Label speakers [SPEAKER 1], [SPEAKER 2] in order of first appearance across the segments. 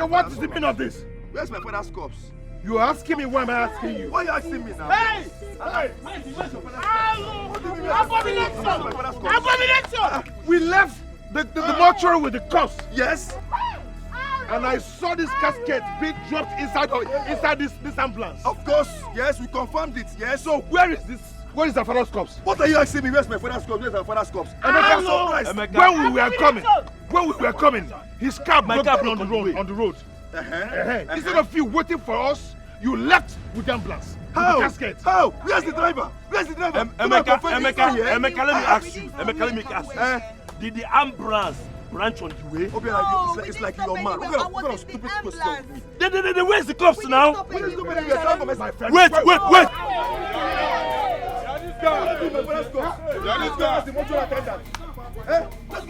[SPEAKER 1] Emeka, what is the meaning of this?
[SPEAKER 2] Where's my father's corpse?
[SPEAKER 1] You are asking me, why am I asking you?
[SPEAKER 2] Why are you asking me now?
[SPEAKER 1] Hey! Abomination! We left the mortuary with the corpse.
[SPEAKER 2] Yes.
[SPEAKER 1] And I saw this casket being dropped inside this ambulance.
[SPEAKER 2] Of course, yes, we confirmed it, yes.
[SPEAKER 1] So where is this? Where is the father's corpse?
[SPEAKER 2] What are you asking me? Where's my father's corpse? Where's my father's corpse?
[SPEAKER 1] Emeka, when we were coming, his car broke down on the road. Instead of you waiting for us, you left with the ambulance.
[SPEAKER 2] How?
[SPEAKER 1] With the casket.
[SPEAKER 2] How? Where's the driver?
[SPEAKER 3] Emeka, let me ask you. Did the ambulance branch on the way?
[SPEAKER 2] It's like you're mad. What kind of stupid question?
[SPEAKER 3] Where's the corpse now? Wait!
[SPEAKER 2] Let's go as the mortuary attendant. Let us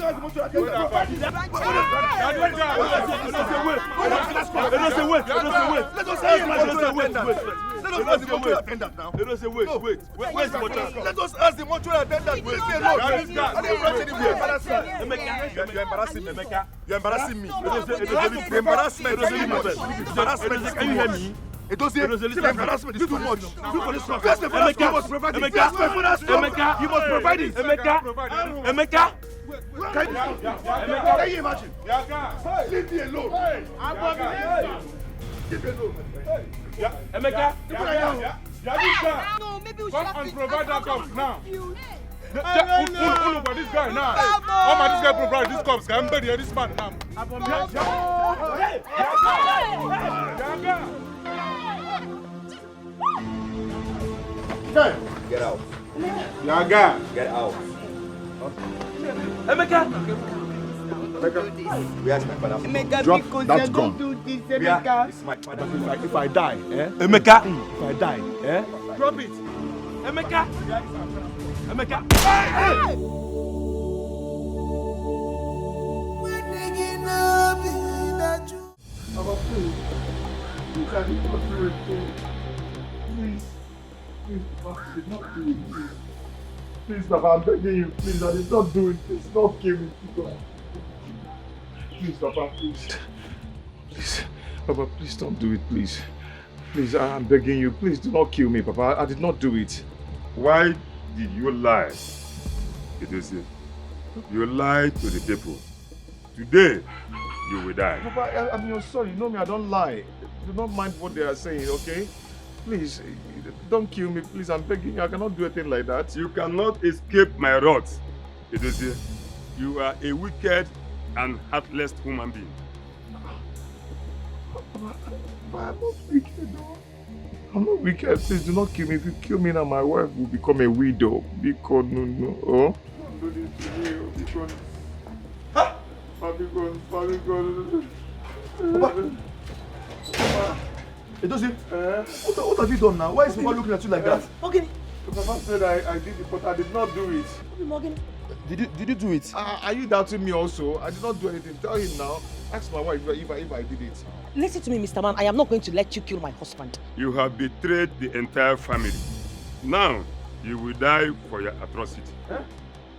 [SPEAKER 2] ask the mortuary attendant now.
[SPEAKER 3] Where's the mortuary?
[SPEAKER 2] Let us ask the mortuary attendant. Please say no. I didn't write anywhere. You're embarrassing me. You're embarrassing me. You embarrass me. Embarrassment.
[SPEAKER 3] Can you hear me?
[SPEAKER 2] It doesn't embarrassment. It's too much.
[SPEAKER 1] Emeka, you must provide it.
[SPEAKER 3] Emeka,
[SPEAKER 1] you must provide it.
[SPEAKER 3] Emeka.
[SPEAKER 1] Can you imagine?
[SPEAKER 2] Leave me alone. Leave me alone.
[SPEAKER 3] Emeka.
[SPEAKER 4] No, maybe we should
[SPEAKER 5] come
[SPEAKER 4] have
[SPEAKER 5] and
[SPEAKER 4] to
[SPEAKER 5] provide that corpse now.
[SPEAKER 4] No.
[SPEAKER 5] For this guy now. How much this guy provide this corpse? Can bury this man now?
[SPEAKER 2] Get out.
[SPEAKER 5] Yaga.
[SPEAKER 2] Get out.
[SPEAKER 3] Emeka.
[SPEAKER 2] Where's my father?
[SPEAKER 1] Drop that gun.
[SPEAKER 2] Where is my father?
[SPEAKER 1] If I die,
[SPEAKER 3] Emeka.
[SPEAKER 1] If I die,
[SPEAKER 3] Drop it. Emeka.
[SPEAKER 1] Please, Papa, I'm begging you, please, I did not do it. Please, don't kill me, please, Papa, please. Please, Papa, please don't do it, please. Please, I'm begging you, please do not kill me, Papa. I did not do it.
[SPEAKER 6] Why did you lie? It is it. You lied to the people. Today, you will die.
[SPEAKER 1] Papa, I mean, you're sorry. You know me, I don't lie. Do not mind what they are saying, okay? Please, don't kill me, please. I'm begging you. I cannot do anything like that.
[SPEAKER 6] You cannot escape my wrath. It is it. You are a wicked and heartless human being.
[SPEAKER 1] Papa, I'm not wicked, no. I'm not wicked. Please do not kill me. If you kill me now, my wife will become a widow. Because no. Oh? Don't do this to me. Because...
[SPEAKER 2] Papa, it doesn't. What have you done now? Why is Papa looking at you like that?
[SPEAKER 4] Morgan.
[SPEAKER 1] Papa said I did it, but I did not do it.
[SPEAKER 4] Morgan.
[SPEAKER 2] Did you do it?
[SPEAKER 1] Are you doubting me also? I did not do anything. Tell him now. Ask my wife if I did it.
[SPEAKER 4] Listen to me, Mr. Man. I am not going to let you kill my husband.
[SPEAKER 6] You have betrayed the entire family. Now, you will die for your atrocity.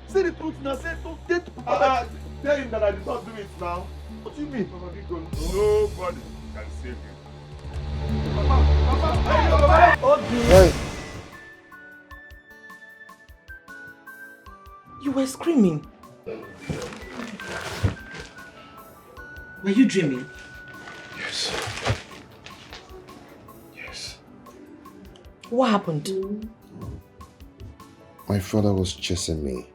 [SPEAKER 2] Say the truth now. Say it. Papa.
[SPEAKER 1] Tell him that I did not do it now.
[SPEAKER 2] What do you mean?
[SPEAKER 1] Papa, be gone.
[SPEAKER 6] Nobody can save you.
[SPEAKER 2] Hey.
[SPEAKER 4] You were screaming. Were you dreaming?
[SPEAKER 1] Yes.
[SPEAKER 4] What happened?
[SPEAKER 7] My father was chasing me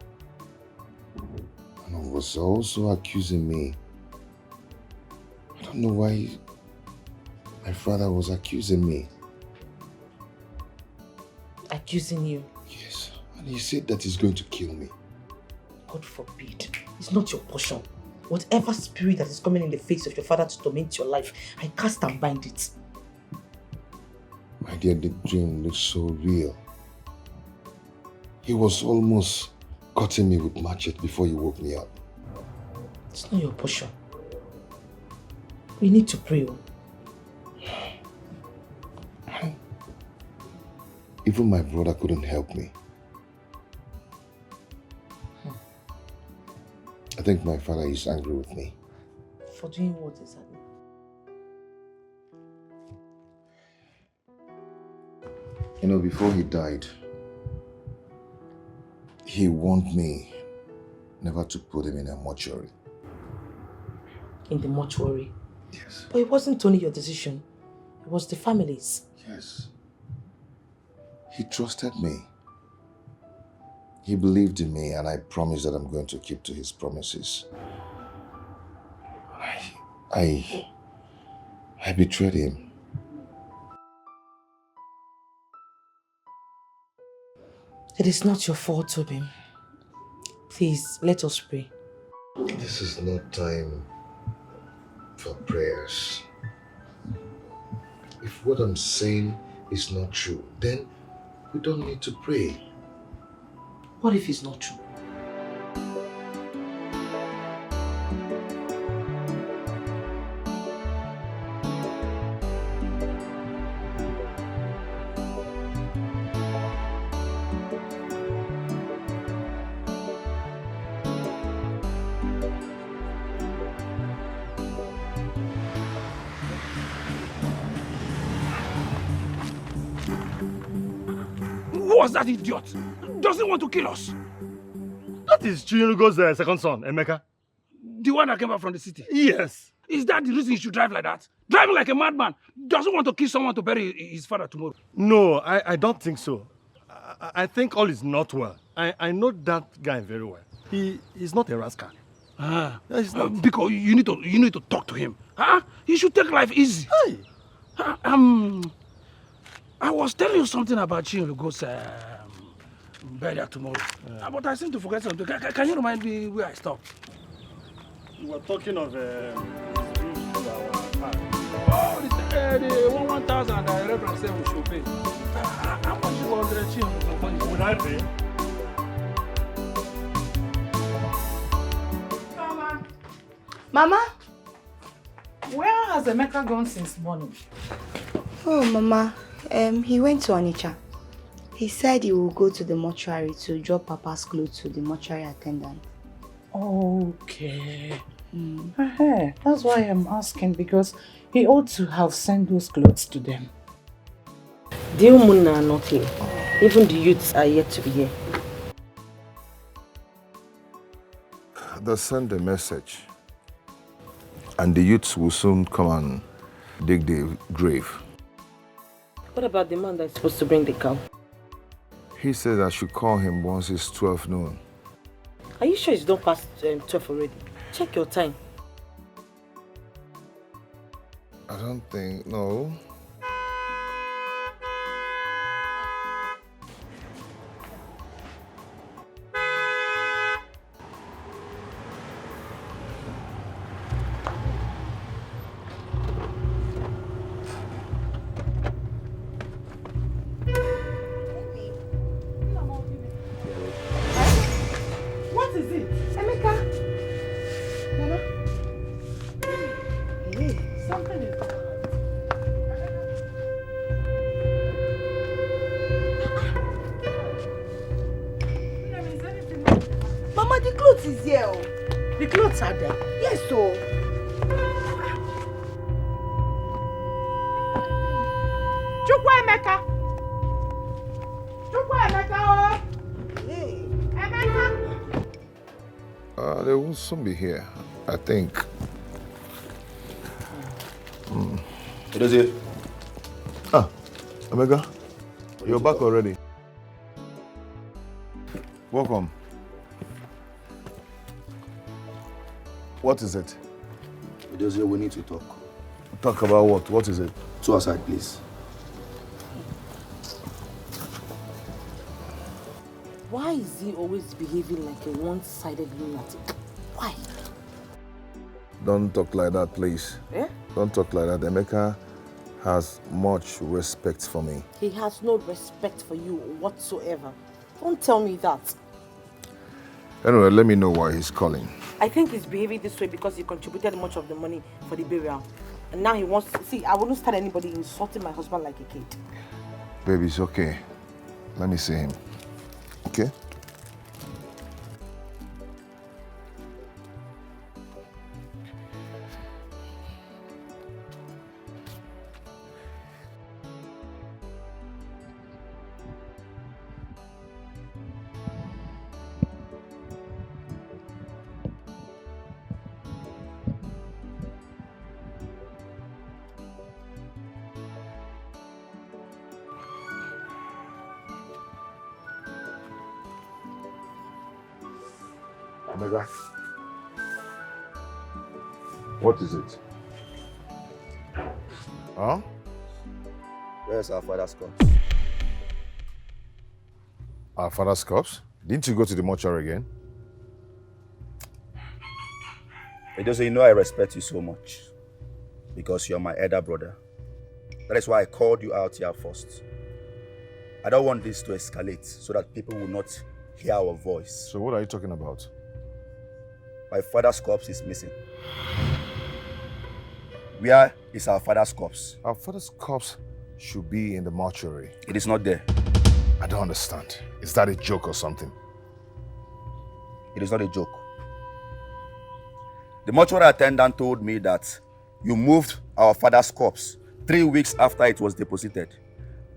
[SPEAKER 7] and was also accusing me. I don't know why my father was accusing me.
[SPEAKER 4] Accusing you?
[SPEAKER 7] Yes, and he said that he's going to kill me.
[SPEAKER 4] God forbid. It's not your portion. Whatever spirit that is coming in the face of your father to torment your life, I cast and bind it.
[SPEAKER 7] My dear, the dream looks so real. He was almost cutting me with machete before he woke me up.
[SPEAKER 4] It's not your portion. We need to pray.
[SPEAKER 7] Even my brother couldn't help me. I think my father is angry with me.
[SPEAKER 4] For doing what exactly?
[SPEAKER 7] You know, before he died, he warned me never to put him in a mortuary.
[SPEAKER 4] In the mortuary?
[SPEAKER 7] Yes.
[SPEAKER 4] But it wasn't only your decision. It was the family's.
[SPEAKER 7] Yes. He trusted me. He believed in me, and I promised that I'm going to keep to his promises. I betrayed him.
[SPEAKER 4] It is not your fault, Tobin. Please, let us pray.
[SPEAKER 7] This is not time for prayers. If what I'm saying is not true, then we don't need to pray.
[SPEAKER 4] What if it's not true?
[SPEAKER 3] Who was that idiot? Does he want to kill us?
[SPEAKER 5] That is Chinugo's second son, Emeka.
[SPEAKER 3] The one that came back from the city?
[SPEAKER 5] Yes.
[SPEAKER 3] Is that the reason he should drive like that? Driving like a madman. Doesn't want to kill someone to bury his father tomorrow.
[SPEAKER 5] No, I don't think so. I think all is not well. I know that guy very well. He's not a rascal.
[SPEAKER 3] He's not. Because you need to talk to him. Huh? He should take life easy.
[SPEAKER 5] Hey.
[SPEAKER 3] I was telling you something about Chinugo's burial tomorrow. But I seem to forget something. Can you remind me where I stopped?
[SPEAKER 5] We were talking of
[SPEAKER 3] the 1,000 Reverend said we should pay. How much was Chinugo?
[SPEAKER 5] Would I pay?
[SPEAKER 8] Mama, where has Emeka gone since morning?
[SPEAKER 9] Oh, Mama, he went to Onitsha. He said he will go to the mortuary to drop Papa's clothes to the mortuary attendant.
[SPEAKER 8] Okay. That's why I'm asking, because he ought to have sent those clothes to them.
[SPEAKER 4] The women are not here. Even the youths are yet to be here.
[SPEAKER 7] They'll send a message, and the youths will soon come and dig the grave.
[SPEAKER 4] What about the man that's supposed to bring the cow?
[SPEAKER 7] He said I should call him once it's 12 noon.
[SPEAKER 4] Are you sure it's not past 12 already? Check your time.
[SPEAKER 7] I don't think, no.
[SPEAKER 8] What is it?
[SPEAKER 9] Emeka! Mama?
[SPEAKER 8] Something is going on.
[SPEAKER 9] Mama, the clothes is here. Oh.
[SPEAKER 8] The clothes are there.
[SPEAKER 9] Yes, so.
[SPEAKER 8] Chukwu Emeka! Chukwu Emeka, oh!
[SPEAKER 9] Hey.
[SPEAKER 8] Emeka!
[SPEAKER 7] They will soon be here, I think.
[SPEAKER 2] It is it.
[SPEAKER 7] Omega, you're back already. Welcome. What is it?
[SPEAKER 2] It is here. We need to talk.
[SPEAKER 7] Talk about what? What is it?
[SPEAKER 2] Two aside, please.
[SPEAKER 4] Why is he always behaving like a one-sided lunatic? Why?
[SPEAKER 7] Don't talk like that, please.
[SPEAKER 4] Eh?
[SPEAKER 7] Don't talk like that. Emeka has much respect for me.
[SPEAKER 4] He has no respect for you whatsoever. Don't tell me that.
[SPEAKER 7] Anyway, let me know why he's calling.
[SPEAKER 4] I think he's behaving this way because he contributed much of the money for the burial. And now he wants to... See, I wouldn't stand anybody insulting my husband like a kid.
[SPEAKER 7] Baby, it's okay. Let me see him. Okay? Omega, what is it? Huh?
[SPEAKER 2] Where's our father's corpse?
[SPEAKER 7] Our father's corpse? Didn't you go to the mortuary again?
[SPEAKER 2] Edozie, you know I respect you so much because you're my elder brother. That is why I called you out here first. I don't want this to escalate so that people will not hear our voice.
[SPEAKER 7] So what are you talking about?
[SPEAKER 2] My father's corpse is missing. Where is our father's corpse?
[SPEAKER 7] Our father's corpse should be in the mortuary.
[SPEAKER 2] It is not there.
[SPEAKER 7] I don't understand. Is that a joke or something?
[SPEAKER 2] It is not a joke. The mortuary attendant told me that you moved our father's corpse 3 weeks after it was deposited.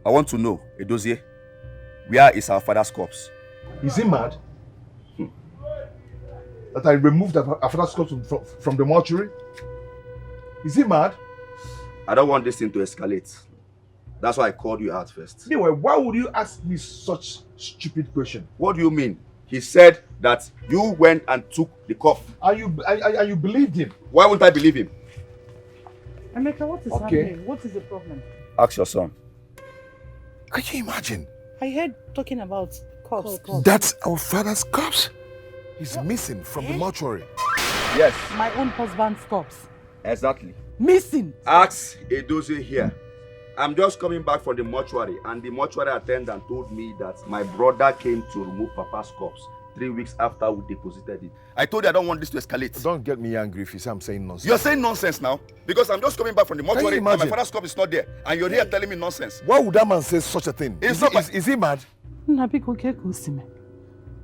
[SPEAKER 2] I want to know, Edozie, where is our father's corpse?
[SPEAKER 7] Is he mad? That I removed our father's corpse from the mortuary? Is he mad?
[SPEAKER 2] I don't want this thing to escalate. That's why I called you out first.
[SPEAKER 7] Anyway, why would you ask me such stupid question?
[SPEAKER 2] What do you mean? He said that you went and took the corpse.
[SPEAKER 7] And you believed him?
[SPEAKER 2] Why wouldn't I believe him?
[SPEAKER 8] Emeka, what is happening? What is the problem?
[SPEAKER 2] Ask your son.
[SPEAKER 7] Can you imagine?
[SPEAKER 8] I heard talking about corpse.
[SPEAKER 7] That's our father's corpse. He's missing from the mortuary.
[SPEAKER 2] Yes.
[SPEAKER 8] My own husband's corpse.
[SPEAKER 2] Exactly.
[SPEAKER 8] Missing.
[SPEAKER 2] Ask Edozie here. I'm just coming back from the mortuary and the mortuary attendant told me that my brother came to remove Papa's corpse 3 weeks after we deposited it. I told you I don't want this to escalate.
[SPEAKER 7] Don't get me angry if you say I'm saying nonsense.
[SPEAKER 2] You're saying nonsense now? Because I'm just coming back from the mortuary and my father's corpse is not there. And you're here telling me nonsense.
[SPEAKER 7] Why would that man say such a thing? Is he mad?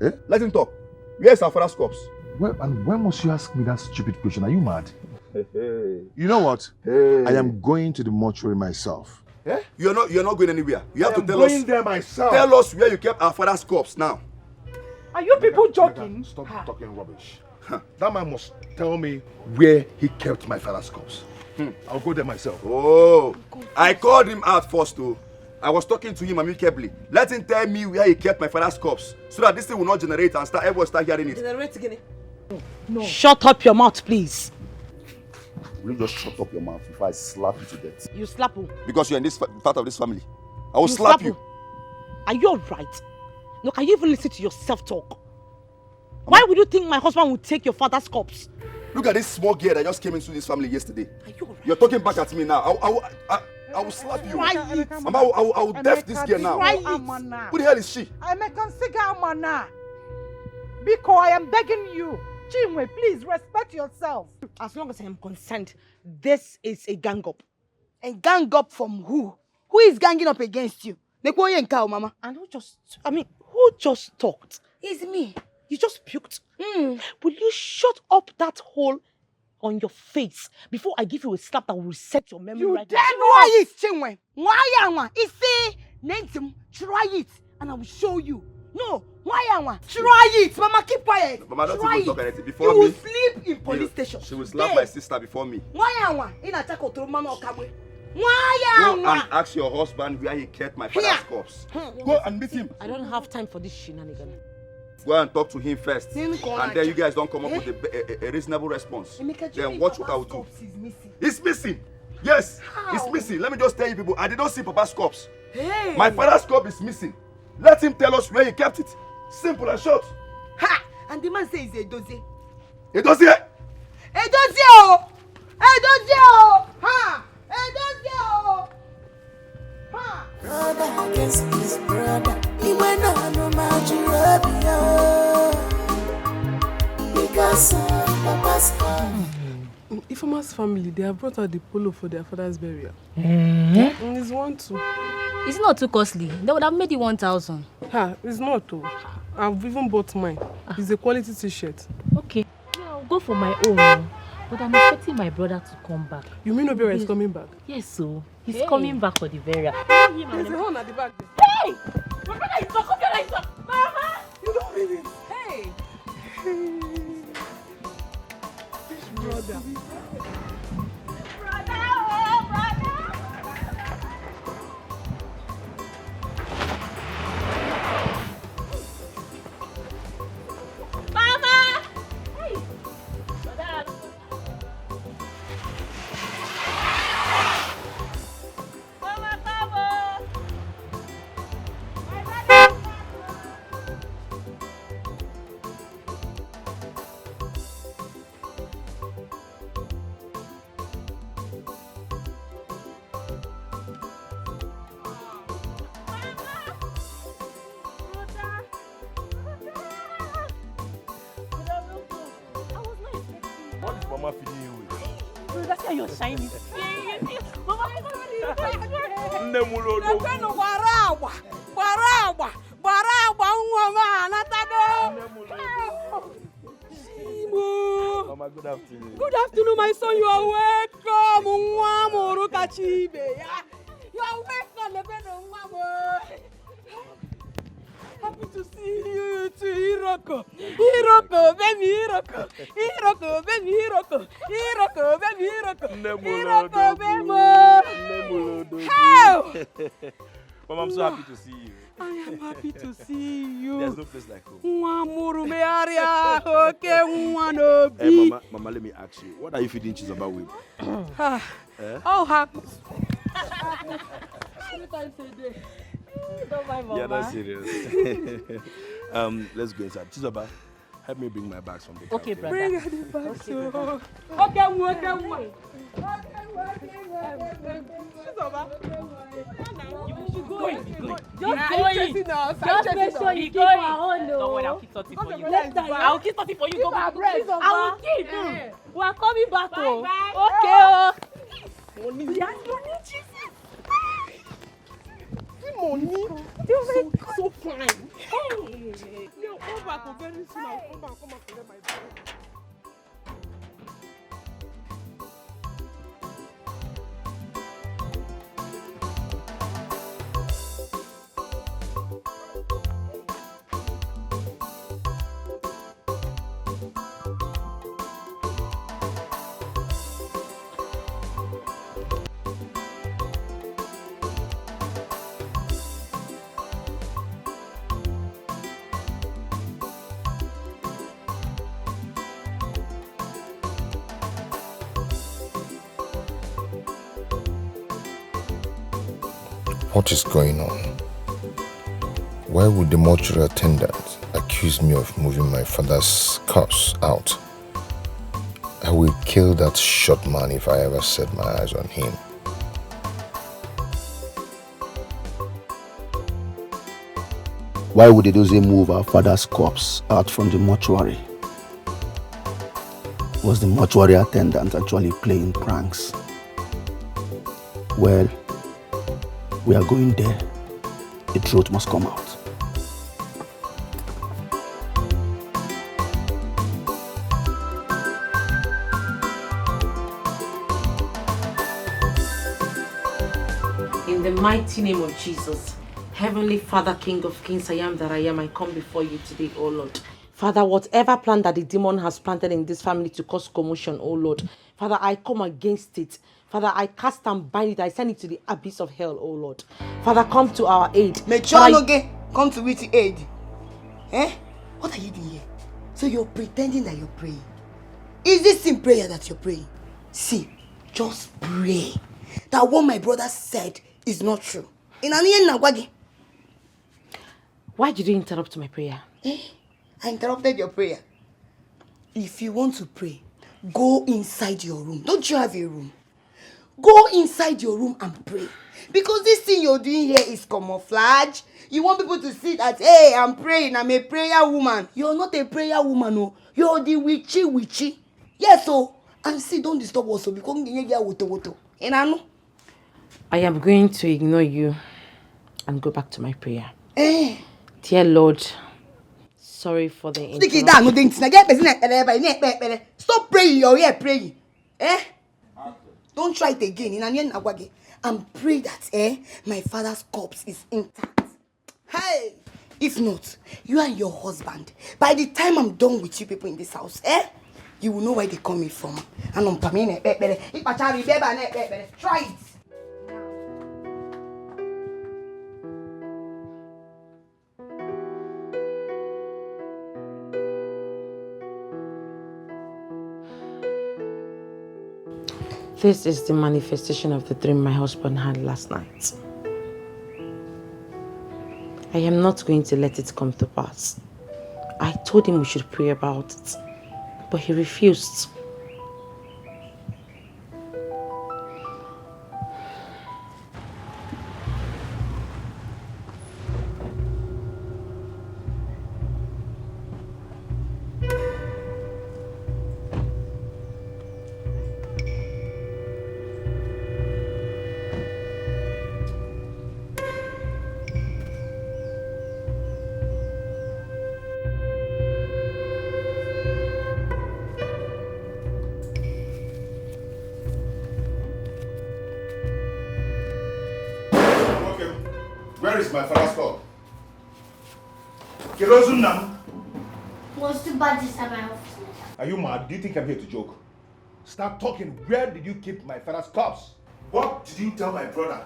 [SPEAKER 2] Eh? Let him talk. Where's our father's corpse?
[SPEAKER 7] Well, and why must you ask me that stupid question? Are you mad? You know what? I am going to the mortuary myself.
[SPEAKER 2] Eh? You're not going anywhere. You have to tell us.
[SPEAKER 7] I'm going there myself.
[SPEAKER 2] Tell us where you kept our father's corpse now.
[SPEAKER 8] Are you people joking?
[SPEAKER 7] Stop talking rubbish. That man must tell me where he kept my father's corpse. I'll go there myself.
[SPEAKER 2] Oh, I called him out first too. I was talking to him amicably. Let him tell me where he kept my father's corpse so that this thing will not generate and everyone start hearing it.
[SPEAKER 4] Generate again.
[SPEAKER 8] No.
[SPEAKER 4] Shut up your mouth, please.
[SPEAKER 2] Will you just shut up your mouth if I slap you to death?
[SPEAKER 4] You slap who?
[SPEAKER 2] Because you're in this part of this family. I will slap you.
[SPEAKER 4] Are you alright? No, can you even listen to yourself talk? Why would you think my husband would take your father's corpse?
[SPEAKER 2] Look at this small girl that just came into this family yesterday.
[SPEAKER 4] Are you alright?
[SPEAKER 2] You're talking back at me now. I will slap you. Mama, I will death this girl now. Who the hell is she?
[SPEAKER 8] Biko, I am begging you. Chinwe, please respect yourself.
[SPEAKER 4] As long as I am concerned, this is a gang up. A gang up from who? Who is ganging up against you? Mama. And who just talked? It's me. You just puked. Will you shut up that hole on your face before I give you a slap that will reset your memory right now? Try it, Chinwe. Why? Try it, and I will show you. No, why? Try it, Mama. Keep quiet.
[SPEAKER 2] Mama, don't
[SPEAKER 4] try
[SPEAKER 2] even talk anything before
[SPEAKER 4] you
[SPEAKER 2] me.
[SPEAKER 4] You will sleep in police station.
[SPEAKER 2] She will slap my sister before me.
[SPEAKER 4] Why? In attack or Mama Okabwe.
[SPEAKER 2] Go and ask your husband where he kept my father's corpse. Go and meet him.
[SPEAKER 4] I don't have time for this shenanigan.
[SPEAKER 2] Go and talk to him first. And then you guys don't come up with a reasonable response. Then watch what I will do. It's missing. Yes, it's missing. Let me just tell you people, I did not see Papa's corpse.
[SPEAKER 4] Hey.
[SPEAKER 2] My father's corpse is missing. Let him tell us where he kept it. Simple and short.
[SPEAKER 4] Ha! And the man says Edozie.
[SPEAKER 2] Edozie?
[SPEAKER 4] Edozie! Edozie! Ha! Edozie! Ha!
[SPEAKER 10] Brother against his brother. He went on no match because Papa's
[SPEAKER 11] Ifeoma's family, they have brought out the polo for their father's burial. And it's 1-2.
[SPEAKER 12] It's not too costly. They would have made it 1,000.
[SPEAKER 11] It's not too. I've even bought mine. It's a quality t-shirt.
[SPEAKER 12] Okay. Yeah, I'll go for my own. But I'm expecting my brother to come back.
[SPEAKER 11] You mean Obiora is coming back?
[SPEAKER 12] Yes, so he's coming back for the burial.
[SPEAKER 11] There's a horn at the back.
[SPEAKER 12] Hey! My brother is back! Obiora is back! Mama!
[SPEAKER 11] You don't mean it.
[SPEAKER 12] Hey!
[SPEAKER 11] This brother.
[SPEAKER 5] Mama feeding you with?
[SPEAKER 12] That's how you're shiny. Mama,
[SPEAKER 5] Mama, good afternoon.
[SPEAKER 11] Good afternoon, my son. You are welcome. You are welcome. Happy to see you too, Iroko. Iroko, baby, Iroko. Iroko, baby, Iroko. Iroko, baby, Iroko. Iroko, baby. How?
[SPEAKER 5] Mama, I'm so happy to see you.
[SPEAKER 11] I am happy to see you.
[SPEAKER 5] There's no place like home. Hey, Mama, let me ask you. What are you feeding Chizoba with?
[SPEAKER 11] All happens.
[SPEAKER 12] 3 times a day. Don't mind Mama.
[SPEAKER 5] Yeah, that's serious. Let's go inside. Chizoba, help me bring my bags from the car.
[SPEAKER 12] Okay, brother.
[SPEAKER 11] Bring the bags.
[SPEAKER 12] You should go. Just
[SPEAKER 11] make
[SPEAKER 12] sure you keep her on. Don't worry, I'll keep something for you. I'll keep something for you. Go back. I will keep. We are coming back. Bye. Okay.
[SPEAKER 11] Money. So fine. Hey. No, come back very soon. I'll come back and get my bag.
[SPEAKER 7] What is going on? Why would the mortuary attendant accuse me of moving my father's corpse out? I will kill that short man if I ever set my eyes on him.
[SPEAKER 13] Why would Edozie move our father's corpse out from the mortuary? Was the mortuary attendant actually playing pranks? Well, we are going there. The truth must come out.
[SPEAKER 14] In the mighty name of Jesus, Heavenly Father, King of Kings, I am that I am, I come before you today, O Lord. Father, whatever plan that the demon has planted in this family to cause commotion, O Lord, Father, I come against it. Father, I cast and bind it. I send it to the abyss of hell, O Lord. Father, come to our aid.
[SPEAKER 4] May Chonoge come to with aid. Eh? What are you doing here? So you're pretending that you're praying. Is this in prayer that you're praying? See, just pray that what my brother said is not true.
[SPEAKER 14] Why did you interrupt my prayer?
[SPEAKER 4] I interrupted your prayer. If you want to pray, go inside your room. Don't you have a room? Go inside your room and pray. Because this thing you're doing here is camouflage. You want people to see that, hey, I'm praying, I'm a prayer woman. You're not a prayer woman, no. You're the witchy. Yes, so. And see, don't disturb us, so because you get woto. And I know.
[SPEAKER 14] I am going to ignore you and go back to my prayer. Dear Lord, sorry for the interruption.
[SPEAKER 4] Stop praying, you're here praying. Don't try it again. And pray that my father's corpse is intact. Hey! If not, you and your husband, by the time I'm done with you people in this house, you will know where they're coming from. And I'm try it.
[SPEAKER 14] This is the manifestation of the dream my husband had last night. I am not going to let it come to pass. I told him we should pray about it, but he refused.
[SPEAKER 7] Where is my father's cup? Kirozunam.
[SPEAKER 15] Was too bad this time I office.
[SPEAKER 7] Are you mad? Do you think I'm here to joke? Start talking. Where did you keep my father's cups? What did you tell my brother?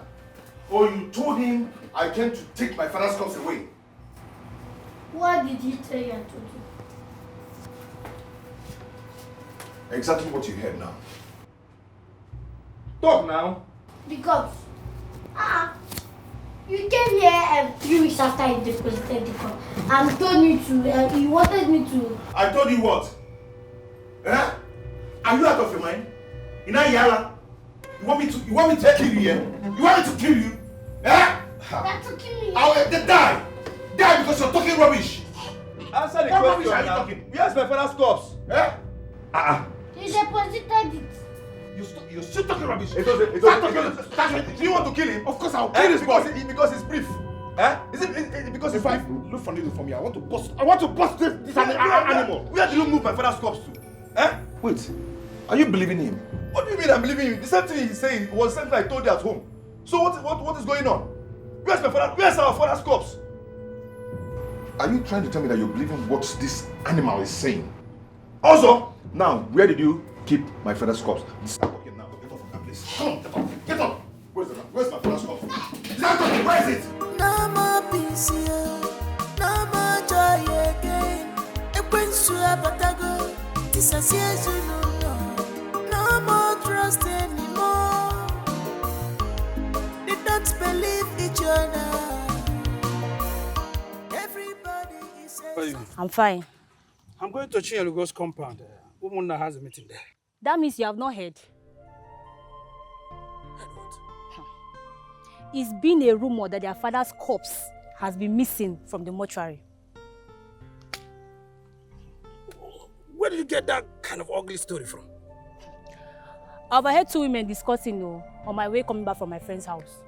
[SPEAKER 7] Or you told him I came to take my father's cups away?
[SPEAKER 15] What did he tell you and told you?
[SPEAKER 7] Exactly what you heard now. Talk now.
[SPEAKER 15] The cops. You came here 3 weeks after I deposited the cup and told me to, you wanted me to...
[SPEAKER 7] I told you what? Eh? Are you out of your mind? Inayala? You want me to kill you here? You want me to kill you? Eh?
[SPEAKER 15] Not to kill me.
[SPEAKER 7] I'll die! Die because you're talking rubbish!
[SPEAKER 2] Answer the
[SPEAKER 7] what
[SPEAKER 2] question
[SPEAKER 7] rubbish are you
[SPEAKER 2] now.
[SPEAKER 7] talking?
[SPEAKER 2] Where's my father's corpse?
[SPEAKER 7] Eh?
[SPEAKER 15] You deposited it.
[SPEAKER 7] You're still talking rubbish.
[SPEAKER 2] Do
[SPEAKER 7] you want to kill him? Of course I'll kill this boy.
[SPEAKER 2] Because it's brief. Eh? Is it because it's brief?
[SPEAKER 7] Look for me. I want to bust this animal.
[SPEAKER 2] Where do you move my father's corpse to? Eh?
[SPEAKER 7] Wait. Are you believing him?
[SPEAKER 2] What do you mean I'm believing you? The same thing he's saying was the same thing I told you at home. So what is going on? Where's our father's corpse?
[SPEAKER 7] Are you trying to tell me that you're believing what this animal is saying? Also, now, where did you keep my father's corpse? Start talking now. Get off from that place. Come on, get up. Where's my father's corpse? Where is it?
[SPEAKER 10] No more peace here, no more joy again. It brings to a batago, disassociation, no more trust anymore. They don't believe each other. Everybody is.
[SPEAKER 3] I'm fine. I'm going to Chinyelugo's compound. Woman has a meeting there.
[SPEAKER 12] That means you have not heard. It's been a rumor that their father's corpse has been missing from the mortuary.
[SPEAKER 3] Where did you get that kind of ugly story from?
[SPEAKER 12] I overheard 2 women discussing on my way coming back from my friend's house.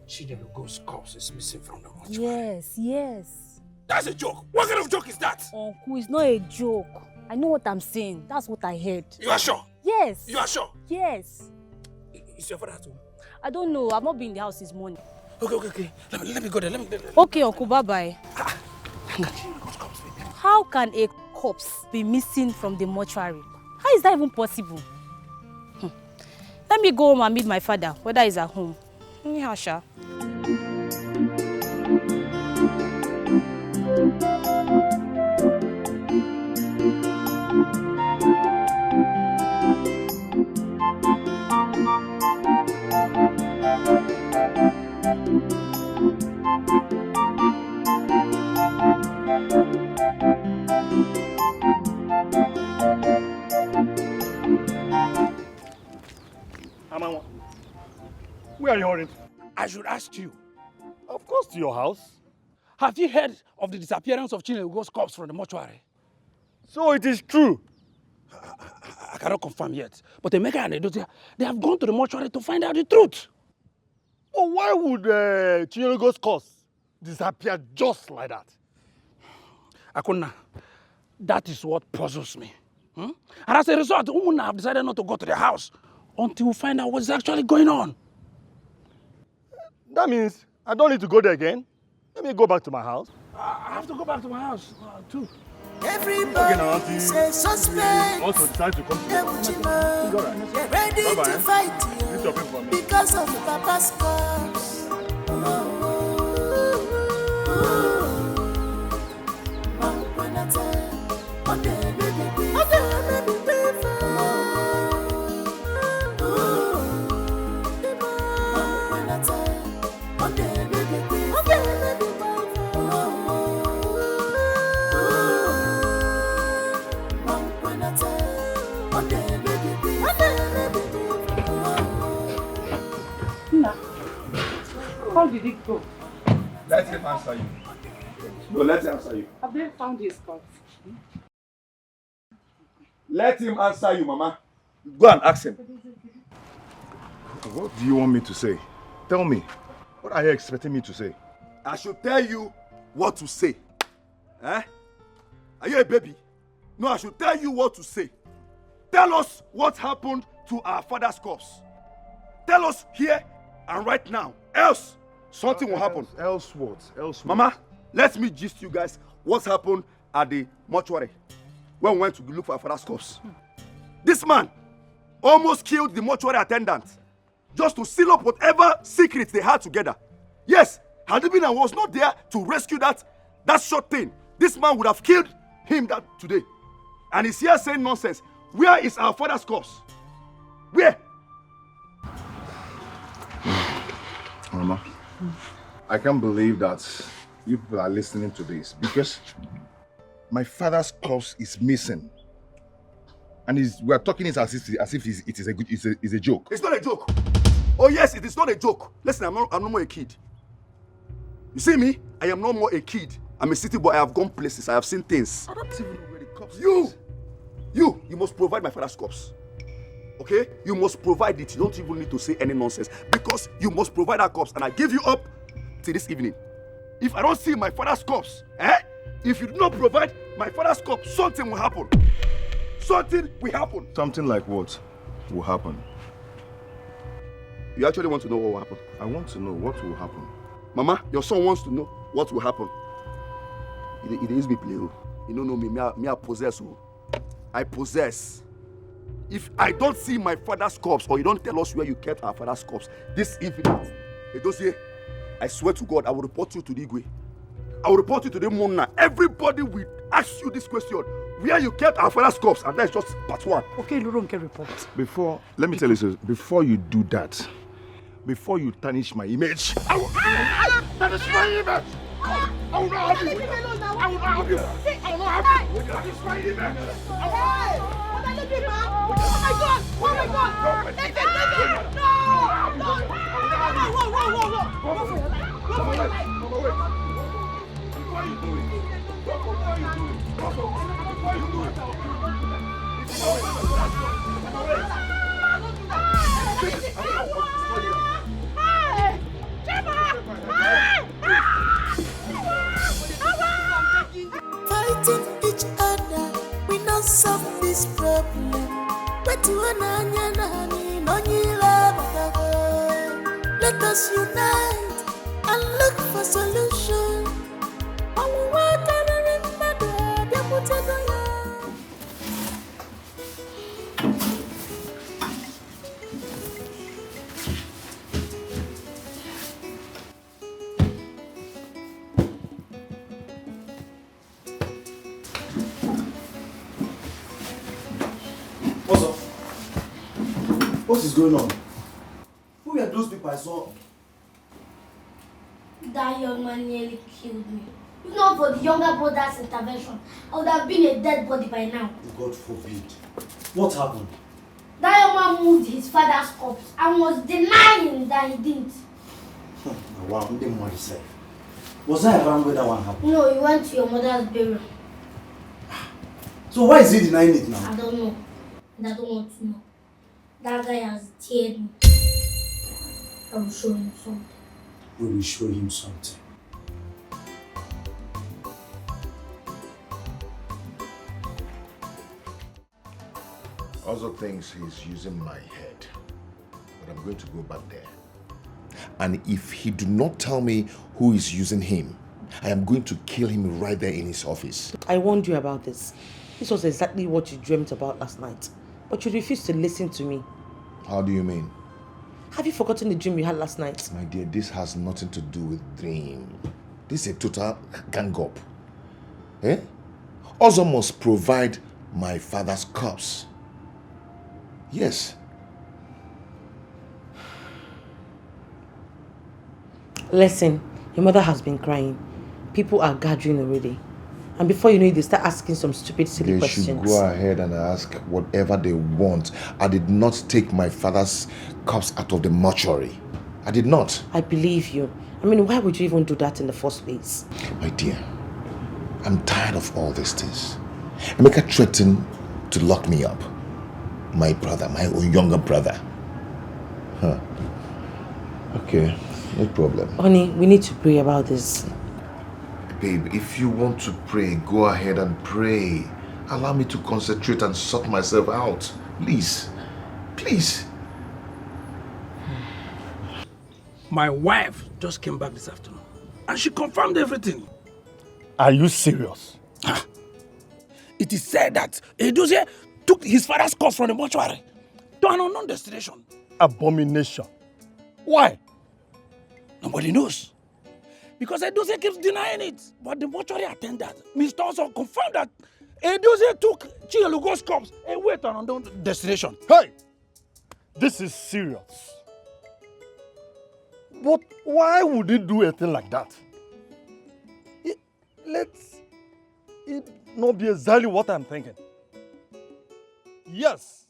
[SPEAKER 3] Chinyelugo's corpse is missing from the mortuary.
[SPEAKER 12] Yes.
[SPEAKER 3] That's a joke. What kind of joke is that?
[SPEAKER 12] Uncle, it's not a joke. I know what I'm saying. That's what I heard.
[SPEAKER 3] You are sure?
[SPEAKER 12] Yes.
[SPEAKER 3] You are sure?
[SPEAKER 12] Yes.
[SPEAKER 3] Is your father at home?
[SPEAKER 12] I don't know. I've not been in the house this morning.
[SPEAKER 3] Okay. Let me go there.
[SPEAKER 12] Okay, Uncle, bye-bye. How can a corpse be missing from the mortuary? How is that even possible? Let me go home and meet my father, whether he's at home. Anyhow, Sha.
[SPEAKER 5] Amawa, where are you heading?
[SPEAKER 3] I should ask you.
[SPEAKER 5] Of course, to your house.
[SPEAKER 3] Have you heard of the disappearance of Chinyelugo's corpse from the mortuary?
[SPEAKER 5] So it is true.
[SPEAKER 3] I cannot confirm yet, but Emeka and Edotia, they have gone to the mortuary to find out the truth.
[SPEAKER 5] But why would Chinyelugo's corpse disappear just like that?
[SPEAKER 3] Akuna, that is what puzzles me. And as a result, Umuna have decided not to go to the house until we find out what's actually going on.
[SPEAKER 5] That means I don't need to go there again. Let me go back to my house.
[SPEAKER 3] I have to go back to my house too.
[SPEAKER 10] Everybody is a suspect.
[SPEAKER 5] Also decide to come to
[SPEAKER 10] They're ready to fight you because of Papa's corpse.
[SPEAKER 8] How did it go?
[SPEAKER 2] Let him answer you. No, let him answer you.
[SPEAKER 8] Have they found his corpse?
[SPEAKER 2] Let him answer you, Mama. Go and ask him.
[SPEAKER 7] What do you want me to say? Tell me. What are you expecting me to say?
[SPEAKER 2] I should tell you what to say. Eh? Are you a baby? No, I should tell you what to say. Tell us what happened to our father's corpse. Tell us here And right now, else something will happen.
[SPEAKER 1] Else what? Else what?
[SPEAKER 2] Mama, let me gist you guys what's happened at the mortuary when we went to look for our father's corpse. This man almost killed the mortuary attendant just to seal up whatever secrets they had together. Yes, had it been I was not there to rescue that short thing, this man would have killed him that today. And he's here saying nonsense. Where is our father's corpse? Where?
[SPEAKER 7] Mama, I can't believe that you people are listening to this because my father's corpse is missing. And we are talking it as if it is a joke.
[SPEAKER 2] It's not a joke. Oh yes, it is not a joke. Listen, I'm no more a kid. You see me? I am no more a kid. I'm a city boy. I have gone places. I have seen things.
[SPEAKER 7] I don't even know where the corpse
[SPEAKER 2] is. You must provide my father's corpse. Okay? You must provide it. You don't even need to say any nonsense because you must provide that corpse. And I give you up till this evening. If I don't see my father's corpse, if you do not provide my father's corpse, something will happen. Something will happen.
[SPEAKER 7] Something like what will happen?
[SPEAKER 2] You actually want to know what will happen?
[SPEAKER 7] I want to know what will happen.
[SPEAKER 2] Mama, your son wants to know what will happen. It is me play. You don't know me. Me I possess. I possess. If I don't see my father's corpse or you don't tell us where you kept our father's corpse this evening, I swear to God, I will report you to the Igwe. I will report you to the Mona. Everybody will ask you this question. Where you kept our father's corpse, and that's just part one.
[SPEAKER 3] Okay, Luronke report.
[SPEAKER 7] Let me tell you something. Before you do that, before you tarnish my image, I will tarnish my image. I will not have you. I will not have you. I will not have you. Tarnish my image.
[SPEAKER 11] Oh my God! Oh my God! No! Go for your life. Go for your life.
[SPEAKER 7] What are you doing? What are you doing? What are you doing?
[SPEAKER 10] Fighting each other, we not solve this problem. Let us unite and look for solution.
[SPEAKER 13] What's up? What is going on? Who were those people I saw?
[SPEAKER 15] That young man nearly killed me. If not for the younger brother's intervention, I would have been a dead body by now.
[SPEAKER 13] God forbid. What happened?
[SPEAKER 15] That young man moved his father's corpse and was denying that he didn't.
[SPEAKER 13] Wow, I'm the money said. Was I around where that one happened?
[SPEAKER 15] No, he went to your mother's burial.
[SPEAKER 13] So why is he denying it now?
[SPEAKER 15] I don't know. And I don't want to know. That guy has teared me. I will show him something.
[SPEAKER 13] We will show him something.
[SPEAKER 7] Also thinks he's using my head. But I'm going to go back there. And if he do not tell me who is using him, I am going to kill him right there in his office.
[SPEAKER 14] I warned you about this. This was exactly what you dreamt about last night. But you refused to listen to me.
[SPEAKER 7] How do you mean?
[SPEAKER 14] Have you forgotten the dream you had last night?
[SPEAKER 7] My dear, this has nothing to do with dream. This is a total gang up. Eh? Also must provide my father's corpse. Yes.
[SPEAKER 14] Listen, your mother has been crying. People are gathering already. And before you know it, they start asking some stupid, silly questions.
[SPEAKER 7] They should go ahead and ask whatever they want. I did not take my father's corpse out of the mortuary. I did not.
[SPEAKER 14] I believe you. I mean, why would you even do that in the first place?
[SPEAKER 7] My dear, I'm tired of all these things. Emeka threatened to lock me up. My brother, my own younger brother. Huh. Okay, no problem.
[SPEAKER 14] Honey, we need to pray about this.
[SPEAKER 7] Babe, if you want to pray, go ahead and pray. Allow me to concentrate and sort myself out. Please. Please.
[SPEAKER 3] My wife just came back this afternoon and she confirmed everything.
[SPEAKER 5] Are you serious?
[SPEAKER 3] It is said that Edozie took his father's corpse from the mortuary to an unknown destination.
[SPEAKER 5] Abomination. Why?
[SPEAKER 3] Nobody knows. Because Edozie keeps denying it. But the mortuary attendant, Mr. Also confirmed that Edozie took Chielugo's corpse away to an unknown destination.
[SPEAKER 5] Hey! This is serious. But why would he do a thing like that? Let it not be exactly what I'm thinking. Yes.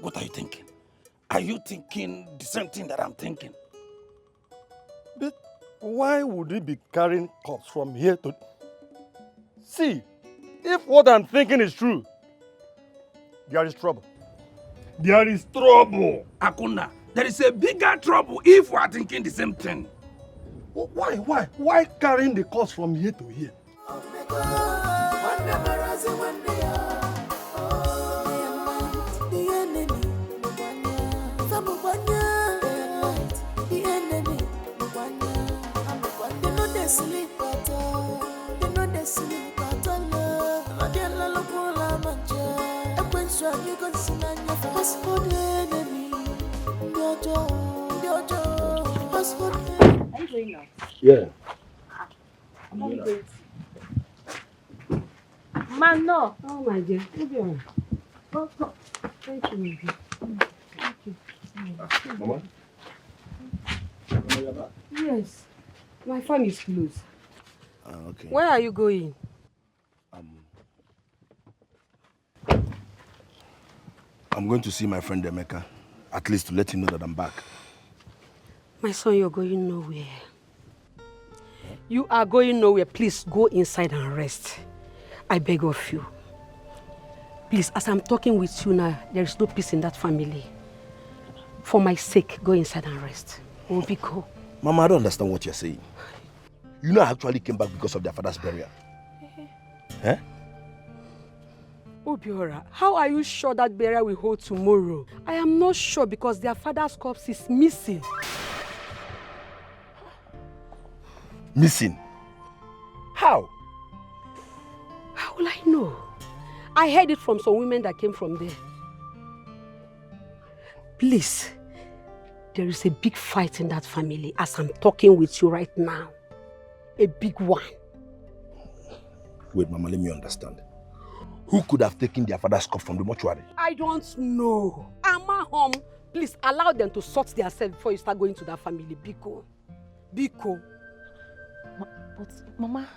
[SPEAKER 3] What are you thinking? Are you thinking the same thing that I'm thinking?
[SPEAKER 5] But why would he be carrying corpse from here to... See, if what I'm thinking is true, there is trouble.
[SPEAKER 3] There is trouble. Akuna, there is a bigger trouble if we are thinking the same thing.
[SPEAKER 5] Why carrying the corpse from here to here?
[SPEAKER 11] Are you going now?
[SPEAKER 5] Yeah.
[SPEAKER 11] I'm not going to. Man, no. Oh my dear. Go. Thank you, my dear. Thank you.
[SPEAKER 5] Mama?
[SPEAKER 11] Yes. My phone is closed.
[SPEAKER 2] Okay.
[SPEAKER 11] Where are you going?
[SPEAKER 2] I'm going to see my friend Emeka, at least to let him know that I'm back.
[SPEAKER 11] My son, you're going nowhere. You are going nowhere. Please go inside and rest. I beg of you. Please, as I'm talking with you now, there is no peace in that family. For my sake, go inside and rest. Obiko.
[SPEAKER 2] Mama, I don't understand what you're saying. You know I actually came back because of their father's burial. Eh?
[SPEAKER 11] Obiora, how are you sure that burial will hold tomorrow? I am not sure because their father's corpse is missing.
[SPEAKER 2] Missing? How?
[SPEAKER 11] How will I know? I heard it from some women that came from there. Please, there is a big fight in that family as I'm talking with you right now. A big one.
[SPEAKER 2] Wait, Mama, let me understand. Who could have taken their father's corpse from the mortuary?
[SPEAKER 11] I don't know. Ama home, please allow them to sort themselves before you start going to that family. Biko. Biko.
[SPEAKER 16] But Mama,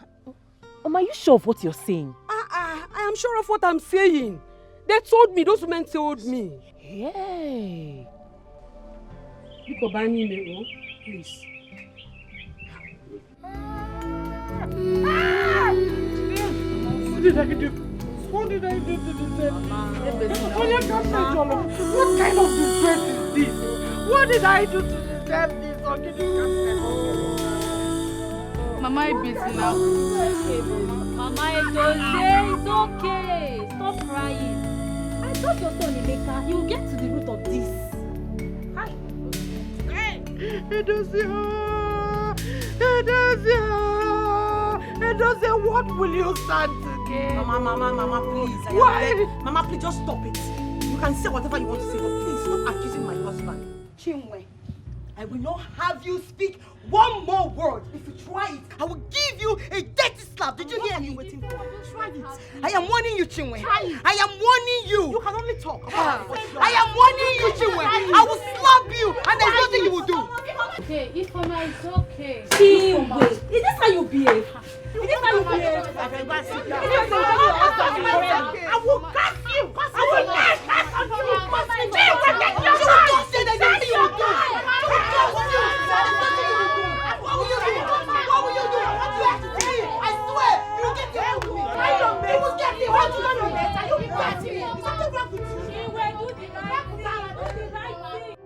[SPEAKER 16] are you sure of what you're saying?
[SPEAKER 11] I am sure of what I'm saying. They told me, those women told me.
[SPEAKER 16] Hey.
[SPEAKER 11] Biko bani me, please. What did I do? What did I do to deserve this? What kind of disgrace is this? What did I do to deserve this?
[SPEAKER 12] Mama is busy now. Mama, it's okay. Stop crying. I thought your son Emeka, he will get to the root of this. Hi.
[SPEAKER 11] Edozie, what will you stand to gain?
[SPEAKER 4] Mama, please.
[SPEAKER 11] Why?
[SPEAKER 4] Mama, please, just stop it. You can say whatever you want to say, but please stop accusing my husband. Chinwe, I will not have you speak one more word. If you try it, I will give you a dirty slap. Did you hear me? Waiting for? Try it. I am warning you, Chinwe. I am warning you. You can only talk. I am warning you, Chinwe. I will slap you, and there's nothing you will do.
[SPEAKER 12] Okay, Ifeoma, it's okay.
[SPEAKER 11] Chinwe, is this how you behave?
[SPEAKER 12] Is this how you behave?
[SPEAKER 11] I will curse you. I will not curse on you. Chinwe, get your
[SPEAKER 4] You
[SPEAKER 11] mind.
[SPEAKER 4] don't say there's nothing you will do. What will you do? What will you do? What do you have to tell me? I swear, you will get your with me. You will get me. What do you do? You will get me. Is something wrong with you?
[SPEAKER 12] Chinwe, do the right thing. Do the right thing.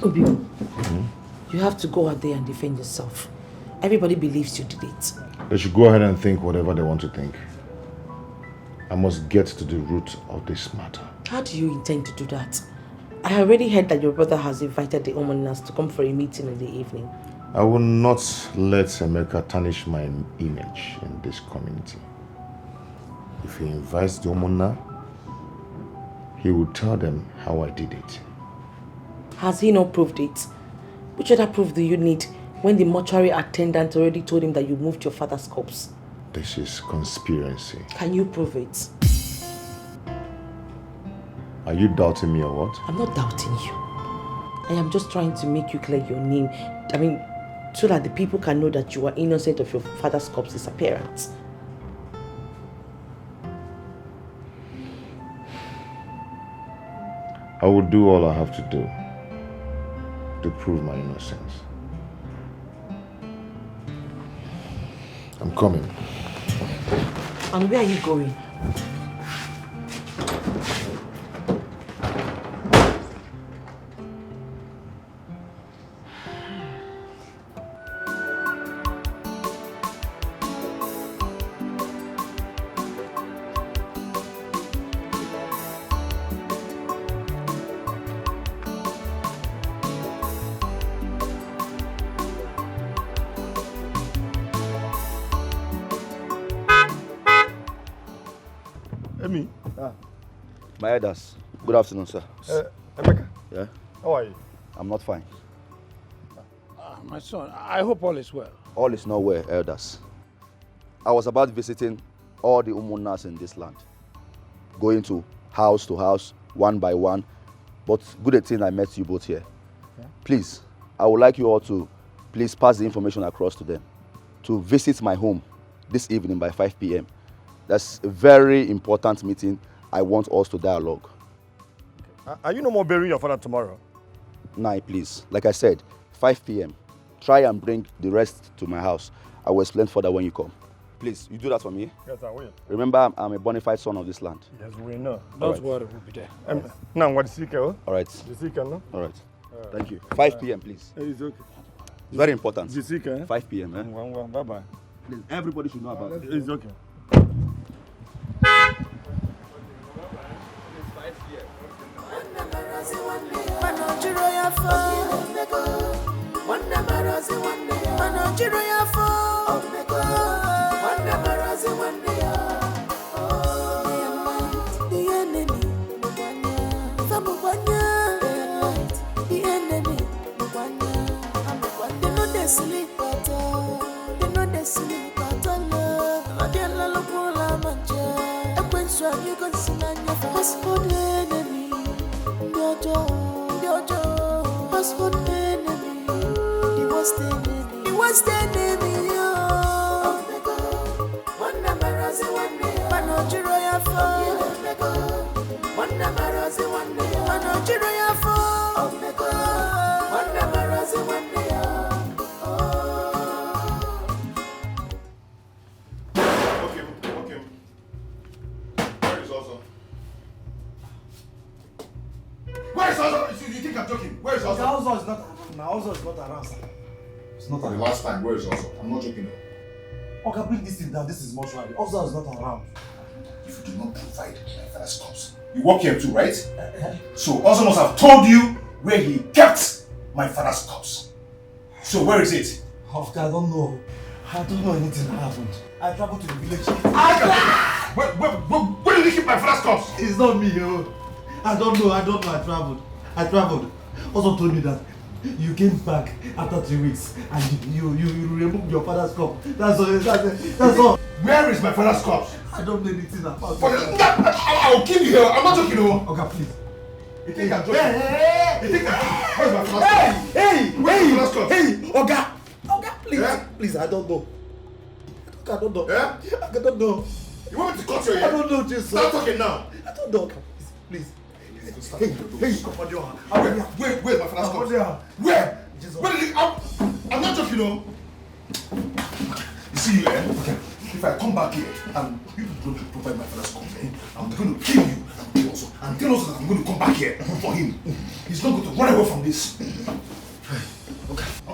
[SPEAKER 14] Obio, you have to go out there and defend yourself. Everybody believes you did it.
[SPEAKER 7] They should go ahead and think whatever they want to think. I must get to the root of this matter.
[SPEAKER 14] How do you intend to do that? I already heard that your brother has invited the Omonas to come for a meeting in the evening.
[SPEAKER 7] I will not let Emeka tarnish my image in this community. If he invites the Omona, he will tell them how I did it.
[SPEAKER 14] Has he not proved it? Which other proof do you need when the mortuary attendant already told him that you moved your father's corpse?
[SPEAKER 7] This is conspiracy.
[SPEAKER 14] Can you prove it?
[SPEAKER 7] Are you doubting me or what?
[SPEAKER 14] I'm not doubting you. I am just trying to make you clear your name. So that the people can know that you are innocent of your father's corpse disappearance.
[SPEAKER 7] I will do all I have to do to prove my innocence. I'm coming.
[SPEAKER 14] And where are you going?
[SPEAKER 2] My elders, good afternoon, sir.
[SPEAKER 5] Emeka?
[SPEAKER 2] Yeah?
[SPEAKER 5] How are you?
[SPEAKER 2] I'm not fine.
[SPEAKER 3] My son, I hope all is well.
[SPEAKER 2] All is not well, elders. I was about visiting all the Umunas in this land. Going to house, one by one. But good thing I met you both here. Okay. Please, I would like you all to please pass the information across to them. To visit my home this evening by 5 p.m. That's a very important meeting. I want us to dialogue.
[SPEAKER 5] Are you no more burying your father tomorrow?
[SPEAKER 2] Nah, please. Like I said, 5 p.m. Try and bring the rest to my house. I will explain further when you come. Please, you do that for me?
[SPEAKER 5] Yes, I will.
[SPEAKER 2] Remember, I'm a bona fide son of this land.
[SPEAKER 5] Yes, we know.
[SPEAKER 3] Don't worry, we'll be there.
[SPEAKER 5] Now, what is it? All
[SPEAKER 2] right.
[SPEAKER 5] No?
[SPEAKER 2] All right. Thank you. 5 p.m., please.
[SPEAKER 5] It's okay.
[SPEAKER 2] It's very important.
[SPEAKER 5] 5
[SPEAKER 2] p.m. Eh?
[SPEAKER 5] Bye-bye.
[SPEAKER 2] Please, everybody should know about it.
[SPEAKER 5] It's okay.
[SPEAKER 7] For the last time, where is Ozo? I'm not joking.
[SPEAKER 13] Okay, bring this thing down. This is mortuary. Ozo is not around.
[SPEAKER 7] If you do not provide my father's corpse, you work here too, right? So Ozo must have told you where he kept my father's corpse. So where is it?
[SPEAKER 13] Okay, I don't know. I don't know anything that happened. I traveled to the village.
[SPEAKER 7] Where did he keep my father's corpse?
[SPEAKER 13] It's not me, yo. I don't know. I traveled. Also told me that you came back after 3 weeks and you removed your father's corpse. That's all.
[SPEAKER 7] Where is my father's corpse?
[SPEAKER 13] I don't know anything about it.
[SPEAKER 7] I'll kill you here. I'm not joking, no.
[SPEAKER 13] Okay, please.
[SPEAKER 7] You think I'm joking? Where's my father's corpse?
[SPEAKER 13] Hey, Oga, please.
[SPEAKER 7] Yeah?
[SPEAKER 13] Please, I don't know. I don't know.
[SPEAKER 7] Yeah?
[SPEAKER 13] I don't know.
[SPEAKER 7] You want me to cut your ear?
[SPEAKER 13] I don't know, Jesus.
[SPEAKER 7] Stop talking now.
[SPEAKER 13] I don't know. Please. Hey, come on,
[SPEAKER 7] Where's my father's corpse? Where? Where did he? I'm not joking, no. You see you, Okay. If I come back here and you don't provide my father's corpse, I'm going to kill you and tell us that I'm going to come back here for him. He's not going to run away from this.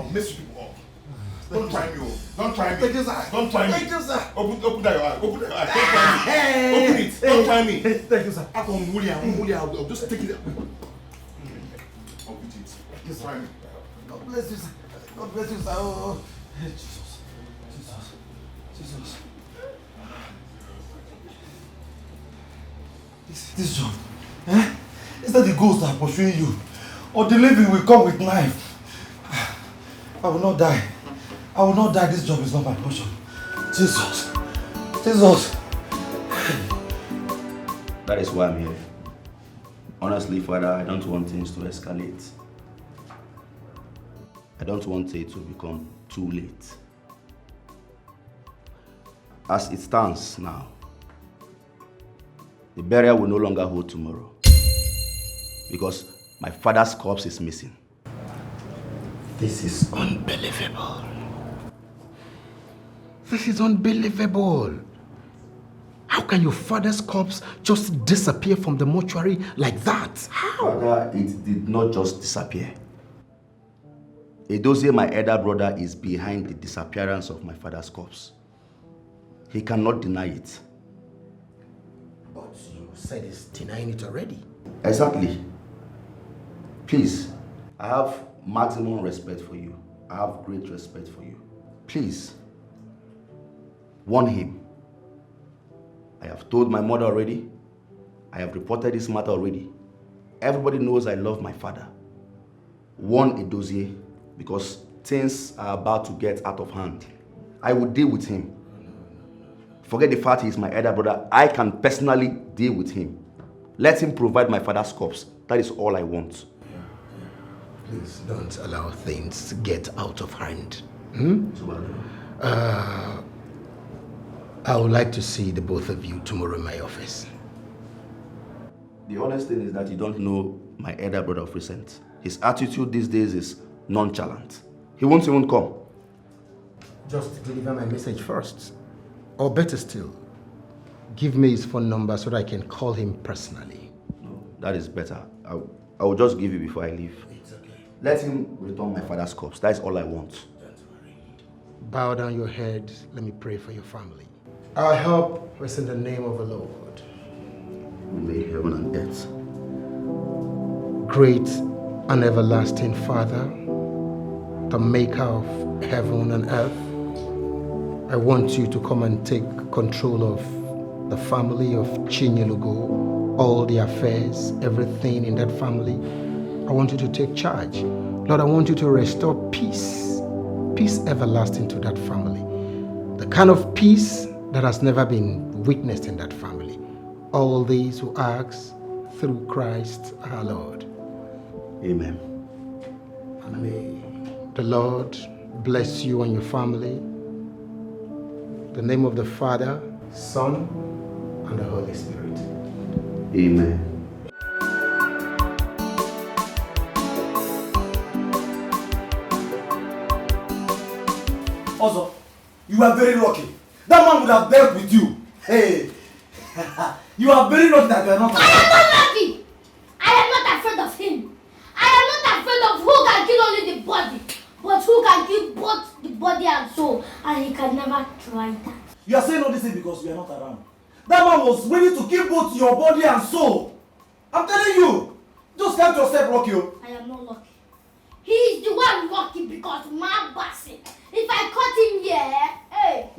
[SPEAKER 7] I'll mess you people up. Don't try me, don't try me.
[SPEAKER 13] Thank you, sir.
[SPEAKER 7] Don't try me.
[SPEAKER 13] Thank you, sir.
[SPEAKER 7] Open that your eye. Open that your eye. Don't try me. Open it. Don't try me.
[SPEAKER 13] Thank you, sir.
[SPEAKER 7] I'll just take it out. I'll beat it.
[SPEAKER 13] Just try me. God bless you, sir. God bless you, sir. Oh, Jesus. Jesus. This job, eh? Is that the ghost that are pursuing you? Or the living will come with knife? I will not die. I will not die. This job is not my portion. Jesus. Jesus.
[SPEAKER 2] That is why I'm here. Honestly, Father, I don't want things to escalate. I don't want it to become too late. As it stands now, the burial will no longer hold tomorrow because my father's corpse is missing.
[SPEAKER 3] This is unbelievable. This is unbelievable. How can your father's corpse just disappear from the mortuary like that? How?
[SPEAKER 2] Father, it did not just disappear. Edozie, my elder brother, is behind the disappearance of my father's corpse. He cannot deny it.
[SPEAKER 3] But you said he's denying it already.
[SPEAKER 2] Exactly. Please, I have maximum respect for you. I have great respect for you. Please, warn him. I have told my mother already. I have reported this matter already. Everybody knows I love my father. Warn Edozie because things are about to get out of hand. I will deal with him. Forget the fact he is my elder brother. I can personally deal with him. Let him provide my father's corpse. That is all I want.
[SPEAKER 3] Please don't allow things to get out of hand. I would like to see the both of you tomorrow in my office.
[SPEAKER 2] The honest thing is that you don't know my elder brother of recent. His attitude these days is nonchalant. He won't even come.
[SPEAKER 3] Just deliver my message first. Or better still, give me his phone number so that I can call him personally.
[SPEAKER 2] No, that is better. I will just give you before I leave.
[SPEAKER 3] It's okay.
[SPEAKER 2] Let him return my father's corpse. That is all I want.
[SPEAKER 3] Don't worry. Bow down your head. Let me pray for your family. Our help is in the name of the Lord.
[SPEAKER 2] Who made heaven and earth.
[SPEAKER 3] Great and everlasting Father, the maker of heaven and earth, I want you to come and take control of the family of Chinyelugo, all the affairs, everything in that family. I want you to take charge. Lord, I want you to restore peace, peace everlasting to that family. The kind of peace that has never been witnessed in that family. All these who ask through Christ our Lord.
[SPEAKER 2] Amen.
[SPEAKER 3] And may the Lord bless you and your family. In the name of the Father, Son, and the Holy Spirit.
[SPEAKER 2] Amen.
[SPEAKER 13] Also, you are very lucky. That man would have dealt with you. Hey, you are very lucky that you are not.
[SPEAKER 15] I am not lucky. I am not afraid of him. I am not afraid of who can kill only the body, but who can kill both the body and soul, and he can never try that.
[SPEAKER 13] You are saying all this thing because we are not around. That man was ready to kill both your body and soul. I'm telling you. Just count yourself lucky.
[SPEAKER 15] I am not lucky. He is the one lucky because my bossy. If I caught him here, hey.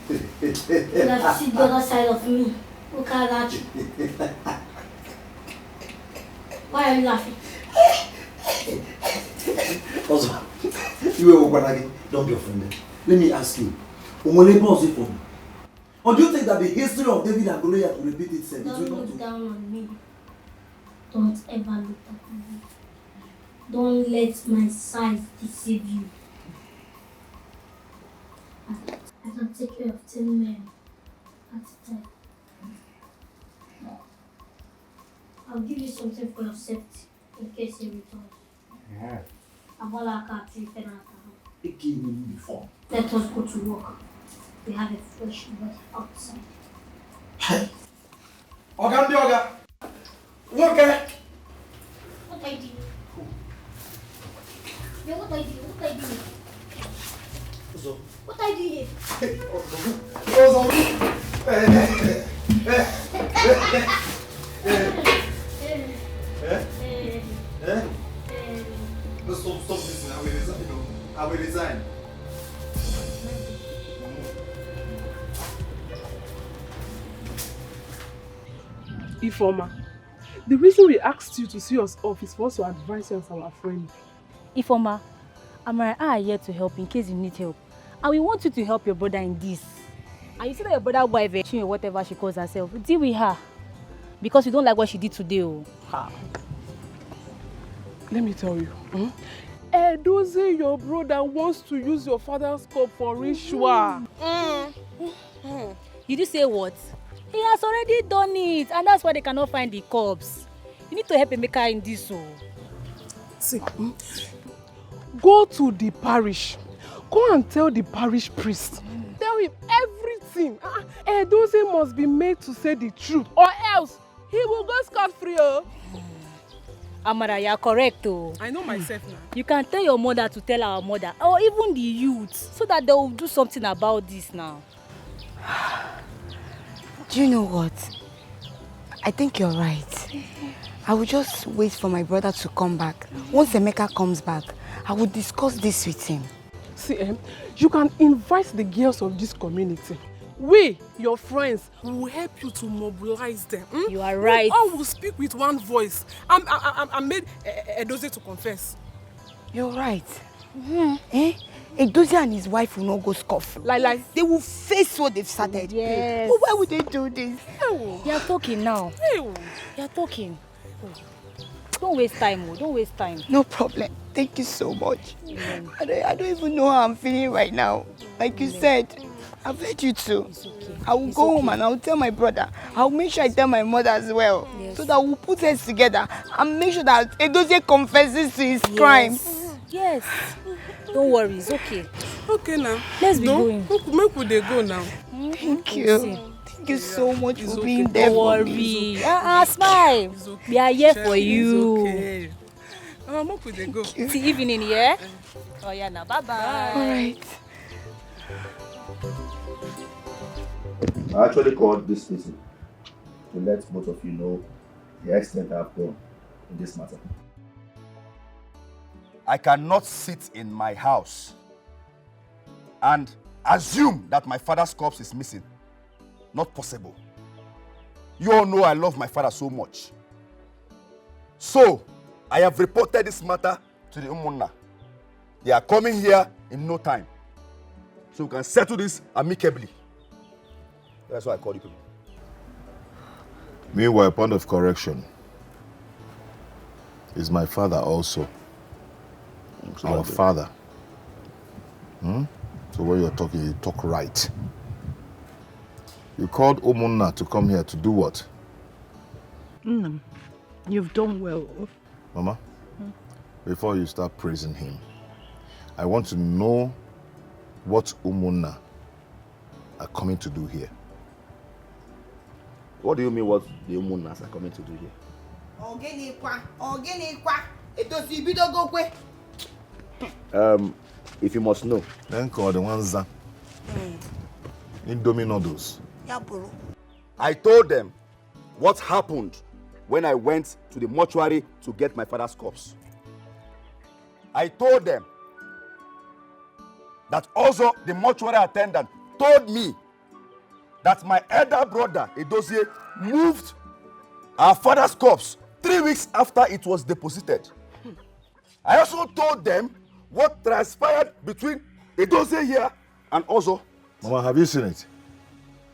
[SPEAKER 15] You have to see the other side of me. Look at that. Why are you laughing?
[SPEAKER 13] Also, you will don't be offended. Let me ask you. Pause it for me. Or do you think that the history of David and Goliath will repeat itself?
[SPEAKER 15] Don't look down on me. Don't ever look at me. Don't let my size deceive you. I can take care of 10 men at a time. I'll give you something for your safety in case he returns.
[SPEAKER 13] Yeah.
[SPEAKER 15] Let us go to work. We have a fresh breath outside.
[SPEAKER 13] Hey! Oga! Okay.
[SPEAKER 15] What I do? Yeah, what I do? are you doing? What are you doing here?
[SPEAKER 13] Stop this. I will resign.
[SPEAKER 11] Ifeoma, the reason we asked you to see us off is for us to advise you as our friend.
[SPEAKER 12] Ifeoma, Amara are here to help in case you need help. And we want you to help your brother in this. And you see that your brother wife, or whatever she calls herself, deal with her. Because you don't like what she did today. Oh.
[SPEAKER 11] Let me tell you. Edozie, your brother, wants to use your father's cup for ritual.
[SPEAKER 12] Did you say what? He has already done it, and that's why they cannot find the cups. You need to help Emeka in this. Oh.
[SPEAKER 11] See, go to the parish. Go and tell the parish priest. Tell him everything. Edozie must be made to say the truth, or else he will go scot-free.
[SPEAKER 12] Amara, you are correct. Oh.
[SPEAKER 11] I know myself now.
[SPEAKER 12] You can tell your mother to tell our mother, or even the youth, so that they will do something about this now.
[SPEAKER 9] Do you know what? I think you're right. I will just wait for my brother to come back. Once Emeka comes back, I will discuss this with him.
[SPEAKER 11] See, you can invite the girls of this community. We, your friends, will help you to mobilize them.
[SPEAKER 12] You are right.
[SPEAKER 11] We all will speak with one voice. I made Edozie to confess.
[SPEAKER 9] You're right. Edozie and his wife will not go scoff.
[SPEAKER 11] Like
[SPEAKER 9] they will face what they've started.
[SPEAKER 12] Yes.
[SPEAKER 9] But why would they do this?
[SPEAKER 12] You are talking now. You are talking. Don't waste time. Don't waste time.
[SPEAKER 9] No problem. Thank you so much. I don't even know how I'm feeling right now. Like you said, I've heard you too.
[SPEAKER 12] Okay.
[SPEAKER 9] I will go home and I'll tell my brother. I'll make sure I tell my mother as well. Yes. So that we'll put heads together and make sure that Edozie confesses to his crimes.
[SPEAKER 12] Yes. Don't worry, it's okay.
[SPEAKER 11] Okay now.
[SPEAKER 12] Let's be going.
[SPEAKER 11] Make we go now.
[SPEAKER 9] Thank you. Thank you so much for being there for me.
[SPEAKER 12] Smile. Okay. We are here for you.
[SPEAKER 11] It's okay. Make we go.
[SPEAKER 12] See evening, yeah? Oh yeah, now bye-bye.
[SPEAKER 9] All right.
[SPEAKER 2] I actually called this meeting to let both of you know the extent I've gone in this matter. I cannot sit in my house and assume that my father's corpse is missing. Not possible. You all know I love my father so much. So, I have reported this matter to the Umunna. They are coming here in no time. So we can settle this amicably. That's why I called you people.
[SPEAKER 7] Meanwhile, point of correction. Is my father also. Our father. So when you're talking, you talk right. You called Umunna to come here to do what?
[SPEAKER 8] You've done well.
[SPEAKER 7] Mama, before you start praising him, I want to know what Umunna are coming to do here.
[SPEAKER 2] What do you mean what the Umunnas are coming to do here? If you must know.
[SPEAKER 7] Then call the ones that Indomie noodles.
[SPEAKER 2] I told them what happened when I went to the mortuary to get my father's corpse. I told them that also the mortuary attendant told me that my elder brother, Edozie, moved our father's corpse 3 weeks after it was deposited. I also told them what transpired between Edozie here and Ozo.
[SPEAKER 7] Mama, have you seen it?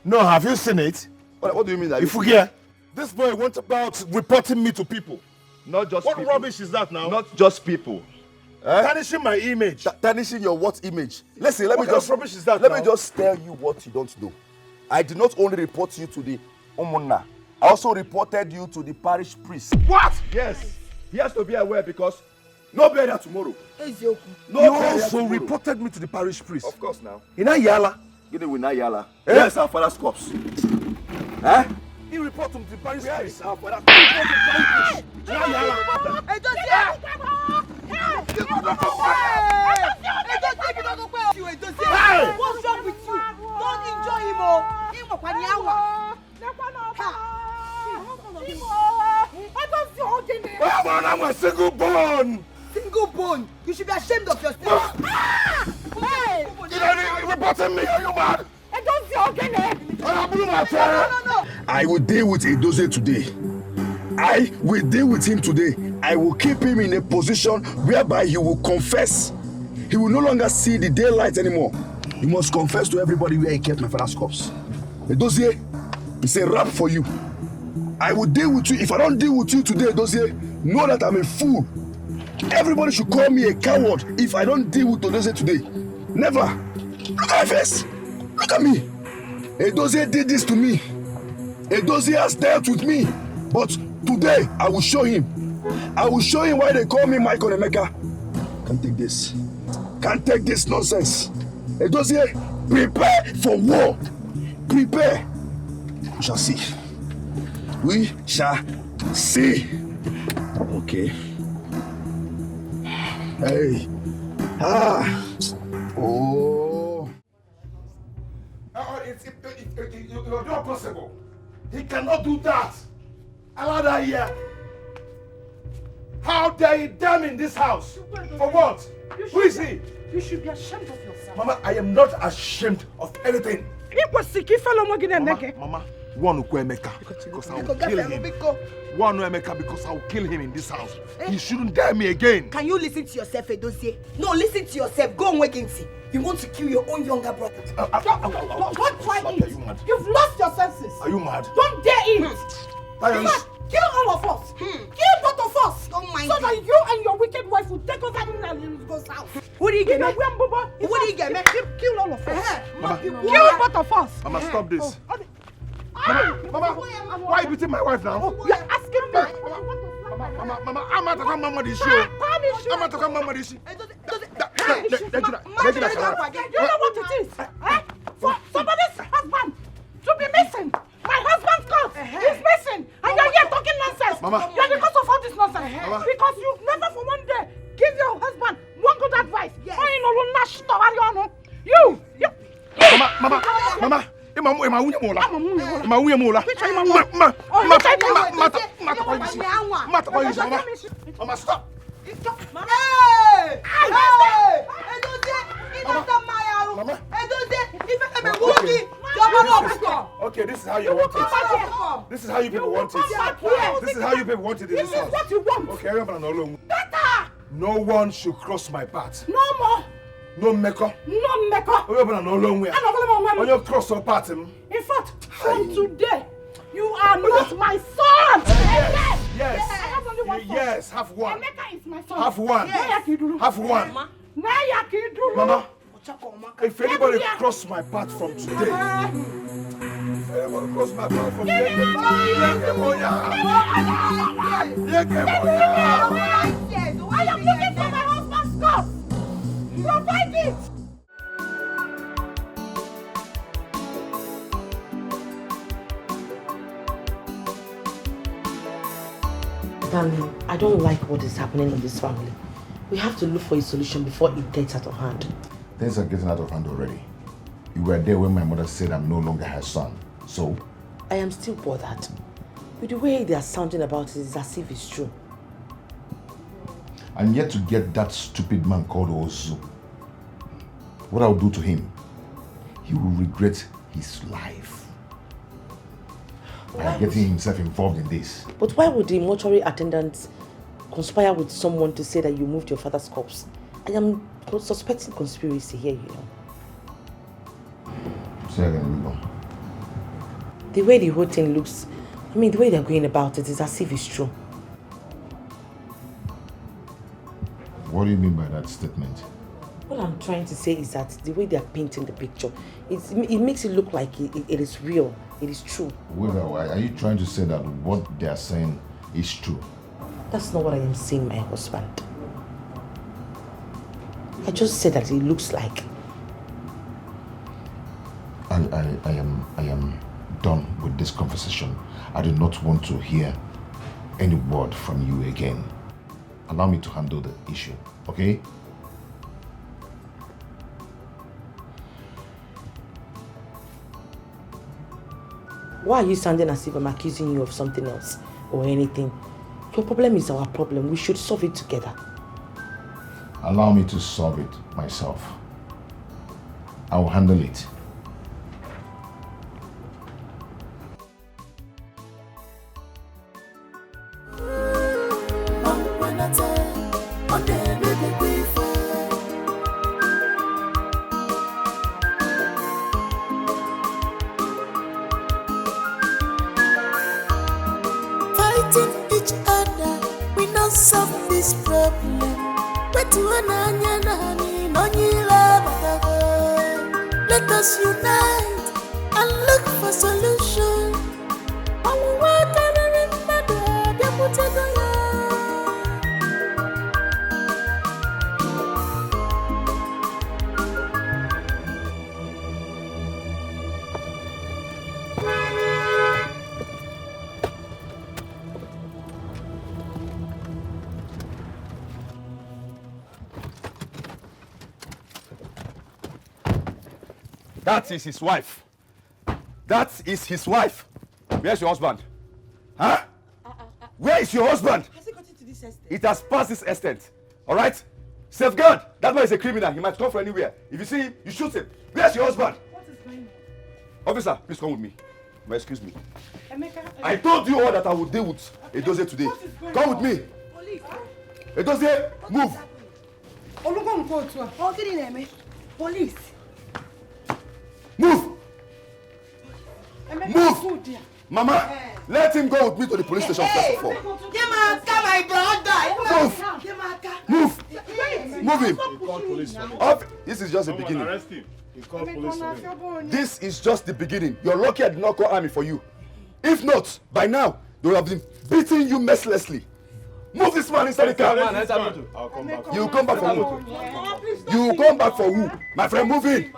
[SPEAKER 7] No, have you seen it?
[SPEAKER 2] What do you mean?
[SPEAKER 7] If you hear, this boy went about reporting me to people.
[SPEAKER 2] Not just
[SPEAKER 7] what
[SPEAKER 2] people.
[SPEAKER 7] Rubbish is that now?
[SPEAKER 2] Not just people.
[SPEAKER 7] Tarnishing my image.
[SPEAKER 2] Tarnishing your what image? Listen, let me just
[SPEAKER 7] rubbish is that
[SPEAKER 2] let
[SPEAKER 7] now?
[SPEAKER 2] me just tell you what you don't know. I did not only report you to the Umunna, I also reported you to the parish priest.
[SPEAKER 7] What?
[SPEAKER 2] Yes. He has to be aware because no burial tomorrow.
[SPEAKER 7] You also reported me to the parish priest.
[SPEAKER 2] Of course now.
[SPEAKER 7] In Ayala.
[SPEAKER 2] You know, in Ayala. Yes, our father's corpse.
[SPEAKER 7] He reported to the parish priest.
[SPEAKER 2] Yes, our father's
[SPEAKER 7] corpse. In Ayala.
[SPEAKER 1] woman, I'm a single bone.
[SPEAKER 4] Single bone? You should be ashamed of yourself.
[SPEAKER 11] Hey!
[SPEAKER 1] You're reporting me, are you mad?
[SPEAKER 11] I don't see again.
[SPEAKER 4] No.
[SPEAKER 2] I will deal with Edozie today. I will deal with him today. I will keep him in a position whereby he will confess. He will no longer see the daylight anymore. He must confess to everybody where he kept my father's corpse. Edozie, it's a wrap for you. I will deal with you. If I don't deal with you today, Edozie, know that I'm a fool. Everybody should call me a coward if I don't deal with Edozie today. Never. Look at my face. Look at me. Edozie did this to me. Edozie has dealt with me. But today, I will show him. I will show him why they call me Michael Emeka. Can't take this. Can't take this nonsense. Edozie, prepare for war. Prepare. We shall see. We shall see. Okay. Hey. Oh.
[SPEAKER 1] It's not possible. He cannot do that. Allow that here. How dare he damn in this house? For what? Who is he?
[SPEAKER 11] You should be ashamed of yourself.
[SPEAKER 1] Mama, I am not ashamed of anything. Mama, one Emeka because I will kill him. One Emeka because I will kill him in this house. He shouldn't dare me again.
[SPEAKER 4] Can you listen to yourself, Edozie? No, listen to yourself. Go and wait and see. You want to kill your own younger brother.
[SPEAKER 11] Don't try it. You've lost your senses.
[SPEAKER 1] Are you mad?
[SPEAKER 11] Don't dare it. Kill all of us. Kill both of us.
[SPEAKER 4] Don't mind
[SPEAKER 11] so that you and your wicked wife will take over and go south.
[SPEAKER 4] Who do you get me?
[SPEAKER 11] Who do you get me? Kill all of us.
[SPEAKER 1] Mama,
[SPEAKER 11] Kill both of us.
[SPEAKER 1] Mama, stop this. Mama, why are you beating my wife now?
[SPEAKER 11] You're asking me.
[SPEAKER 1] Mama, I'm not talking about this show. I'm not talking about this.
[SPEAKER 11] You know what it is? For somebody's husband to be missing. My husband's corpse is missing. And you're here talking nonsense.
[SPEAKER 1] Mama.
[SPEAKER 11] You're because of all this nonsense.
[SPEAKER 1] Mama.
[SPEAKER 11] Because you've never for one day give your husband one good advice.
[SPEAKER 4] Yes.
[SPEAKER 1] Mama. Mama, stop. Okay, this is how you want it. This is how you people want it. This is how you people want it in this house.
[SPEAKER 11] This is what you want.
[SPEAKER 1] Okay, everyone alone.
[SPEAKER 11] Better.
[SPEAKER 1] No one should cross my path.
[SPEAKER 11] No more.
[SPEAKER 1] No meko.
[SPEAKER 11] No meko.
[SPEAKER 1] Everyone alone. When you cross your path,
[SPEAKER 11] in fact, from today, you are not my son.
[SPEAKER 1] Yes.
[SPEAKER 11] I have only one son.
[SPEAKER 1] Yes, have one.
[SPEAKER 11] Emeka is my son.
[SPEAKER 1] Have one.
[SPEAKER 11] Yes.
[SPEAKER 1] Have one. Mama, if anybody cross my path from today, if anybody cross my path from today,
[SPEAKER 11] I am looking for my husband's corpse. Provide it.
[SPEAKER 14] Darling, I don't like what is happening in this family. We have to look for a solution before it gets out of hand.
[SPEAKER 7] Things are getting out of hand already. You were there when my mother said I'm no longer her son. So?
[SPEAKER 14] I am still bothered. With the way they are sounding about it, it's as if it's true.
[SPEAKER 7] And yet to get that stupid man called Ozu. What I'll do to him, he will regret his life. By getting himself involved in this.
[SPEAKER 14] But why would the mortuary attendant conspire with someone to say that you moved your father's corpse? I am suspecting conspiracy here, you know.
[SPEAKER 7] Say again, Lilo.
[SPEAKER 14] The way the whole thing looks, the way they're going about it is as if it's true.
[SPEAKER 7] What do you mean by that statement?
[SPEAKER 14] What I'm trying to say is that the way they're painting the picture, it makes it look like it is real, it is true.
[SPEAKER 7] Wait, are you trying to say that what they are saying is true?
[SPEAKER 14] That's not what I am saying, my husband. I just said that it looks like.
[SPEAKER 7] I am done with this conversation. I do not want to hear any word from you again. Allow me to handle the issue, okay?
[SPEAKER 14] Why are you sounding as if I'm accusing you of something else or anything? Your problem is our problem. We should solve it together.
[SPEAKER 7] Allow me to solve it myself. I will handle it.
[SPEAKER 10] Fighting each other, we not solve this problem. Let us unite and look for solution.
[SPEAKER 2] That is his wife. That is his wife. Where's your husband? Huh? Where is your husband?
[SPEAKER 4] Has it gotten to this extent?
[SPEAKER 2] It has passed this extent. All right? Safeguard. That man is a criminal. He might come from anywhere. If you see him, you shoot him. Where's your husband?
[SPEAKER 4] What is going
[SPEAKER 2] Officer, please come with me. Excuse me.
[SPEAKER 4] Emeka,
[SPEAKER 2] I told you all that I would deal with Edozie today. Come with me.
[SPEAKER 4] Police.
[SPEAKER 2] Edozie, move.
[SPEAKER 4] Police.
[SPEAKER 2] Move. Move. Mama, let him go with me to the police station first of all.
[SPEAKER 4] My brother.
[SPEAKER 2] Move. Move him.
[SPEAKER 6] Call police.
[SPEAKER 2] This is just the beginning.
[SPEAKER 6] Arrest him. You call police for him.
[SPEAKER 2] This is just the beginning. You're lucky I did not call army for you. If not, by now, they would have been beating you mercilessly. Move this man inside the car.
[SPEAKER 6] I'll come back.
[SPEAKER 2] You will come back for who? You will come back for who? My friend, move in.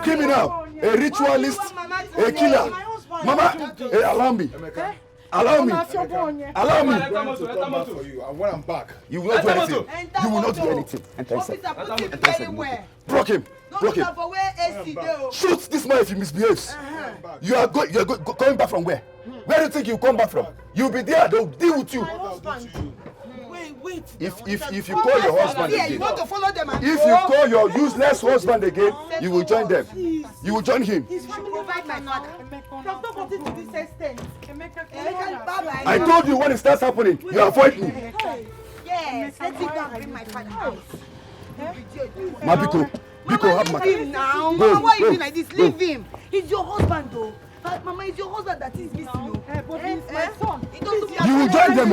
[SPEAKER 2] Criminal, a ritualist, a killer. Mama, allow me. Allow me. Allow me.
[SPEAKER 7] I'm going to come back for you. And when I'm back,
[SPEAKER 2] You will not do anything. You will not do anything. Enter inside. Enter inside. Block him. Block him. Shoot this man if he misbehaves. You are going back from where? Where do you think you come back from? You'll be there. They'll deal with you.
[SPEAKER 4] Wait.
[SPEAKER 2] If you call your husband again,
[SPEAKER 4] you want to follow them and
[SPEAKER 2] if you call your useless husband again, you will join them. You will join him.
[SPEAKER 4] He's trying to provide my father. You've not gotten to this extent.
[SPEAKER 2] I told you when it starts happening, you avoid me.
[SPEAKER 4] Yes, let him go and bring my father out.
[SPEAKER 2] Mabiko, have my
[SPEAKER 4] Leave him now. Mama, why are you doing like this? Leave him. He's your husband though. Mama, it's your husband that is missing. But he's my son.
[SPEAKER 2] You will join them.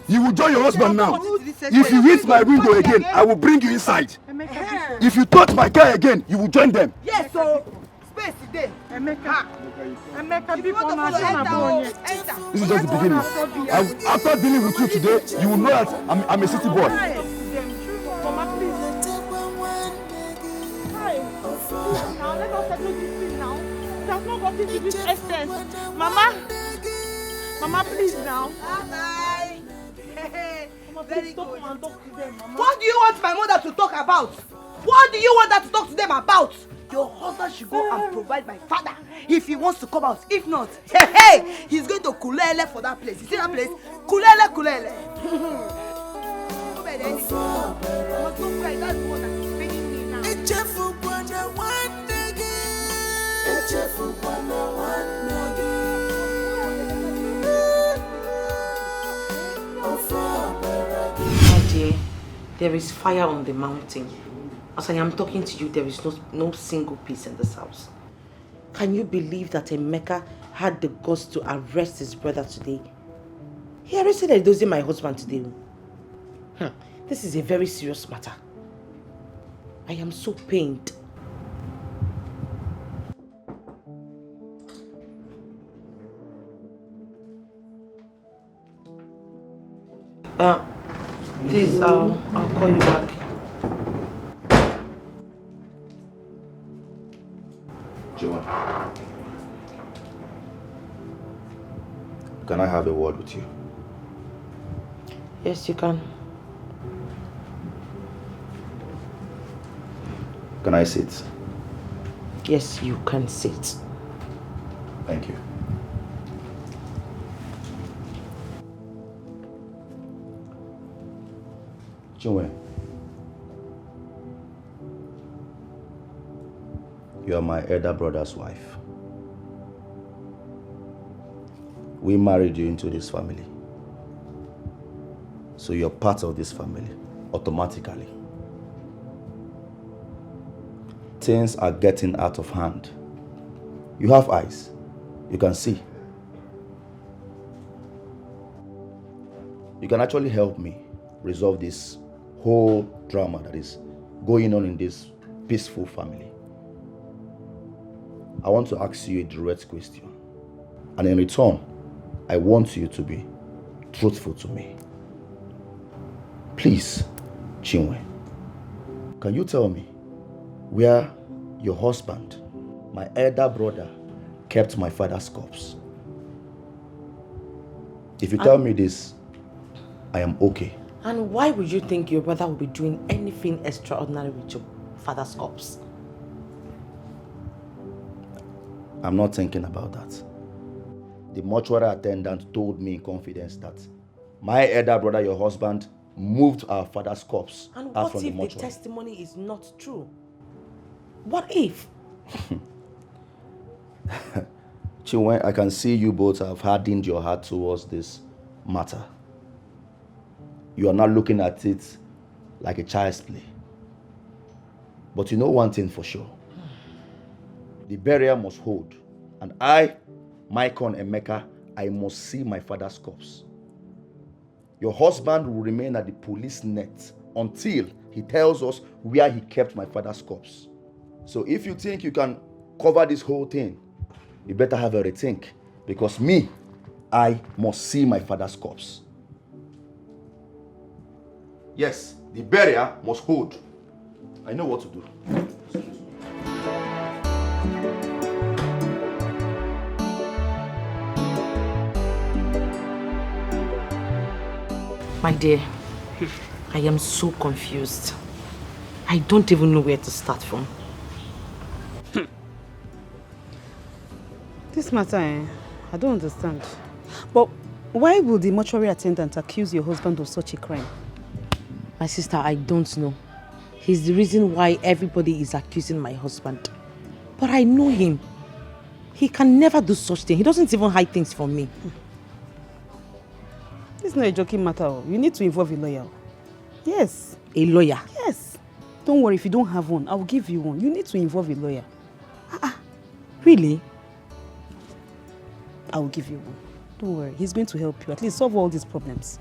[SPEAKER 2] You will join your husband now. If you hit my window again, I will bring you inside. If you touch my car again, you will join them.
[SPEAKER 4] Yes, so space today. Emeka,
[SPEAKER 2] This is just the beginning. After dealing with you today, you will know that I'm a city boy.
[SPEAKER 11] Mama, please. Now let us settle this thing now. It has not gotten to this extent. Mama, please now.
[SPEAKER 4] Bye.
[SPEAKER 11] Very good.
[SPEAKER 4] What do you want my mother to talk about? What do you want her to talk to them about? Your husband should go and provide my father if he wants to come out. If not, he's going to kulele for that place. You see that place? Kulele. That's the one that is paying me now.
[SPEAKER 14] My dear, there is fire on the mountain. As I am talking to you, there is no single peace in this house. Can you believe that Emeka had the guts to arrest his brother today? He arrested Edozie, my husband, today. This is a very serious matter. I am so pained. Please, I'll call you back.
[SPEAKER 2] Joan, can I have a word with you?
[SPEAKER 14] Yes, you can.
[SPEAKER 2] Can I sit?
[SPEAKER 14] Yes, you can sit.
[SPEAKER 2] Thank you. Chinwe, you are my elder brother's wife. We married you into this family. So you're part of this family, automatically. Things are getting out of hand. You have eyes. You can see. You can actually help me resolve this whole drama that is going on in this peaceful family. I want to ask you a direct question. And in return, I want you to be truthful to me. Please, Chinwe, can you tell me where your husband, my elder brother, kept my father's corpse? If you tell me this, I am okay.
[SPEAKER 14] And why would you think your brother would be doing anything extraordinary with your father's corpse?
[SPEAKER 2] I'm not thinking about that. The mortuary attendant told me in confidence that my elder brother, your husband, moved our father's corpse out from the mortuary.
[SPEAKER 14] And what if the testimony is not true? What if?
[SPEAKER 2] Chinwe, I can see you both have hardened your heart towards this matter. You are not looking at it like a child's play. But you know one thing for sure. The burial must hold. And I, Maikon Emeka, I must see my father's corpse. Your husband will remain at the police net until he tells us where he kept my father's corpse. So if you think you can cover this whole thing, you better have a rethink. Because me, I must see my father's corpse. Yes, the burial must hold. I know what to do.
[SPEAKER 14] My dear, I am so confused. I don't even know where to start from.
[SPEAKER 4] This matter, I don't understand. But why would the mortuary attendant accuse your husband of such a crime?
[SPEAKER 14] My sister, I don't know. He's the reason why everybody is accusing my husband. But I know him. He can never do such thing. He doesn't even hide things from me.
[SPEAKER 4] It's not a joking matter. You need to involve a lawyer. Yes.
[SPEAKER 14] A lawyer?
[SPEAKER 4] Yes. Don't worry, if you don't have one, I will give you one. You need to involve a lawyer.
[SPEAKER 14] Really?
[SPEAKER 4] I will give you one. Don't worry, he's going to help you. At least solve all these problems.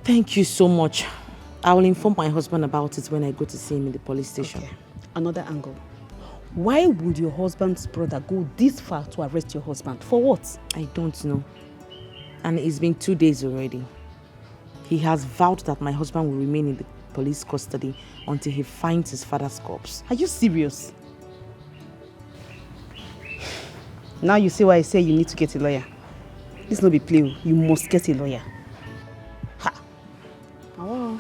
[SPEAKER 14] Thank you so much. I will inform my husband about it when I go to see him in the police station.
[SPEAKER 4] Okay. Another angle. Why would your husband's brother go this far to arrest your husband? For what?
[SPEAKER 14] I don't know. And it's been 2 days already. He has vowed that my husband will remain in the police custody until he finds his father's corpse.
[SPEAKER 4] Are you serious? Now you see why I say you need to get a lawyer. This no be play. You must get a lawyer. Oh.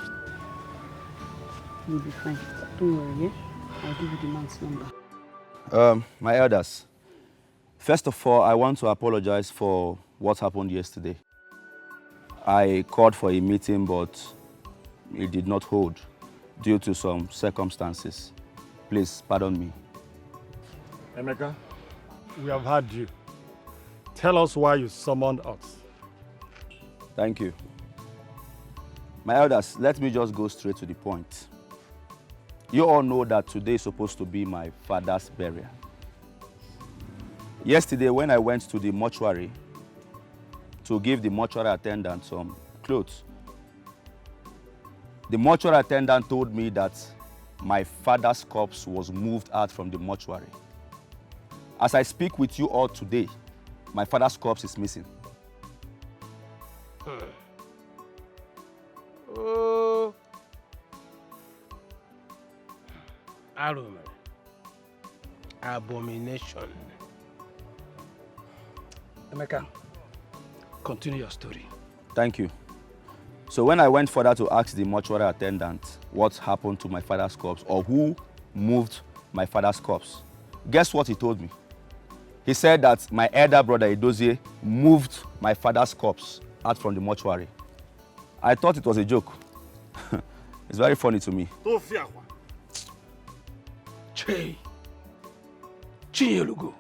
[SPEAKER 4] You'll be fine. Don't worry, yeah? I'll give you the man's number.
[SPEAKER 2] My elders, first of all, I want to apologize for what happened yesterday. I called for a meeting, but it did not hold due to some circumstances. Please, pardon me.
[SPEAKER 5] Emeka, we have heard you. Tell us why you summoned us.
[SPEAKER 2] Thank you. My elders, let me just go straight to the point. You all know that today is supposed to be my father's burial. Yesterday, when I went to the mortuary to give the mortuary attendant some clothes, the mortuary attendant told me that my father's corpse was moved out from the mortuary. As I speak with you all today, my father's corpse is missing.
[SPEAKER 11] Oh. Aroma. Abomination. Emeka, continue your story.
[SPEAKER 2] Thank you. So when I went further to ask the mortuary attendant what happened to my father's corpse or who moved my father's corpse, guess what he told me? He said that my elder brother Edozie moved my father's corpse out from the mortuary. I thought it was a joke. It's very funny to me.
[SPEAKER 3] Che. Chinyelugo.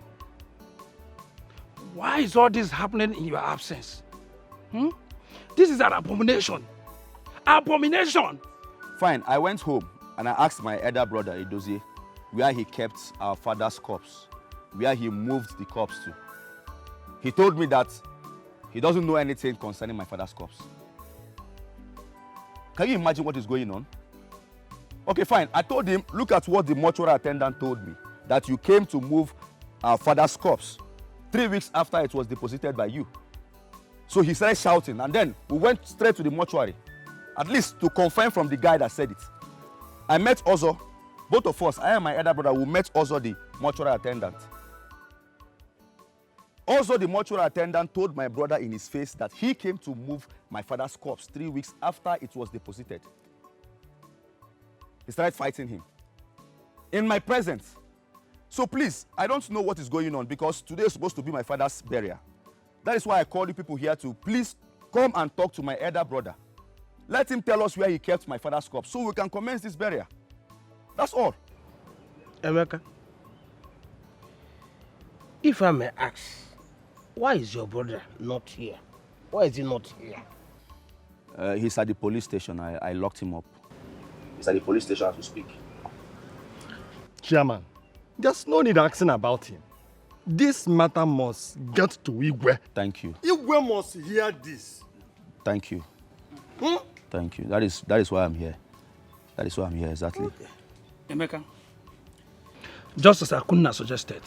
[SPEAKER 3] Why is all this happening in your absence? This is an abomination. Abomination!
[SPEAKER 2] Fine, I went home and I asked my elder brother, Edozie, where he kept our father's corpse, where he moved the corpse to. He told me that he doesn't know anything concerning my father's corpse. Can you imagine what is going on? Okay, fine. I told him, look at what the mortuary attendant told me, that you came to move our father's corpse 3 weeks after it was deposited by you. So he started shouting, and then we went straight to the mortuary, at least to confirm from the guy that said it. I met Ozo, both of us, I and my elder brother, we met Ozo, the mortuary attendant. Also, the mortuary attendant told my brother in his face that he came to move my father's corpse 3 weeks after it was deposited. He started fighting him in my presence. So please, I don't know what is going on because today is supposed to be my father's burial. That is why I called you people here to please come and talk to my elder brother. Let him tell us where he kept my father's corpse so we can commence this burial. That's all.
[SPEAKER 3] Emeka, if I may ask, why is your brother not here? Why is he not here?
[SPEAKER 2] He's at the police station. I locked him up. He's at the police station as we speak.
[SPEAKER 5] Chairman, there's no need asking about him. This matter must get to Igwe.
[SPEAKER 2] Thank you.
[SPEAKER 5] Igwe must hear this.
[SPEAKER 2] Thank you. Thank you. That is why I'm here. That is why I'm here, exactly.
[SPEAKER 3] Okay. Emeka, just as Akunna suggested,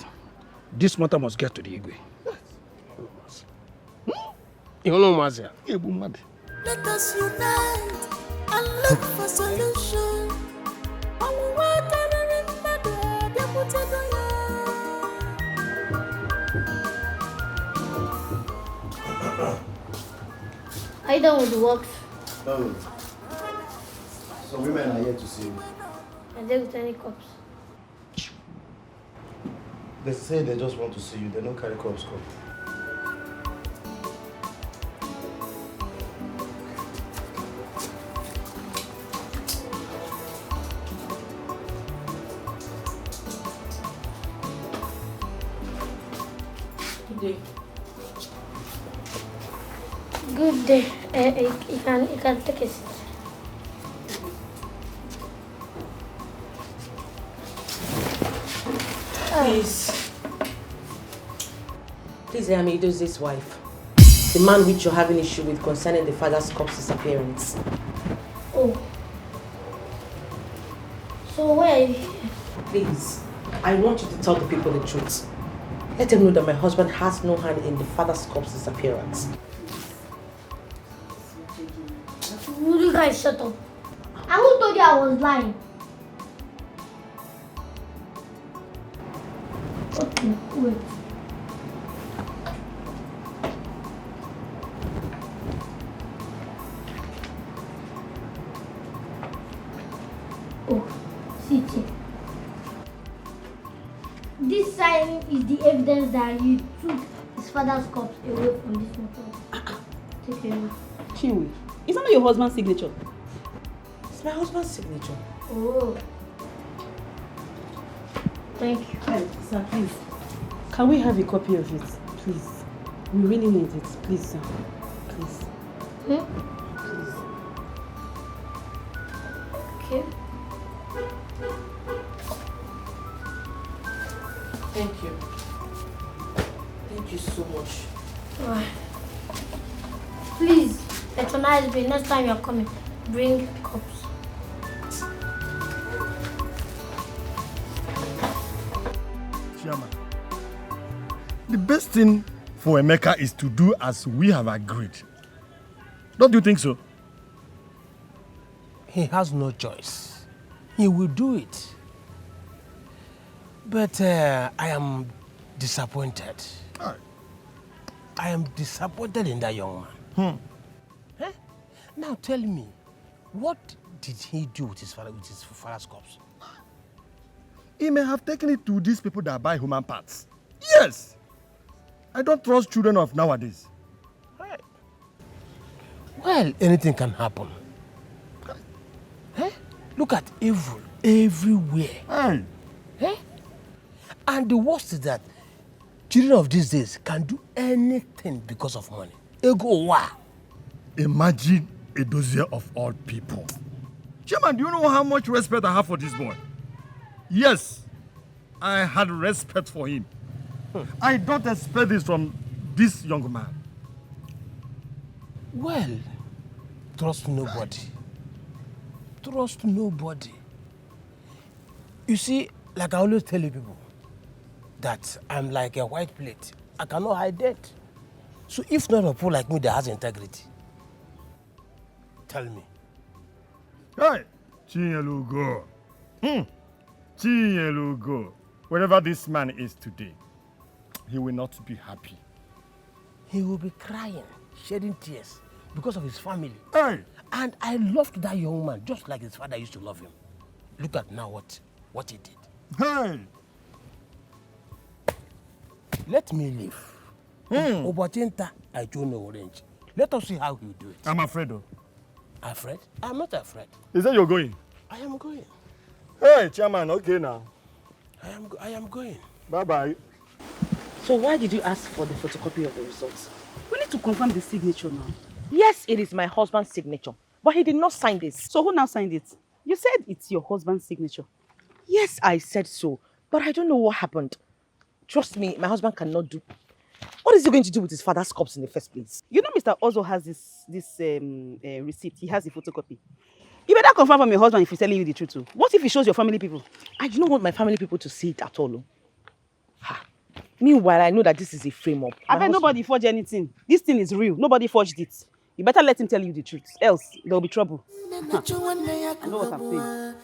[SPEAKER 3] this matter must get to the Igwe.
[SPEAKER 10] Let us unite and look for solution.
[SPEAKER 15] Are you done with the works?
[SPEAKER 13] No. Some women are here to see you.
[SPEAKER 15] Are they with any cops?
[SPEAKER 13] They say they just want to see you. They don't carry cops come.
[SPEAKER 15] Good day. You can take a seat.
[SPEAKER 14] Please, I am Idozie's wife. The man which you're having issue with concerning the father's corpse disappearance.
[SPEAKER 15] Oh. So where are you here?
[SPEAKER 14] Please, I want you to tell the people the truth. Let them know that my husband has no hand in the father's corpse disappearance.
[SPEAKER 15] Will you guys shut up? I who told you I was lying? Okay, wait. Oh, see it. This sign is the evidence that you took his father's corpse away from this motor. Take a look.
[SPEAKER 16] Chinwe, is that not your husband's signature?
[SPEAKER 14] It's my husband's signature.
[SPEAKER 15] Oh. Thank you.
[SPEAKER 16] Sir, please. Can we have a copy of it? Please. We really need it. Please, sir. Please.
[SPEAKER 15] Please. Okay.
[SPEAKER 14] Thank you. Thank you so much.
[SPEAKER 15] Alright. Please, patronize me. Next time you're coming, bring cups.
[SPEAKER 5] Chairman, the best thing for Emeka is to do as we have agreed. Don't you think so?
[SPEAKER 3] He has no choice. He will do it. But I am disappointed. I am disappointed in that young man. Eh? Now tell me, what did he do with his father's corpse?
[SPEAKER 5] He may have taken it to these people that buy human parts. Yes! I don't trust children of nowadays.
[SPEAKER 17] Well, anything can happen. Eh? Look at evil everywhere.
[SPEAKER 5] Hey.
[SPEAKER 17] Eh? And the worst is that children of these days can do anything because of money. Ego wa.
[SPEAKER 5] Imagine a dozier of all people. Chairman, do you know how much respect I have for this boy? Yes, I had respect for him. I don't expect this from this young man.
[SPEAKER 17] Well, trust nobody. Trust nobody. You see, like I always tell you people, that I'm like a white plate. I cannot hide that. So if not a fool like me that has integrity, tell me.
[SPEAKER 5] Hey, Chinyelugo. Chinyelugo. Wherever this man is today, he will not be happy.
[SPEAKER 17] He will be crying, shedding tears because of his family.
[SPEAKER 5] Hey.
[SPEAKER 17] And I loved that young man just like his father used to love him. Look at now what he did.
[SPEAKER 5] Hey.
[SPEAKER 17] Let me live. Obatinta, I don't know orange. Let us see how he will do it.
[SPEAKER 5] I'm afraid though.
[SPEAKER 17] Afraid? I'm not afraid.
[SPEAKER 5] Is that you're going?
[SPEAKER 17] I am going.
[SPEAKER 5] Hey, Chairman, okay now.
[SPEAKER 17] I am going.
[SPEAKER 5] Bye-bye.
[SPEAKER 16] So why did you ask for the photocopy of the results? We need to confirm the signature now.
[SPEAKER 14] Yes, it is my husband's signature, but he did not sign this.
[SPEAKER 16] So who now signed it? You said it's your husband's signature.
[SPEAKER 14] Yes, I said so, but I don't know what happened. Trust me, my husband cannot do. What is he going to do with his father's corpse in the first place?
[SPEAKER 16] You know Mr. Ozo has this receipt. He has the photocopy. You better confirm from your husband if he's telling you the truth too. What if he shows your family people?
[SPEAKER 14] I do not want my family people to see it at all. Meanwhile, I know that this is a frame-up.
[SPEAKER 16] I bet nobody forged anything. This thing is real. Nobody forged it. You better let him tell you the truth. Else, there will be trouble. I know what I'm saying.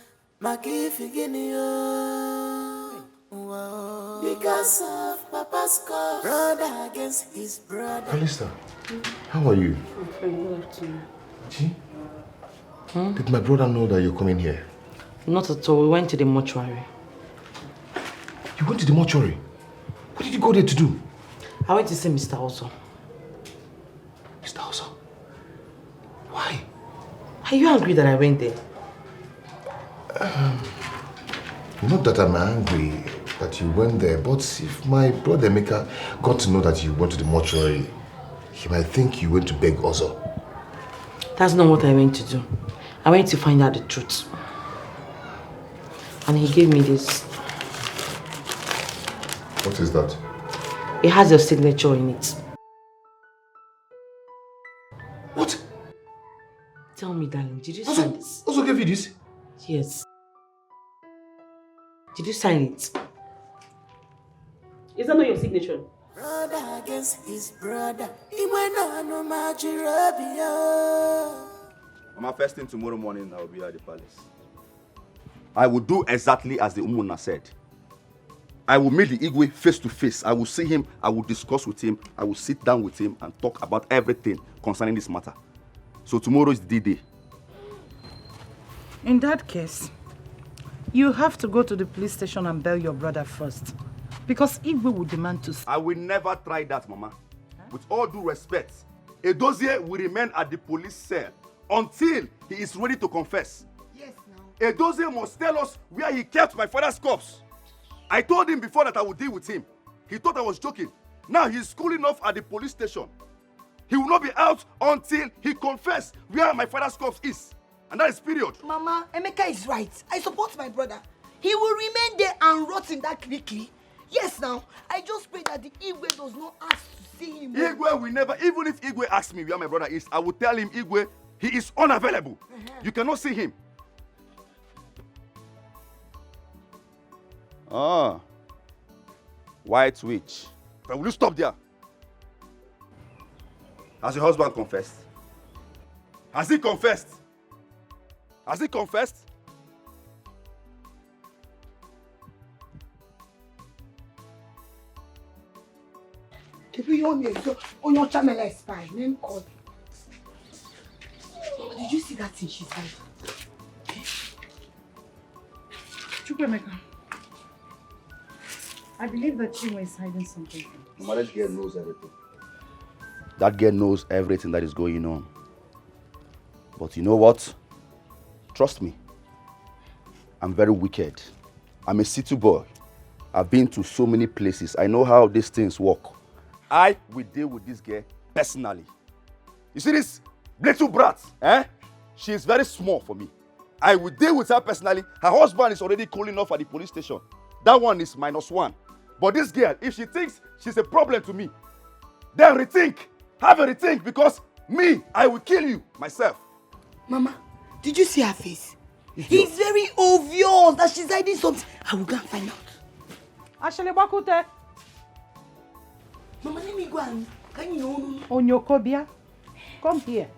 [SPEAKER 10] Because of Papa's cause, brother against his brother.
[SPEAKER 7] Kalista, how are you?
[SPEAKER 16] I'm fine. Good afternoon.
[SPEAKER 7] Gee? Did my brother know that you're coming here?
[SPEAKER 14] Not at all. We went to the mortuary.
[SPEAKER 7] You went to the mortuary? What did you go there to do?
[SPEAKER 14] I went to see Mr. Ozo.
[SPEAKER 7] Mr. Ozo? Why?
[SPEAKER 14] Are you angry that I went there?
[SPEAKER 7] Not that I'm angry that you went there, but if my brother Emeka got to know that you went to the mortuary, he might think you went to beg Ozo.
[SPEAKER 14] That's not what I went to do. I went to find out the truth. And he gave me this.
[SPEAKER 7] What is that?
[SPEAKER 14] It has your signature in it.
[SPEAKER 7] What?
[SPEAKER 14] Tell me, darling, did you sign this?
[SPEAKER 7] Ozo gave you this?
[SPEAKER 14] Yes. Did you sign it?
[SPEAKER 16] Is that not your signature?
[SPEAKER 10] Brother against his brother.
[SPEAKER 2] Mama, first thing tomorrow morning, I will be at the palace. I will do exactly as the Umuna said. I will meet the Igwe face to face. I will see him, I will discuss with him, I will sit down with him and talk about everything concerning this matter. So tomorrow is the D-Day.
[SPEAKER 8] In that case, you have to go to the police station and bail your brother first. Because Igwe will demand to...
[SPEAKER 2] I will never try that, Mama. With all due respect, Edozie will remain at the police cell until he is ready to confess.
[SPEAKER 9] Yes, now.
[SPEAKER 2] Edozie must tell us where he kept my father's corpse. I told him before that I would deal with him. He thought I was joking. Now he's cooling off at the police station. He will not be out until he confesses where my father's corpse is. And that is period.
[SPEAKER 9] Mama, Emeka is right. I support my brother. He will remain there and rot in that creaky. Yes, now. I just pray that the Igwe does not ask to see him.
[SPEAKER 2] Igwe will never, even if Igwe asks me where my brother is, I will tell him, Igwe, he is unavailable. You cannot see him. Ah. White witch. But will you stop there? Has your husband confessed? Has he confessed? Has he confessed?
[SPEAKER 9] Did you see that thing she said?
[SPEAKER 8] Chukwemeka, I believe that Chinwe is hiding something from us.
[SPEAKER 2] Mama, that girl knows everything. That girl knows everything that is going on. But you know what? Trust me. I'm very wicked. I'm a city boy. I've been to so many places. I know how these things work. I will deal with this girl personally. You see this little brat? She is very small for me. I will deal with her personally. Her husband is already calling off at the police station. That one is -1. But this girl, if she thinks she's a problem to me, then rethink. Have a rethink, because me, I will kill you myself.
[SPEAKER 4] Mama, did you see her face? It's very obvious that she's hiding something. I will go and find out.
[SPEAKER 8] Ashele Bakute.
[SPEAKER 4] Mama, let me go and... Can you know?
[SPEAKER 8] Onyokobia, come here.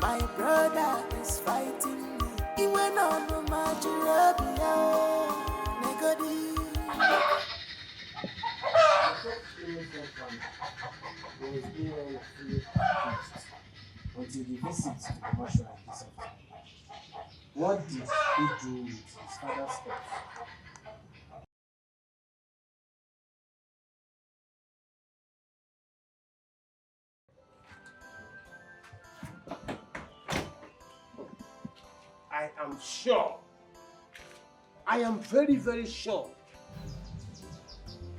[SPEAKER 10] My brother is fighting me. He went on to Maltreated.
[SPEAKER 17] Until the visit to the mortuary this afternoon. What did he do with his father's corpse? I am sure, I am very, very sure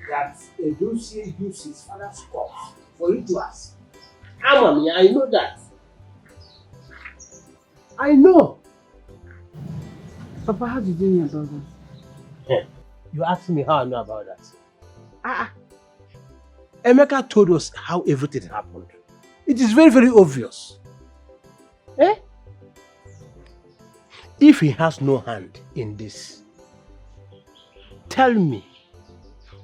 [SPEAKER 17] that Edozie used his father's corpse for rituals. Amami, I know that. I know.
[SPEAKER 16] Papa, how did you know about that?
[SPEAKER 17] You asked me how I know about that. Emeka told us how everything happened. It is very, very obvious. If he has no hand in this, tell me,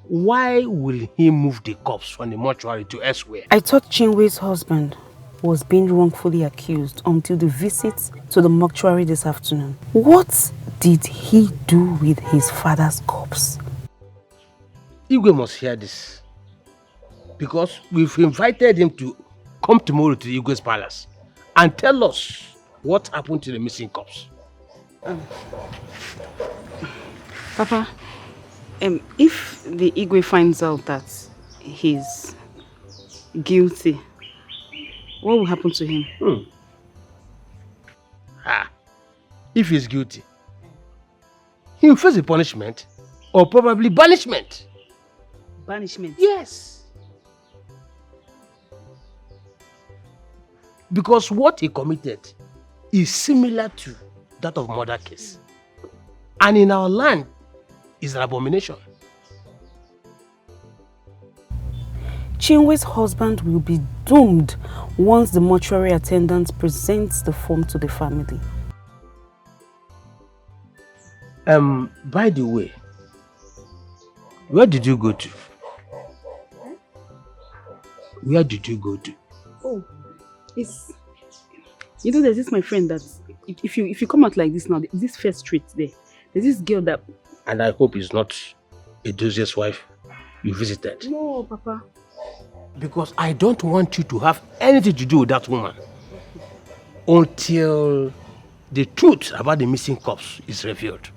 [SPEAKER 17] why will he move the corpse from the mortuary to elsewhere?
[SPEAKER 16] I thought Chinwe's husband was being wrongfully accused until the visit to the mortuary this afternoon. What did he do with his father's corpse?
[SPEAKER 17] Igwe must hear this, because we've invited him to come tomorrow to Igwe's palace and tell us what happened to the missing corpse.
[SPEAKER 16] Papa, if the Igwe finds out that he's guilty, what will happen to him?
[SPEAKER 17] If he's guilty, he will face a punishment or probably banishment.
[SPEAKER 16] Banishment?
[SPEAKER 17] Yes. Because what he committed is similar to that of murder case. And in our land is an abomination.
[SPEAKER 16] Chinwe's husband will be doomed once the mortuary attendant presents the form to the family.
[SPEAKER 17] By the way, where did you go to? Where did you go to?
[SPEAKER 16] Oh, it's... You know, there's this my friend that if you come out like this now, this first street there's this girl that...
[SPEAKER 17] And I hope it's not Edozie's wife you visited.
[SPEAKER 16] No, Papa.
[SPEAKER 17] Because I don't want you to have anything to do with that woman until the truth about the missing corpse is revealed.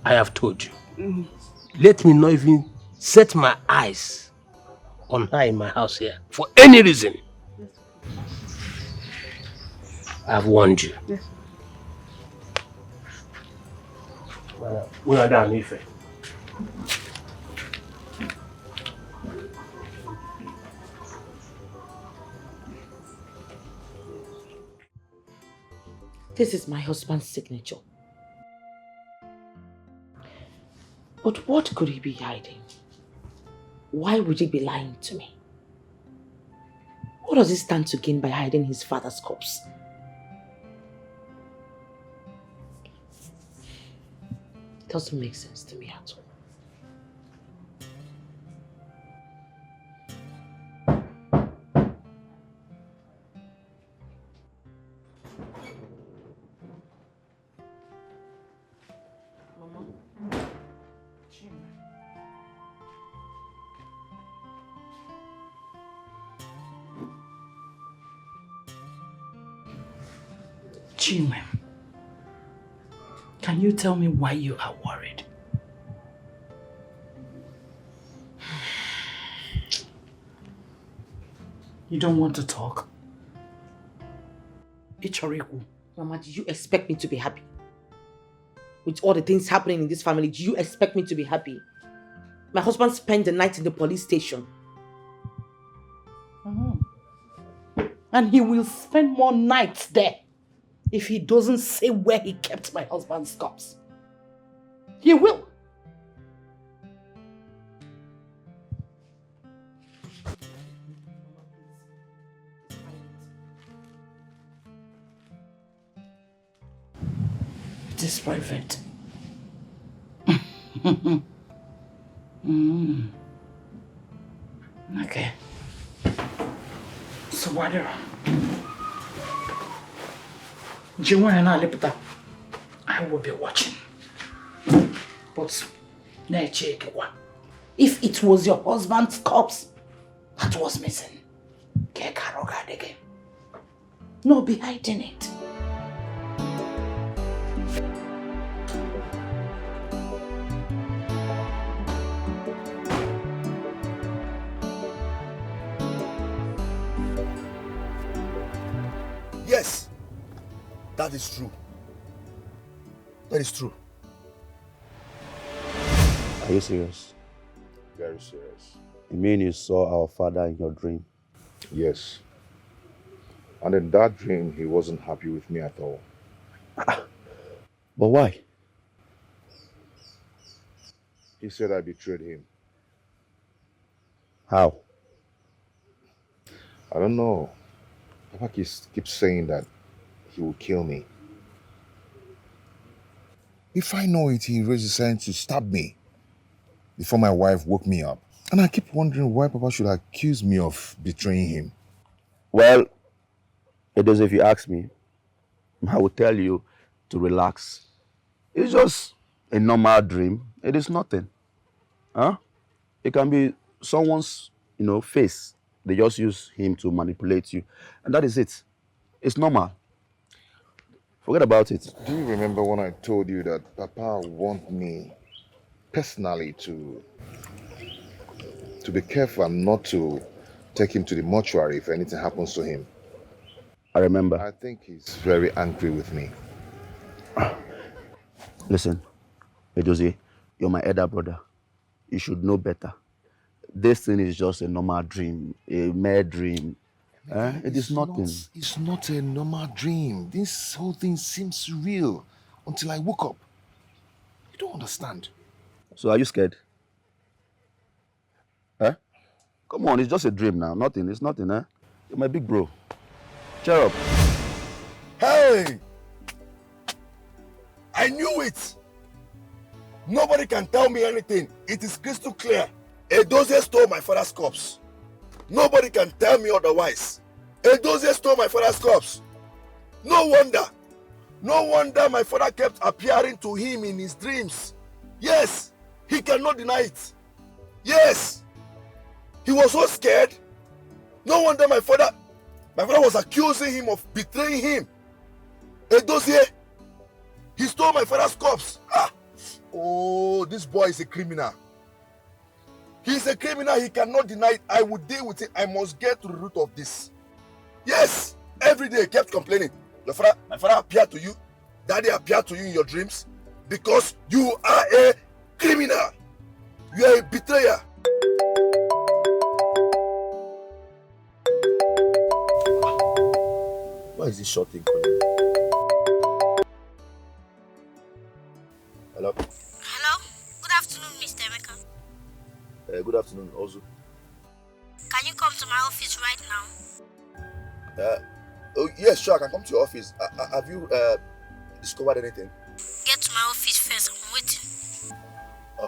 [SPEAKER 17] I have told you. Let me not even set my eyes on her in my house here for any reason. I've warned you.
[SPEAKER 16] Yes.
[SPEAKER 17] We are done, Ife.
[SPEAKER 14] This is my husband's signature. But what could he be hiding? Why would he be lying to me? What does he stand to gain by hiding his father's corpse? It doesn't make sense to me at all.
[SPEAKER 3] Chinwe, can you tell me why you are worried? You don't want to talk? Ichoriku.
[SPEAKER 14] Mama, did you expect me to be happy? With all the things happening in this family, do you expect me to be happy? My husband spent the night in the police station.
[SPEAKER 3] And he will spend more nights there if he doesn't say where he kept my husband's corpse. He will. It is private. Okay. So what do you want to know? I will be watching. But if it was your husband's corpse that was missing, no be hiding it.
[SPEAKER 2] Yes, that is true. That is true.
[SPEAKER 18] Are you serious?
[SPEAKER 7] Very serious.
[SPEAKER 18] You mean you saw our father in your dream?
[SPEAKER 7] Yes. And in that dream, he wasn't happy with me at all.
[SPEAKER 18] But why?
[SPEAKER 7] He said I betrayed him.
[SPEAKER 18] How?
[SPEAKER 7] I don't know. Papa keeps saying that he will kill me. If I know it, he raised his hand to stab me before my wife woke me up. And I keep wondering why Papa should accuse me of betraying him.
[SPEAKER 18] Well, it is if you ask me, I will tell you to relax. It's just a normal dream. It is nothing. Huh? It can be someone's, face. They just use him to manipulate you. And that is it. It's normal. Forget about it.
[SPEAKER 7] Do you remember when I told you that Papa wants me personally to be careful and not to take him to the mortuary if anything happens to him?
[SPEAKER 18] I remember.
[SPEAKER 7] I think he's very angry with me.
[SPEAKER 18] Listen, Edozie, you're my elder brother. You should know better. This thing is just a normal dream, a mere dream. It is nothing.
[SPEAKER 7] It's not a normal dream. This whole thing seems real until I woke up. You don't understand.
[SPEAKER 18] So are you scared? Come on, it's just a dream now. Nothing, it's nothing, You're my big bro. Cheer up.
[SPEAKER 2] Hey! I knew it! Nobody can tell me anything. It is crystal clear. Edozie stole my father's corpse. Nobody can tell me otherwise. Edozie stole my father's corpse. No wonder my father kept appearing to him in his dreams. Yes, he cannot deny it. Yes, he was so scared. No wonder my father was accusing him of betraying him. Edozie, he stole my father's corpse. Oh, this boy is a criminal. He's a criminal, he cannot deny it. I will deal with it. I must get to the root of this. Yes, every day he kept complaining. My father appeared to you. Daddy appeared to you in your dreams because you are a criminal. You are a betrayer. Why is this short thing calling? Hello?
[SPEAKER 15] Hello? Good afternoon, Mr. Emeka.
[SPEAKER 2] Good afternoon, Ozu.
[SPEAKER 15] Can you come to my office right now?
[SPEAKER 2] Oh, yes, sure, I can come to your office. Have you discovered anything?
[SPEAKER 15] Get to my office first, I'm waiting.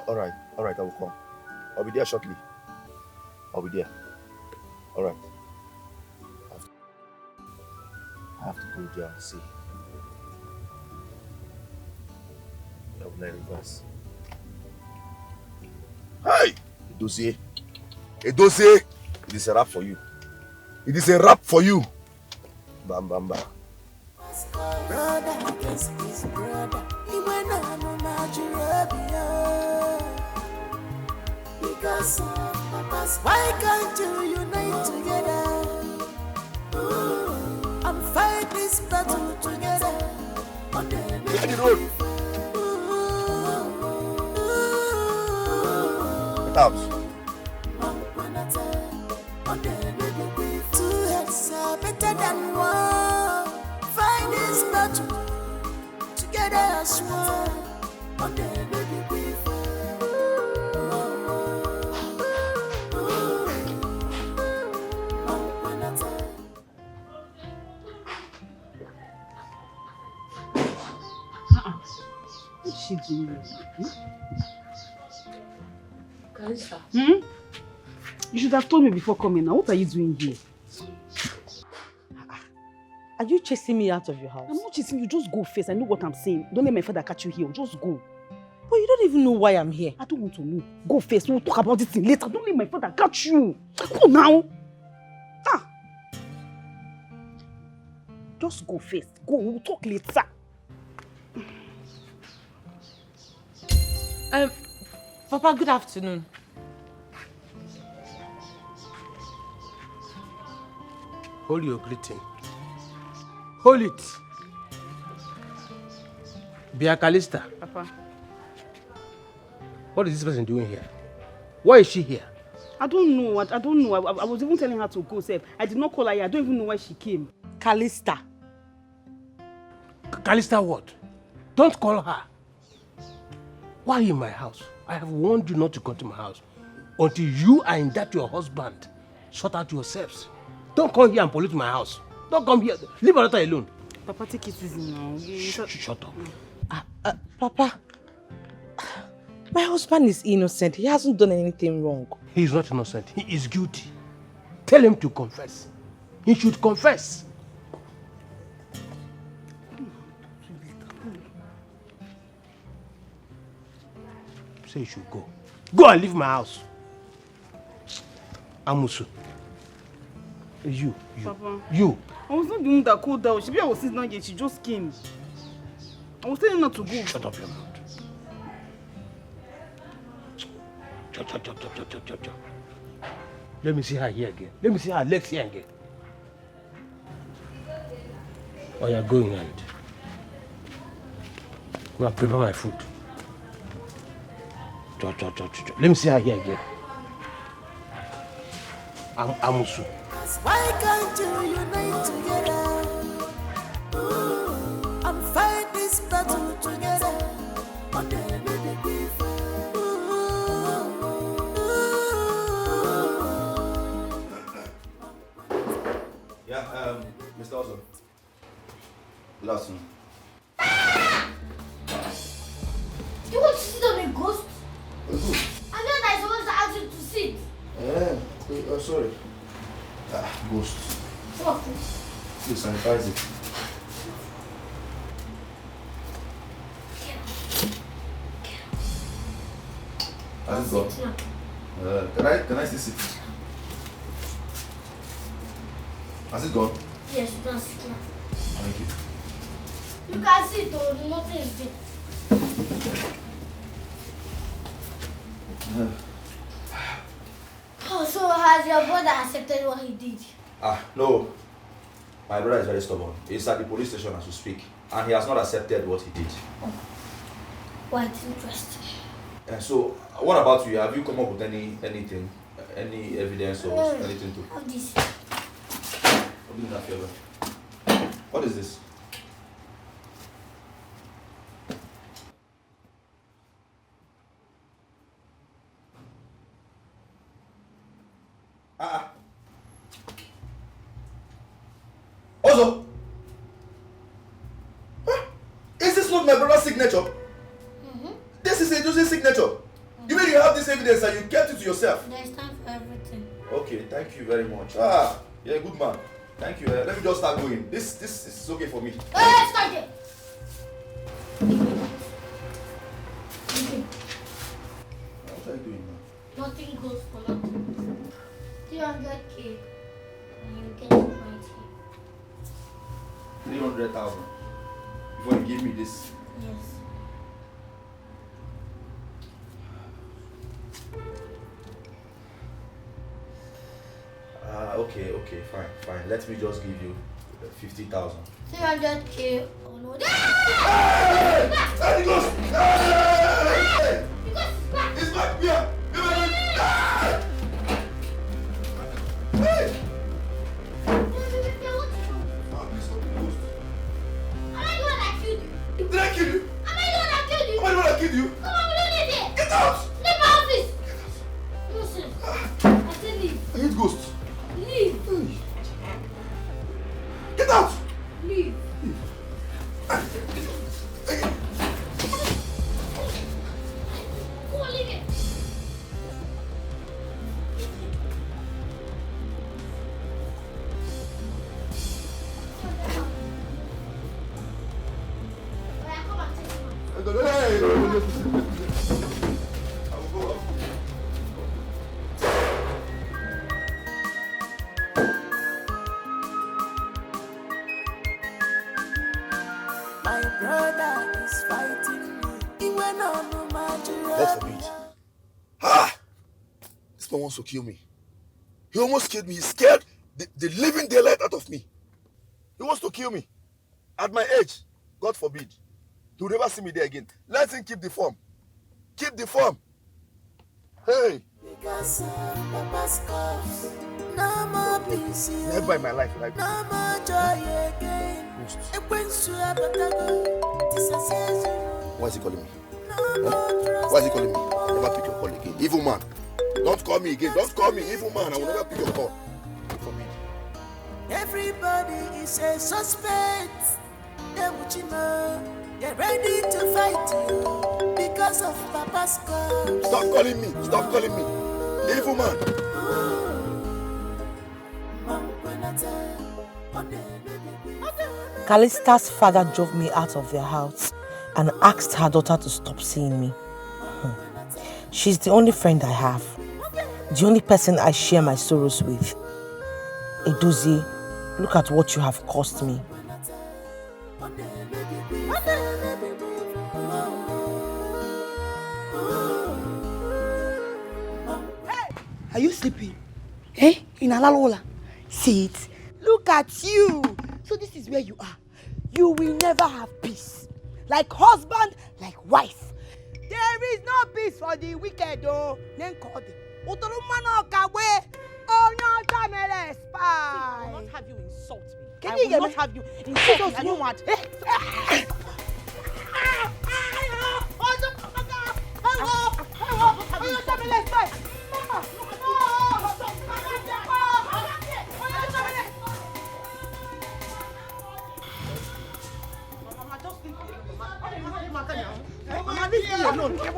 [SPEAKER 2] Alright, I will come. I'll be there shortly. I'll be there. Alright. I have to go there and see. I will not reverse. Hey! Edozie! Edozie! It is a rap for you. It is a rap for you. Bam, bam, bam.
[SPEAKER 10] Brother against his brother. Because why can't you unite together?
[SPEAKER 2] Clear the road. Get out.
[SPEAKER 10] Two heads are better than one. Find this battle together as one.
[SPEAKER 8] What's she doing?
[SPEAKER 12] Kalista.
[SPEAKER 8] You should have told me before coming now. What are you doing here?
[SPEAKER 14] Are you chasing me out of your house?
[SPEAKER 8] I'm not chasing you. Just go first. I know what I'm saying. Don't let my father catch you here. Just go.
[SPEAKER 14] But you don't even know why I'm here.
[SPEAKER 8] I don't want to know. Go first. We'll talk about this thing later. Don't let my father catch you. Go now. Just go first. Go. We'll talk later.
[SPEAKER 14] Papa, good afternoon.
[SPEAKER 17] Hold your greeting. Hold it. Bia Kalista.
[SPEAKER 8] Papa.
[SPEAKER 17] What is this person doing here? Why is she here?
[SPEAKER 8] I don't know. I don't know. I was even telling her to go, Seb. I did not call her here. I don't even know why she came.
[SPEAKER 14] Kalista.
[SPEAKER 17] Kalista what? Don't call her. Why are you in my house? I have warned you not to come to my house until you and that your husband sort out yourselves. Don't come here and pollute my house. Don't come here. Leave my daughter alone.
[SPEAKER 8] Papa, take it easy now.
[SPEAKER 17] Shut up.
[SPEAKER 14] Papa, my husband is innocent. He hasn't done anything wrong.
[SPEAKER 17] He is not innocent. He is guilty. Tell him to confess. He should confess. Say he should go. Go and leave my house. Amusu. You.
[SPEAKER 8] Papa.
[SPEAKER 17] You.
[SPEAKER 8] I was not the one that called her. She was sitting down yet. She just came. I was telling her to go.
[SPEAKER 17] Shut up your mouth. Chop. Let me see her here again. Let me see her legs here again. Oh, you're going and go and prepare my food. Chop. Let me see her here again. Amusu.
[SPEAKER 10] Why can't you unite together? And fight this battle together.
[SPEAKER 2] Yeah, Mr. Ozo. Good afternoon.
[SPEAKER 15] You want to sit on a ghost?
[SPEAKER 2] Who?
[SPEAKER 15] I know that I supposed to ask you to sit.
[SPEAKER 2] Yeah, sorry. Ghost.
[SPEAKER 15] What?
[SPEAKER 2] Please sanitize it. Has it gone? Can I still sit? Has it gone?
[SPEAKER 15] Yes, you can sit now.
[SPEAKER 2] Thank you.
[SPEAKER 15] You can sit or nothing is there. Oh, so has your brother accepted what he did?
[SPEAKER 2] No. My brother is very stubborn. He's at the police station as we speak, and he has not accepted what he did.
[SPEAKER 15] Why it's interesting.
[SPEAKER 2] And so, what about you? Have you come up with anything, any evidence or anything to?
[SPEAKER 15] Have this.
[SPEAKER 2] Open that favor. What is this? Also, is this not my brother's signature? This is Edu's signature. You mean you have this evidence and you kept it to yourself?
[SPEAKER 15] There's time for everything.
[SPEAKER 2] Okay, thank you very much. You're a good man. Thank you. Let me just start going. This is okay for me.
[SPEAKER 15] Hey, stop it!
[SPEAKER 2] What are you doing now?
[SPEAKER 15] Nothing goes for nothing. 300K and you get 90.
[SPEAKER 2] 300,000 before you give me this.
[SPEAKER 15] Yes.
[SPEAKER 2] Okay, fine. Let me just give you 50,000.
[SPEAKER 15] 300K or no.
[SPEAKER 1] Hey, Ghost! Hey! It's back here! Hey! Did I kill you?
[SPEAKER 15] Am I the one that killed you?
[SPEAKER 1] Am I the one that killed you?
[SPEAKER 15] Come on, we don't need it.
[SPEAKER 1] Get out!
[SPEAKER 15] Leave my office. Nonsense. I said leave.
[SPEAKER 1] I hate ghosts.
[SPEAKER 15] Leave.
[SPEAKER 1] Get out!
[SPEAKER 15] Leave. Come on, leave it.
[SPEAKER 10] My brother is fighting me. He went on to
[SPEAKER 7] God forbid. Ah! This man wants to kill me. He almost killed me. He scared the living daylight out of me. He wants to kill me. At my age, God forbid. He will never see me there again. Let him keep the form. Keep the form. Hey!
[SPEAKER 10] Because Papa's comes. No more peace.
[SPEAKER 7] Never in my life. Like
[SPEAKER 10] No more joy again.
[SPEAKER 7] Why is he calling me? Huh? Why is he calling me? I'll never pick your call again. Evil man. Don't call me again. Don't call me evil man. I will never pick your call.
[SPEAKER 10] Everybody is a suspect. They're ready to fight you because of Papa's comes.
[SPEAKER 7] Stop calling me. Stop calling me. Evil man.
[SPEAKER 14] Callista's father drove me out of their house and asked her daughter to stop seeing me. She's the only friend I have, the only person I share my sorrows with. Edozie, look at what you have cost me.
[SPEAKER 4] Are you sleeping? Eh? In Alalola? See it? Look at you. So this is where you are. You will never have peace. Like husband, like wife. There is no peace for the wicked, oh. Then call them. I will not
[SPEAKER 14] have you insult me.
[SPEAKER 4] Can
[SPEAKER 14] I
[SPEAKER 4] you
[SPEAKER 14] will
[SPEAKER 4] hear
[SPEAKER 14] not
[SPEAKER 4] me?
[SPEAKER 14] have you insult me. I don't want.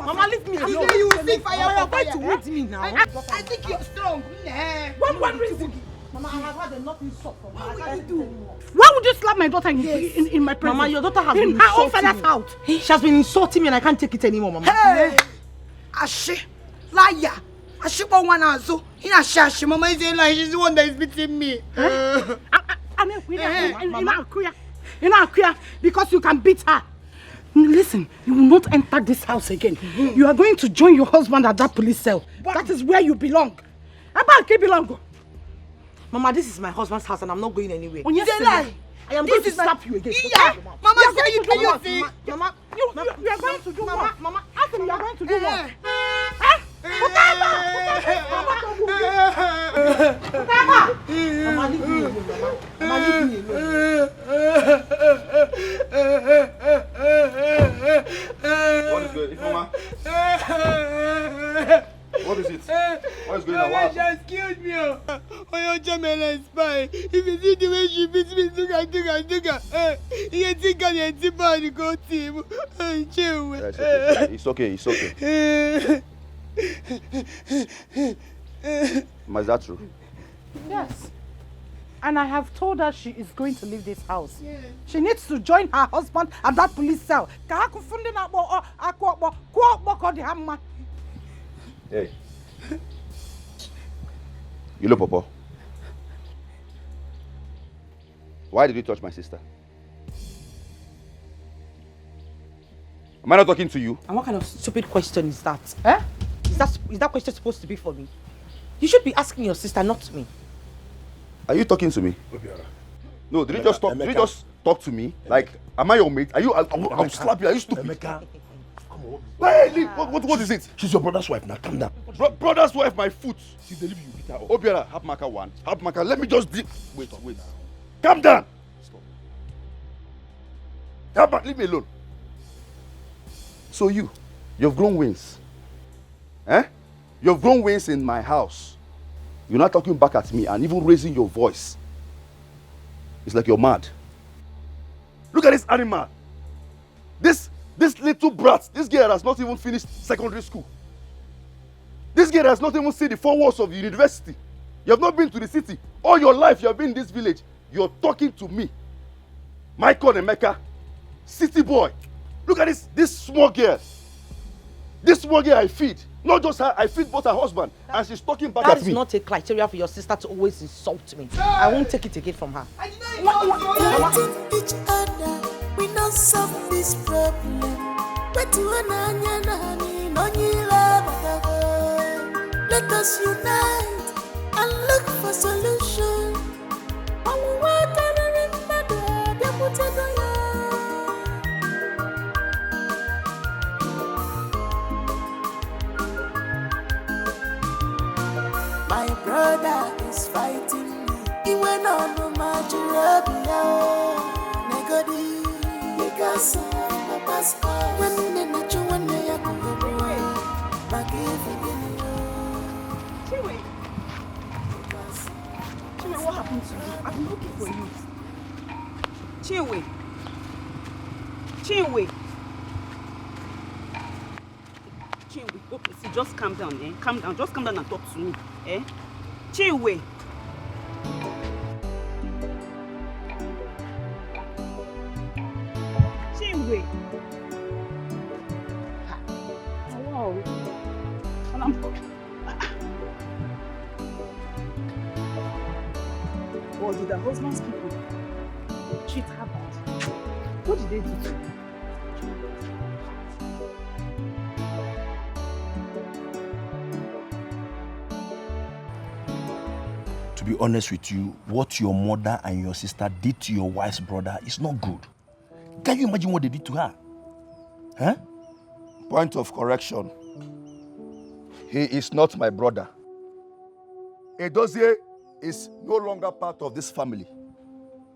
[SPEAKER 4] Mama, leave me alone. You will see fire. You are going to wound me now. I think you're strong. One reason.
[SPEAKER 14] Mama, I have had enough insult from her.
[SPEAKER 4] What will you do?
[SPEAKER 8] Why would you slap my daughter in my presence?
[SPEAKER 14] Mama, your daughter has been
[SPEAKER 8] in her own
[SPEAKER 14] insulting
[SPEAKER 8] father's
[SPEAKER 14] me.
[SPEAKER 8] house.
[SPEAKER 14] She has been insulting me and I can't take it anymore, Mama.
[SPEAKER 4] Hey! Ashe, liar. Ashe, one answer. In Ashe, Mama is saying like she's the one that is beating me.
[SPEAKER 8] In Akuya, because you can beat her. Listen, you will not enter this house again. You are going to join your husband at that police cell. That is where you belong. Belong.
[SPEAKER 14] Mama, this is my husband's house and I'm not going anywhere.
[SPEAKER 8] Yes,
[SPEAKER 4] They lie.
[SPEAKER 14] I am going to slap you again.
[SPEAKER 4] Yeah. Mama, say you do what?
[SPEAKER 14] Mama,
[SPEAKER 8] you are going to do what?
[SPEAKER 14] Mama,
[SPEAKER 8] ask him you are going to do what?
[SPEAKER 14] Mama, leave me alone, Mama. Mama, leave me alone.
[SPEAKER 2] What is going on, Mama? What is it? What is going on?
[SPEAKER 4] Mama just killed me. Oh, your Jamela is spy. If you see the way she beats me, you think I'm a body go team.
[SPEAKER 2] It's okay. It's okay. Is that true?
[SPEAKER 8] Yes. And I have told her she is going to leave this house. Yeah. She needs to join her husband at that police cell.
[SPEAKER 2] Hey. You look, Papa. Why did you touch my sister? Am I not talking to you?
[SPEAKER 14] And what kind of stupid question is that? Eh? Is that question supposed to be for me? You should be asking your sister, not me.
[SPEAKER 2] Are you talking to me? No, did you just talk? Did you just talk to me? Like, am I your mate? Are you? I'll slap you. Are you stupid?
[SPEAKER 17] Emeka, come on.
[SPEAKER 2] Hey, leave. What is it?
[SPEAKER 17] She's your brother's wife now. Calm down.
[SPEAKER 2] Brother's wife, my foot.
[SPEAKER 17] She deliver you beat her up.
[SPEAKER 2] Obiara, have marker 1. Have marker. Let me just wait. Calm down. Stop. Leave me alone. So you've grown wings. Eh? You've grown wings in my house. You're not talking back at me and even raising your voice. It's like you're mad. Look at this animal. This little brat. This girl has not even finished secondary school. This girl has not even seen the 4 walls of the university. You have not been to the city. All your life you have been in this village. You're talking to me. Michael Emeka, city boy. Look at this small girl. This small girl I feed. Not just her, I feed both her husband. And she's talking back at me.
[SPEAKER 14] That is not a criteria for your sister to always insult me. I won't take it again from her.
[SPEAKER 10] Fighting each other, we not solve this problem. Let us unite and look for solution. My brother is fighting me. He went on to Maltreated. Negodi, because Papa's when the natural one day I could go away.
[SPEAKER 8] Chinwe, what happened to you? I've been looking for you. Chinwe. Okay, see, just calm down, eh? Calm down. Just calm down and talk to me, eh? Chinwe. Wow. Or did the husband's people treat her bad? What did they do to her?
[SPEAKER 17] To be honest with you, what your mother and your sister did to your wife's brother is not good. Can you imagine what they did to her? Huh?
[SPEAKER 2] Point of correction. He is not my brother. Edozie is no longer part of this family.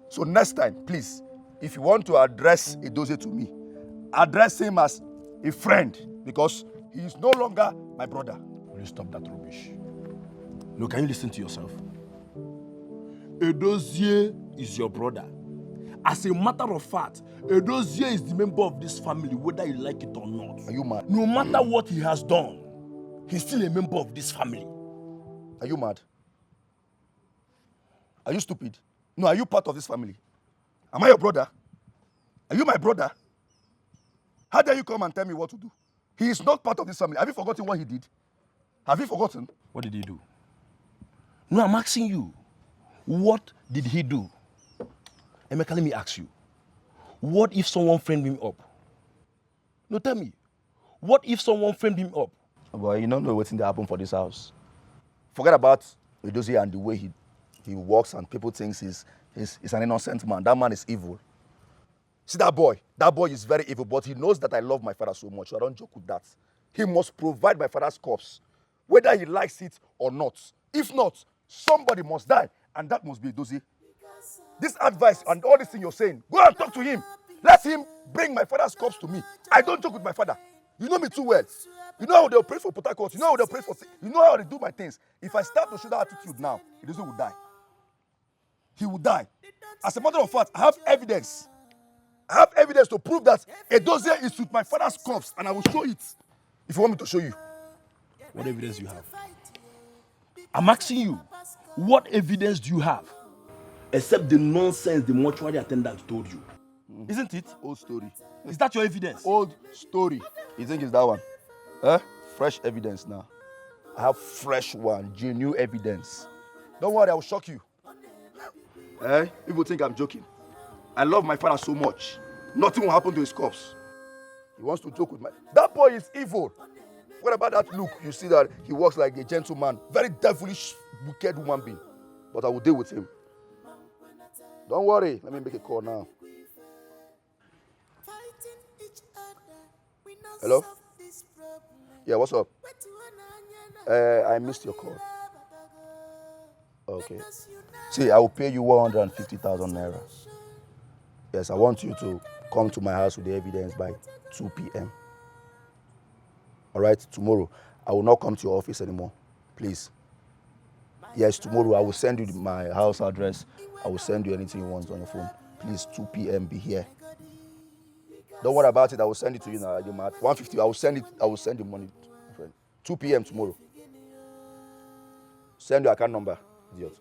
[SPEAKER 2] So next time, please, if you want to address Edozie to me, address him as a friend because he is no longer my brother.
[SPEAKER 17] Will you stop that rubbish? Look, can you listen to yourself? Edozie is your brother. As a matter of fact, Edozie is the member of this family, whether you like it or not.
[SPEAKER 2] Are you mad?
[SPEAKER 17] No matter what he has done, he's still a member of this family.
[SPEAKER 2] Are you mad? Are you stupid? No, are you part of this family? Am I your brother? Are you my brother? How dare you come and tell me what to do? He is not part of this family. Have you forgotten what he did? Have you forgotten?
[SPEAKER 17] What did he do? No, I'm asking you. What did he do? Emeka, let me ask you. What if someone framed him up? No, tell me. What if someone framed him up?
[SPEAKER 2] Boy, you don't know what's in the happen for this house. Forget about Edozie and the way he walks and people think he's an innocent man. That man is evil. See that boy? That boy is very evil, but he knows that I love my father so much, so I don't joke with that. He must provide my father's corpse, whether he likes it or not. If not, somebody must die, and that must be Edozie. This advice and all this thing you're saying, go and talk to him. Let him bring my father's corpse to me. I don't joke with my father. You know me too well. You know how they'll pray for Port Harcourt. You know how they'll pray for... You know how they do my things. If I start to show that attitude now, Edozie will die. He will die. As a matter of fact, I have evidence. I have evidence to prove that Edozie is with my father's corpse, and I will show it. If you want me to show you.
[SPEAKER 17] What evidence do you have? I'm asking you, what evidence do you have? Except the nonsense the mortuary attendant told you. Isn't it?
[SPEAKER 2] Old story.
[SPEAKER 17] Is that your evidence?
[SPEAKER 2] Old story. You think it's that one? Huh? Fresh evidence now. I have fresh one, genuine evidence. Don't worry, I will shock you. Eh? People think I'm joking. I love my father so much. Nothing will happen to his corpse. He wants to joke with my... That boy is evil. What about that look? You see that he walks like a gentleman. Very devilish, wicked human being. But I will deal with him. Don't worry. Let me make a call now. Hello? Yeah, what's up? I missed your call. Okay. See, I will pay you 150,000 naira. Yes, I want you to come to my house with the evidence by 2 p.m. All right, tomorrow. I will not come to your office anymore. Please. Yes, tomorrow I will send you my house address. I will send you anything you want on your phone. Please, 2 p.m. be here. Don't worry about it. I will send it to you now. You're mad. 150. I will send it. I will send you money, my friend. 2 p.m. tomorrow. Send your account number, idiot.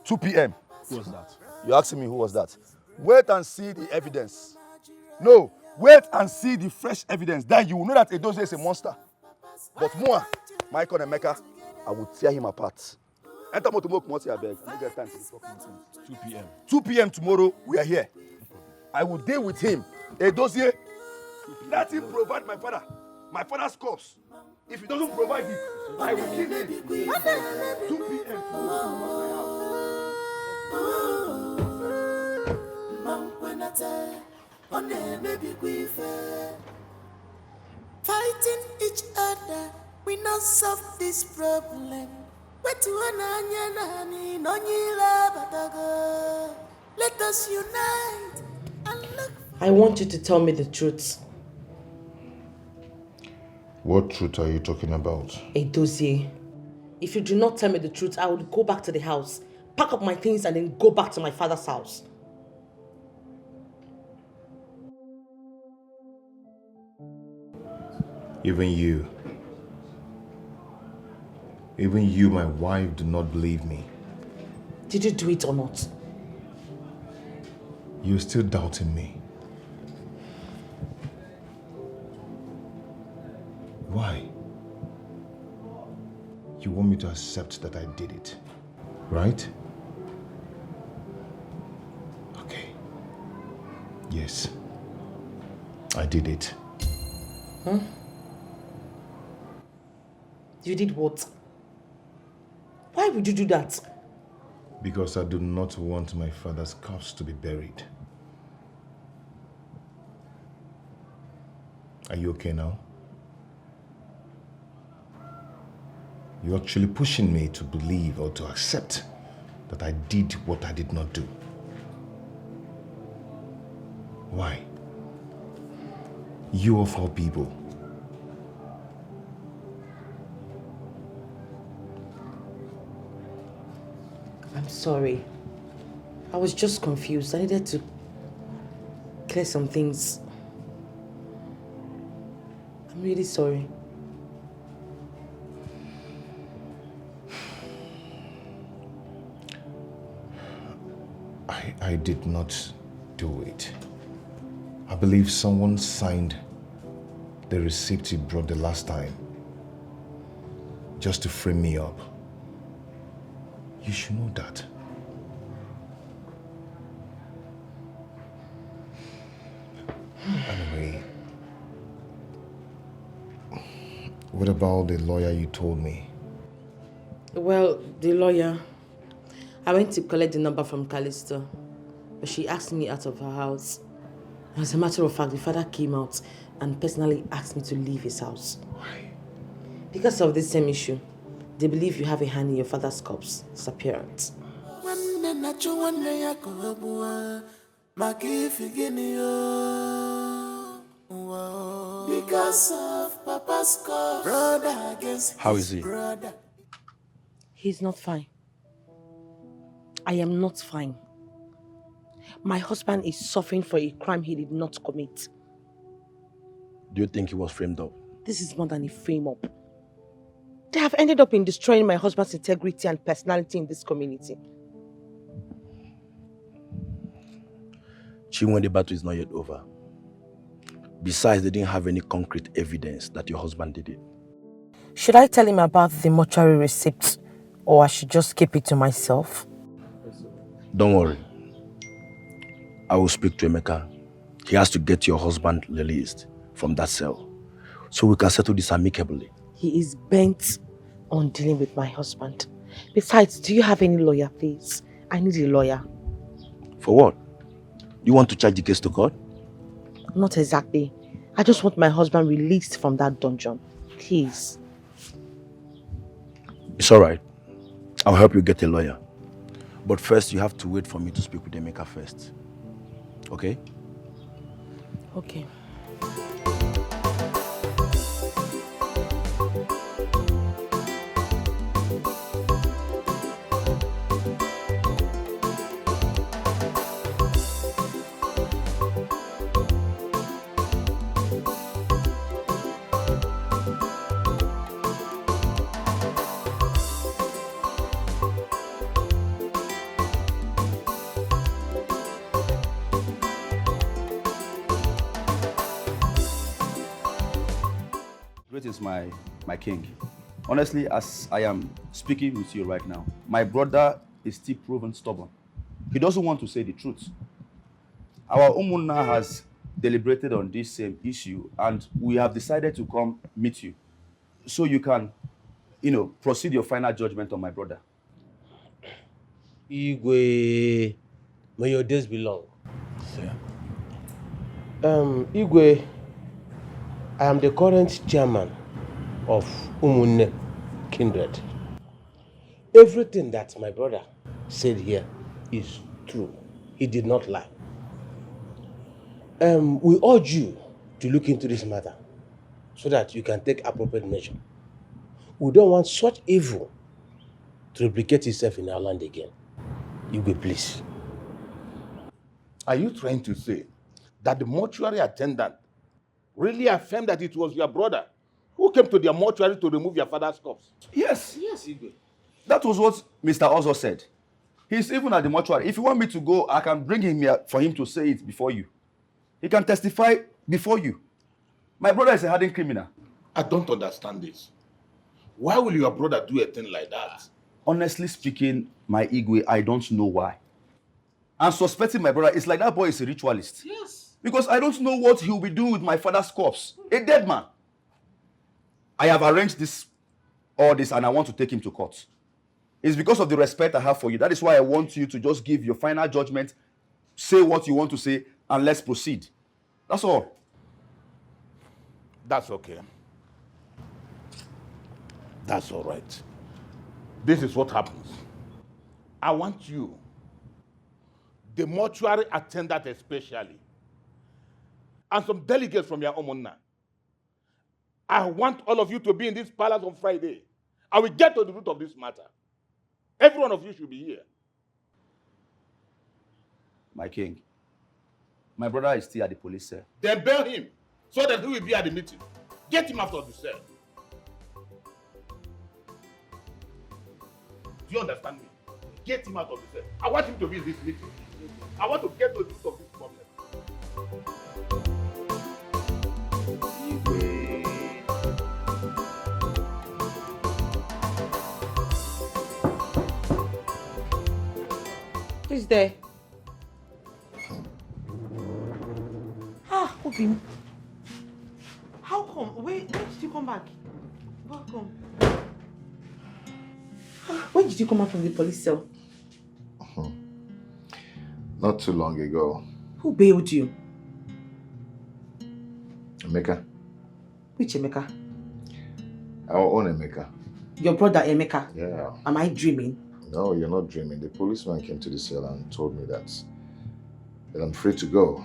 [SPEAKER 2] 2 p.m.
[SPEAKER 5] Who was that?
[SPEAKER 2] You're asking me who was that? Wait and see the evidence. No, wait and see the fresh evidence. Then you will know that Edozie is a monster. But Moa, Michael and Emeka, I will tear him apart. Enter Motomok Moti, I beg. I don't get time to talk nonsense.
[SPEAKER 5] 2 p.m.
[SPEAKER 2] 2 p.m. tomorrow, we are here. I will deal with him. Edozie, let him provide my father's corpse. If he doesn't provide it, I will kill him. 2 p.m. tomorrow.
[SPEAKER 10] Fighting each other, we not solve this problem. Let us unite and look.
[SPEAKER 14] I want you to tell me the truth.
[SPEAKER 7] What truth are you talking about?
[SPEAKER 14] Edozie, if you do not tell me the truth, I will go back to the house, pack up my things, and then go back to my father's house.
[SPEAKER 7] Even you, my wife, do not believe me.
[SPEAKER 14] Did you do it or not?
[SPEAKER 7] You're still doubting me. Why? You want me to accept that I did it, right? Okay. Yes, I did it.
[SPEAKER 14] Huh? You did what? Why would you do that?
[SPEAKER 7] Because I do not want my father's corpse to be buried. Are you okay now? You're actually pushing me to believe or to accept that I did what I did not do. Why? You of all people.
[SPEAKER 14] I'm sorry. I was just confused. I needed to clear some things. I'm really sorry.
[SPEAKER 7] I did not do it. I believe someone signed the receipt you brought the last time just to frame me up. You should know that. Anyway, what about the lawyer you told me?
[SPEAKER 14] Well, the lawyer, I went to collect the number from Callisto, but she asked me out of her house. As a matter of fact, the father came out and personally asked me to leave his house.
[SPEAKER 7] Why?
[SPEAKER 14] Because of this same issue. They believe you have a hand in your father's corpse disappearance.
[SPEAKER 10] Because of Papa's corpse, brother against
[SPEAKER 3] How is he?
[SPEAKER 10] brother.
[SPEAKER 14] He's not fine. I am not fine. My husband is suffering for a crime he did not commit.
[SPEAKER 3] Do you think he was framed up?
[SPEAKER 14] This is more than a frame-up. They have ended up in destroying my husband's integrity and personality in this community.
[SPEAKER 3] Chinwe, the battle is not yet over. Besides, they didn't have any concrete evidence that your husband did it.
[SPEAKER 14] Should I tell him about the mortuary receipt, or I should just keep it to myself?
[SPEAKER 3] Don't worry. I will speak to Emeka. He has to get your husband released from that cell, so we can settle this amicably.
[SPEAKER 14] He is bent on dealing with my husband. Besides, do you have any lawyer, please? I need a lawyer.
[SPEAKER 19] For what? You want to charge the case to court?
[SPEAKER 14] Not exactly. I just want my husband released from that dungeon. Please.
[SPEAKER 19] It's all right. I'll help you get a lawyer. But first, you have to wait for me to speak with Emeka first. Okay?
[SPEAKER 14] Okay.
[SPEAKER 2] Greetings, my king. Honestly, as I am speaking with you right now, my brother is still proven stubborn. He doesn't want to say the truth. Our Umunna has deliberated on this same issue and we have decided to come meet you so you can, proceed your final judgment on my brother.
[SPEAKER 17] Igwe, may your days be long. Igwe, I am the current chairman of Umunne Kindred. Everything that my brother said here is true. He did not lie. We urge you to look into this matter so that you can take appropriate measure. We don't want such evil to replicate itself in our land again. Igwe, please.
[SPEAKER 3] Are you trying to say that the mortuary attendant really affirmed that it was your brother who came to the mortuary to remove your father's corpse?
[SPEAKER 2] Yes.
[SPEAKER 3] Yes, Igwe.
[SPEAKER 2] That was what Mr. Ozo said. He's even at the mortuary. If you want me to go, I can bring him here for him to say it before you. He can testify before you. My brother is a hardened criminal.
[SPEAKER 3] I don't understand this. Why will your brother do a thing like that?
[SPEAKER 2] Honestly speaking, my Igwe, I don't know why. And suspecting my brother is like that boy is a ritualist.
[SPEAKER 3] Yes.
[SPEAKER 2] Because I don't know what he'll be doing with my father's corpse. A dead man. I have arranged all this and I want to take him to court. It's because of the respect I have for you. That is why I want you to just give your final judgment, say what you want to say, and let's proceed. That's all.
[SPEAKER 3] That's okay. That's all right. This is what happens. I want you, the mortuary attendant especially, and some delegates from your Umunna. I want all of you to be in this palace on Friday. I will get to the root of this matter. Every one of you should be here.
[SPEAKER 2] My king, my brother is still at the police cell.
[SPEAKER 3] Then bail him so that he will be at the meeting. Get him out of the cell. Do you understand me? Get him out of the cell. I want him to be in this meeting. I want to get to the root of this problem.
[SPEAKER 14] Who's there? Obim. How come? When did you come back? Welcome. When did you come out from the police cell?
[SPEAKER 7] Not too long ago.
[SPEAKER 14] Who bailed you?
[SPEAKER 7] Emeka.
[SPEAKER 14] Which Emeka?
[SPEAKER 7] Our own Emeka.
[SPEAKER 14] Your brother Emeka?
[SPEAKER 7] Yeah.
[SPEAKER 14] Am I dreaming?
[SPEAKER 7] No, you're not dreaming. The policeman came to the cell and told me that I'm free to go.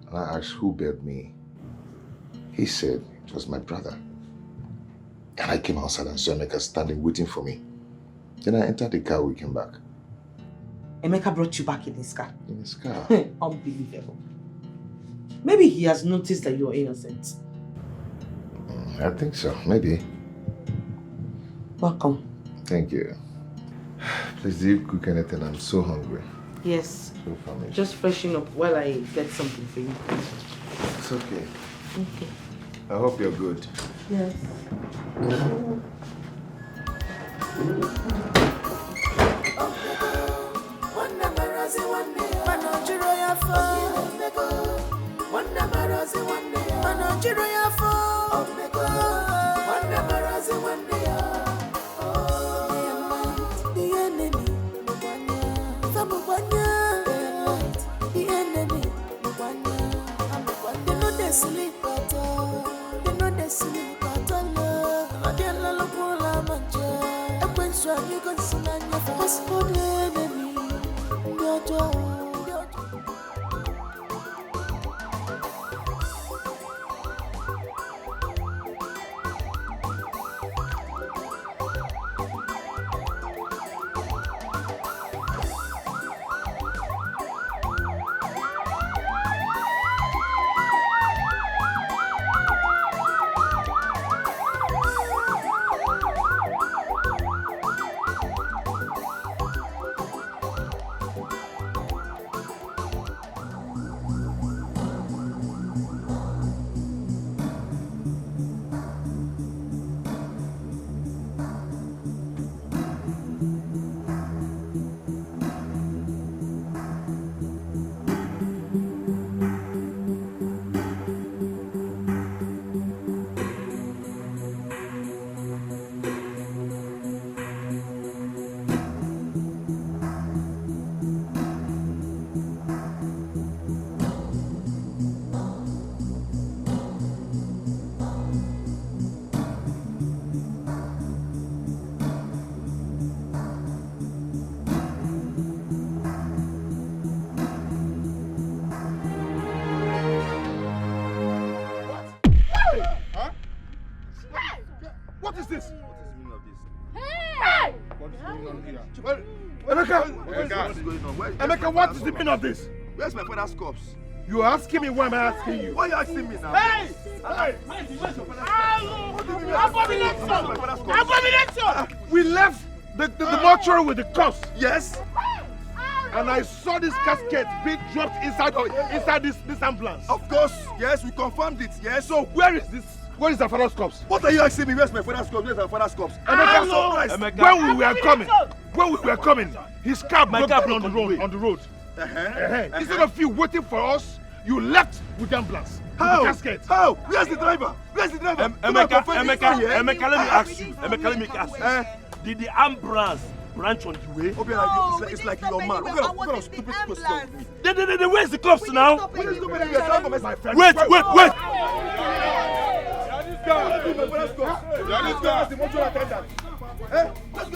[SPEAKER 7] And I asked who bailed me. He said it was my brother. And I came outside and saw Emeka standing waiting for me. Then I entered the car, we came back.
[SPEAKER 14] Emeka brought you back in his car?
[SPEAKER 7] In his car.
[SPEAKER 14] Unbelievable. Maybe he has noticed that you are innocent.
[SPEAKER 7] I think so, maybe.
[SPEAKER 14] Welcome.
[SPEAKER 7] Thank you. Please, do you cook anything? I'm so hungry.
[SPEAKER 14] Yes.
[SPEAKER 7] So famished.
[SPEAKER 14] Just freshen up while I get something for you.
[SPEAKER 7] It's okay.
[SPEAKER 14] Okay.
[SPEAKER 7] I hope you're good.
[SPEAKER 14] Yes.
[SPEAKER 10] sleep at all. They know they sleep at all. I didn't love Pola Mancha. I went so I can see my face for the enemy.
[SPEAKER 1] What is this?
[SPEAKER 15] Hey!
[SPEAKER 1] What's going on here? Emeka, what is the meaning of this?
[SPEAKER 2] Where's my father's corpse?
[SPEAKER 1] You are asking me, why am I asking you?
[SPEAKER 2] Why are you asking me now?
[SPEAKER 1] Hey! Hey! Abomination! We left the mortuary with the corpse.
[SPEAKER 2] Yes.
[SPEAKER 1] And I saw this casket being dropped inside this ambulance.
[SPEAKER 2] Of course, yes, we confirmed it, yes.
[SPEAKER 1] So where is this? Where is our father's corpse?
[SPEAKER 2] What are you asking me? Where's my father's corpse? Where's our father's corpse?
[SPEAKER 1] Emeka, when we were coming, his car broke down on the road. Instead of you waiting for us, you left with the ambulance.
[SPEAKER 2] How?
[SPEAKER 1] With the casket.
[SPEAKER 2] How? Where's the driver? Where's the driver?
[SPEAKER 17] Emeka, let me ask you. Did the ambulance branch on the way?
[SPEAKER 2] It's like you're mad. What kind of stupid question?
[SPEAKER 17] Where's the cops now?
[SPEAKER 2] Wait. Let's go ask the mortuary attendant. Let us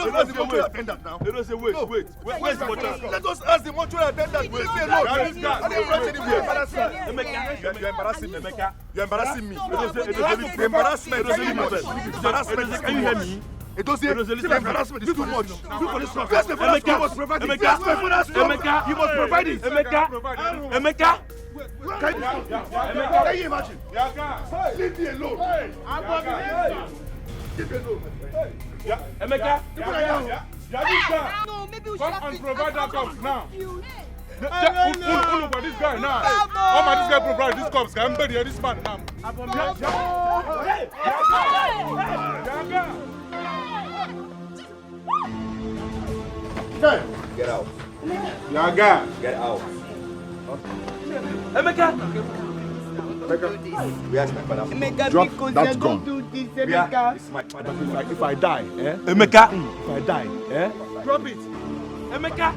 [SPEAKER 2] ask the mortuary attendant now. Where's the mortuary? Let us ask the mortuary attendant. Leave me alone. I didn't rush anywhere. You're embarrassing me. You're embarrassing me. Embarrassment. Can you hear me? It doesn't embarrassment is too much. You must provide it. You must provide it.
[SPEAKER 17] Emeka.
[SPEAKER 2] Can you imagine? Leave me alone. Leave me alone.
[SPEAKER 17] Emeka.
[SPEAKER 15] No, maybe we should
[SPEAKER 6] Come and provide that cups now.
[SPEAKER 15] No.
[SPEAKER 6] Look for this guy now. How much this guy provide this cups? Can bury this man now?
[SPEAKER 2] Get out.
[SPEAKER 6] Yaga.
[SPEAKER 2] Get out.
[SPEAKER 17] Emeka.
[SPEAKER 2] Where's my father?
[SPEAKER 1] Drop that gun.
[SPEAKER 2] It's my father.
[SPEAKER 1] If I die,
[SPEAKER 17] Emeka.
[SPEAKER 1] If I die,
[SPEAKER 17] Drop it. Emeka.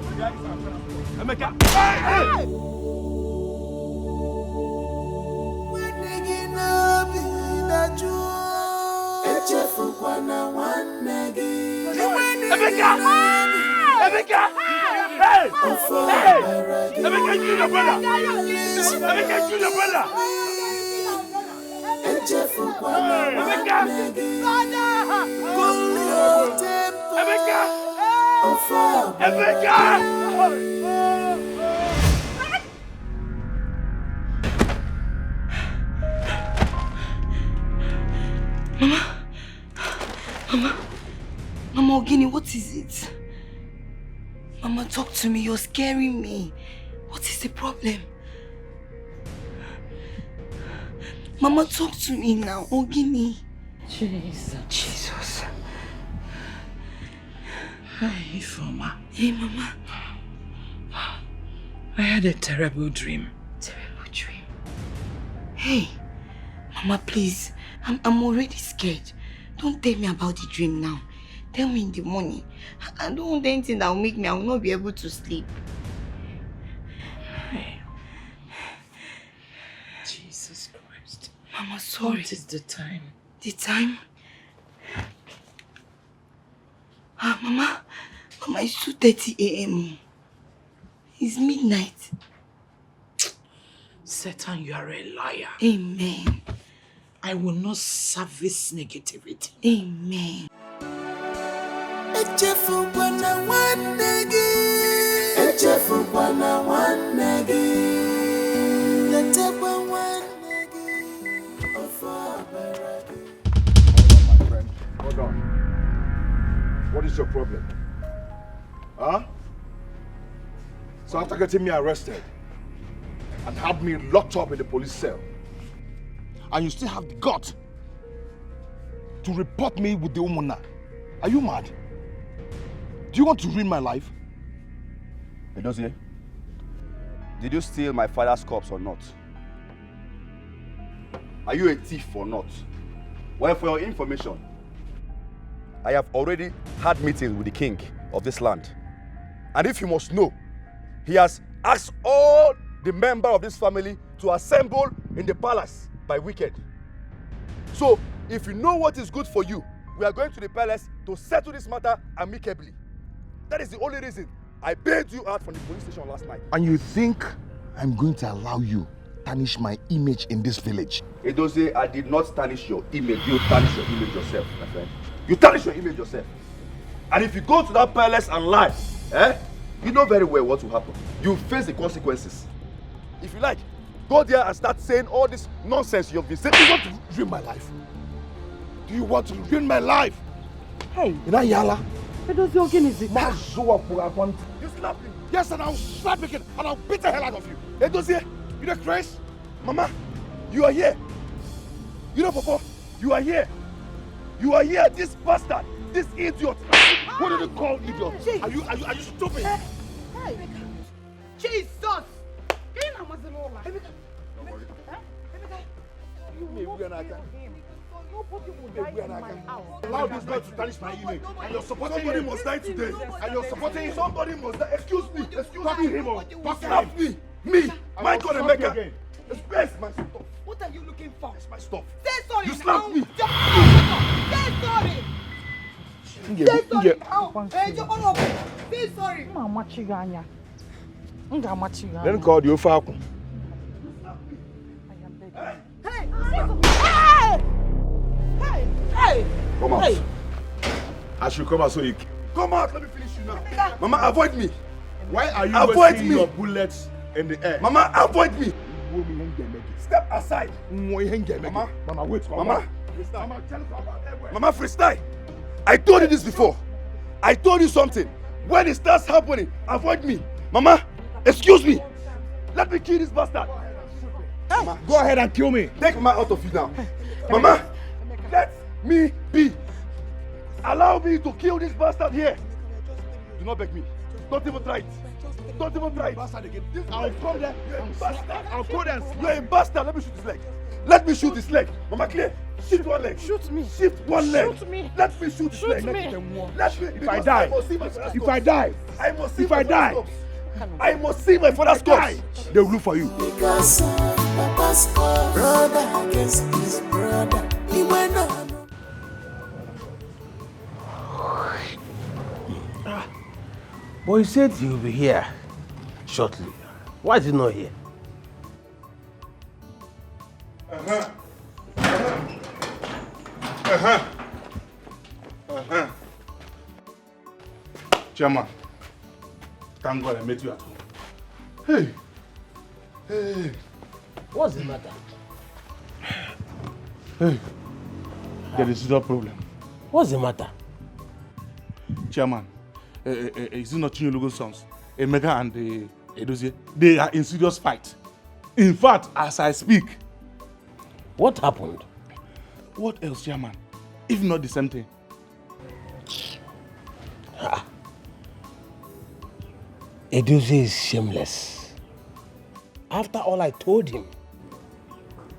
[SPEAKER 10] Hey!
[SPEAKER 17] Emeka! Hey! Emeka, you the brother! Emeka, you the brother! Emeka! Emeka!
[SPEAKER 9] Mama Ogini, what is it? Mama, talk to me. You're scaring me. What is the problem? Mama, talk to me now. Ogini. Jesus.
[SPEAKER 3] Hi, Ifeoma.
[SPEAKER 9] Hey, Mama.
[SPEAKER 3] I had a terrible dream.
[SPEAKER 9] Terrible dream. Hey, Mama, please. I'm already scared. Don't tell me about the dream now. Tell me in the morning. I don't want anything that will make me, I will not be able to sleep.
[SPEAKER 14] Jesus Christ.
[SPEAKER 9] Mama, sorry.
[SPEAKER 14] What is the time?
[SPEAKER 9] The time? Mama, it's 2:30 a.m. It's midnight.
[SPEAKER 3] Satan, you are a liar.
[SPEAKER 9] Amen.
[SPEAKER 3] I will not service negativity.
[SPEAKER 9] Amen.
[SPEAKER 5] Hold on. What is your problem? Huh? So after getting me arrested and have me locked up in the police cell, and you still have the gut to report me with the Umuna, are you mad? Do you want to ruin my life?
[SPEAKER 2] Edozie, did you steal my father's corpse or not? Are you a thief or not? Well, for your information, I have already had meetings with the king of this land. And if you must know, he has asked all the members of this family to assemble in the palace by weekend. So, if you know what is good for you, we are going to the palace to settle this matter amicably. That is the only reason I bailed you out from the police station last night.
[SPEAKER 5] And you think I'm going to allow you tarnish my image in this village?
[SPEAKER 2] Edozie, I did not tarnish your image. You tarnish your image yourself, my friend. You tarnish your image yourself. And if you go to that palace and lie, you know very well what will happen. You face the consequences. If you like, go there and start saying all this nonsense you've been saying.
[SPEAKER 5] You want to ruin my life? Do you want to ruin my life?
[SPEAKER 8] Hey.
[SPEAKER 5] Yala.
[SPEAKER 8] Edozie Ogenezi.
[SPEAKER 5] You slap me. Yes, and I'll slap you again, and I'll beat the hell out of you. Edozie, you know Chris? Mama, you are here. You know, Papa, you are here. You are here, this bastard, this idiot. What do you call idiot? Are you stupid?
[SPEAKER 8] Hey. Jesus.
[SPEAKER 5] Allow this guy to tarnish my image, and you're supporting somebody must die today. And you're supporting somebody must die. Excuse me. Slap me. Me. My God, Emeka. It's my stuff.
[SPEAKER 8] What are you looking for?
[SPEAKER 5] It's my stuff.
[SPEAKER 8] Say sorry.
[SPEAKER 5] You slapped me.
[SPEAKER 8] Say sorry. Say sorry. Say sorry.
[SPEAKER 5] Then call the Ofaku.
[SPEAKER 8] Hey!
[SPEAKER 5] Come out. I should come out so you come out. Let me finish you now. Mama, avoid me. Why are you wasting your bullets in the air? Mama, avoid me. Step aside. Mama, wait. Mama, Mama, freestyle. I told you this before. I told you something. When it starts happening, avoid me. Mama, excuse me. Let me kill this bastard. Mama, go ahead and kill me. Take Mama out of you now. Mama, let me be. Allow me to kill this bastard here. Do not beg me. Don't even try it. Don't even try it. I'll come there. You're a bastard. I'll go there. You're a bastard. Let me shoot his leg. Let me shoot his leg. Mama, clear. Shift one leg. Shoot me. Shift one leg. Shoot me. Let me shoot his leg. Let me. If I die. If I die. I must see my father's corpse. I must see my father's corpse. They will look for you.
[SPEAKER 10] Because of Papa's brother against his brother. He went on.
[SPEAKER 17] But he said he will be here shortly. Why is he not here?
[SPEAKER 5] Chairman, thank God I met you at home. Hey.
[SPEAKER 17] What's the matter?
[SPEAKER 5] Hey. There is no problem.
[SPEAKER 17] What's the matter?
[SPEAKER 5] Chairman, is it not Chinyologo's sons? Emeka and Edozie, they are in serious fight. In fact, as I speak.
[SPEAKER 17] What happened?
[SPEAKER 5] What else, Chairman? If not the same thing.
[SPEAKER 17] Edozie is shameless. After all I told him,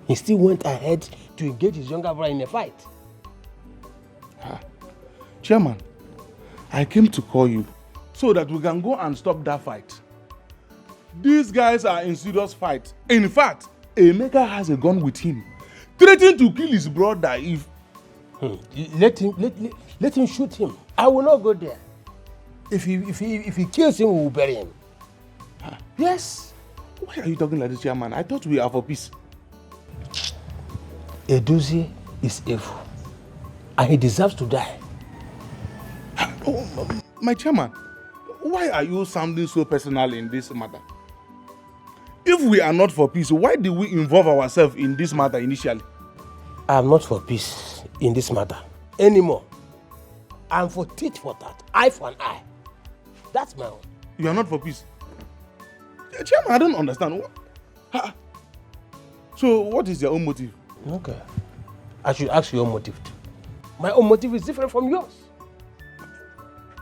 [SPEAKER 17] he still went ahead to engage his younger brother in a fight.
[SPEAKER 5] Chairman,
[SPEAKER 20] I came to call you so that we can go and stop that fight. These guys are in serious fight. In fact, Emeka has a gun with him, threatening to kill his brother if...
[SPEAKER 17] Let him shoot him. I will not go there. If he kills him, we will bury him. Yes.
[SPEAKER 20] Why are you talking like this, chairman? I thought we are for peace.
[SPEAKER 17] Edozie is evil, and he deserves to die.
[SPEAKER 20] Oh, my chairman, why are you sounding so personal in this matter? If we are not for peace, why did we involve ourselves in this matter initially?
[SPEAKER 17] I am not for peace in this matter anymore. I am for tit for tat, eye for an eye. That's my own.
[SPEAKER 20] You are not for peace? Chairman, I don't understand. So what is your own motive?
[SPEAKER 17] Okay. I should ask your own motive too. My own motive is different from yours.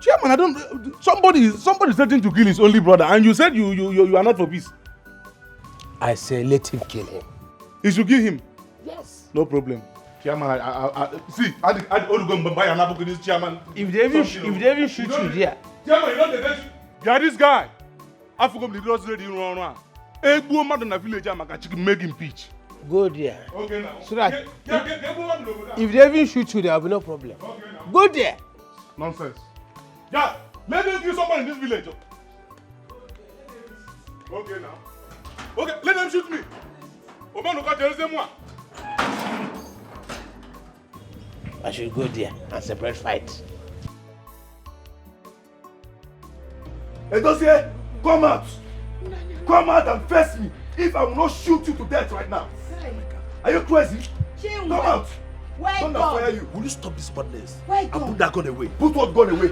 [SPEAKER 20] Chairman, I don't... Somebody threatening to kill his only brother, and you said you are not for peace.
[SPEAKER 17] I say let him kill him.
[SPEAKER 20] He should kill him?
[SPEAKER 17] Yes.
[SPEAKER 20] No problem. Chairman, see, I go buy an apple to this chairman.
[SPEAKER 17] If they even shoot you there.
[SPEAKER 20] Chairman, you know the best. You are this guy. I forgot the girls ready run. Egbo man in the village, I'm going to make him pitch.
[SPEAKER 17] Go there.
[SPEAKER 20] Okay now.
[SPEAKER 17] So that if they even shoot you, there will be no problem.
[SPEAKER 20] Okay now.
[SPEAKER 17] Go there.
[SPEAKER 20] Nonsense. Yeah, let them kill someone in this village. Okay now. Okay, let them shoot me.
[SPEAKER 17] I should go there and separate fight.
[SPEAKER 5] Edozie, come out! Come out and face me if I will not shoot you to death right now. Are you crazy? Come out! Don't fire you.
[SPEAKER 19] Will you stop this madness?
[SPEAKER 5] And
[SPEAKER 19] put that gun away.
[SPEAKER 5] Put what gun away?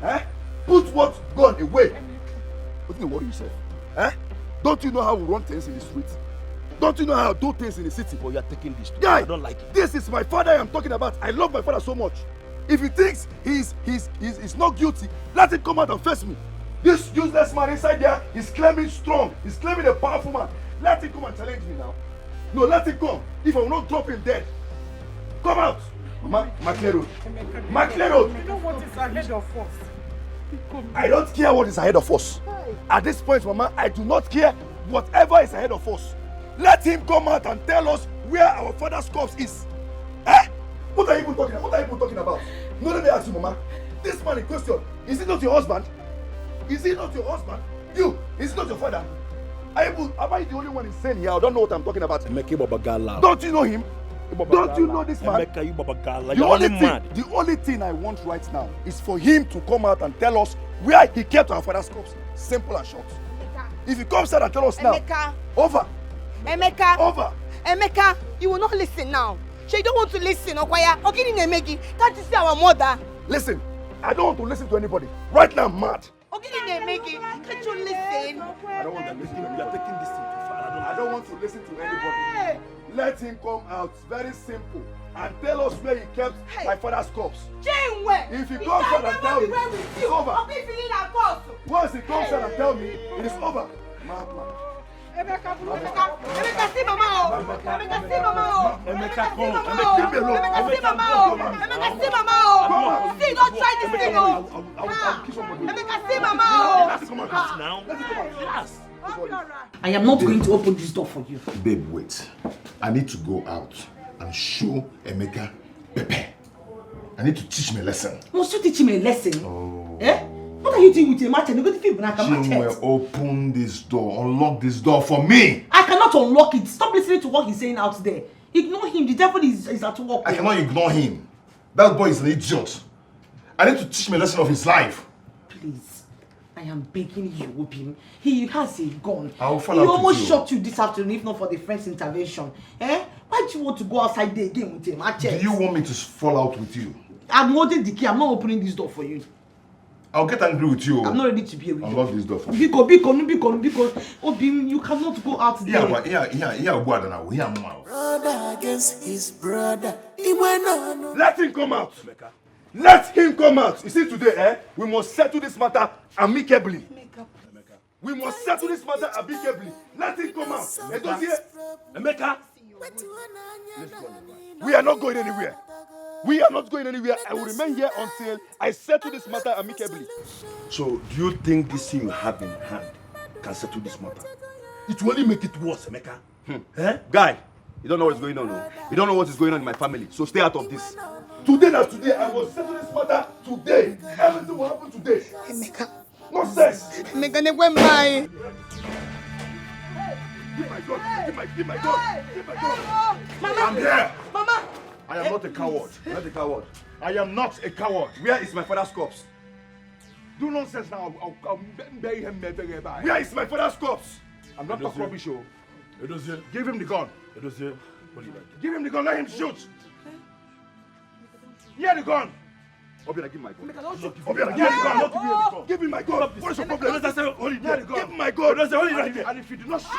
[SPEAKER 5] Eh? Put what gun away? What do you worry yourself? Eh? Don't you know how we run things in the street? Don't you know how to do things in the city?
[SPEAKER 19] But you are taking this.
[SPEAKER 5] Guy,
[SPEAKER 19] I don't like it.
[SPEAKER 5] This is my father I am talking about. I love my father so much. If he thinks he's not guilty, let him come out and face me. This useless man inside there is claiming strong. He's claiming a powerful man. Let him come and challenge me now. No, let him come. If I will not drop him dead. Come out. Maltreated. Maltreated.
[SPEAKER 8] You know what is ahead of us.
[SPEAKER 5] I don't care what is ahead of us. At this point, Mama, I do not care whatever is ahead of us. Let him come out and tell us where our father's corpse is. Eh? What are you even talking about? What are you even talking about? No, let me ask you, Mama. This man in question, is he not your husband? Is he not your husband? You, is he not your father? Am I the only one insane here? I don't know what I'm talking about. Don't you know him? Don't you know this man? The only thing I want right now is for him to come out and tell us where he kept our father's corpse. Simple and short. If he comes out and tell us now, over.
[SPEAKER 4] Emeka!
[SPEAKER 5] Over!
[SPEAKER 4] Emeka, you will not listen now. She don't want to listen, Okwaya. Ogini Nemegi, can't you see our mother?
[SPEAKER 5] Listen, I don't want to listen to anybody. Right now, I'm mad.
[SPEAKER 4] Ogini Nemegi, can't you listen?
[SPEAKER 5] I don't want to listen. You are taking this thing too far. I don't want to listen to anybody. Let him come out, very simple, and tell us where he kept my father's corpse. If he comes out and tell me, it's over. Once he comes out and tell me, it is over.
[SPEAKER 4] Emeka, see mama. Emeka, see mama.
[SPEAKER 5] Emeka, come.
[SPEAKER 4] Emeka, see mama. Emeka, see mama. See, don't try this thing. Emeka, see mama.
[SPEAKER 3] I am not going to open this door for you.
[SPEAKER 7] Babe, wait. I need to go out and show Emeka Pepe. I need to teach him a lesson.
[SPEAKER 3] Must you teach him a lesson? Oh. Eh? What are you doing with a match?
[SPEAKER 7] Chinwe, open this door. Unlock this door for me.
[SPEAKER 3] I cannot unlock it. Stop listening to what he's saying out there. Ignore him. The devil is at work.
[SPEAKER 7] I cannot ignore him. That boy is an idiot. I need to teach him a lesson of his life.
[SPEAKER 3] Please. I am begging you, Obim. He has a gun.
[SPEAKER 7] I'll follow up with you.
[SPEAKER 3] He almost shot you this afternoon, if not for the friend's intervention. Eh? Why do you want to go outside there again with him?
[SPEAKER 7] Do you want me to fall out with you?
[SPEAKER 3] I'm holding the key. I'm not opening this door for you.
[SPEAKER 7] I'll get angry with you.
[SPEAKER 3] I'm not ready to be a widow.
[SPEAKER 7] Unlock this door for me.
[SPEAKER 3] Because Obim, you cannot go out there.
[SPEAKER 10] Brother against his brother.
[SPEAKER 5] Let him come out. Let him come out. You see today, we must settle this matter amicably. We must settle this matter amicably. Let him come out. Emeka. We are not going anywhere. We are not going anywhere. I will remain here until I settle this matter amicably.
[SPEAKER 19] So, do you think this thing you have in hand can settle this matter? It will only make it worse, Emeka.
[SPEAKER 2] Eh? Guy, you don't know what's going on, no? You don't know what is going on in my family, so stay out of this.
[SPEAKER 5] Today, that's today. I will settle this matter today. Everything will happen today.
[SPEAKER 4] Emeka.
[SPEAKER 5] Nonsense.
[SPEAKER 4] Emeka, never mind.
[SPEAKER 5] Give my gun. Give my gun. Give my gun.
[SPEAKER 4] Mama.
[SPEAKER 5] I'm here.
[SPEAKER 4] Mama.
[SPEAKER 5] I am not a coward.
[SPEAKER 2] Not a coward.
[SPEAKER 5] I am not a coward.
[SPEAKER 2] Where is my father's corpse?
[SPEAKER 5] Do nonsense now. I'll bury him.
[SPEAKER 2] Where is my father's corpse?
[SPEAKER 5] I'm not talking rubbish, oh.
[SPEAKER 19] Edozie.
[SPEAKER 5] Give him the gun.
[SPEAKER 19] Edozie.
[SPEAKER 5] Give him the gun. Let him shoot. Here the gun.
[SPEAKER 2] Obiora, give my gun.
[SPEAKER 5] Obiora, give me the gun. Give me my gun. What is your problem? Give me my gun. And if you do not shoot,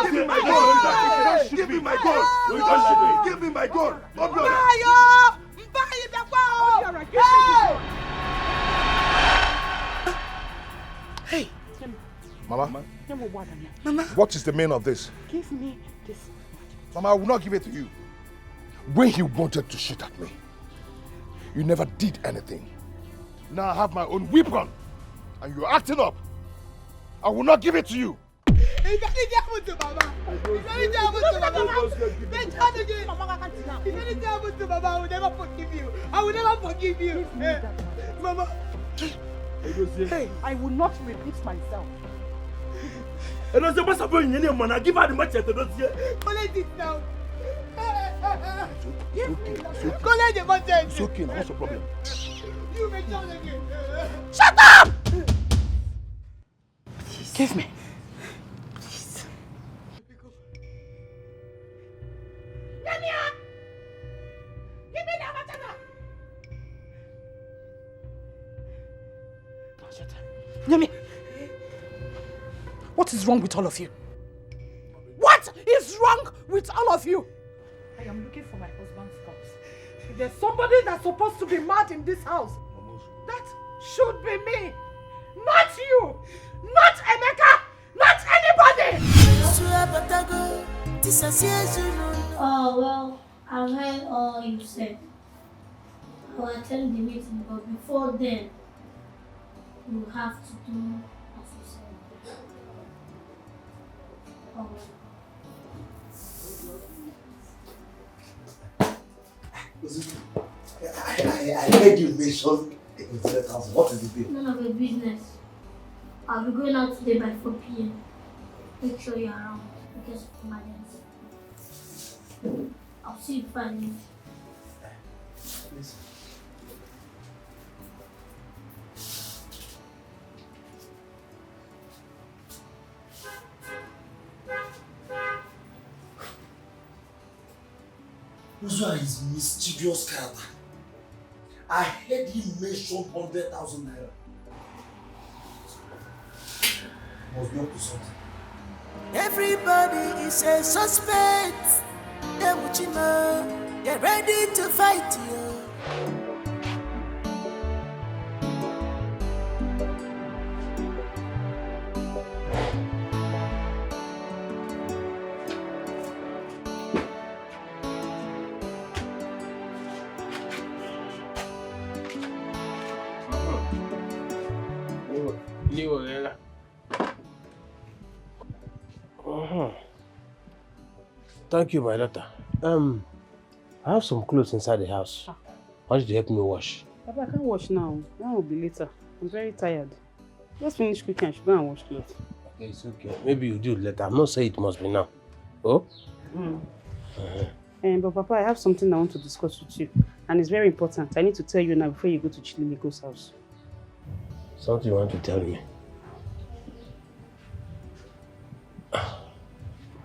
[SPEAKER 5] give me my gun. Give me my gun. Give me my gun. Obiora.
[SPEAKER 8] Hey.
[SPEAKER 5] Mama.
[SPEAKER 8] Mama.
[SPEAKER 5] What is the meaning of this?
[SPEAKER 8] Give me this.
[SPEAKER 5] Mama, I will not give it to you. When he wanted to shoot at me, you never did anything. Now I have my own weapon, and you're acting up. I will not give it to you.
[SPEAKER 8] I will never forgive you. Mama. Hey, I will not repeat myself.
[SPEAKER 13] And as the boss of any man, give her the match at the dossier.
[SPEAKER 8] Collect it now.
[SPEAKER 5] Collect the money. It's okay. What's the problem?
[SPEAKER 8] You may tell again.
[SPEAKER 4] Shut up!
[SPEAKER 8] Give me.
[SPEAKER 4] Please.
[SPEAKER 8] Give me that matana. Yemi, what is wrong with all of you? What is wrong with all of you? I am looking for my husband's corpse. If there's somebody that's supposed to be mad in this house, that should be me. Not you. Not Emeka. Not anybody.
[SPEAKER 15] Oh, well, I've heard all you said. I will attend the meeting, but before then, you have to do as you said. Oh.
[SPEAKER 13] I heard you mention a considered council. What is the deal?
[SPEAKER 15] None of your business. I'll be going out today by 4 p.m. Make sure you're around because of emergency. I'll see you finally.
[SPEAKER 13] Listen. Uzua is mischievous character. I heard him mention 100,000 naira. Must be up to something.
[SPEAKER 10] Everybody is a suspect. They're ready to fight you.
[SPEAKER 17] Thank you, my daughter. I have some clothes inside the house. Why don't you help me wash?
[SPEAKER 16] Papa, I can't wash now. That will be later. I'm very tired. Just finish cooking. I should go and wash clothes.
[SPEAKER 17] Okay, it's okay. Maybe you do it later. I'm not saying it must be now. Oh?
[SPEAKER 16] But Papa, I have something I want to discuss with you. And it's very important. I need to tell you now before you go to Chilimigo's house.
[SPEAKER 17] Something you want to tell me?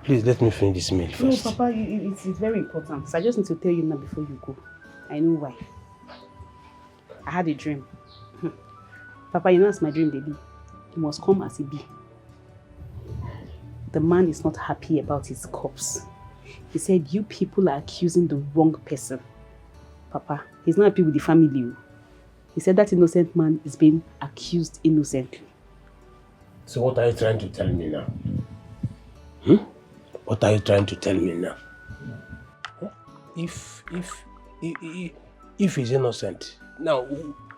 [SPEAKER 17] Please let me finish this meal first.
[SPEAKER 16] No, Papa, it's very important. So I just need to tell you now before you go. I know why. I had a dream. Papa, you know as my dream, baby. It must come as it be. The man is not happy about his corpse. He said, you people are accusing the wrong person. Papa, he's not happy with the family. He said that innocent man is being accused innocently.
[SPEAKER 17] So what are you trying to tell me now? What are you trying to tell me now? If If he's innocent, now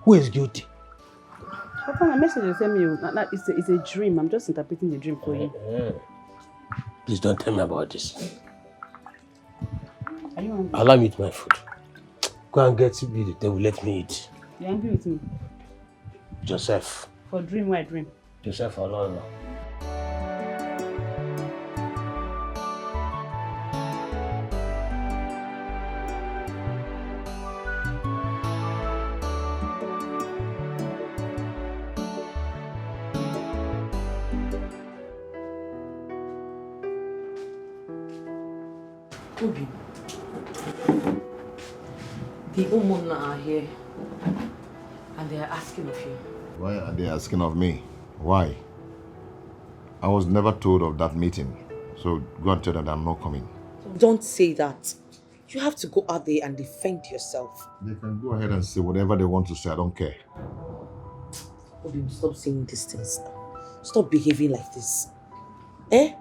[SPEAKER 17] who is guilty?
[SPEAKER 16] Papa, my message is send me. It's a dream. I'm just interpreting the dream for you.
[SPEAKER 17] Please don't tell me about this.
[SPEAKER 16] Are you hungry?
[SPEAKER 17] Allow me to eat my food. Go and get me the table. Let me eat.
[SPEAKER 16] You angry with me?
[SPEAKER 17] Joseph.
[SPEAKER 16] For dream, why dream?
[SPEAKER 17] Joseph alone.
[SPEAKER 14] Obi, the Umunna are here and they are asking of you.
[SPEAKER 7] Why are they asking of me? Why? I was never told of that meeting. So go and tell them that I'm not coming.
[SPEAKER 14] Don't say that. You have to go out there and defend yourself.
[SPEAKER 7] They can go ahead and say whatever they want to say. I don't care.
[SPEAKER 14] Obi, stop saying these things. Stop behaving like this. Eh?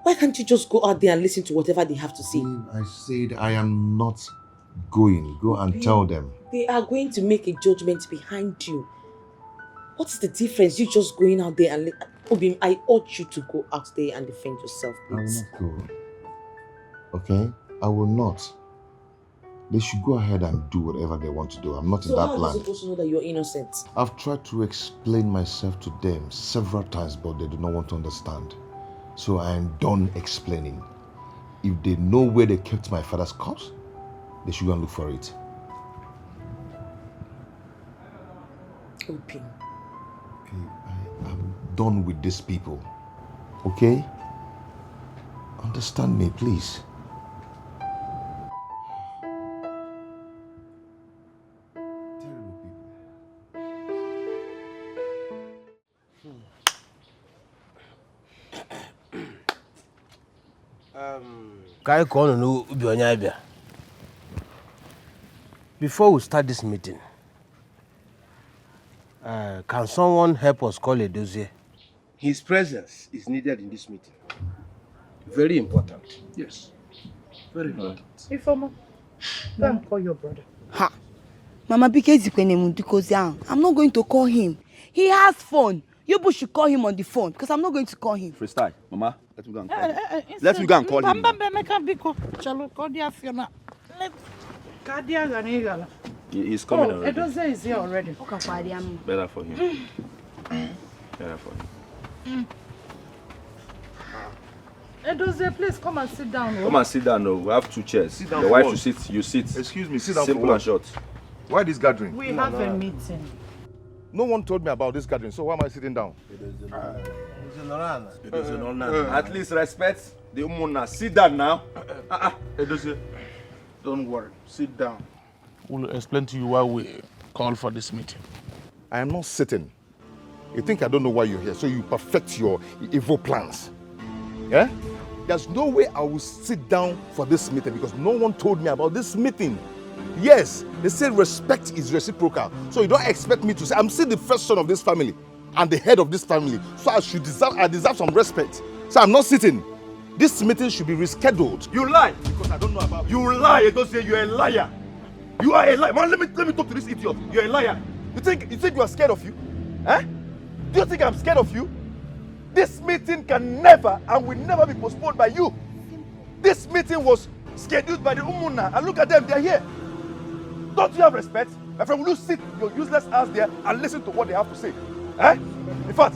[SPEAKER 14] Why can't you just go out there and listen to whatever they have to say?
[SPEAKER 7] I said I am not going. Go and tell them.
[SPEAKER 14] They are going to make a judgment behind you. What's the difference? You just going out there and... Obi, I urge you to go out there and defend yourself, please.
[SPEAKER 7] I will not go. Okay? I will not. They should go ahead and do whatever they want to do. I'm not in that
[SPEAKER 14] So how are
[SPEAKER 7] plan.
[SPEAKER 14] you supposed to know that you're innocent?
[SPEAKER 7] I've tried to explain myself to them several times, but they do not want to understand. So I am done explaining. If they know where they kept my father's corpse, they should go and look for it.
[SPEAKER 14] Open.
[SPEAKER 7] Okay, I am done with these people. Okay? Understand me, please.
[SPEAKER 17] Before we start this meeting, can someone help us call a dossier?
[SPEAKER 19] His presence is needed in this meeting. Very important.
[SPEAKER 3] Yes. Very important.
[SPEAKER 8] Ifeoma, go and call your brother.
[SPEAKER 4] Ha! Mama I'm not going to call him. He has phone. You both should call him on the phone because I'm not going to call him.
[SPEAKER 18] Freestyle, Mama. Let me go and call him. Let me go and call him. He's coming already.
[SPEAKER 8] Edoze is here already.
[SPEAKER 18] Better for him. Better for him.
[SPEAKER 8] Edoze, please come and sit down.
[SPEAKER 18] Come and sit down. No, we have 2 chairs.
[SPEAKER 1] Sit down.
[SPEAKER 18] Your wife should sit. You sit.
[SPEAKER 1] Excuse me, sit down.
[SPEAKER 18] Simple
[SPEAKER 1] for
[SPEAKER 18] and short.
[SPEAKER 1] Why this gathering?
[SPEAKER 8] We have a meeting.
[SPEAKER 1] No one told me about this gathering, so why am I sitting down?
[SPEAKER 18] At least respect the Umunna. Sit down now.
[SPEAKER 20] Edozie, don't worry. Sit down. We'll explain to you why we called for this meeting.
[SPEAKER 1] I am not sitting. You think I don't know why you're here, so you perfect your evil plans. Yeah? There's no way I will sit down for this meeting because no one told me about this meeting. Yes, they say respect is reciprocal. So you don't expect me to say, I'm still the first son of this family and the head of this family. So I deserve some respect. So I'm not sitting. This meeting should be rescheduled.
[SPEAKER 18] You lie.
[SPEAKER 1] Because I don't know about
[SPEAKER 18] you. Lie. Don't say you're a liar. You are a liar. Man, let me talk to this idiot. You're a liar.
[SPEAKER 1] You think you are scared of you? Eh? Do you think I'm scared of you? This meeting can never and will never be postponed by you. This meeting was scheduled by the Umunna, and look at them, they're here. Don't you have respect? My friend, will you sit your useless ass there and listen to what they have to say? Eh? In fact,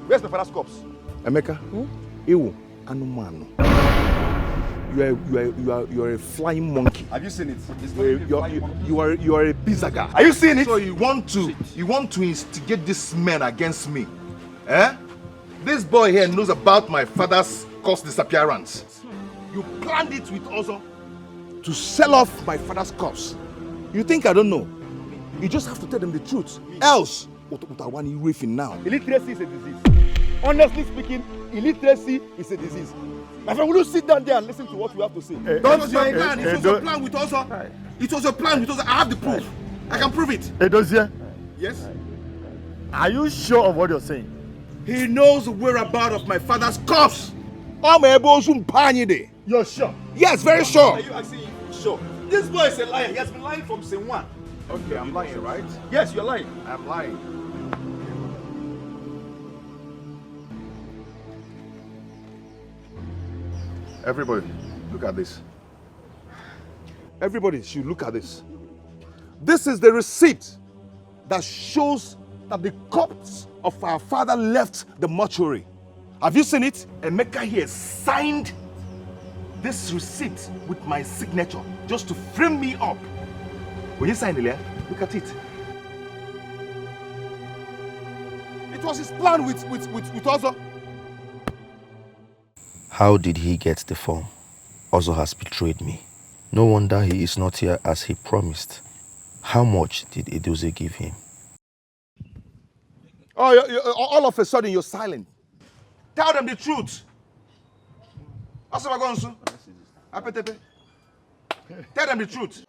[SPEAKER 1] where's my father's corpse? Emeka, Ewu, Anumano. You are a flying monkey.
[SPEAKER 18] Have you seen it?
[SPEAKER 1] You are a bizaga.
[SPEAKER 18] Are you seeing it?
[SPEAKER 1] So you want to instigate this man against me? Eh? This boy here knows about my father's corpse disappearance. You planned it with Ozo to sell off my father's corpse. You think I don't know? You just have to tell them the truth. Else, now. Illiteracy is a disease. Honestly speaking, illiteracy is a disease. My friend, will you sit down there and listen to what we have to say?
[SPEAKER 5] Don't say plan. It was a plan with Ozo. It was a plan with Ozo. I have the proof. I can prove it. Edozie,
[SPEAKER 1] yes?
[SPEAKER 5] Are you sure of what you're saying?
[SPEAKER 1] He knows the whereabouts of my father's corpse. You're sure?
[SPEAKER 5] Yes, very sure.
[SPEAKER 18] Are you asking sure?
[SPEAKER 1] This boy is a liar. He has been lying from day one.
[SPEAKER 2] Okay, I'm lying, right?
[SPEAKER 1] Yes, you're lying.
[SPEAKER 2] I'm lying.
[SPEAKER 1] Everybody, look at this. Everybody should look at this. This is the receipt that shows that the corpse of our father left the mortuary. Have you seen it? Emeka here signed this receipt with my signature just to frame me up. When you signed it, look at it. It was his plan with Ozo.
[SPEAKER 7] How did he get the form? Ozo has betrayed me. No wonder he is not here as he promised. How much did Edoze give him?
[SPEAKER 1] Oh, all of a sudden you're silent. Tell them the truth. Tell them the truth.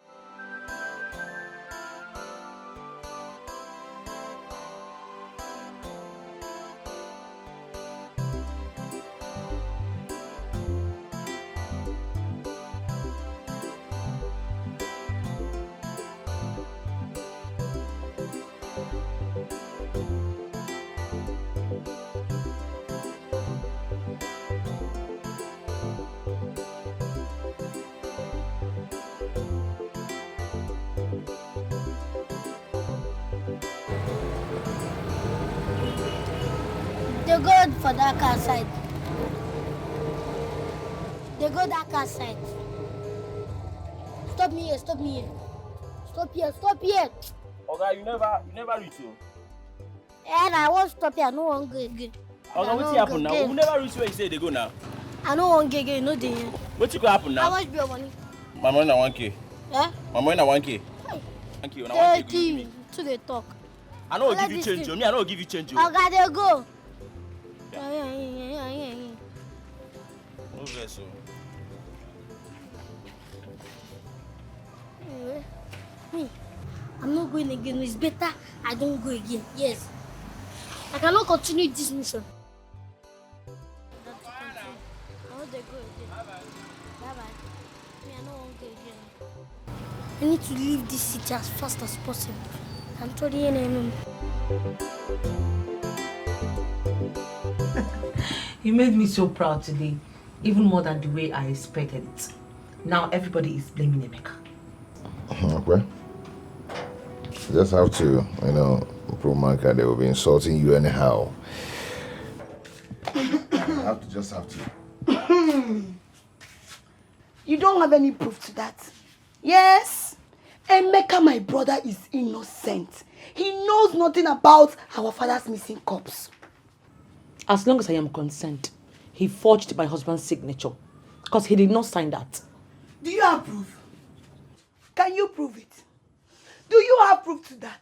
[SPEAKER 15] They go for that car side. They go that car side. Stop me here, stop me here. Stop here, stop here.
[SPEAKER 21] Okay, you never reach you.
[SPEAKER 15] And I won't stop here, no one go again.
[SPEAKER 21] Okay, what's happen now? You never reach where you say they go now.
[SPEAKER 15] I don't want to get again, no day.
[SPEAKER 21] What's going to happen now?
[SPEAKER 15] How much be your money?
[SPEAKER 21] My money na 1K.
[SPEAKER 15] Eh?
[SPEAKER 21] My money na 1K. Thank you. Na 1K.
[SPEAKER 15] Hey, Kim, to the talk.
[SPEAKER 21] I know give you change, me. I know give you change.
[SPEAKER 15] Okay, they go.
[SPEAKER 21] No vessel.
[SPEAKER 15] Me, I'm not going again. It's better I don't go again. Yes. I cannot continue this mission. I want to go again. Bye-bye. Me, I don't want to go again. I need to leave this city as fast as possible. I'm trying to
[SPEAKER 14] You made me so proud today, even more than the way I expected it. Now everybody is blaming Emeka.
[SPEAKER 7] Okay. You just have to, prove Manka they will be insulting you anyhow. Just have to.
[SPEAKER 4] You don't have any proof to that. Yes, Emeka, my brother, is innocent. He knows nothing about our father's missing corpse.
[SPEAKER 14] As long as I am concerned, he forged my husband's signature because he did not sign that.
[SPEAKER 4] Do you have proof? Can you prove it? Do you have proof to that?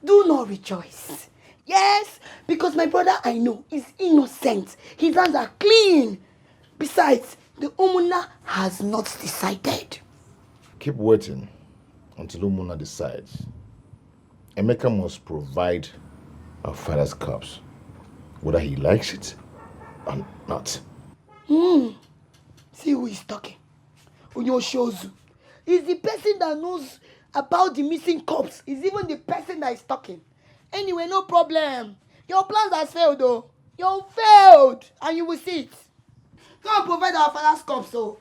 [SPEAKER 4] Do not rejoice. Yes, because my brother I know is innocent. His hands are clean. Besides, the Umuna has not decided.
[SPEAKER 7] Keep waiting until Umuna decides. Emeka must provide our father's corpse, whether he likes it or not.
[SPEAKER 4] See who is talking. Onyoshozu is the person that knows about the missing corpse. Is even the person that is talking. Anyway, no problem. Your plans has failed though. You failed and you will see it. Go and provide our father's corpse so.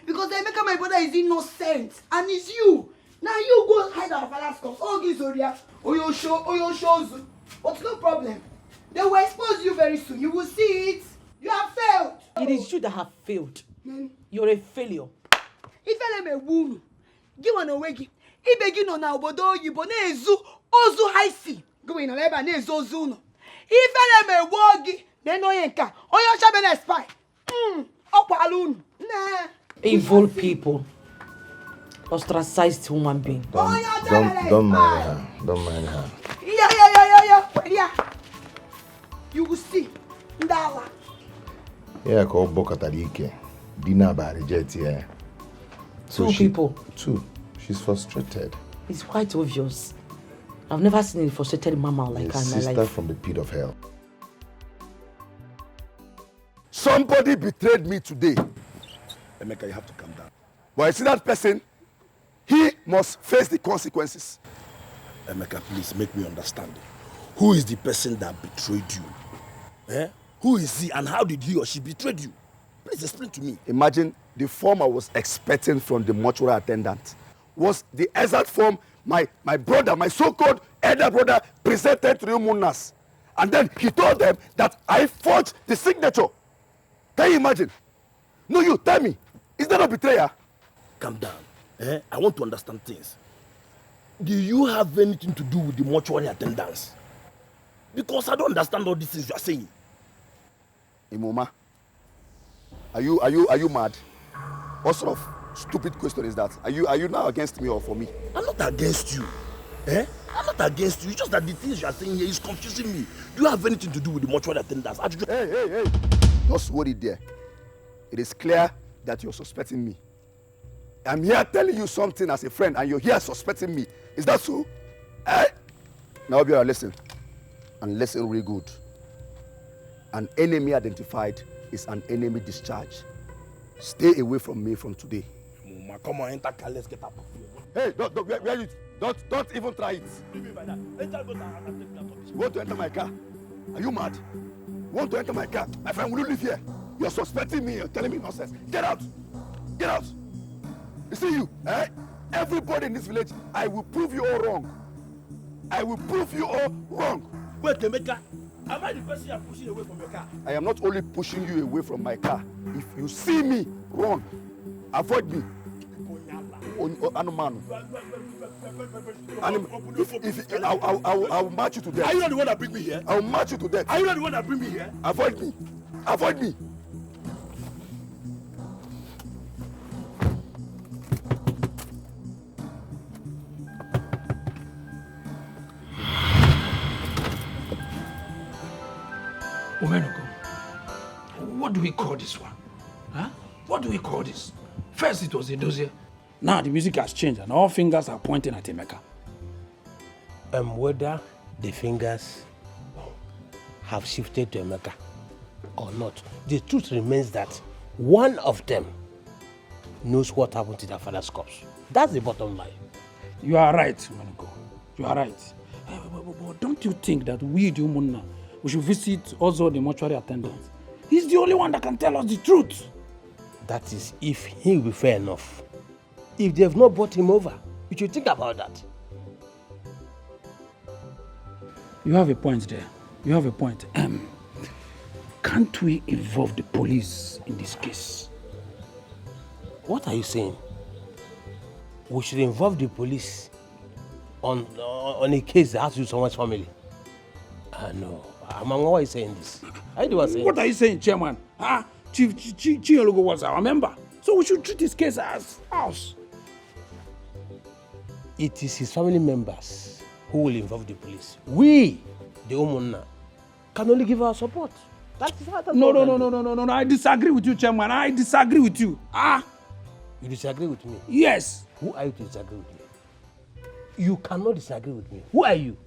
[SPEAKER 4] Because Emeka, my brother, is innocent and it's you. Now you go hide our father's corpse. Oh, Gizoria, Oyoshozu. But no problem. They will expose you very soon. You will see it. You have failed.
[SPEAKER 14] It is you that have failed. You're a failure.
[SPEAKER 4] If I am a wound, give one away. If begin on our bodo, you bonezu, ozu haisi. Go in a leba nezo zuno. If I am a wogi, then no yenka. Oyo shabene spy. Opalun. Nah.
[SPEAKER 14] Evil people. Ostracized human being.
[SPEAKER 7] Don't mind her. Don't mind her.
[SPEAKER 4] Yeah. You will see. Ndala.
[SPEAKER 7] Yeah, call Bokatarike. Dina ba reject here.
[SPEAKER 14] Two people.
[SPEAKER 7] Two. She's frustrated.
[SPEAKER 14] It's quite obvious. I've never seen a frustrated mama like her in my
[SPEAKER 7] sister
[SPEAKER 14] life.
[SPEAKER 7] from the pit of hell.
[SPEAKER 2] Somebody betrayed me today. Emeka, you have to calm down. But I see that person,
[SPEAKER 19] must face the consequences.
[SPEAKER 17] Emeka, please make me understand. Who is the person that betrayed you? Eh? Who is he and how did he or she betrayed you? Please explain to me.
[SPEAKER 19] Imagine the form I was expecting from the mortuary attendant was the exact form my brother, my so-called elder brother, presented to the Munnas. And then he told them that I forged the signature. Can you imagine? No, you tell me. Is that a betrayal?
[SPEAKER 17] Calm down. Eh? I want to understand things. Do you have anything to do with the mortuary attendants? Because I don't understand all these things you are saying.
[SPEAKER 19] Imoma, are you mad? What sort of stupid question is that? Are you now against me or for me?
[SPEAKER 17] I'm not against you. Eh? I'm not against you. It's just that the things you are saying here is confusing me. Do you have anything to do with the mortuary attendants?
[SPEAKER 19] Hey. Just hold it there. It is clear that you're suspecting me. I'm here telling you something as a friend and you're here suspecting me. Is that so? Eh? Now be listen. And listen really good. An enemy identified is an enemy discharged. Stay away from me from today.
[SPEAKER 17] Mama, come on, enter car, let's get up.
[SPEAKER 19] Hey, don't even try it. You want to enter my car? Are you mad? You want to enter my car? My friend, will you live here? You're suspecting me, you're telling me nonsense. Get out! Get out! You see you, eh? Everybody in this village, I will prove you all wrong. I will prove you all wrong.
[SPEAKER 17] Wait, Emeka, am I the person you are pushing away from your car?
[SPEAKER 19] I am not only pushing you away from my car. If you see me, run. Avoid me. Anumanu. I will march you to death.
[SPEAKER 17] Are you not the one that bring me here?
[SPEAKER 19] I will march you to death.
[SPEAKER 17] Are you not the one that bring me here?
[SPEAKER 19] Avoid me. Avoid me.
[SPEAKER 3] Omenuko, what do we call this one? Huh? What do we call this? First it was a dossier. Now the music has changed and all fingers are pointing at Emeka.
[SPEAKER 17] Whether the fingers have shifted to Emeka or not, the truth remains that one of them knows what happened to their father's corpse. That's the bottom line.
[SPEAKER 3] You are right, Omenuko. You are right. But don't you think that we, the Umunna, we should visit also the mortuary attendant? He's the only one that can tell us the truth.
[SPEAKER 17] That is if he will be fair enough. If they have not brought him over, you should think about that.
[SPEAKER 3] You have a point there. You have a point. Can't we involve the police in this case?
[SPEAKER 17] What are you saying? We should involve the police on a case that has to do with someone's family? No. Amang, why are you saying this?
[SPEAKER 3] What are you saying, Chairman? Chief Chinyologo was our member. So we should treat his case as ours.
[SPEAKER 17] It is his family members who will involve the police. We, the Umunna, can only give our support.
[SPEAKER 3] No. I disagree with you, Chairman. I disagree with you.
[SPEAKER 17] You disagree with me?
[SPEAKER 3] Yes.
[SPEAKER 17] Who are you to disagree with me? You cannot disagree with me. Who are you?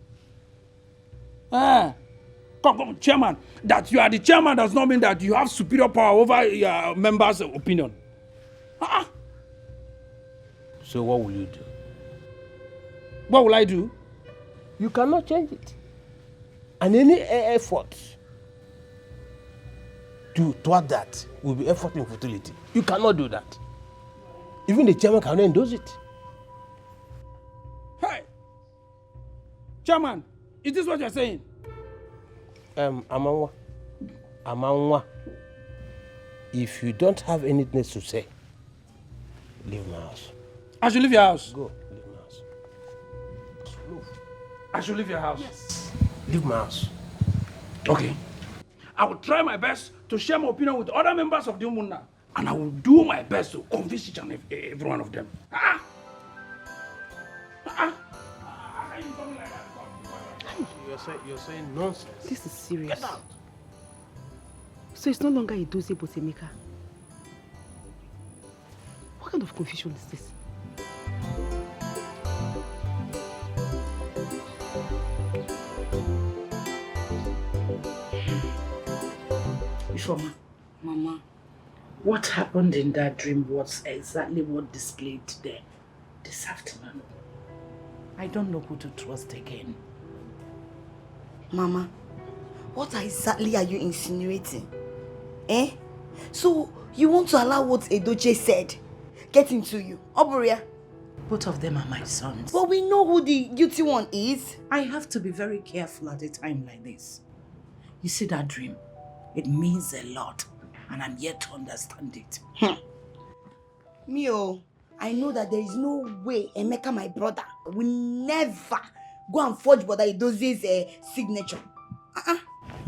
[SPEAKER 3] Come, Chairman. That you are the chairman does not mean that you have superior power over your members' opinion.
[SPEAKER 17] So what will you do?
[SPEAKER 3] What will I do?
[SPEAKER 17] You cannot change it. And any effort toward that will be effort in futility. You cannot do that. Even the chairman cannot endorse it.
[SPEAKER 3] Hey! Chairman, is this what you're saying?
[SPEAKER 17] Amangwa, if you don't have anything to say, leave my house.
[SPEAKER 3] I should leave your house?
[SPEAKER 17] Go, leave my house. Move.
[SPEAKER 3] I should leave your house?
[SPEAKER 17] Yes. Leave my house.
[SPEAKER 3] Okay. I will try my best to share my opinion with other members of the Umunna, and I will do my best to convince each and every one of them.
[SPEAKER 17] You're saying nonsense.
[SPEAKER 16] This is serious.
[SPEAKER 17] Get out.
[SPEAKER 16] So it's no longer a dossier but Emeka. What kind of confusion is this?
[SPEAKER 3] Ifeoma, Mama, what happened in that dream was exactly what displayed there. this afternoon. I don't know who to trust again.
[SPEAKER 9] Mama, what exactly are you insinuating? Eh? So, you want to allow what Edoche said get into you? Oburia?
[SPEAKER 3] Both of them are my sons.
[SPEAKER 9] But we know who the guilty one is.
[SPEAKER 3] I have to be very careful at a time like this. You see that dream? It means a lot, and I'm yet to understand it.
[SPEAKER 9] Mio, I know that there is no way Emeka, my brother, will never go and forge Brother Edozie's signature.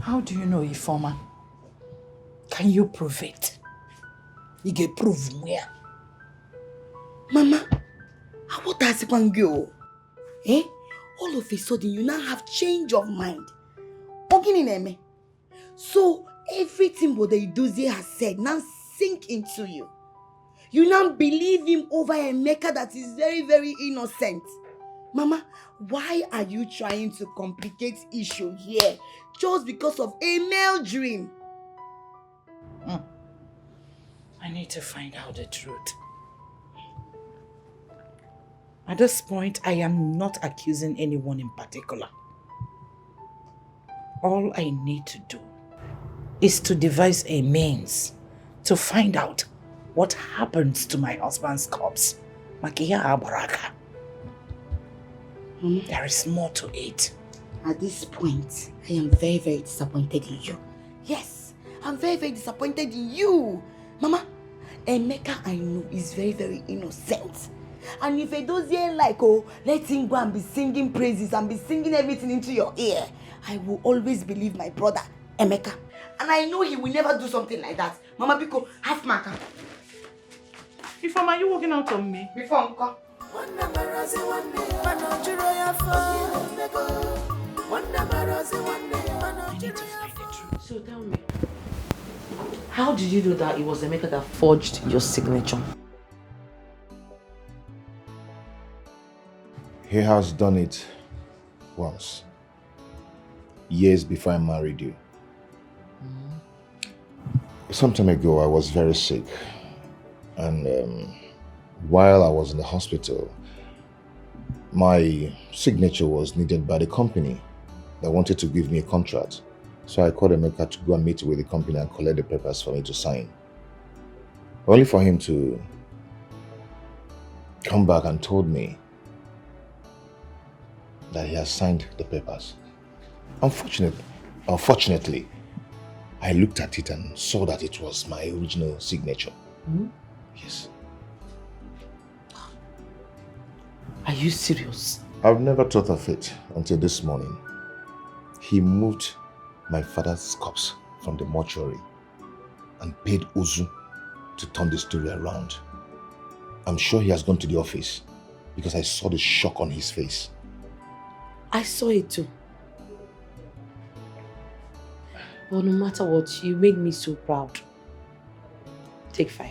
[SPEAKER 3] How do you know, Ifoma? Can you prove it? You can prove where?
[SPEAKER 9] Mama, what has it go? Eh? All of a sudden, you now have change of mind. So, everything Brother Edozie has said now sink into you. You now believe him over Emeka that is very, very innocent. Mama, why are you trying to complicate issue here just because of a male dream?
[SPEAKER 3] I need to find out the truth. At this point, I am not accusing anyone in particular. All I need to do is to devise a means to find out what happens to my husband's corpse. Makia Abaraka. There is more to it.
[SPEAKER 9] At this point, I am very, very disappointed in you. Yes, I'm very, very disappointed in you. Mama, Emeka, I know, is very, very innocent. And if Edozie let him go and be singing praises and be singing everything into your ear, I will always believe my brother, Emeka. And I know he will never do something like that. Mama Biko, half marker.
[SPEAKER 3] Ifoma, are you walking out on me?
[SPEAKER 9] Before Uncle.
[SPEAKER 3] I need to find the truth.
[SPEAKER 14] So tell me, how did you know that it was Emeka that forged your signature?
[SPEAKER 7] He has done it once. Years before I married you. Some time ago, I was very sick. And while I was in the hospital, my signature was needed by the company that wanted to give me a contract. So I called Emeka to go and meet with the company and collect the papers for me to sign. Only for him to come back and told me that he has signed the papers. Unfortunately, I looked at it and saw that it was my original signature. Yes.
[SPEAKER 14] Are you serious?
[SPEAKER 7] I've never thought of it until this morning. He moved my father's corpse from the mortuary and paid Ozu to turn the story around. I'm sure he has gone to the office because I saw the shock on his face.
[SPEAKER 14] I saw it too. But no matter what, you made me so proud. Take 5.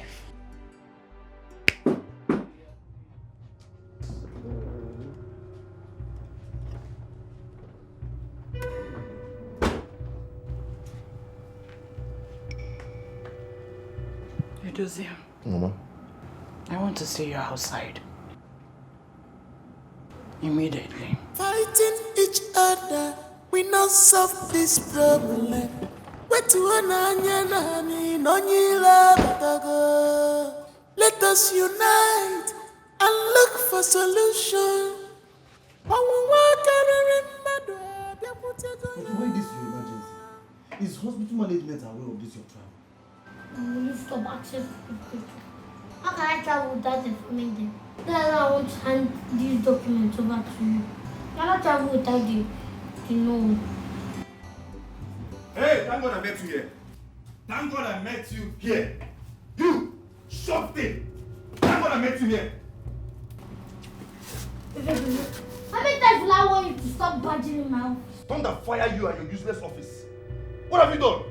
[SPEAKER 3] Edozie,
[SPEAKER 7] Mama?
[SPEAKER 3] I want to see you outside. Immediately.
[SPEAKER 10] Fighting each other, we not solve this problem. Let us unite and look for solution.
[SPEAKER 13] Why this your emergency? Is hospital management aware of this your travel?
[SPEAKER 15] Will you stop access to people? How can I travel without informing them? That's why I want to hand these documents over to you. I cannot travel without the know.
[SPEAKER 1] Hey, thank God I met you here. Thank God I met you here. You, something. Thank God I met you here.
[SPEAKER 15] How many times will I want you to stop badgering in my office?
[SPEAKER 1] Thunder fire you and your useless office. What have you done?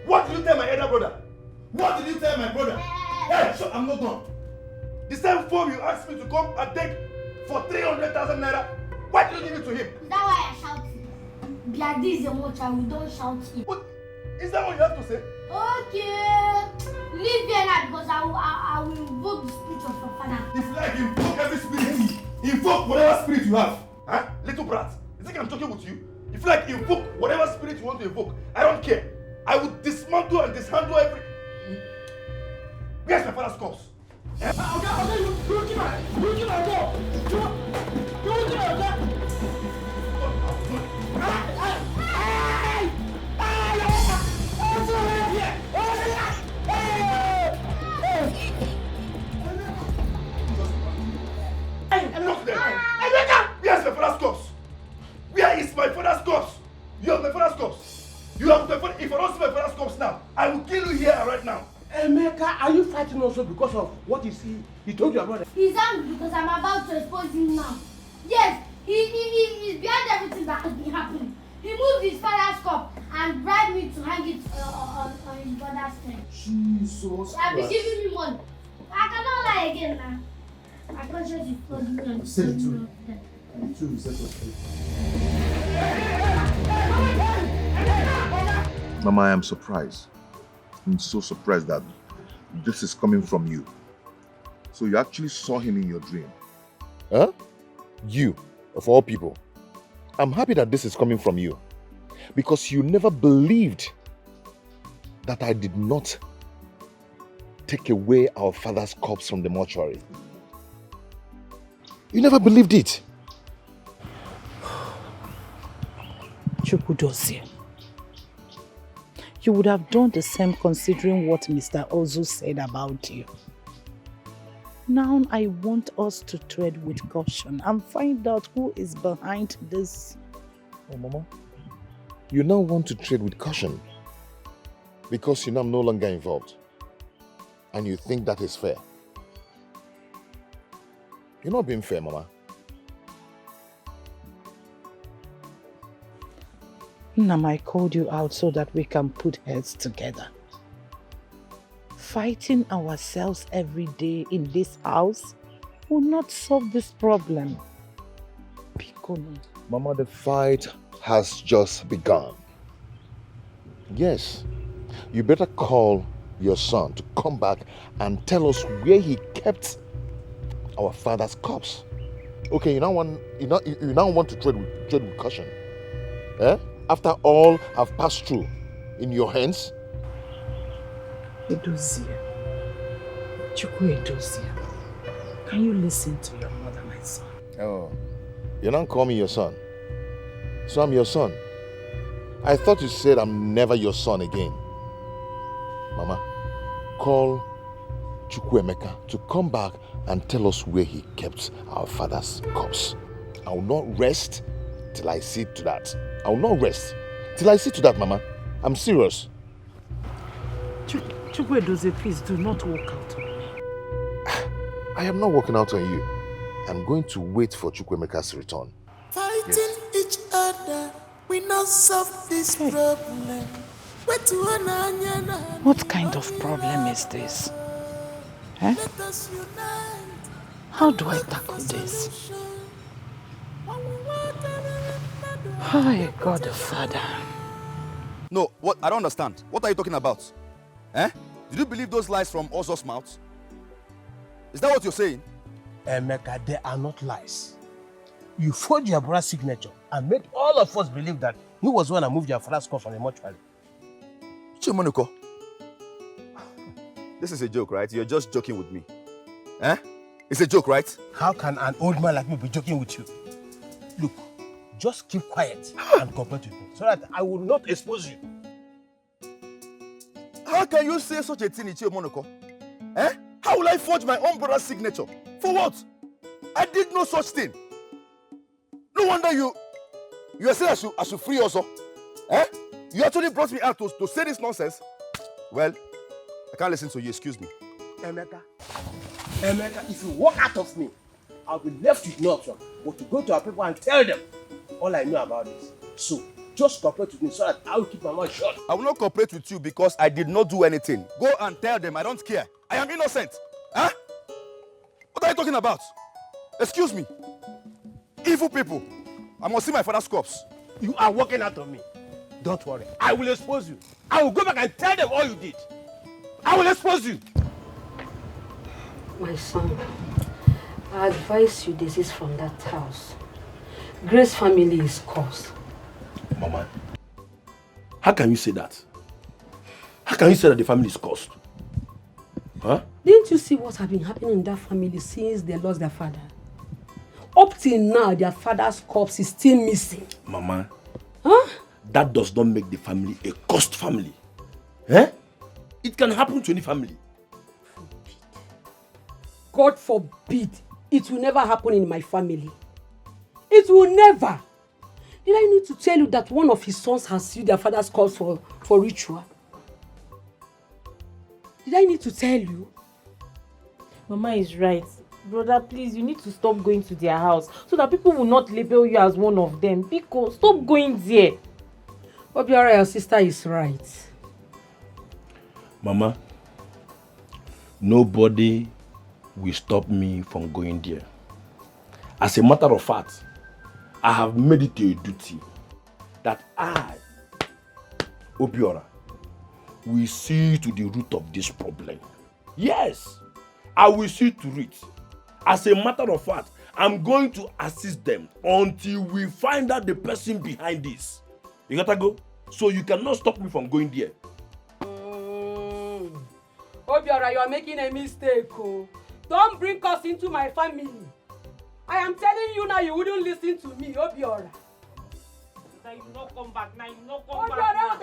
[SPEAKER 1] What did you tell my elder brother? What did you tell my brother? Hey, shut, I'm not done. The same form you asked me to come and take for 300,000 naira. Why did you give it to him?
[SPEAKER 15] Is that why I shouted? This is a watcher, we don't shout here.
[SPEAKER 1] What? Is that what you have to say?
[SPEAKER 15] Okay. Leave here now because I will invoke the spirit of your father.
[SPEAKER 1] If you like, invoke every spirit. Invoke whatever spirit you have. Huh? Little brat. You think I'm talking with you? If you like, invoke whatever spirit you want to invoke. I don't care. I will dismantle and dishandle every... Where's my father's corpse? Eh? Okay, you kill my dog. You kill my dog. Where's my father's corpse? Where is my father's corpse? You have my father's corpse. You have my father. If I don't see my father's corpse now, I will kill you here right now.
[SPEAKER 17] Emeka, are you fighting also because of what he told your brother?
[SPEAKER 15] He's angry because I'm about to expose him now. Yes, he's behind everything that has been happening. He moved his father's cup and bribed me to hang it on his brother's head.
[SPEAKER 1] Jesus
[SPEAKER 15] I've been giving me money. I cannot lie again now. My conscience is flooding me and
[SPEAKER 1] Say it
[SPEAKER 15] me.
[SPEAKER 1] Mama, I am surprised. I'm so surprised that this is coming from you. So you actually saw him in your dream?
[SPEAKER 7] Huh? You, of all people. I'm happy that this is coming from you. Because you never believed that I did not take away our father's corpse from the mortuary. You never believed it.
[SPEAKER 8] Chukwudozie, you would have done the same considering what Mr. Ozu said about you. Now I want us to tread with caution and find out who is behind this.
[SPEAKER 7] Oh, Mama, you now want to tread with caution because you know I'm no longer involved and you think that is fair. You're not being fair, Mama.
[SPEAKER 8] Nam, I called you out so that we can put heads together. Fighting ourselves every day in this house will not solve this problem. Piccolo.
[SPEAKER 7] Mama, the fight has just begun. Yes, you better call your son to come back and tell us where he kept our father's corpse. Okay, you now want to tread with caution. Eh? After all I've passed through in your hands.
[SPEAKER 8] Edozie, Chukwu Edozie, can you listen to your mother, my son?
[SPEAKER 7] Oh, you don't call me your son. So I'm your son. I thought you said I'm never your son again. Mama, call Chukwuemeka to come back and tell us where he kept our father's corpse. I will not rest till I see to that. I will not rest till I see to that, Mama. I'm serious.
[SPEAKER 8] Chukwuedozie, please do not walk out on me.
[SPEAKER 7] I am not walking out on you. I'm going to wait for Chukwuemeka's return.
[SPEAKER 10] Fighting each other, we not solve this problem.
[SPEAKER 8] What kind of problem is this? Eh? How do I tackle this? Hi, God the Father.
[SPEAKER 19] No, what? I don't understand. What are you talking about? Eh? Did you believe those lies from Ozo's mouth? Is that what you're saying?
[SPEAKER 17] Emeka, they are not lies. You forged your brother's signature and made all of us believe that he was the one who moved your father's corpse from the mortuary.
[SPEAKER 19] Chimoniko, this is a joke, right? You're just joking with me. Eh? It's a joke, right?
[SPEAKER 17] How can an old man like me be joking with you? Look, just keep quiet and cooperate with me so that I will not expose you.
[SPEAKER 19] How can you say such a thing, Ichie Monoko? Eh? How will I forge my own brother's signature? For what? I did no such thing. No wonder you are saying I should free also. Eh? You actually brought me out to say this nonsense? Well, I can't listen to you, excuse me.
[SPEAKER 17] Emeka, if you walk out of me, I'll be left with no option but to go to our people and tell them all I know about this. So, just cooperate with me so that I will keep my mouth shut.
[SPEAKER 19] I will not cooperate with you because I did not do anything. Go and tell them I don't care. I am innocent. Huh? What are you talking about? Excuse me. Evil people. I must see my father's corpse.
[SPEAKER 17] You are walking out on me. Don't worry. I will expose you. I will go back and tell them all you did. I will expose you.
[SPEAKER 11] My son, I advise you desist from that house. Grace family is cursed.
[SPEAKER 17] Mama, how can you say that? How can you say that the family is cursed? Huh?
[SPEAKER 11] Didn't you see what has been happening in that family since they lost their father? Up till now, their father's corpse is still missing.
[SPEAKER 17] Mama,
[SPEAKER 11] huh?
[SPEAKER 17] That does not make the family a cursed family. Eh? It can happen to any family.
[SPEAKER 11] God forbid, it will never happen in my family. It will never. Did I need to tell you that one of his sons has used their father's corpse for ritual? Did I need to tell you?
[SPEAKER 14] Mama is right. Brother, please, you need to stop going to their house so that people will not label you as one of them. Because stop going there.
[SPEAKER 11] Obiora, your sister is right.
[SPEAKER 17] Mama, nobody will stop me from going there. As a matter of fact, I have made it a duty that I, Obiora, will see to the root of this problem. Yes, I will see to it. As a matter of fact, I'm going to assist them until we find out the person behind this. You gotta go? So you cannot stop me from going there.
[SPEAKER 11] Obiora, you are making a mistake. Oh. Don't bring us into my family. I am telling you now, you wouldn't listen to me, Obiora.
[SPEAKER 14] Now you not come back. Now you not come
[SPEAKER 11] Obiora,
[SPEAKER 14] back.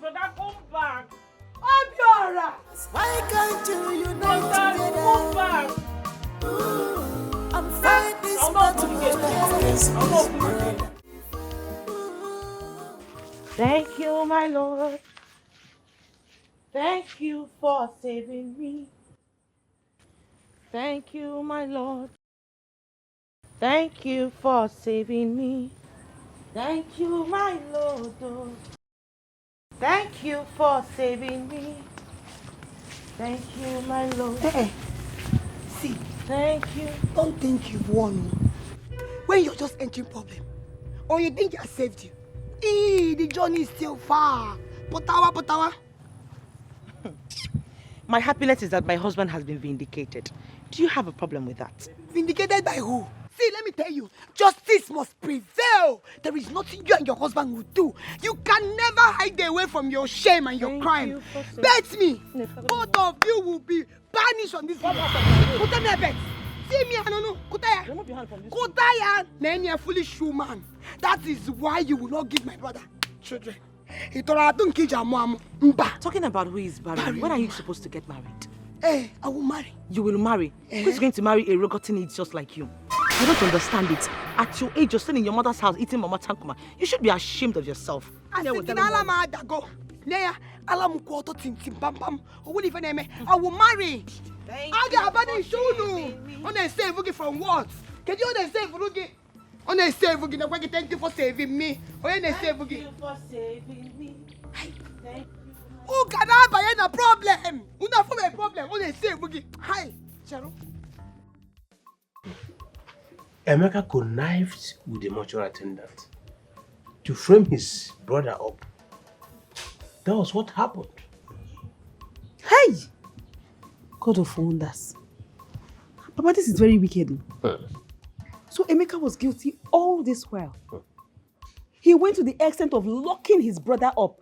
[SPEAKER 14] Brother, come back.
[SPEAKER 11] Obiora!
[SPEAKER 10] Why can't you unite together?
[SPEAKER 14] Come back.
[SPEAKER 10] And fight this battle.
[SPEAKER 22] Thank you, my Lord. Thank you for saving me. Thank you, my Lord. Thank you for saving me. Thank you, my Lord. Oh. Thank you for saving me. Thank you, my Lord.
[SPEAKER 4] Hey, see.
[SPEAKER 22] Thank you.
[SPEAKER 4] Don't think you've won. When you're just entering problem, or you think I saved you, the journey is still far. Potawa.
[SPEAKER 22] My happiness is that my husband has been vindicated. Do you have a problem with that?
[SPEAKER 4] Vindicated by who? See, let me tell you, justice must prevail. There is nothing you and your husband will do. You can never hide away from your shame and your crime. Bet me, both of you will be banished on this house. Put me a bet. See me, I don't know. Kutaya, name a foolish woman. That is why you will not give my brother children.
[SPEAKER 22] Talking about who is married, when are you supposed to get married?
[SPEAKER 4] Hey, I will marry.
[SPEAKER 22] You will marry? Who's going to marry a rotten idiot just like you? You don't understand it. At your age, you're still in your mother's house eating mama tankuma. You should be ashamed of yourself.
[SPEAKER 4] I will marry. From what? Can you save Rugi? Thank you for saving me.
[SPEAKER 22] Thank you for saving me. Thank you.
[SPEAKER 4] Who can I buy a problem? Who not for a problem? Who they say Rugi? Hi, Charo.
[SPEAKER 17] Emeka connived with the mortuary attendant to frame his brother up. That was what happened.
[SPEAKER 16] Hey! God of wonders. Papa, this is very wicked. So Emeka was guilty all this while. He went to the extent of locking his brother up.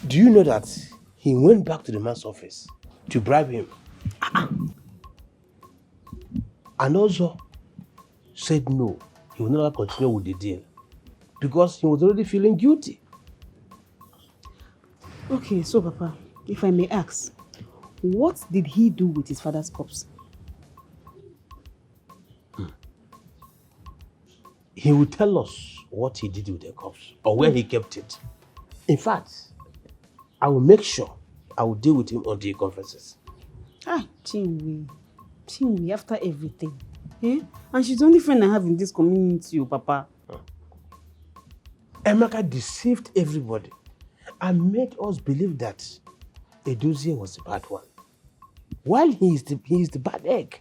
[SPEAKER 17] Do you know that he went back to the man's office to bribe him? And also said no, he will never continue with the deal because he was already feeling guilty.
[SPEAKER 16] Okay, so Papa, if I may ask, what did he do with his father's corpse?
[SPEAKER 17] He will tell us what he did with the corpse or where he kept it. In fact, I will make sure I will deal with him until he confesses.
[SPEAKER 16] Chinwe, after everything. And she's the only friend I have in this community, Papa.
[SPEAKER 17] Emeka deceived everybody and made us believe that Edozie was the bad one, while he is the bad egg.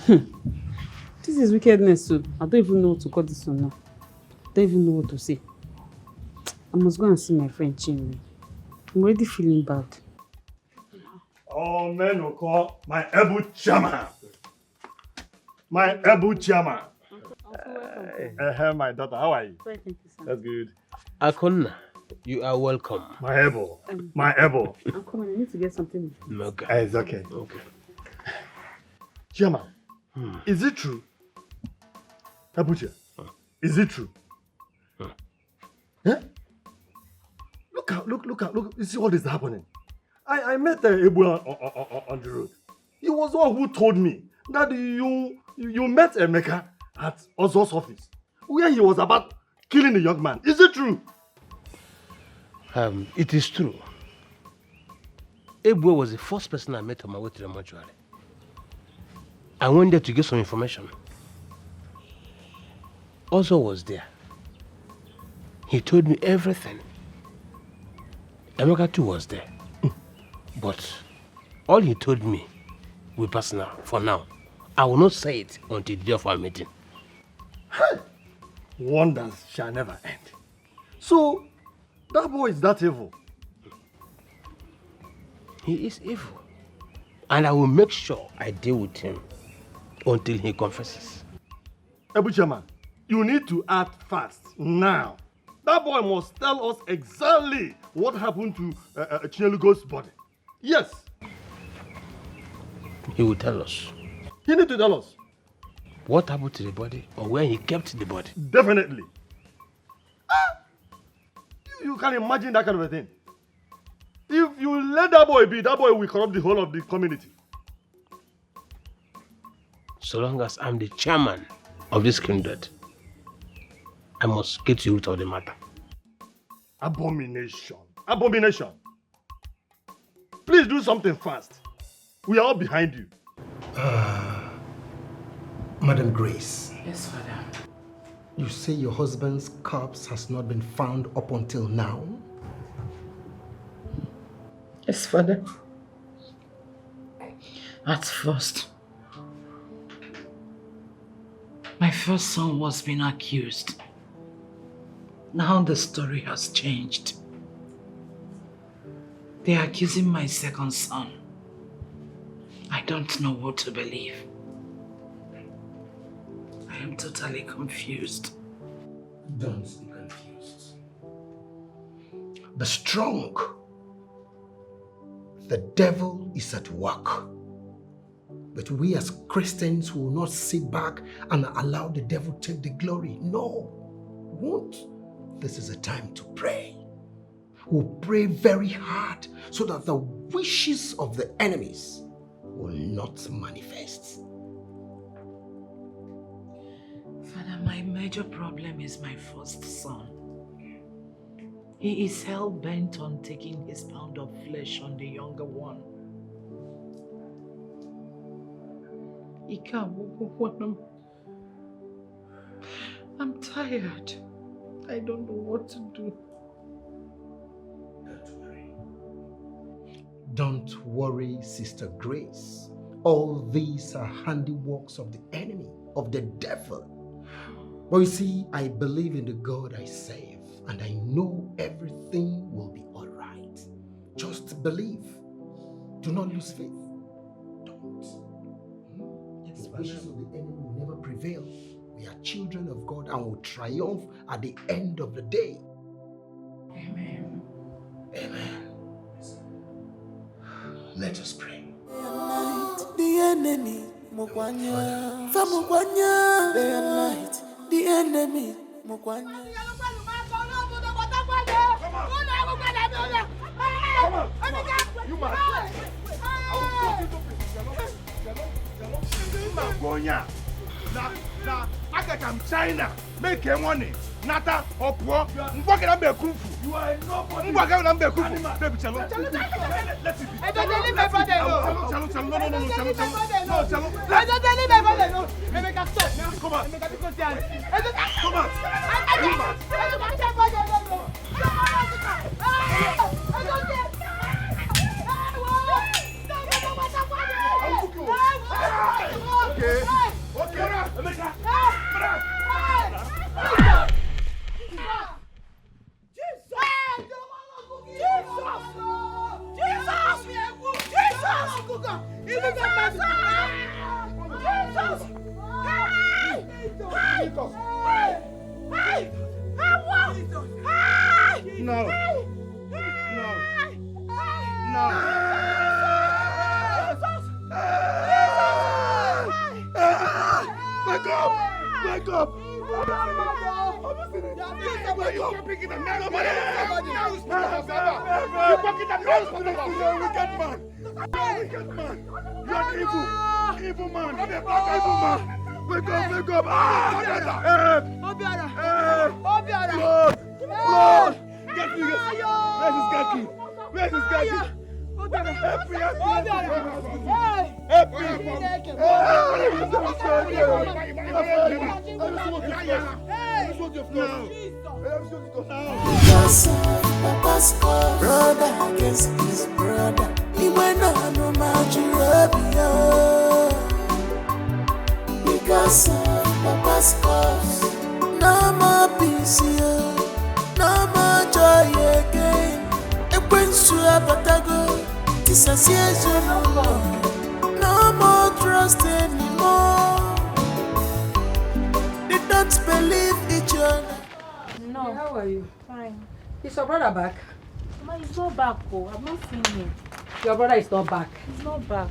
[SPEAKER 16] This is wickedness, so I don't even know what to call this one now. don't even know what to say. I must go and see my friend Chinwe. I'm already feeling bad.
[SPEAKER 5] Oh, men will call my able chairman. My able chairman. My daughter, how are you? That's good.
[SPEAKER 17] Akonna, you are welcome.
[SPEAKER 5] My able. My able.
[SPEAKER 16] I'm coming. I need to get something.
[SPEAKER 17] Okay.
[SPEAKER 5] It's okay.
[SPEAKER 17] Okay.
[SPEAKER 5] Chairman, is it true? Abuja, is it true? Yeah? Look, you see what is happening. I met Ebu on the road. He was the one who told me that you met Emeka at Ozo's office, where he was about killing the young man. Is it true?
[SPEAKER 17] It is true. Ebu was the first person I met on my way to the mortuary. I went there to get some information. Ozo was there. He told me everything. Emeka too was there. But all he told me will pass now, for now. I will not say it until the day of our meeting.
[SPEAKER 5] Wonders shall never end. So, that boy is that evil?
[SPEAKER 17] He is evil. And I will make sure I deal with him until he confesses.
[SPEAKER 5] Ebu Chairman, you need to act fast, now. That boy must tell us exactly what happened to Chinelugo's body. Yes.
[SPEAKER 17] He will tell us.
[SPEAKER 5] He need to tell us.
[SPEAKER 17] What happened to the body or where he kept the body?
[SPEAKER 5] Definitely. You can imagine that kind of a thing. If you let that boy be, that boy will corrupt the whole of the community.
[SPEAKER 17] So long as I'm the chairman of this kindred, I must get to the root of the matter.
[SPEAKER 5] Abomination. Abomination. Please do something fast. We are all behind you.
[SPEAKER 6] Madam Grace.
[SPEAKER 14] Yes, Father.
[SPEAKER 6] You say your husband's corpse has not been found up until now?
[SPEAKER 14] Yes, Father. At first, my first son was being accused. Now the story has changed. They are accusing my second son. I don't know what to believe. I am totally confused.
[SPEAKER 6] Don't be confused. Be strong. The devil is at work. But we as Christians will not sit back and allow the devil to take the glory. No, we won't. This is a time to pray. We'll pray very hard so that the wishes of the enemies will not manifest.
[SPEAKER 14] Father, my major problem is my first son. He is hell-bent on taking his pound of flesh on the younger one. I'm tired. I don't know what to do.
[SPEAKER 6] Don't worry, Sister Grace. All these are handiworks of the enemy, of the devil. But you see, I believe in the God I serve, and I know everything will be all right. Just believe. Do not lose faith. Don't. Yes, the wishes of the enemy will never prevail. We are children of God and will triumph at the end of the day.
[SPEAKER 14] Amen.
[SPEAKER 6] Amen. Let us pray.
[SPEAKER 10] The enemy, Mukwanya. For Mukwanya. Day and night. The enemy, Mukwanya.
[SPEAKER 5] You must. I got China. Make money. Nata or poor. What can I be a kufu? You are nobody. What can I be a kufu? Baby, Chalo. Let's see. I don't leave my brother alone. Chalo. No. Chalo. I don't leave my brother alone. Make a stop. Come on. Make a because come on. Okay.
[SPEAKER 1] Wake up! Evil man! Wake up! Lord! Get me! Where's his khaki? Help me!
[SPEAKER 10] Because Papa's cause, brother against his brother. He went on no Maltreated. Because Papa's cause, no more peace here, no more joy again. It brings to a patago, dissociation, no more trust anymore. They don't believe each other.
[SPEAKER 11] No. Hey, how are you?
[SPEAKER 22] Fine.
[SPEAKER 11] Is your brother back?
[SPEAKER 22] Mama, he's not back. Oh, I've not seen him.
[SPEAKER 11] Your brother is not back.
[SPEAKER 22] He's not back.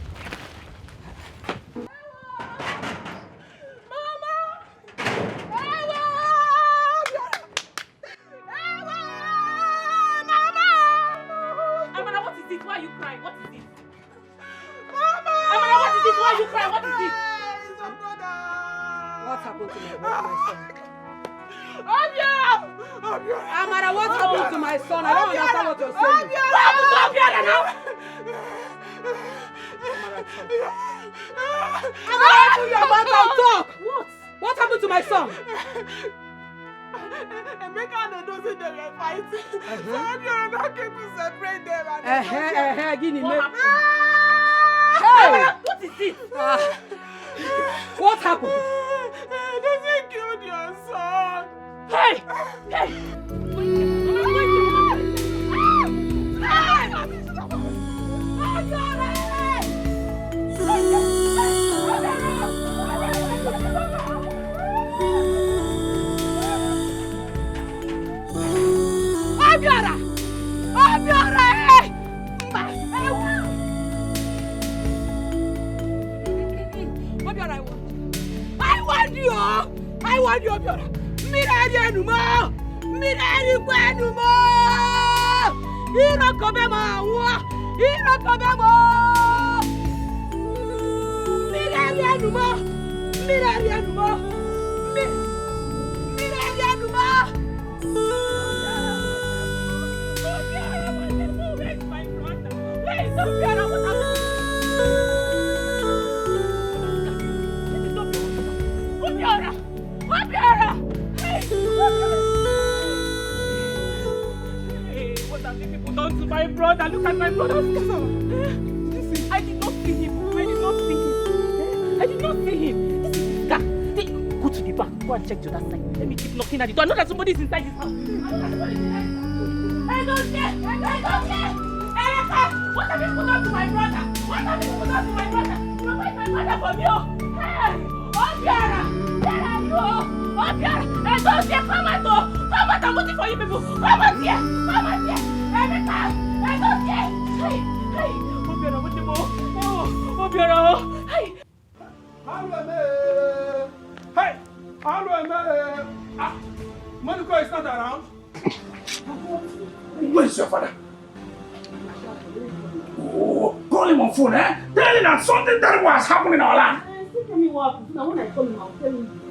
[SPEAKER 11] What happened to my son? Amara, what happened to my son? I don't understand what you're saying. Amara, open your mouth and talk. What happened to my son?
[SPEAKER 22] Emeka and Edozie, they were fighting. So Obiora now came to separate them.
[SPEAKER 11] Guinea,
[SPEAKER 22] What happened?
[SPEAKER 11] Hey!
[SPEAKER 22] What is it?
[SPEAKER 11] What happened?
[SPEAKER 22] Edozie killed your son. Hey!
[SPEAKER 11] Obiora! I want you, Obiora. Mirari enumo. Iro kobemo wa. Mirari enumo. Obiora! Hey, what have these people done to my brother? Look at my brother's castle. I did not see him. This is his car. Go to the back. Go and check to that side. Let me keep knocking at the door. I know that somebody is inside this house. I don't care. What have you put on to my brother? Provide my brother for you. Hey, Obiora! Where are you? Obiora! I don't care. Come out. I'm looking for you people. Come out here. Emeka! I don't care. Hey. Obiora, what the more? Obiora! Hey.
[SPEAKER 3] Monica is not around. Where is your father? Oh, call him on phone, eh? Tell him that something terrible has happened in our land.
[SPEAKER 22] Tell me what happened. Now when I call him, I'll tell him.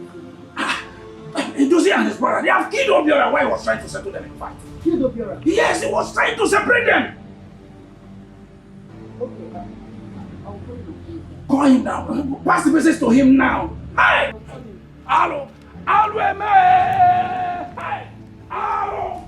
[SPEAKER 3] Edozie and his brother, they have killed Obiora while he was trying to settle them in fight.
[SPEAKER 22] Killed Obiora?
[SPEAKER 3] Yes, he was trying to separate them.
[SPEAKER 22] Okay, I'll call him.
[SPEAKER 3] Call him now. Pass the message to him now. Hey! Hello! Hey! Hello!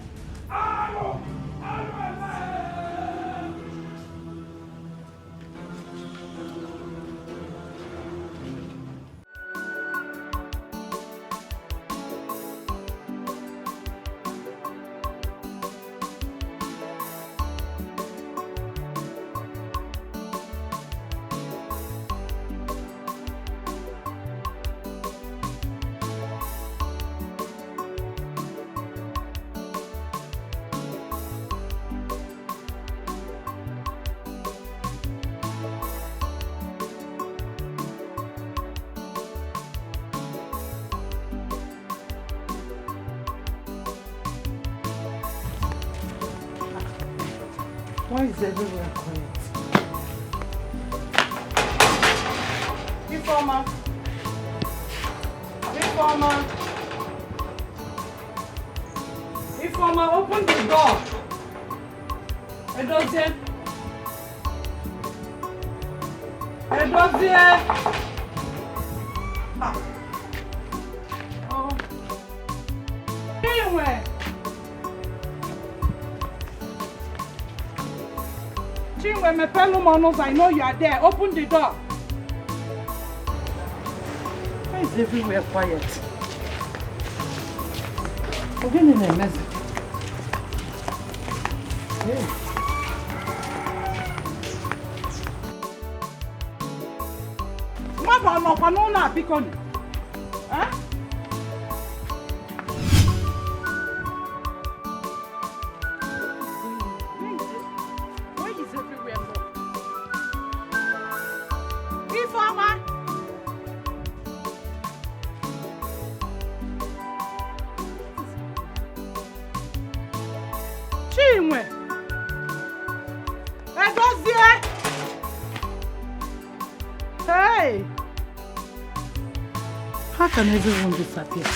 [SPEAKER 8] Why is everywhere quiet? Informer. Informer. Informer, open the door. Edozie. Edozie. Oh. Chinwe. Chinwe, my fellow monos, I know you are there. Open the door. Why is everywhere quiet? Forgive me, my mess. Mother, no, Panona, Picon. Huh? Why is everywhere locked? Informer. Chinwe. Edozie. Hey. How can everyone disappear?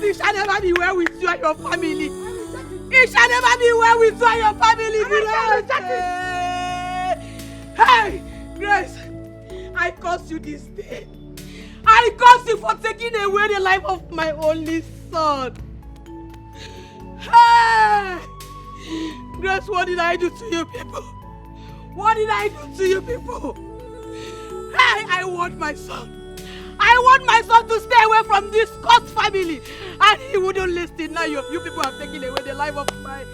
[SPEAKER 8] It shall never be well with you and your family. It shall never be well with you and your family. Hey, Grace, I curse you this day. I curse you for taking away the life of my only son. Hey, Grace, what did I do to you people? What did I do to you people? Hey, I want my son. I want my son to stay away from this cursed family. And he wouldn't listen. Now you people have taken away the life of my...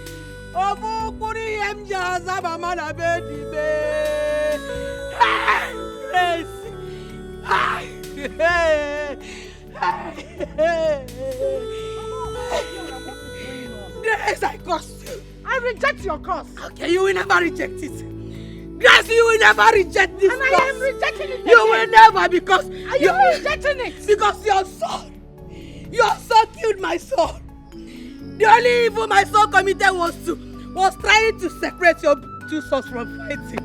[SPEAKER 8] Grace, I curse you. I reject your curse. Okay, you will never reject it. Grace, you will never reject this. And I am rejecting it. You will never, because you are rejecting it. Because your son killed my son. The only evil my son committed was trying to separate your two sons from fighting.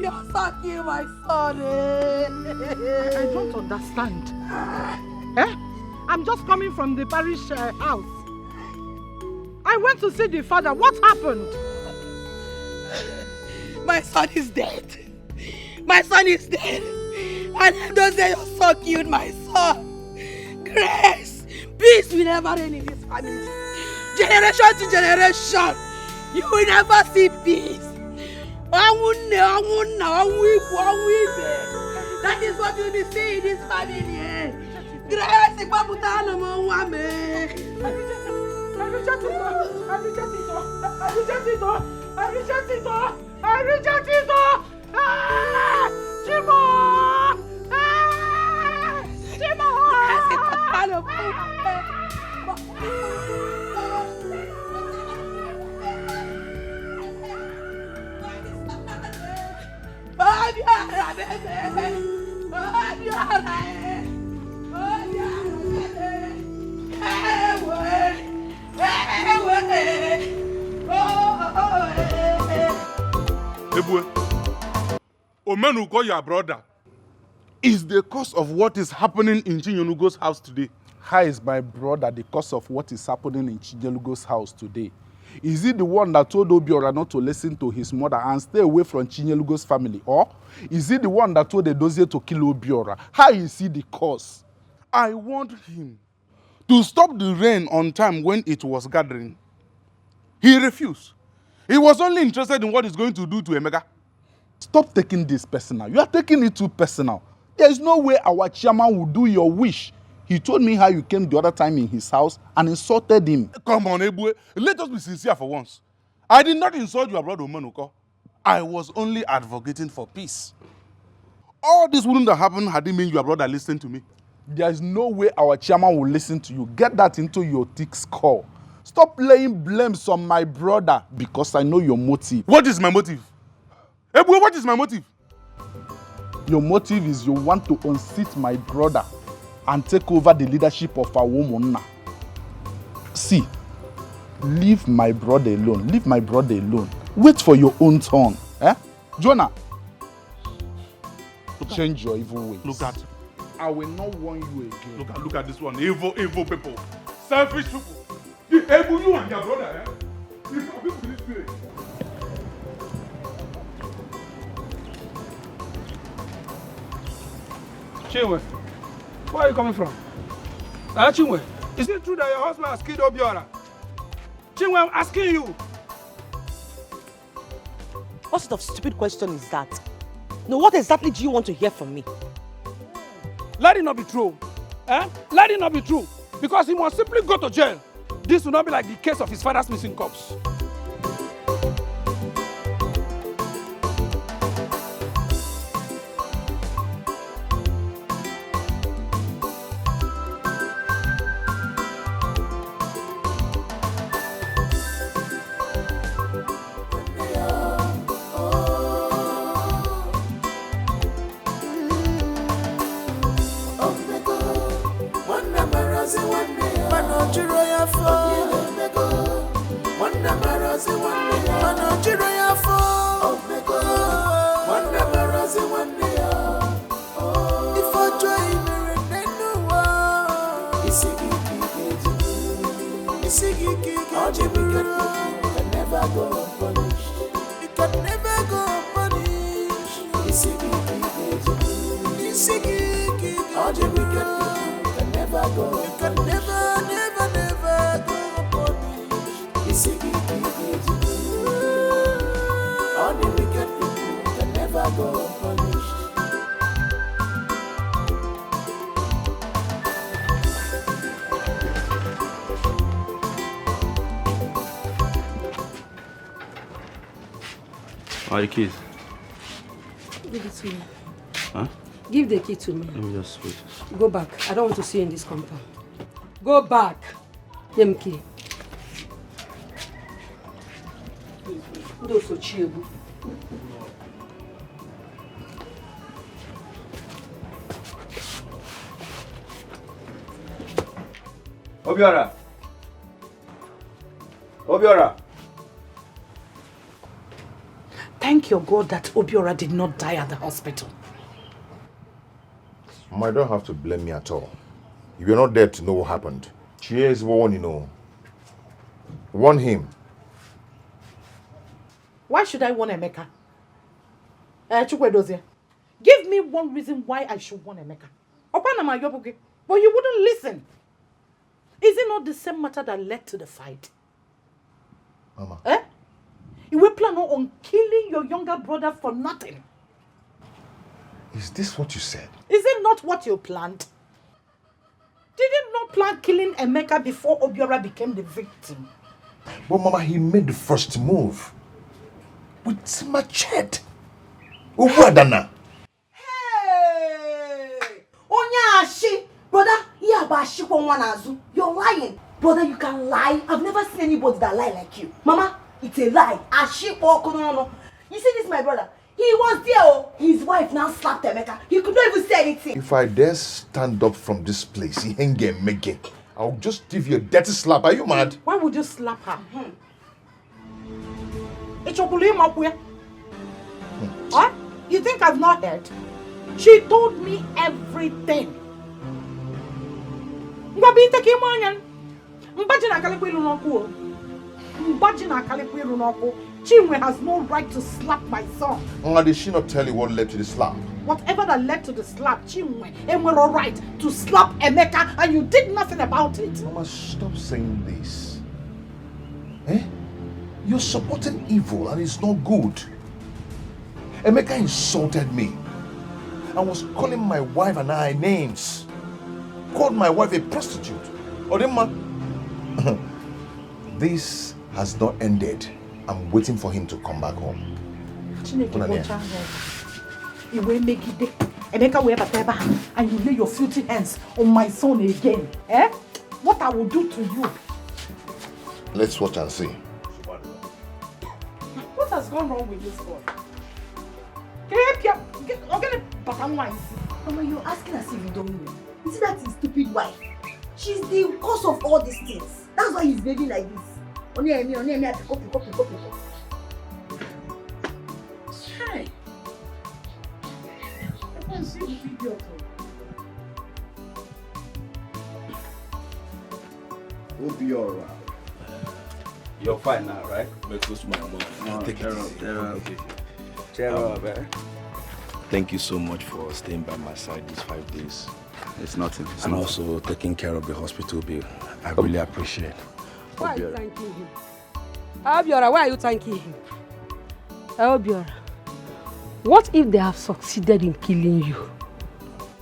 [SPEAKER 8] Your son killed my son. I don't understand. Eh? I'm just coming from the parish house. I went to see the father. What happened? My son is dead. My son is dead. And don't say your son killed my son. Grace, peace will never reign in this family. Generation to generation, you will never see peace. That is what you will see in this family. Grace, I reject it. Chimo!
[SPEAKER 12] Omenugo, your brother, is the cause of what is happening in Chinyelugo's house today.
[SPEAKER 20] How is my brother the cause of what is happening in Chinyelugo's house today? Is he the one that told Obiora not to listen to his mother and stay away from Chinyelugo's family? Or is he the one that told Edozie to kill Obiora? How is he the cause?
[SPEAKER 12] I warned him to stop the rain on time when it was gathering. He refused. He was only interested in what it's going to do to Emeka.
[SPEAKER 20] Stop taking this personal. You are taking it too personal. There is no way our chairman will do your wish. He told me how you came the other time in his house and insulted him.
[SPEAKER 12] Come on, Ebue. Let us be sincere for once. I did not insult your brother Omenuko. I was only advocating for peace. All this wouldn't have happened had it meant your brother listened to me.
[SPEAKER 20] There is no way our chairman will listen to you. Get that into your thick skull. Stop laying blames on my brother because I know your motive.
[SPEAKER 12] What is my motive? Ebue, what is my motive?
[SPEAKER 20] Your motive is you want to unseat my brother and take over the leadership of our woman. See, leave my brother alone. Leave my brother alone. Wait for your own turn. Eh? Jonah, change your evil ways.
[SPEAKER 12] Look at.
[SPEAKER 20] I will not warn you again.
[SPEAKER 12] Look at this one. Evil people. Selfish people. Ebue, you and your brother, eh? You people in this spirit.
[SPEAKER 3] Chinwe, where are you coming from? Chinwe, is it true that your husband has killed Obiora? Chinwe, I'm asking you.
[SPEAKER 14] What sort of stupid question is that? No, what exactly do you want to hear from me?
[SPEAKER 3] Let it not be true. Let it not be true. Because he must simply go to jail. This will not be like the case of his father's missing corpse.
[SPEAKER 18] Are the keys?
[SPEAKER 21] Give it to me.
[SPEAKER 18] Huh?
[SPEAKER 21] Give the key to me.
[SPEAKER 18] Let me just wait.
[SPEAKER 21] Go back. I don't want to see you in this compound. Go back. Give me key. Those are chill.
[SPEAKER 2] Obiora! Obiora!
[SPEAKER 8] Thank your God that Obiora did not die at the hospital.
[SPEAKER 1] Mama, you don't have to blame me at all. You were not there to know what happened. Cheers, one, you know. Warn him.
[SPEAKER 8] Why should I warn Emeka? Chukwedozie, give me one reason why I should warn Emeka. But you wouldn't listen. Is it not the same matter that led to the fight?
[SPEAKER 1] Mama.
[SPEAKER 8] You were planning on killing your younger brother for nothing.
[SPEAKER 1] Is this what you said?
[SPEAKER 8] Is it not what you planned? Did you not plan killing Emeka before Obiora became the victim?
[SPEAKER 1] But Mama, he made the first move. With machete. Uwadana.
[SPEAKER 9] Hey! Onyashi! Brother, you're lying. Brother, you can lie. I've never seen anybody that lie like you. Mama, it's a lie. No. You see this, my brother? He was there. Oh. His wife now slapped Emeka. He could not even say anything.
[SPEAKER 1] If I dare stand up from this place, he ain't get making. I'll just give you a dirty slap. Are you mad?
[SPEAKER 8] Why would you slap her? What? You think I've not heard? She told me everything. Chinwe has no right to slap my son.
[SPEAKER 1] Did she not tell you what led to the slap?
[SPEAKER 8] Whatever that led to the slap, Chinwe, and we're all right to slap Emeka, and you did nothing about it.
[SPEAKER 1] Mama, stop saying this. You're supporting evil, and it's not good. Emeka insulted me and was calling my wife and I names. called my wife a prostitute. Odema, this has not ended. I'm waiting for him to come back home.
[SPEAKER 8] You will make it. Emeka will ever and you lay your filthy hands on my son again. Eh? What I will do to you?
[SPEAKER 1] Let's watch and see.
[SPEAKER 8] What has gone wrong with this boy?
[SPEAKER 9] Mama, you're asking as if you don't know. You see that his stupid wife? She's the cause of all these things. That's why he's behaving like this. Only me, I copy.
[SPEAKER 8] Hi. I can see the video.
[SPEAKER 2] We'll be alright. You're fine now, right?
[SPEAKER 13] Make us my mom. Take it.
[SPEAKER 2] Cheer up, man.
[SPEAKER 13] Thank you so much for staying by my side these 5 days.
[SPEAKER 2] It's nothing.
[SPEAKER 13] And also taking care of the hospital bill. I really appreciate it.
[SPEAKER 21] Why are you thanking him? Obiora, why are you thanking him? Obiora, what if they have succeeded in killing you?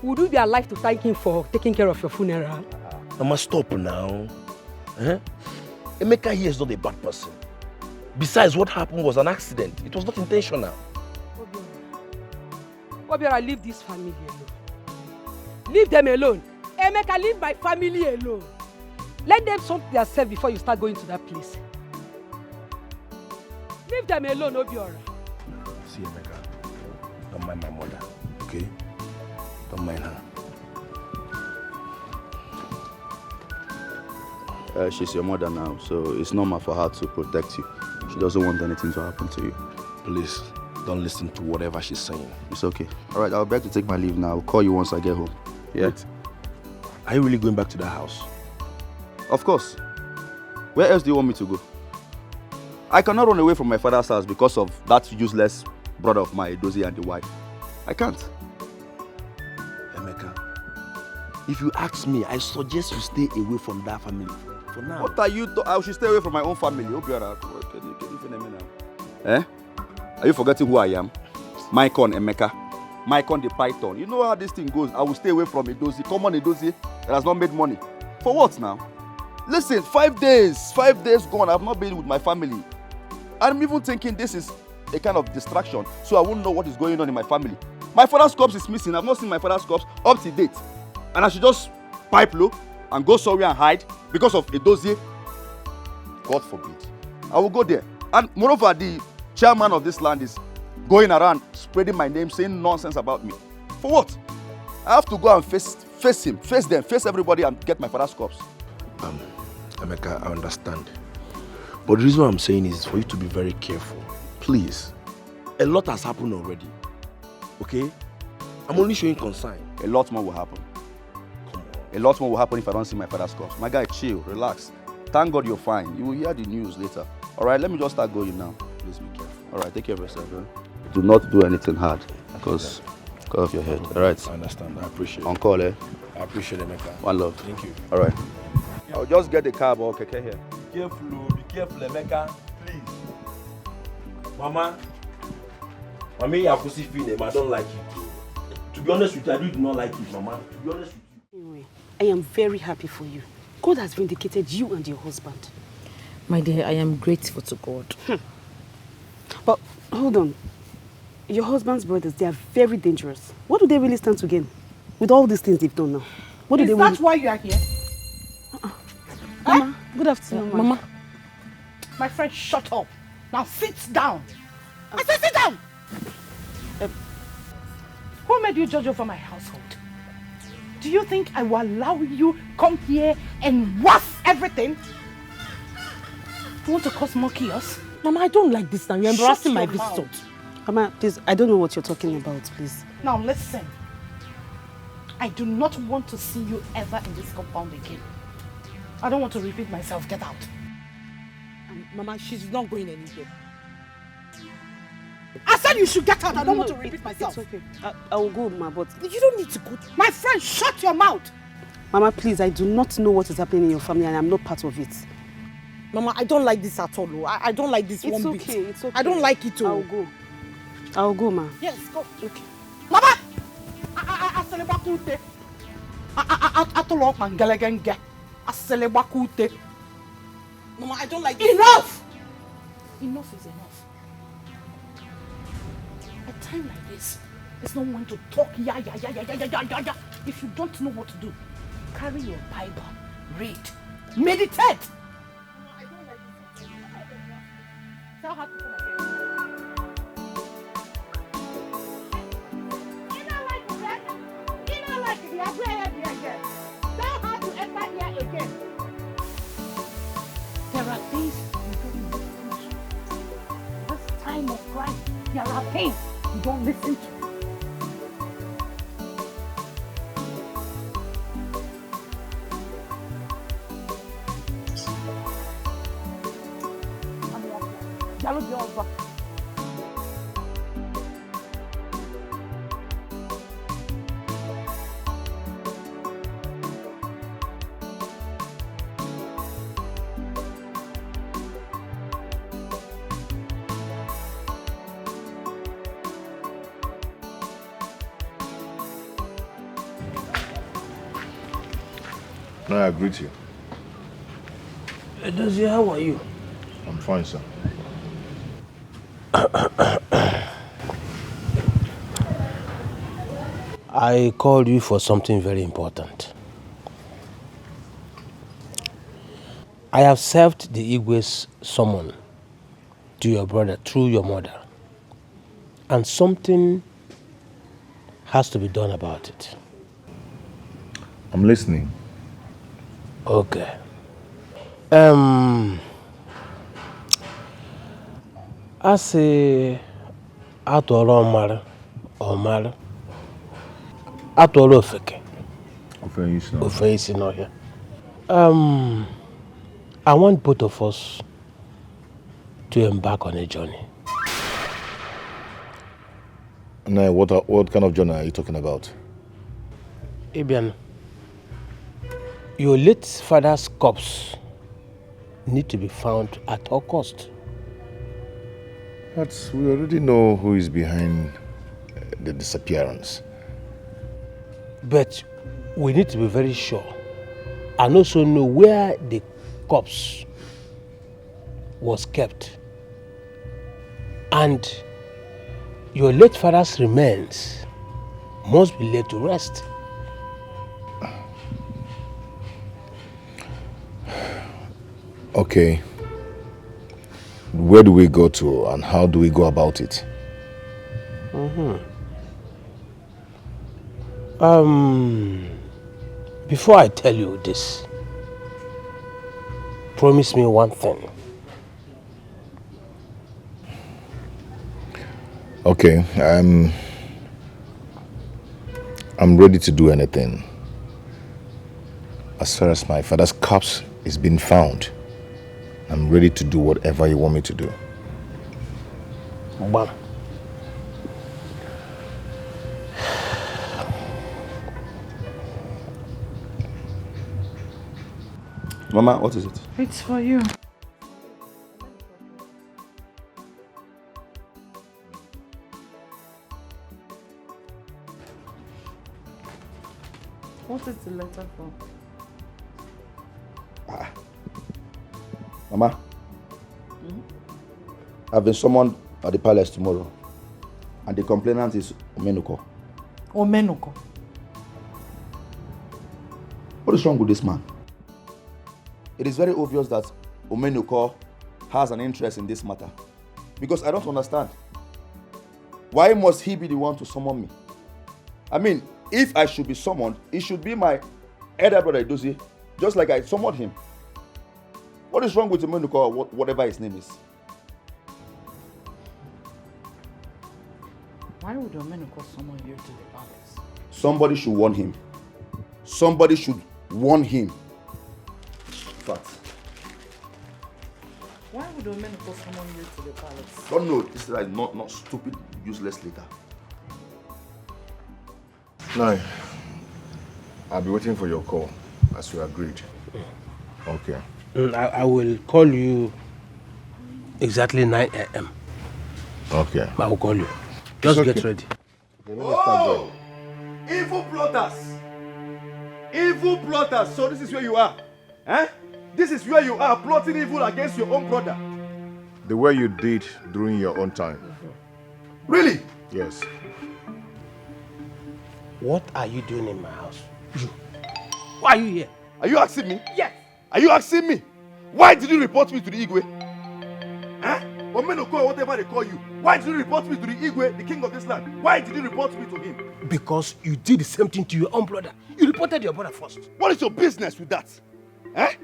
[SPEAKER 21] Would you be alive to thank him for taking care of your funeral?
[SPEAKER 13] Mama, stop now. Emeka here is not a bad person. Besides, what happened was an accident. It was not intentional.
[SPEAKER 21] Obiora, leave this family alone. Leave them alone. Emeka, leave my family alone. Let them sort themselves before you start going to that place. Leave them alone, Obiora.
[SPEAKER 13] See, Emeka, don't mind my mother, okay? Don't mind her.
[SPEAKER 2] She's your mother now, so it's normal for her to protect you. She doesn't want anything to happen to you.
[SPEAKER 13] Please, don't listen to whatever she's saying.
[SPEAKER 2] It's okay. All right, I'll beg to take my leave now. I'll call you once I get home. Yeah?
[SPEAKER 13] Wait. Are you really going back to the house?
[SPEAKER 2] Of course. Where else do you want me to go? I cannot run away from my father's house because of that useless brother of mine, Edozie, and the wife. I can't.
[SPEAKER 13] Emeka, if you ask me, I suggest you stay away from that family for now.
[SPEAKER 2] What are you I should stay away from my own family. Eh? Are you forgetting who I am? Maikon Emeka. Maikon the Python. You know how this thing goes. I will stay away from Edozie, common Edozie that has not made money. For what now? Listen, 5 days gone. I've not been with my family. I'm even thinking this is a kind of distraction, so I won't know what is going on in my family. My father's corpse is missing. I've not seen my father's corpse up to date. And I should just pipe low and go somewhere and hide because of Edozie. God forbid. I will go there. And moreover, the chairman of this land is going around spreading my name, saying nonsense about me. For what? I have to go and face him, face them, face everybody and get my father's corpse.
[SPEAKER 13] Emeka, I understand. But the reason I'm saying is for you to be very careful. Please. A lot has happened already. Okay? I'm only showing concern.
[SPEAKER 2] A lot more will happen. A lot more will happen if I don't see my father's corpse. My guy, chill, relax. Thank God you're fine. You will hear the news later. All right, let me just start going now. Please be careful. All right, take care of yourself. Bro. Do not do anything hard because of your head. All right?
[SPEAKER 13] I understand. I appreciate it.
[SPEAKER 2] On call, eh?
[SPEAKER 13] I appreciate it, Emeka.
[SPEAKER 2] One love.
[SPEAKER 13] Thank you.
[SPEAKER 2] All right. I'll just get the cab or keke here.
[SPEAKER 13] Be careful, Emeka. Please. Mama, you're pussy I don't like it. To be honest with you, I do not like it, Mama. To be honest with you.
[SPEAKER 16] Anyway, I am very happy for you. God has vindicated you and your husband.
[SPEAKER 14] My dear, I am grateful to God.
[SPEAKER 16] But hold on. Your husband's brothers, they are very dangerous. What do they really stand to gain with all these things they've done now? What do they
[SPEAKER 8] Is that why you are here?
[SPEAKER 16] Mama, good afternoon,
[SPEAKER 14] Mama.
[SPEAKER 8] My friend, shut up. Now sit down. I said sit down. Who made you judge over my household? Do you think I will allow you come here and wash everything? You want to cause more chaos?
[SPEAKER 14] Mama, I don't like this now. You're embarrassing my
[SPEAKER 8] Shut your
[SPEAKER 14] visitor.
[SPEAKER 16] Mama, please, I don't know what you're talking about, please.
[SPEAKER 8] Now listen. I do not want to see you ever in this compound again. I don't want to repeat myself. Get out.
[SPEAKER 14] Mama, she's not going anywhere.
[SPEAKER 8] I said you should get out. I don't want to repeat myself.
[SPEAKER 16] It's okay. I will go, Ma, but...
[SPEAKER 8] You don't need to go. My friend, shut your mouth.
[SPEAKER 16] Mama, please, I do not know what is happening in your family and I'm not part of it.
[SPEAKER 14] Mama, I don't like this at all. I don't like this one bit.
[SPEAKER 16] It's okay.
[SPEAKER 14] I don't like it all.
[SPEAKER 16] I'll go, Ma.
[SPEAKER 8] Yes, go.
[SPEAKER 16] Okay.
[SPEAKER 8] Mama! Atolok and Galegenge. Aselebakute.
[SPEAKER 14] Mama, I don't like this.
[SPEAKER 8] Enough! Enough is enough. A time like this, there's no one to talk ya. If you don't know what to do, carry your Bible, read, meditate.
[SPEAKER 14] I don't like this.
[SPEAKER 8] Tell her to come again. You don't like it, you are here again. Tell her to enter here again. There are things you don't listen to. This time of Christ, there are things you don't listen to. Yellow be over.
[SPEAKER 1] No, I greet you.
[SPEAKER 17] Edozie, how are you?
[SPEAKER 1] I'm fine, sir.
[SPEAKER 17] I called you for something very important. I have served the Igwe's summon to your brother through your mother, and something has to be done about it.
[SPEAKER 1] I'm listening.
[SPEAKER 17] Okay. I say atụọrọ mmadụ ọmara atụọrọ ofeke ofe isi n'ọhịa. I want both of us to embark on a journey.
[SPEAKER 1] Now, what kind of journey are you talking about?
[SPEAKER 17] Ibian, your late father's corpse need to be found at all cost.
[SPEAKER 1] But we already know who is behind the disappearance.
[SPEAKER 17] But we need to be very sure and also know where the corpse was kept. And your late father's remains must be laid to rest.
[SPEAKER 1] Okay. Where do we go to and how do we go about it?
[SPEAKER 17] Before I tell you this, promise me one thing.
[SPEAKER 1] Okay, I'm ready to do anything. As far as my father's corpse is being found, I'm ready to do whatever you want me to do.
[SPEAKER 17] Bam.
[SPEAKER 2] Mama, what is it?
[SPEAKER 8] It's for you. What is the letter for?
[SPEAKER 2] Mama, I've been summoned at the palace tomorrow, and the complainant is Omenuko.
[SPEAKER 8] Omenuko?
[SPEAKER 2] What is wrong with this man? It is very obvious that Omenuko has an interest in this matter, because I don't understand. Why must he be the one to summon me? I mean, if I should be summoned, it should be my elder brother Edozie, just like I summoned him. What is wrong with Omenuko or whatever his name is?
[SPEAKER 8] Why would Omenuko summon you to the palace?
[SPEAKER 2] Somebody should warn him. Somebody should warn him. Fact.
[SPEAKER 8] Why would Omenuko summon you to the palace?
[SPEAKER 2] Don't know. This is like not stupid, useless later.
[SPEAKER 1] No, I'll be waiting for your call, as we agreed. Okay.
[SPEAKER 17] I will call you exactly 9 a.m.
[SPEAKER 1] Okay.
[SPEAKER 17] I will call you. Just
[SPEAKER 1] Okay.
[SPEAKER 17] get ready.
[SPEAKER 2] Oh! Evil plotters! Evil plotters, so this is where you are. Eh? This is where you are, plotting evil against your own brother.
[SPEAKER 1] The way you did during your own time.
[SPEAKER 2] Really?
[SPEAKER 1] Yes.
[SPEAKER 17] What are you doing in my house? You. Why are you here?
[SPEAKER 2] Are you asking me?
[SPEAKER 17] Yes.
[SPEAKER 2] Are you asking me? Why did you report me to the Igwe? Huh? Or Menoko, whatever they call you. Why did you report me to the Igwe, the king of this land? Why did you report me to him?
[SPEAKER 17] Because you did the same thing to your own brother. You reported your brother first.
[SPEAKER 2] What is your business with that? Eh?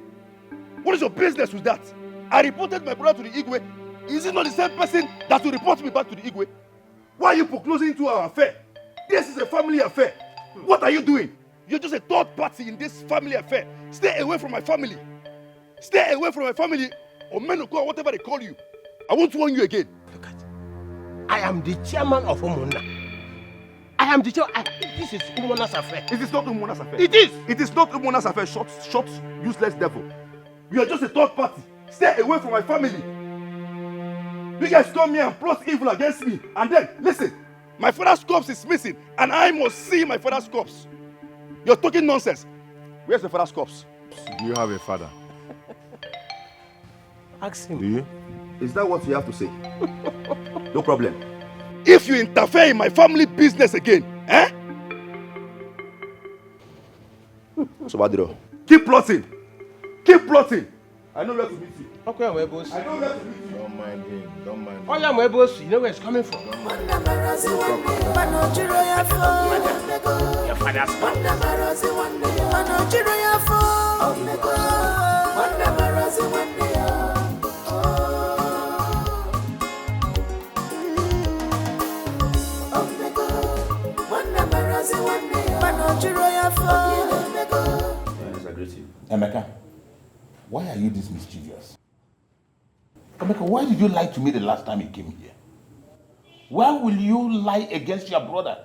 [SPEAKER 2] What is your business with that? I reported my brother to the Igwe. Is it not the same person that will report me back to the Igwe? Why are you foreclosing into our affair? This is a family affair. What are you doing? You're just a third party in this family affair. Stay away from my family. Stay away from my family. Or Menoko, or whatever they call you. I won't warn you again.
[SPEAKER 17] Look at it. I am the chairman of Umuna. I am the chairman. This is Umuna's affair.
[SPEAKER 2] It is not Umuna's affair.
[SPEAKER 17] It is.
[SPEAKER 2] It is not Umuna's affair. Short, useless devil. You are just a third party. Stay away from my family. You guys come here and plot evil against me. And then, listen, my father's corpse is missing. And I must see my father's corpse. You're talking nonsense. Where's the father's corpse?
[SPEAKER 1] Do you have a father?
[SPEAKER 17] Ask him.
[SPEAKER 1] Do you?
[SPEAKER 2] Is that what you have to say? No problem. If you interfere in my family business again, eh? So, Badro, keep plotting. Keep plotting. I know where to meet you.
[SPEAKER 17] Okay, I'm boss.
[SPEAKER 2] I know where to meet you.
[SPEAKER 1] Don't mind him. Don't mind him.
[SPEAKER 17] Oh, yeah, my boss. You know where it's coming from. Your father's
[SPEAKER 15] Emeka, why are you this mischievous? Emeka, why did you lie to me the last time you came here? Why will you lie against your brother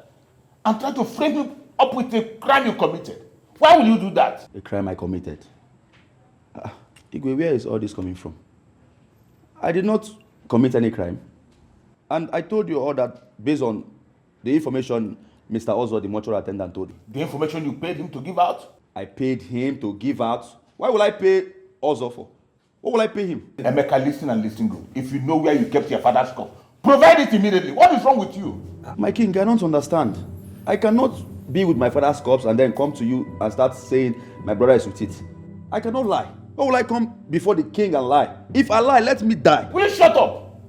[SPEAKER 15] and try to frame him up with a crime you committed? Why will you do that?
[SPEAKER 2] A crime I committed. Igwe, where is all this coming from? I did not commit any crime. And I told you all that based on the information Mr. Oswald, the mortuary attendant, told you.
[SPEAKER 15] The information you paid him to give out?
[SPEAKER 2] I paid him to give out. Why will I pay Oswald for? What will I pay him?
[SPEAKER 15] Emeka, listen and listen good. If you know where you kept your father's cup, provide it immediately. What is wrong with you?
[SPEAKER 2] My king, I don't understand. I cannot be with my father's corpse and then come to you and start saying my brother is with it. I cannot lie. Why will I come before the king and lie? If I lie, let me die.
[SPEAKER 15] Will you shut up?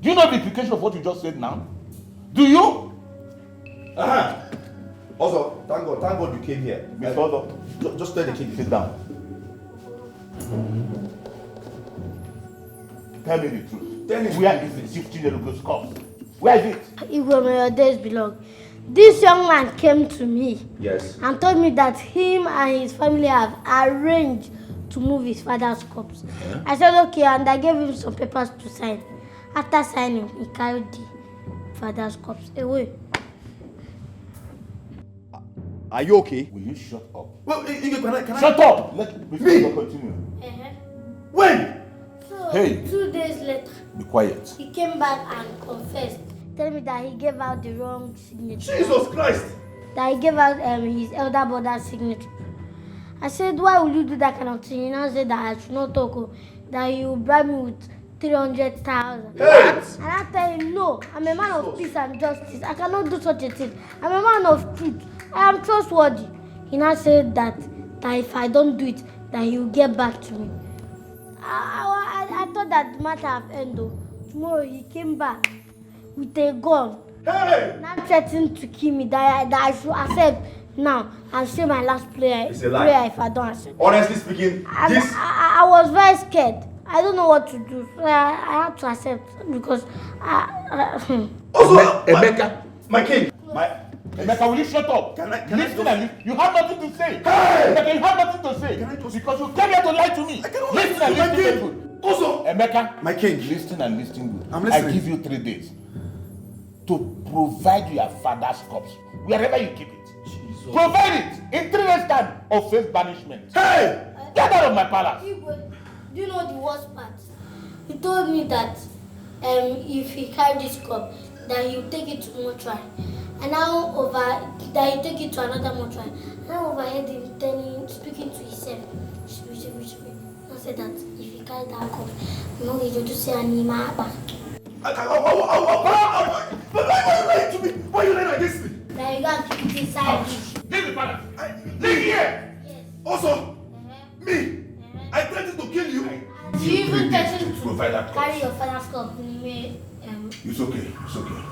[SPEAKER 15] Do you know the implication of what you just said now? Do you?
[SPEAKER 2] Also, thank God you came here.
[SPEAKER 15] Mr. Ozo,
[SPEAKER 2] just tell the king.
[SPEAKER 15] Sit down. Tell me the truth.
[SPEAKER 2] Tell me
[SPEAKER 15] where is the 15-year-old corpse? Where is it?
[SPEAKER 18] Igwe, may your days belong. This young man came to me.
[SPEAKER 2] Yes.
[SPEAKER 18] And told me that him and his family have arranged to move his father's corpse. I said okay, and I gave him some papers to sign. After signing, he carried the father's corpse away.
[SPEAKER 2] Are you okay?
[SPEAKER 15] Will you shut up?
[SPEAKER 2] Well, can I?
[SPEAKER 15] Shut up! Let me continue.
[SPEAKER 2] When?
[SPEAKER 18] So,
[SPEAKER 15] Hey.
[SPEAKER 18] 2 days later,
[SPEAKER 15] Be quiet.
[SPEAKER 18] he came back and confessed. Telling me that he gave out the wrong signature.
[SPEAKER 2] Jesus Christ!
[SPEAKER 18] That he gave out his elder brother's signature. I said, why will you do that kind of thing? He now said that I should not talk, that he will bribe me with 300,000.
[SPEAKER 2] Hey!
[SPEAKER 18] And I tell him, no, I'm a man of peace and justice. I cannot do such a thing. I'm a man of truth. I am trustworthy. He now said that if I don't do it, that he will get back to me. I thought that the matter have ended. Tomorrow he came back with a gun.
[SPEAKER 2] Hey!
[SPEAKER 18] Now threatening to kill me, that I should accept now and say my last prayer
[SPEAKER 2] It's a lie.
[SPEAKER 18] if I don't accept.
[SPEAKER 2] Honestly speaking, this...
[SPEAKER 18] I was very scared. I don't know what to do. So I had to accept because
[SPEAKER 2] Also,
[SPEAKER 15] Emeka,
[SPEAKER 2] my king.
[SPEAKER 15] Emeka, will you shut up? Listen and listen. You have nothing to say.
[SPEAKER 2] Hey!
[SPEAKER 15] Emeka, you have nothing to say. Because you came here to lie to me. Listen and listen good.
[SPEAKER 2] Also,
[SPEAKER 15] Emeka,
[SPEAKER 2] my king.
[SPEAKER 15] Listen and listen good.
[SPEAKER 2] I'm listening.
[SPEAKER 15] I give you 3 days to provide your father's corpse wherever you keep it. Jesus. Provide it in 3 days' time or face banishment.
[SPEAKER 2] Hey!
[SPEAKER 15] Get out of my palace.
[SPEAKER 18] Do you know the worst part? He told me that if he carried this cup, that he would take it to mortuary. And now that he took it to another mortuary. And I overheard him speaking to himself. I said that if he carried that cup, he should say anima back.
[SPEAKER 1] But why are you lying to me? Why are you lying against me?
[SPEAKER 18] Now you got to keep it inside.
[SPEAKER 1] Leave me, father. Leave here. Yes. Also, me. I threatened to kill you.
[SPEAKER 18] You even threatened to
[SPEAKER 1] provide that
[SPEAKER 18] carry your father's cup.
[SPEAKER 1] It's okay. It's okay.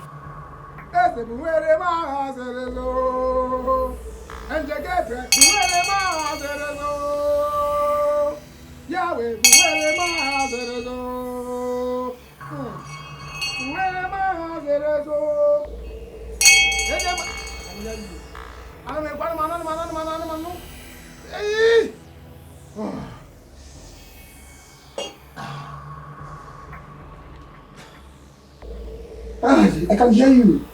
[SPEAKER 6] I can hear you.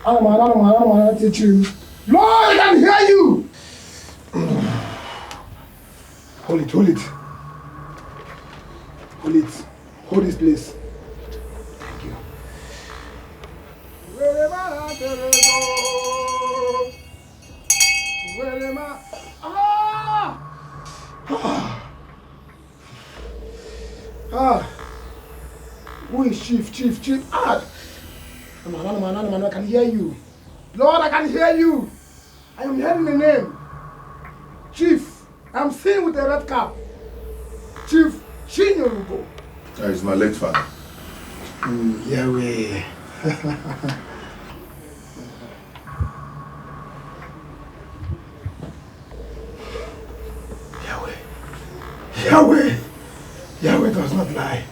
[SPEAKER 6] I don't teach you. Lord, I can hear you. Hold it. Hold it. Hold this place. Thank you. Who is Chief? I can hear you. Lord, I can hear you. I am hearing the name. Chief, I'm seeing with a red cap. Chief Chinyorugo.
[SPEAKER 1] That is my late father.
[SPEAKER 6] Yahweh. Yahweh does not lie.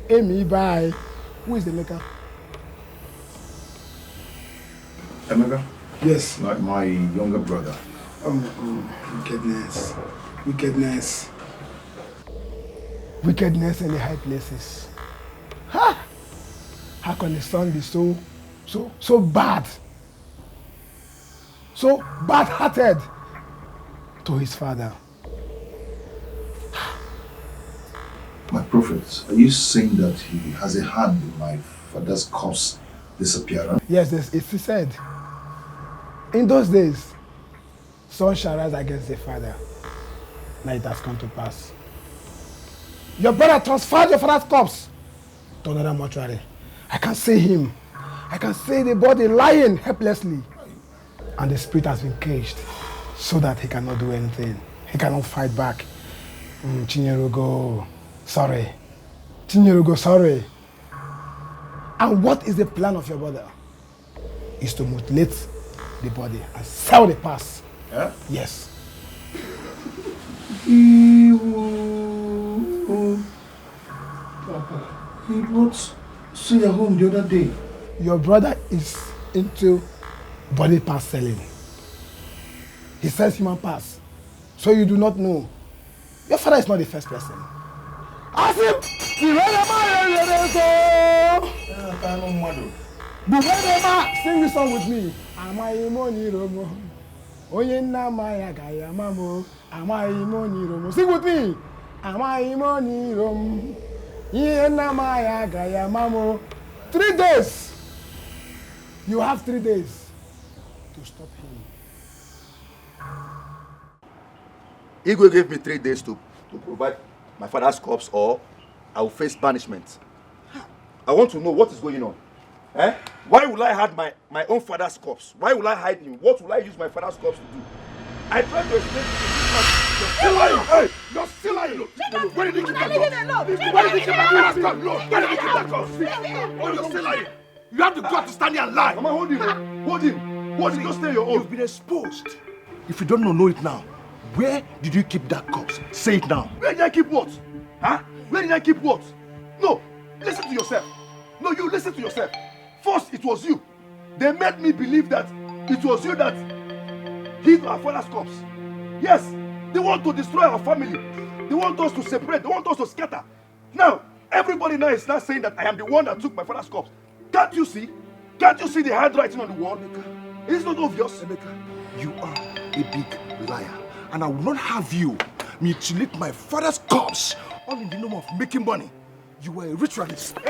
[SPEAKER 6] Amy, bye. Who is the maker?
[SPEAKER 1] Emeka?
[SPEAKER 6] Yes.
[SPEAKER 1] Like my younger brother.
[SPEAKER 6] Wickedness in the high places. Ha! How can the son be so bad? So bad-hearted to his father.
[SPEAKER 1] My prophet, are you saying that he has a hand in my father's corpse disappearance?
[SPEAKER 6] Yes, it's said. In those days, son shall rise against the father. Now it has come to pass. Your brother transferred your father's corpse to another mortuary. I can see him. I can see the body lying helplessly. And the spirit has been caged so that he cannot do anything. He cannot fight back. Chinyerugo, sorry. And what is the plan of your brother? Is to mutilate the body and sell the parts.
[SPEAKER 1] Yeah?
[SPEAKER 6] Yes.
[SPEAKER 1] He brought Suya home the other day.
[SPEAKER 6] Your brother is into body parts selling. He sells human parts. So you do not know. Your father is not the first person. Ask him! Sing this song with me. Sing with me. 3 days. You have 3 days to stop him.
[SPEAKER 2] Igwe gave me 3 days to provide my father's corpse, or I will face banishment. I want to know what is going on. Eh? Why will I hide my own father's corpse? Why will I hide him? What will I use my father's corpse to do? I tried to explain to you. You're still lying. Hey, you're still lying. Where did he keep that corpse? Where did he keep my father's corpse? Where did he keep that corpse? Oh, you're still lying. You have the guts to stand here and lie. Mama, hold him. Hold him. Don't stay your own.
[SPEAKER 1] You've been exposed. If you don't know it now, where did you keep that corpse? Say it now.
[SPEAKER 2] Where did I keep what? Huh? Where did I keep what? No, listen to yourself. No, you listen to yourself. First, it was you. They made me believe that it was you that hid our father's corpse. Yes, they want to destroy our family. They want us to separate. They want us to scatter. Now,
[SPEAKER 1] Everybody now is not saying that I am the one that took my father's corpse. Can't you see? Can't you see the handwriting on the wall? It's not obvious.
[SPEAKER 6] Emeka, you are a big liar. And I will not have you mutilate my father's corpse all in the name of making money. You are a ritualist. Leave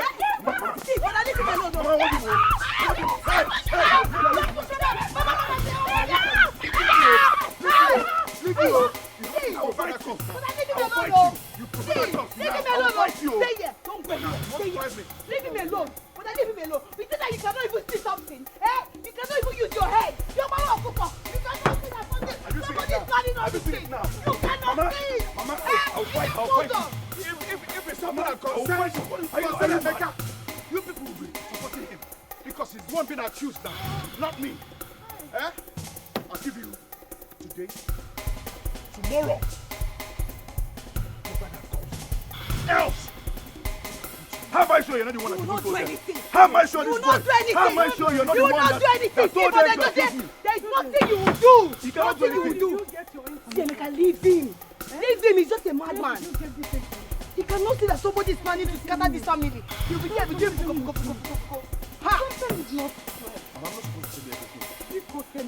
[SPEAKER 6] me alone. I will fight you. I will fight you. You prefer to I will fight you.
[SPEAKER 4] Stay here. Don't go. Stay here. Leave him alone. But I leave him alone. You think that you cannot even see something? Eh? You cannot even use your head. You're my uncle. You cannot see that somebody is planning on this thing. You cannot see it.
[SPEAKER 6] Mama, I'll fight you. If it's someone I'm concerned, you people will be supporting him. Because he's the one being accused now, not me. Eh? I'll give you today, tomorrow. Else! How am I sure you're not the one that
[SPEAKER 4] will not do anything.
[SPEAKER 6] How am I sure this
[SPEAKER 4] You will not do anything.
[SPEAKER 6] How am I sure you're not
[SPEAKER 4] you
[SPEAKER 6] the
[SPEAKER 4] will
[SPEAKER 6] one
[SPEAKER 4] not
[SPEAKER 6] that
[SPEAKER 4] do anything.
[SPEAKER 6] told them to accuse me?
[SPEAKER 4] There's nothing you will do.
[SPEAKER 6] You cannot do
[SPEAKER 4] Nothing you
[SPEAKER 6] anything.
[SPEAKER 4] will do. Seneca, leave him. Leave him. He's just a madman. He cannot see that somebody is planning to scatter this family. He'll be there. Go. Ha!
[SPEAKER 6] I'm not supposed to be everything.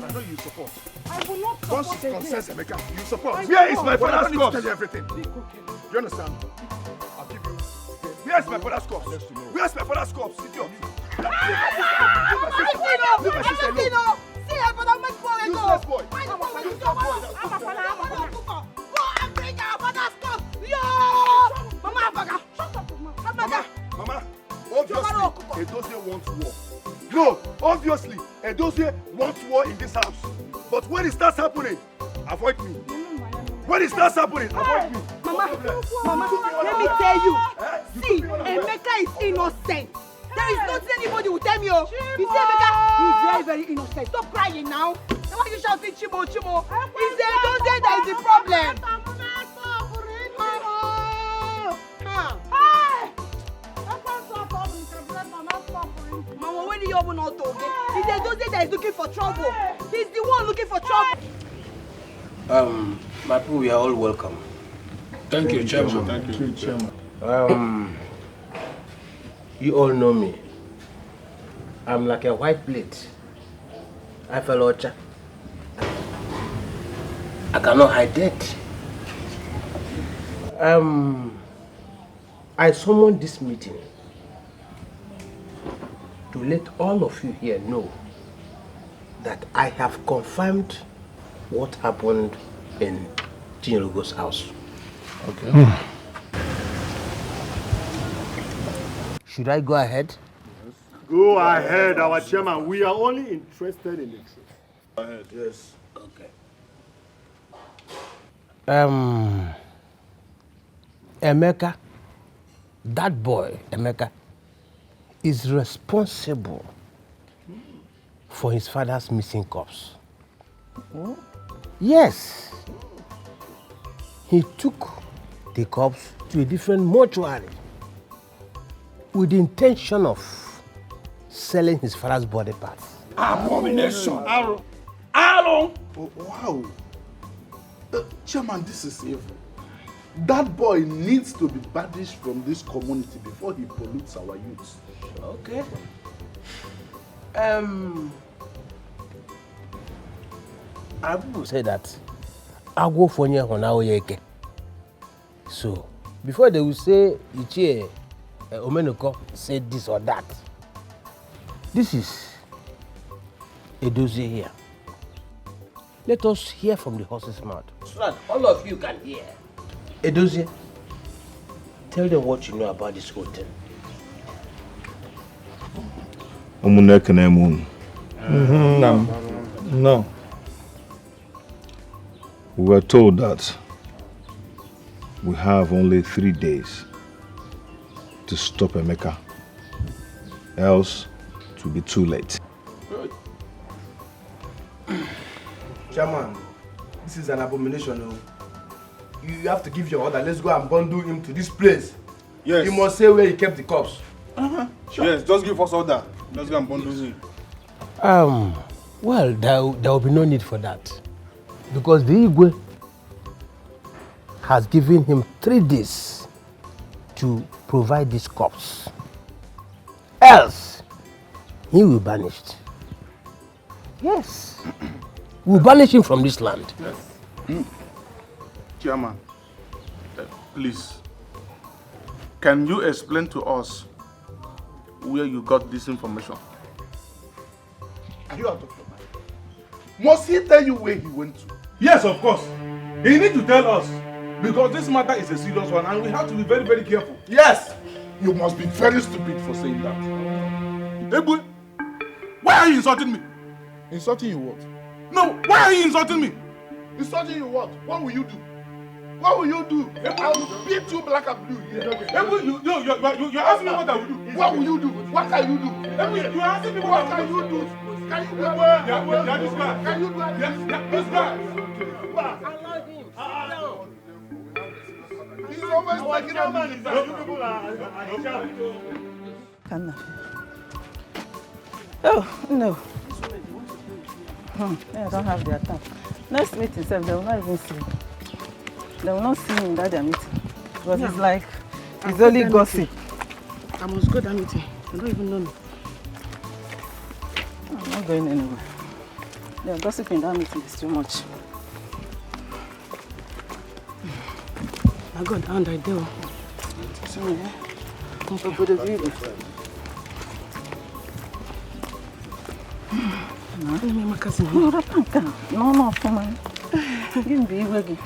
[SPEAKER 6] I know you support.
[SPEAKER 8] I will not support
[SPEAKER 6] Once
[SPEAKER 8] it.
[SPEAKER 6] concerns Emeka, you support.
[SPEAKER 8] Where
[SPEAKER 6] is my father's corpse? Tell you everything. You understand? I'll give you. Where's my father's corpse? Where's my father's corpse? Idiot. Useless boy. Mama, obviously, Edozie wants war. No, obviously, Edozie wants war in this house. But when it starts happening, avoid me. When it starts happening, avoid me.
[SPEAKER 4] Mama, let me tell you. See, Emeka is innocent. There is nothing anybody will tell me. You see, Emeka, he's very, very innocent. Stop crying now. Why are you shouting Chimo? It's Edozie that is the problem. Mama, when you open out again, it's Edozie that is looking for trouble. He's the one looking for trouble.
[SPEAKER 17] My people, we are all welcome.
[SPEAKER 5] Thank you, Chairman. Thank you, Chairman.
[SPEAKER 17] You all know me. I'm like a white plate. I fell ocha. I cannot hide it. I summoned this meeting to let all of you here know that I have confirmed what happened in Chinyelugo's house.
[SPEAKER 5] Okay.
[SPEAKER 17] Should I go ahead?
[SPEAKER 5] Go ahead, our chairman. We are only interested in the truth. Go ahead.
[SPEAKER 17] Yes. Okay. Emeka, that boy, Emeka, is responsible for his father's missing corpse.
[SPEAKER 5] Oh?
[SPEAKER 17] Yes. He took the corpse to a different mortuary with the intention of selling his father's body parts.
[SPEAKER 12] Abomination. Aaron. Oh, wow. Chairman, this is evil. That boy needs to be banished from this community before he pollutes our youth.
[SPEAKER 17] Okay. I will say that I'll go for you. So, before they will say, Ichie Omenoko said this or that, this is Edozie here. Let us hear from the horse's mouth so that all of you can hear. Edozie, tell them what you know about this whole thing.
[SPEAKER 5] No. We were told that we have only 3 days to stop Emeka, else it will be too late.
[SPEAKER 7] Chairman, this is an abomination. You have to give your order. Let's go and bundle him to this place.
[SPEAKER 12] Yes.
[SPEAKER 7] You must say where he kept the corpse.
[SPEAKER 12] Sure. Yes, just give us order. Let's go and bundle him.
[SPEAKER 17] Well, there will be no need for that. Because the Igwe has given him 3 days to provide this corpse. Else, he will be banished. Yes. We'll banish him from this land.
[SPEAKER 12] Yes. Chairman, please, can you explain to us where you got this information? Are you out of your mind? Must he tell you where he went to?
[SPEAKER 10] Yes, of course. He needs to tell us. Because this matter is a serious one and we have to be very, very careful.
[SPEAKER 12] Yes! You must be very stupid for saying that. Hey boy, why are you insulting me? Insulting you what? No, why are you insulting me? Insulting you what? What will you do? What will you do? I will beat you black and blue. You're asking me what I will do. What will you do? What can you do? You're asking me what can you do? Can you do it? This guy. Can you do it? This guy.
[SPEAKER 17] Allow him. Sit down.
[SPEAKER 12] He's always taking a man.
[SPEAKER 8] Kanna. Oh, no. I don't have their time. Next meeting, they will not even see me. They will not see me in that their meeting. Because it's like, it's only gossip. I must go to that meeting. They don't even know me. I'm not going anywhere. The gossip in that meeting is too much. My God, and I do. Sorry, I'm for good of you. No, for me. You be working.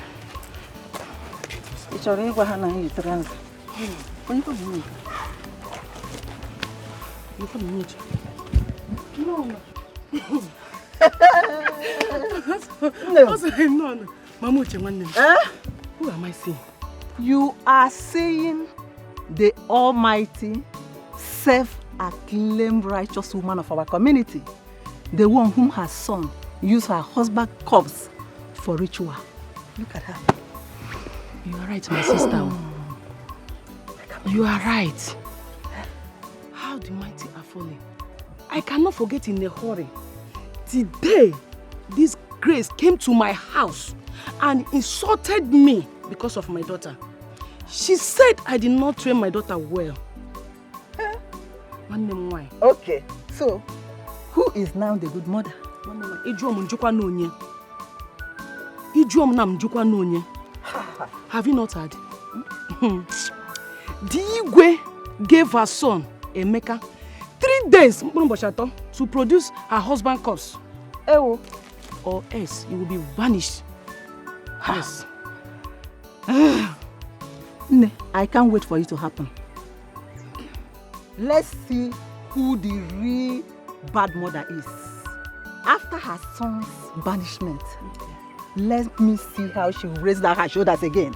[SPEAKER 8] It's already what I trans. When you come in, you come in. No. Mamuche, one name. Who am I saying?
[SPEAKER 19] You are saying the almighty, self-acclaimed righteous woman of our community, the one whom her son used her husband's corpse for ritual. Look at her.
[SPEAKER 8] You are right, my sister. You are right. How the mighty are falling. I cannot forget in a hurry. Today, this Grace came to my house and insulted me because of my daughter. She said I did not train my daughter well. Why?
[SPEAKER 19] Okay, so who is now the good mother?
[SPEAKER 8] Have you not heard? Digwe gave her son, Emeka, 3 days to produce her husband's corpse. Or else he will be vanished. Yes.
[SPEAKER 19] I can't wait for it to happen. Let's see who the real bad mother is. After her son's banishment, let me see how she will raise her shoulders again.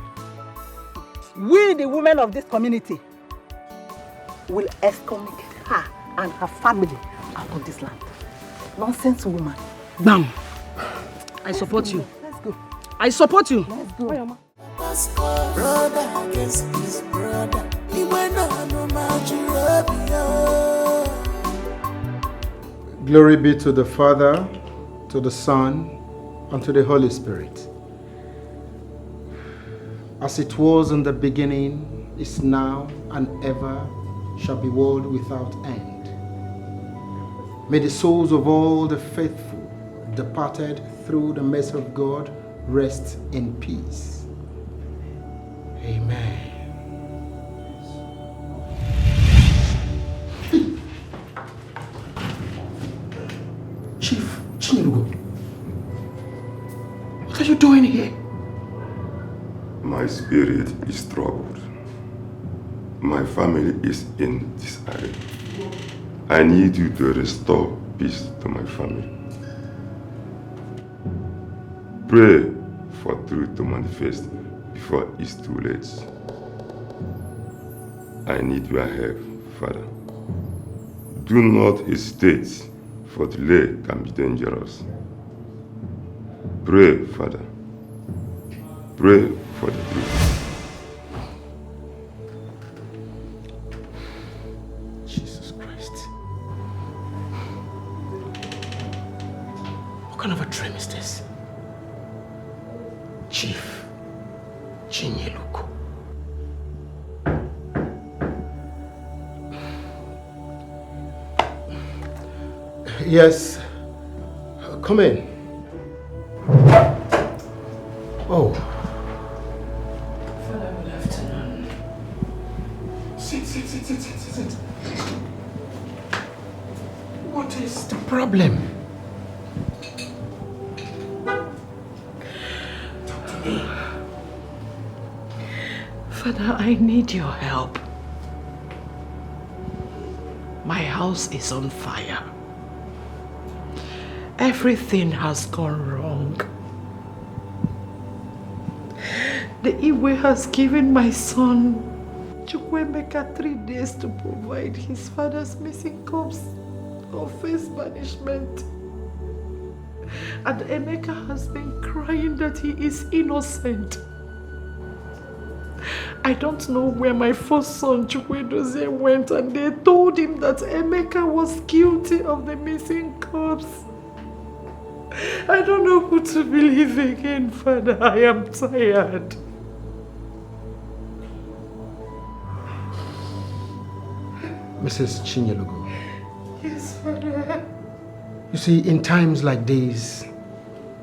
[SPEAKER 19] We, the women of this community, will excommunicate her and her family out of this land. Nonsense woman.
[SPEAKER 8] Bam! I support you.
[SPEAKER 19] Let's go.
[SPEAKER 8] I support you.
[SPEAKER 19] Let's go.
[SPEAKER 23] Brother against his brother.
[SPEAKER 6] Glory be to the Father, to the Son, and to the Holy Spirit. As it was in the beginning, is now, and ever shall be, world without end. May the souls of all the faithful departed through the mercy of God rest in peace. Amen. Chief Chinugo, what are you doing here?
[SPEAKER 24] My spirit is troubled. My family is in disarray. I need you to restore peace to my family. Pray for truth to manifest before it's too late. I need your help, Father. Do not hesitate, for delay can be dangerous. Pray, Father. Pray for the truth.
[SPEAKER 6] Jesus Christ. What kind of a dream is this? Chief Chinyeluko. Yes. Come in. Oh.
[SPEAKER 3] Father, good afternoon.
[SPEAKER 6] Sit. What is the problem?
[SPEAKER 3] Father, I need your help. My house is on fire. Everything has gone wrong. The Igwe has given my son Chukwemeka 3 days to provide his father's missing corpse or face banishment. And Emeka has been crying that he is innocent. I don't know where my first son Chukwedozie went, and they told him that Emeka was guilty of the missing corpse. I don't know who to believe again, Father. I am tired.
[SPEAKER 6] Mrs. Chinyelugo.
[SPEAKER 3] Yes, Father.
[SPEAKER 6] You see, in times like these,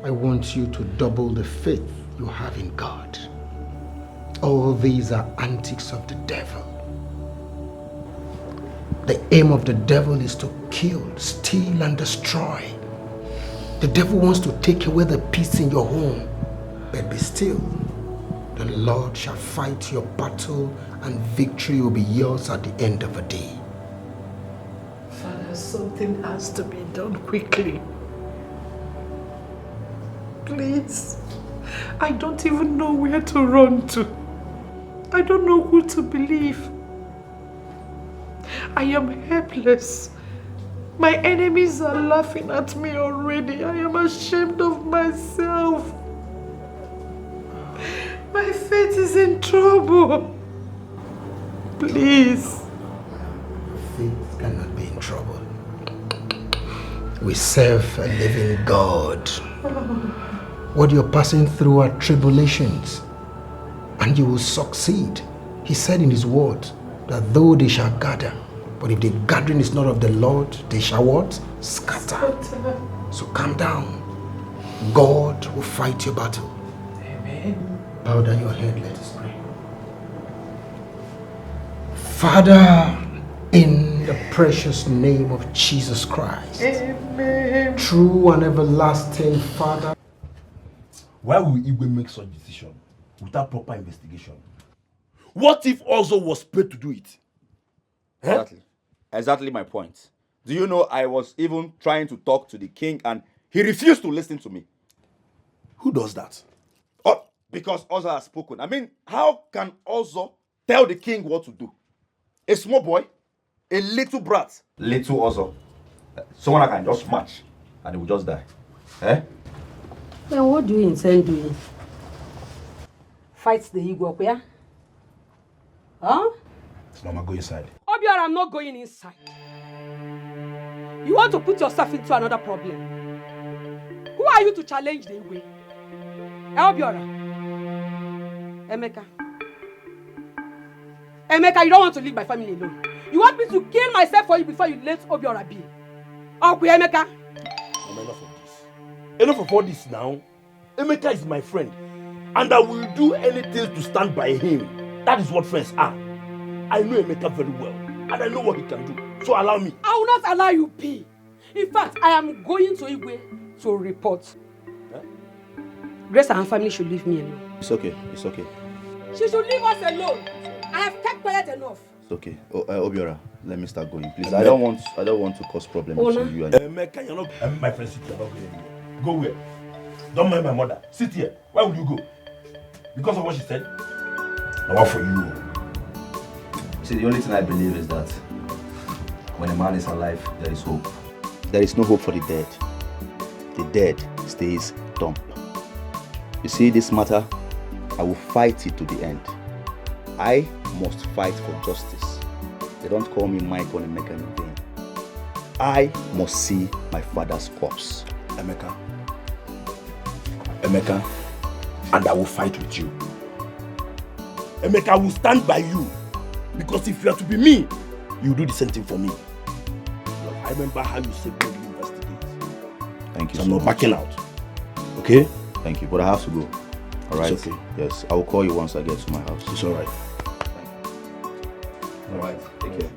[SPEAKER 6] I want you to double the faith you have in God. All these are antics of the devil. The aim of the devil is to kill, steal, and destroy. The devil wants to take away the peace in your home. But be still. The Lord shall fight your battle, and victory will be yours at the end of the day.
[SPEAKER 3] Father, something has to be done quickly. Please. I don't even know where to run to. I don't know who to believe. I am helpless. My enemies are laughing at me already. I am ashamed of myself. My faith is in trouble. Please.
[SPEAKER 6] Faith cannot be in trouble. We serve a living God. What you're passing through are tribulations, and you will succeed. He said in his word that though they shall gather, but if the gathering is not of the Lord, they shall what? Scatter. So calm down. God will fight your battle.
[SPEAKER 3] Amen.
[SPEAKER 6] Bow down your head, let us pray. Father, in the precious name of Jesus Christ,
[SPEAKER 3] Amen.
[SPEAKER 6] True and everlasting Father.
[SPEAKER 13] Why will Igwe make such decision without proper investigation? What if Ozo was paid to do it?
[SPEAKER 2] Exactly my point. Do you know I was even trying to talk to the king and he refused to listen to me?
[SPEAKER 13] Who does that?
[SPEAKER 2] Oh, because Ozo has spoken. I mean, how can Ozo tell the king what to do? A small boy? A little brat? Little Ozo. Someone I can just smash and he will just die. Eh?
[SPEAKER 21] Then what do you intend doing? Fight the Igwe, yeah? Huh?
[SPEAKER 13] Mama, go inside.
[SPEAKER 21] Obiora, I'm not going inside. You want to put yourself into another problem. Who are you to challenge the Igwe? Obiora. Emeka. Emeka, you don't want to leave my family alone. You want me to kill myself for you before you let Obiora be? Okay, Emeka.
[SPEAKER 13] Mama, enough of this. Enough of all this now. Emeka is my friend, and I will do anything to stand by him. That is what friends are. I know Emeka very well, and I know what he can do. So allow me.
[SPEAKER 21] I will not allow you be. In fact, I am going to Igwe to report.
[SPEAKER 2] Huh?
[SPEAKER 21] Grace and her family should leave me alone.
[SPEAKER 2] It's okay. It's okay.
[SPEAKER 21] She should leave us alone. I have kept quiet enough.
[SPEAKER 2] It's okay. Obiora, let me start going, please. I don't want to cause problems between you and
[SPEAKER 13] Emeka, you're not. My friend, sit here. Not going anywhere. Go where? Don't mind my mother. Sit here. Why would you go? Because of what she said? Now what for you?
[SPEAKER 2] See, the only thing I believe is that when a man is alive, there is hope. There is no hope for the dead. The dead stays dumb. You see, this matter, I will fight it to the end. I must fight for justice. They don't call me Mike or Emeka in vain. I must see my father's corpse.
[SPEAKER 13] Emeka, and I will fight with you. Emeka, I will stand by you. Because if you are to be me, you do the same thing for me. Look, I remember how you saved me in the university.
[SPEAKER 2] Thank you
[SPEAKER 13] So
[SPEAKER 2] so
[SPEAKER 13] I'm not
[SPEAKER 2] much.
[SPEAKER 13] backing out. Okay?
[SPEAKER 2] Thank you, but I have to go. All right?
[SPEAKER 13] It's okay.
[SPEAKER 2] Yes, I will call you once I get to my house.
[SPEAKER 13] It's all right.
[SPEAKER 2] All right, take care.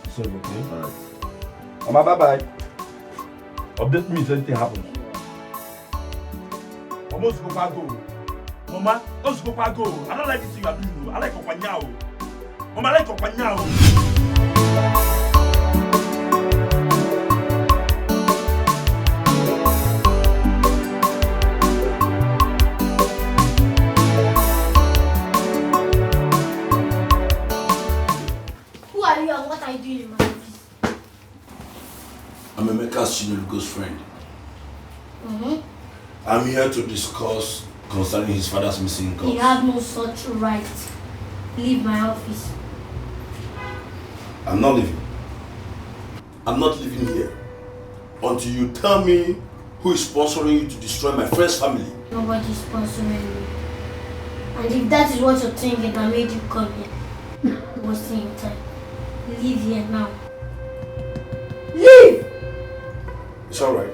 [SPEAKER 13] It's okay.
[SPEAKER 2] All right. Mama, bye-bye.
[SPEAKER 12] Update me if anything happens. Almost go back go. Mama, let's go back go. I don't like this thing you are doing. I like Opanyao. Mama, I like Opanyao.
[SPEAKER 18] Who are you and what are you doing in my office?
[SPEAKER 13] I'm Emeka's Chinelugo's friend.
[SPEAKER 18] Mm-hmm.
[SPEAKER 13] I'm here to discuss concerning his father's missing calls.
[SPEAKER 18] You have no such right. Leave my office.
[SPEAKER 13] I'm not leaving. I'm not leaving here until you tell me who is sponsoring you to destroy my friend's family.
[SPEAKER 18] Nobody is sponsoring me. And if that is what you're thinking that made you come here, wasting your time. Leave here now. Leave!
[SPEAKER 13] It's alright.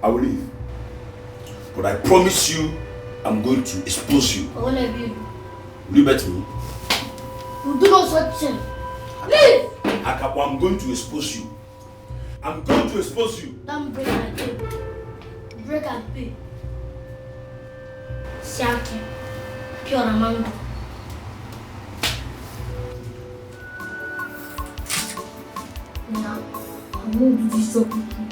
[SPEAKER 13] I will leave. But I promise you, I'm going to expose you.
[SPEAKER 18] All of you.
[SPEAKER 13] Will you bet me?
[SPEAKER 18] You do not such thing. Leave!
[SPEAKER 13] Akapo, I'm going to expose you. I'm going to expose you.
[SPEAKER 18] Don't break my table. Break and pay. Siaki. Pure Amando. Now, I'm going to do this job with you.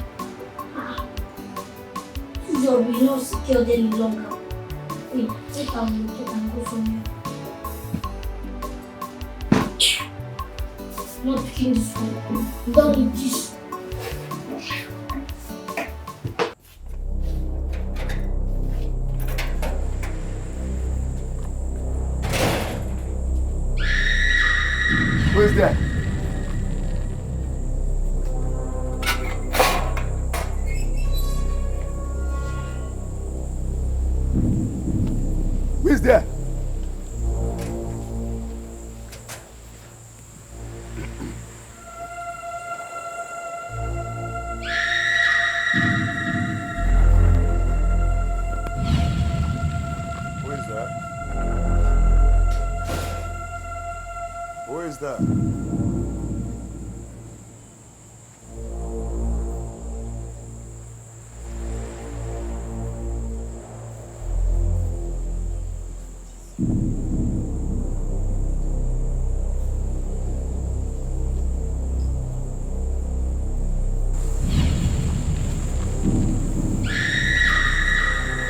[SPEAKER 18] This job is not secured any longer. Wait, take out your ticket and go somewhere. I'm not picking this one. I'm done with this.
[SPEAKER 1] Who is there? Who is there?
[SPEAKER 9] Who is that? Who is that?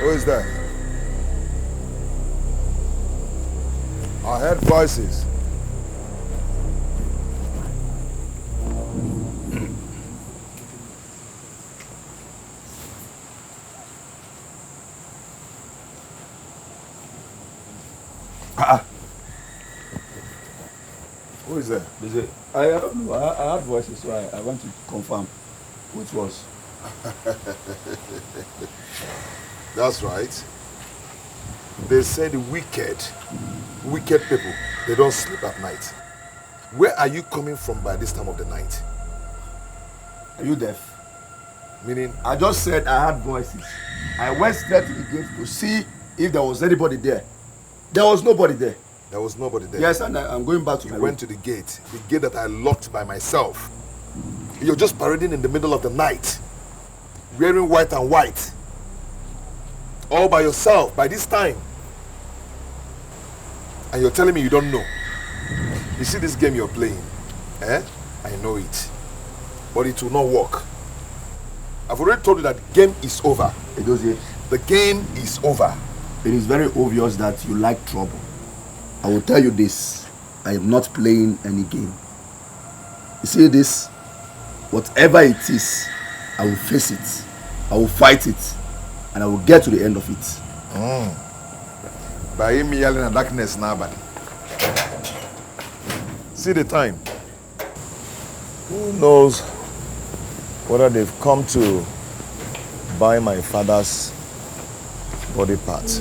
[SPEAKER 9] Who is that? I heard voices. Who is that?
[SPEAKER 2] I don't know. I heard voices, so I want to confirm who it was.
[SPEAKER 9] That's right. They say the wicked people, they don't sleep at night. Where are you coming from by this time of the night?
[SPEAKER 2] Are you deaf?
[SPEAKER 9] Meaning?
[SPEAKER 2] I just said I heard voices. I went straight to the gate to see if there was anybody there. There was nobody there.
[SPEAKER 9] There was nobody there?
[SPEAKER 2] Yes, and I'm going back to my
[SPEAKER 9] You went to the gate that I locked by myself. You're just parading in the middle of the night, wearing white and white, all by yourself by this time. And you're telling me you don't know. You see this game you're playing? Eh? I know it. But it will not work. I've already told you that game is over. The game is over.
[SPEAKER 2] It is very obvious that you like trouble. I will tell you this. I am not playing any game. You see this? Whatever it is, I will face it. I will fight it. And I will get to the end of it.
[SPEAKER 9] By him yelling at darkness now, buddy. See the time. Who knows whether they've come to buy my father's body parts?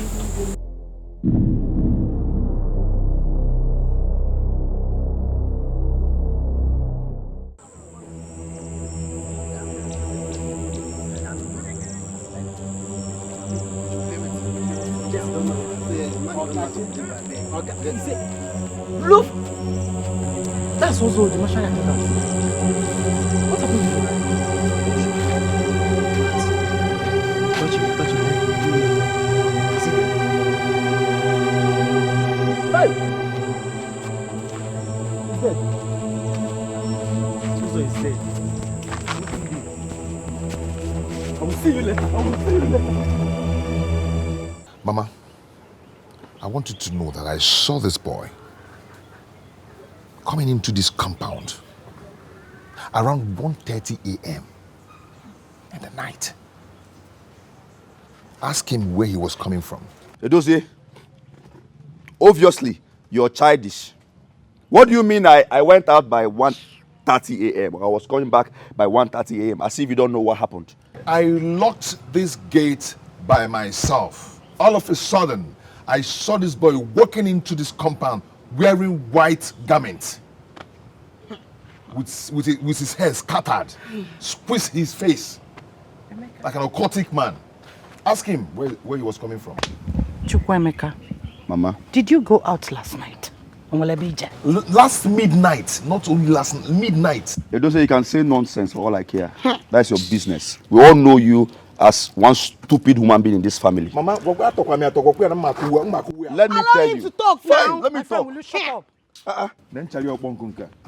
[SPEAKER 8] Look! That's also the marshal attendant. What happened to you? Hey! He's dead. So he's dead. I will see you later.
[SPEAKER 9] Mama, I want you to know that I saw this boy coming into this compound around 1:30 a.m. in the night. Ask him where he was coming from.
[SPEAKER 2] Edozie, obviously, you're childish. What do you mean I went out by 1:30 a.m. I was coming back by 1:30 a.m. as if you don't know what happened?
[SPEAKER 9] I locked this gate by myself. All of a sudden, I saw this boy walking into this compound wearing white garments with his hair scattered, squeeze his face like an occultic man. Ask him where he was coming from.
[SPEAKER 8] Chukwemeka,
[SPEAKER 2] Mama,
[SPEAKER 8] did you go out last night?
[SPEAKER 9] Last midnight, not only last midnight.
[SPEAKER 2] You don't say you can say nonsense for all I care. That's your business. We all know you as one stupid human being in this family.
[SPEAKER 9] Mama,
[SPEAKER 2] let me
[SPEAKER 4] Allow
[SPEAKER 2] tell
[SPEAKER 4] him
[SPEAKER 2] you.
[SPEAKER 4] to talk
[SPEAKER 2] Fine,
[SPEAKER 4] now.
[SPEAKER 2] let me talk.
[SPEAKER 8] Will you shut up?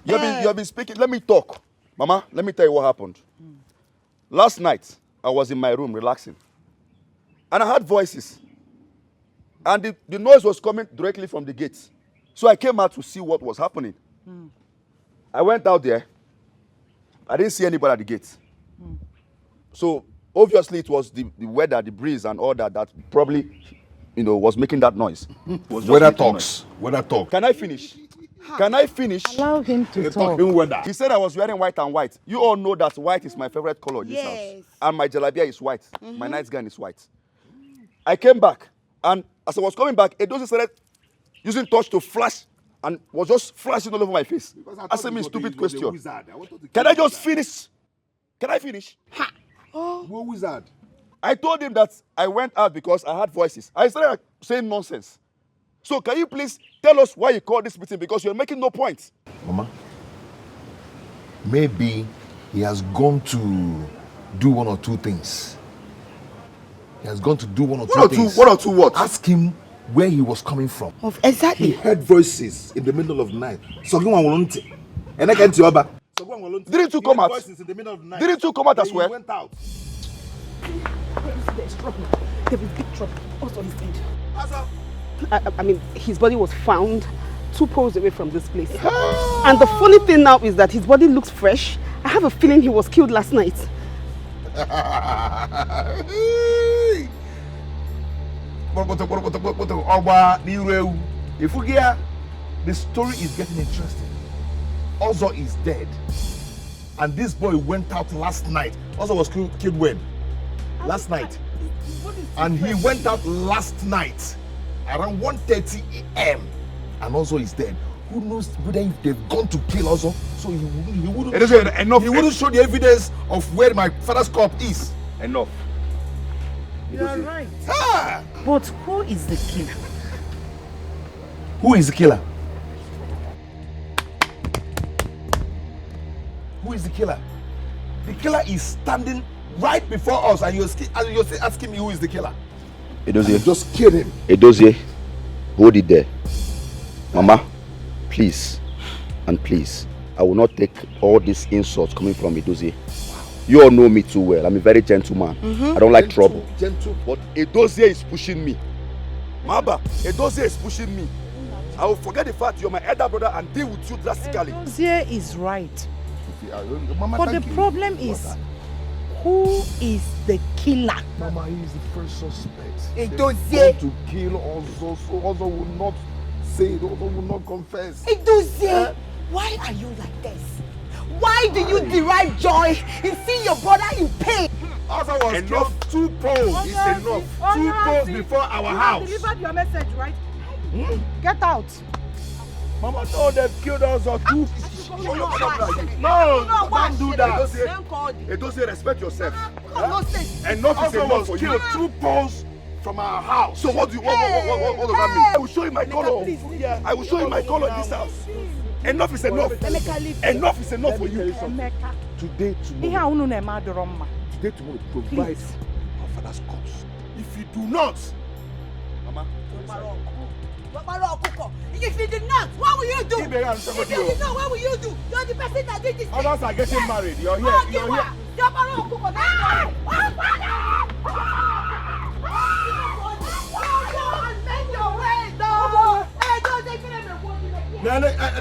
[SPEAKER 2] You have been speaking. Let me talk. Mama, let me tell you what happened. Last night, I was in my room relaxing. And I heard voices. And the noise was coming directly from the gate. So I came out to see what was happening. I went out there. I didn't see anybody at the gate. So obviously it was the weather, the breeze and all that probably, was making that noise.
[SPEAKER 9] Weather talks. Weather talk.
[SPEAKER 2] Can I finish? Can I finish?
[SPEAKER 8] Allow him to talk.
[SPEAKER 2] He said I was wearing white and white. You all know that white is my favorite color in this house. And my jalabia is white. My nightgown is white. I came back, and as I was coming back, Edozie started using torch to flash and was just flashing all over my face. Asking me a stupid question. Can I just finish? Can I finish?
[SPEAKER 9] What wizard?
[SPEAKER 2] I told him that I went out because I heard voices. I started saying nonsense. So can you please tell us why you called this meeting? Because you're making no point.
[SPEAKER 9] Mama, maybe he has gone to do one or two things. He has gone to do one or two things.
[SPEAKER 2] One or two what?
[SPEAKER 9] Ask him where he was coming from.
[SPEAKER 4] Exactly.
[SPEAKER 9] He heard voices in the middle of the night.
[SPEAKER 2] Didn't you come out? Didn't you come out as well?
[SPEAKER 9] He went out.
[SPEAKER 8] There's trouble. There is big trouble. Also, he's dead. I mean, his body was found 2 poles away from this place. And the funny thing now is that his body looks fresh. I have a feeling he was killed last night.
[SPEAKER 9] The story is getting interesting. Ozo is dead. And this boy went out last night. Ozo was killed when? Last night. And he went out last night around 1:30 a.m. And Ozo is dead. Who knows whether if they've gone to kill Ozo? So he wouldn't show the evidence of where my father's corpse is.
[SPEAKER 2] Enough.
[SPEAKER 8] You're right.
[SPEAKER 9] Ah!
[SPEAKER 8] But who is the killer?
[SPEAKER 9] Who is the killer? Who is the killer? The killer is standing right before us, and you're asking me who is the killer.
[SPEAKER 2] Edozie,
[SPEAKER 9] just killed him.
[SPEAKER 2] Edozie, hold it there. Mama, please, and please, I will not take all these insults coming from Edozie. You all know me too well. I'm a very gentle man. I don't like trouble.
[SPEAKER 9] Gentle.
[SPEAKER 2] But Edozie is pushing me. Maba, Edozie is pushing me. I will forget the fact you're my elder brother and deal with you drastically.
[SPEAKER 8] Edozie is right.
[SPEAKER 9] Mama,
[SPEAKER 8] but the problem is, who is the killer?
[SPEAKER 9] Mama, he is the first suspect.
[SPEAKER 4] Edozie.
[SPEAKER 9] To kill Ozo, so Ozo will not say it, Ozo will not confess.
[SPEAKER 4] Edozie, why are you like this? Why do you derive joy in seeing your brother in pain?
[SPEAKER 9] Ozo was killed 2 poles. It's enough. 2 poles before our house.
[SPEAKER 8] You delivered your message, right? Get out.
[SPEAKER 9] Mama told them killed Ozo 2.
[SPEAKER 2] No,
[SPEAKER 9] don't do that.
[SPEAKER 2] Edozie, respect yourself.
[SPEAKER 9] Enough is enough for you. 2 poles from our house.
[SPEAKER 1] So what do you what does that mean?
[SPEAKER 9] I will show you my color. I will show you my color in this house. Enough is enough. Enough is enough for you. Today, tomorrow. Today, tomorrow, provide our father's corpse. If you do not, Mama.
[SPEAKER 4] If you did not, what will you do? If you did not, what will you do? You're the person that did this.
[SPEAKER 9] Others are getting married. You're here. You're here.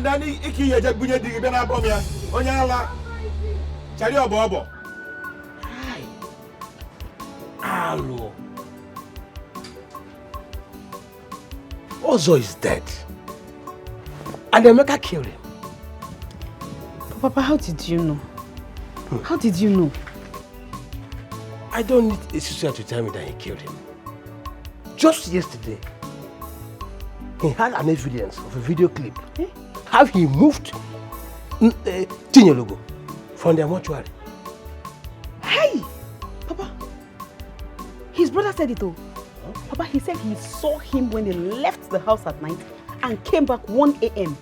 [SPEAKER 9] Nani iki ya bunye digi be na bom ya. Onye ala. Chari obo.
[SPEAKER 17] Hello. Ozo is dead. And Emeka killed him.
[SPEAKER 8] Papa, how did you know? How did you know?
[SPEAKER 17] I don't need a sister to tell me that he killed him. Just yesterday, he had an evidence of a video clip. How he moved Tinyologo from their mortuary.
[SPEAKER 8] Hey! Papa, his brother said it all. Papa, he said he saw him when they left the house at night and came back 1 a.m.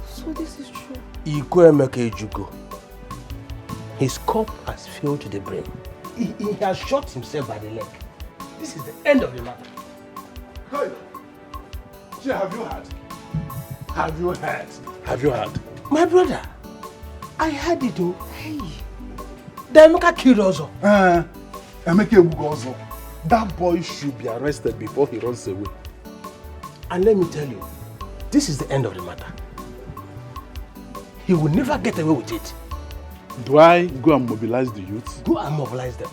[SPEAKER 8] So this is true.
[SPEAKER 17] Iko Emeka Ejugo. His cup has filled to the brim. He has shot himself by the leg. This is the end of the matter.
[SPEAKER 9] Hey! Have you heard? Have you heard?
[SPEAKER 17] Have you heard? My brother, I heard it all. Hey! The Emeka killed Ozo.
[SPEAKER 12] Emeka Ebugo Ozo. That boy should be arrested before he runs away.
[SPEAKER 17] And let me tell you, this is the end of the matter. He will never get away with it.
[SPEAKER 12] Do I go and mobilize the youth?
[SPEAKER 17] Go and mobilize them.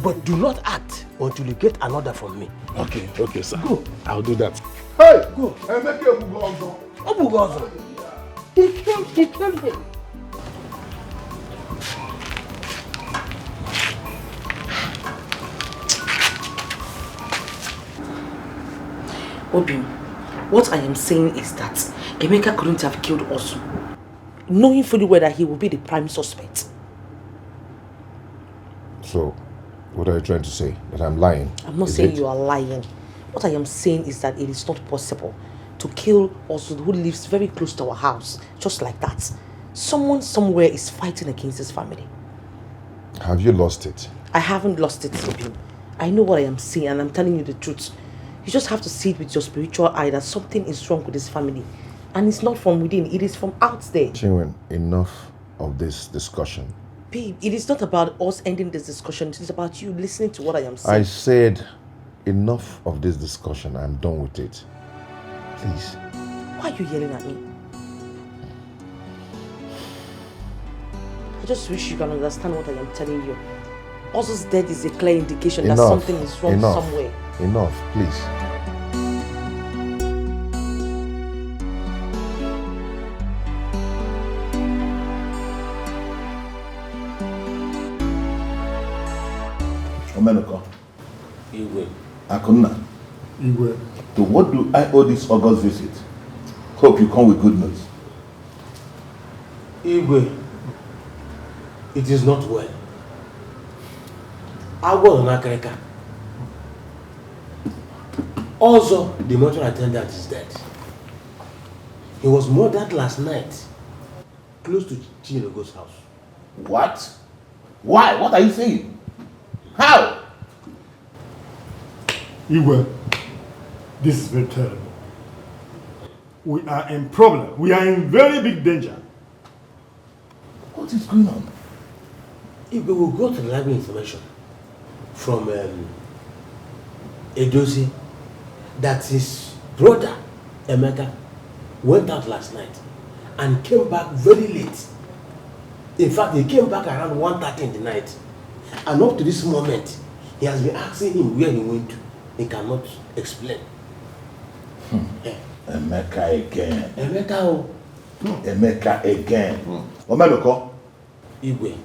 [SPEAKER 17] But do not act until you get an order from me.
[SPEAKER 12] Okay, sir.
[SPEAKER 17] Go.
[SPEAKER 12] I'll do that.
[SPEAKER 9] Hey!
[SPEAKER 17] Go.
[SPEAKER 9] Emeka Ebugo Ozo.
[SPEAKER 17] Ebugo Ozo. He killed him.
[SPEAKER 14] Obium, what I am saying is that Emeka couldn't have killed Osu, knowing fully well that he will be the prime suspect.
[SPEAKER 9] So, what are you trying to say? That I'm lying?
[SPEAKER 14] I'm not saying you are lying. What I am saying is that it is not possible to kill Osu, who lives very close to our house, just like that. Someone somewhere is fighting against his family.
[SPEAKER 9] Have you lost it?
[SPEAKER 14] I haven't lost it, Obium. I know what I am saying and I'm telling you the truth. You just have to see it with your spiritual eye that something is wrong with this family. And it's not from within, it is from out there.
[SPEAKER 9] Chinwen, enough of this discussion.
[SPEAKER 14] Babe, it is not about us ending this discussion. It is about you listening to what I am saying.
[SPEAKER 9] I said enough of this discussion. I'm done with it. Please.
[SPEAKER 14] Why are you yelling at me? I just wish you can understand what I am telling you. Ozo's death is a clear indication that something is wrong somewhere.
[SPEAKER 9] Enough, please.
[SPEAKER 15] Omenoko.
[SPEAKER 17] Igwe.
[SPEAKER 15] Akuna.
[SPEAKER 12] Igwe.
[SPEAKER 15] To what do I owe this August visit? Hope you come with good news.
[SPEAKER 17] Igwe, it is not well. Agwo Nakareka. Also, the mortuary attendant is dead. He was murdered last night, close to Chinelogo's house.
[SPEAKER 15] What? Why? What are you saying? How?
[SPEAKER 5] Igwe, this is very terrible. We are in problem. We are in very big danger.
[SPEAKER 15] What is going on?
[SPEAKER 17] Igwe will go to the library information from Edozi that his brother Emeka went out last night and came back very late. In fact, he came back around 1:30 in the night. And up to this moment, he has been asking him where he went to. He cannot explain.
[SPEAKER 15] Emeka again.
[SPEAKER 17] Emeka, oh.
[SPEAKER 15] Emeka again. Omeloko.
[SPEAKER 17] Igwe.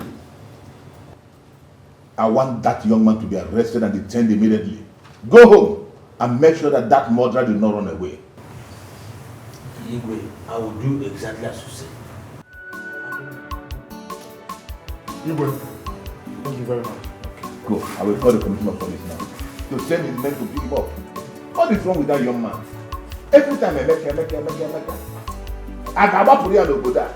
[SPEAKER 15] I want that young man to be arrested and detained immediately. Go home and make sure that that murderer did not run away.
[SPEAKER 17] Igwe, I will do exactly as you say.
[SPEAKER 5] Igwe, thank you very much.
[SPEAKER 15] Go. I will call the commissioner of police now. to send his men to pick him up. What is wrong with that young man? Every time Emeka. Agabapuri and Oboda.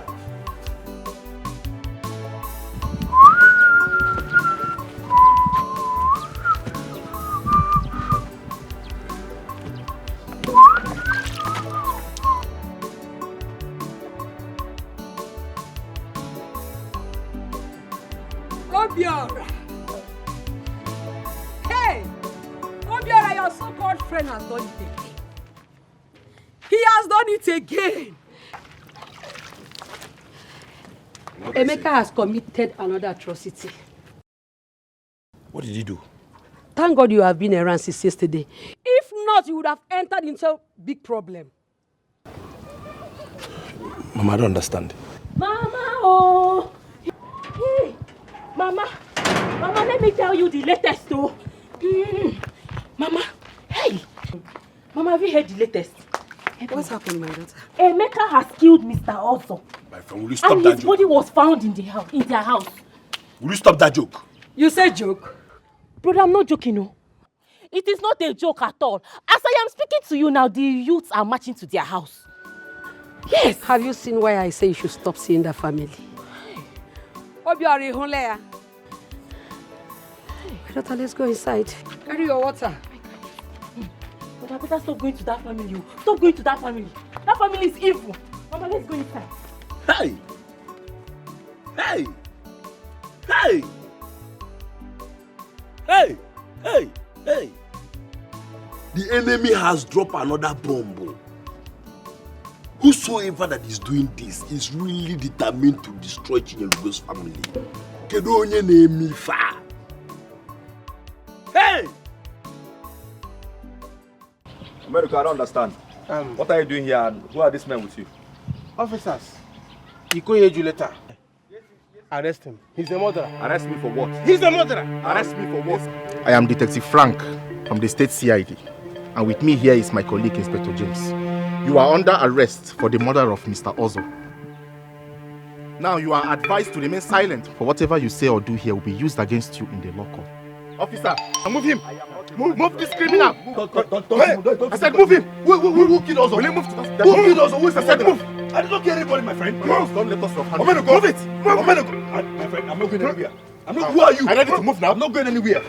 [SPEAKER 21] Obiora! Hey! Obiora, your so-called friend has done it again. He has done it again. Emeka has committed another atrocity.
[SPEAKER 13] What did he do?
[SPEAKER 21] Thank God you have been around since yesterday. If not, you would have entered into a big problem.
[SPEAKER 13] Mama, I don't understand.
[SPEAKER 11] Mama, oh! Hey, Mama, let me tell you the latest, though. Mama, hey! Mama, have you heard the latest?
[SPEAKER 21] What's happened, my daughter?
[SPEAKER 11] Emeka has killed Mr. Ozo.
[SPEAKER 13] My friend, will you stop
[SPEAKER 11] and
[SPEAKER 13] that
[SPEAKER 11] his
[SPEAKER 13] joke?
[SPEAKER 11] body was found in their house.
[SPEAKER 13] Will you stop that joke?
[SPEAKER 21] You said joke?
[SPEAKER 11] Brother, I'm not joking, no. It is not a joke at all. As I am speaking to you now, the youths are marching to their house.
[SPEAKER 21] Yes. Have you seen why I say you should stop seeing that family? Obiora, Hunleya. My daughter, let's go inside. Carry your water.
[SPEAKER 11] But I better stop going to that family. Stop going to that family. That family is evil. Mama, let's go inside.
[SPEAKER 13] Hey! Hey! Hey! Hey! Hey! Hey! The enemy has dropped another bomb. Whosoever that is doing this is really determined to destroy Chinyelugo's family. Kedu onye na-eme ife a? Hey!
[SPEAKER 2] America, I don't understand. What are you doing here and who are these men with you?
[SPEAKER 7] Officers, Ikoye Juleta. Arrest him. He's a murderer.
[SPEAKER 2] Arrest me for what?
[SPEAKER 7] He's a murderer.
[SPEAKER 2] Arrest me for what?
[SPEAKER 16] I am Detective Frank from the State CID, and with me here is my colleague, Inspector James. You are under arrest for the murder of Mr. Ozo. Now you are advised to remain silent, for whatever you say or do here will be used against you in the law court. Officer, move him! Move this criminal! Don't, I said move him! Who killed Ozo? Will you move to that? Who killed Ozo? Who is the said move? I did not kill anybody, my friend. Move! Don't let us roughhandle. Move it! Move! My friend, I'm not going anywhere. Who are you? I'm ready to move now. I'm not going anywhere.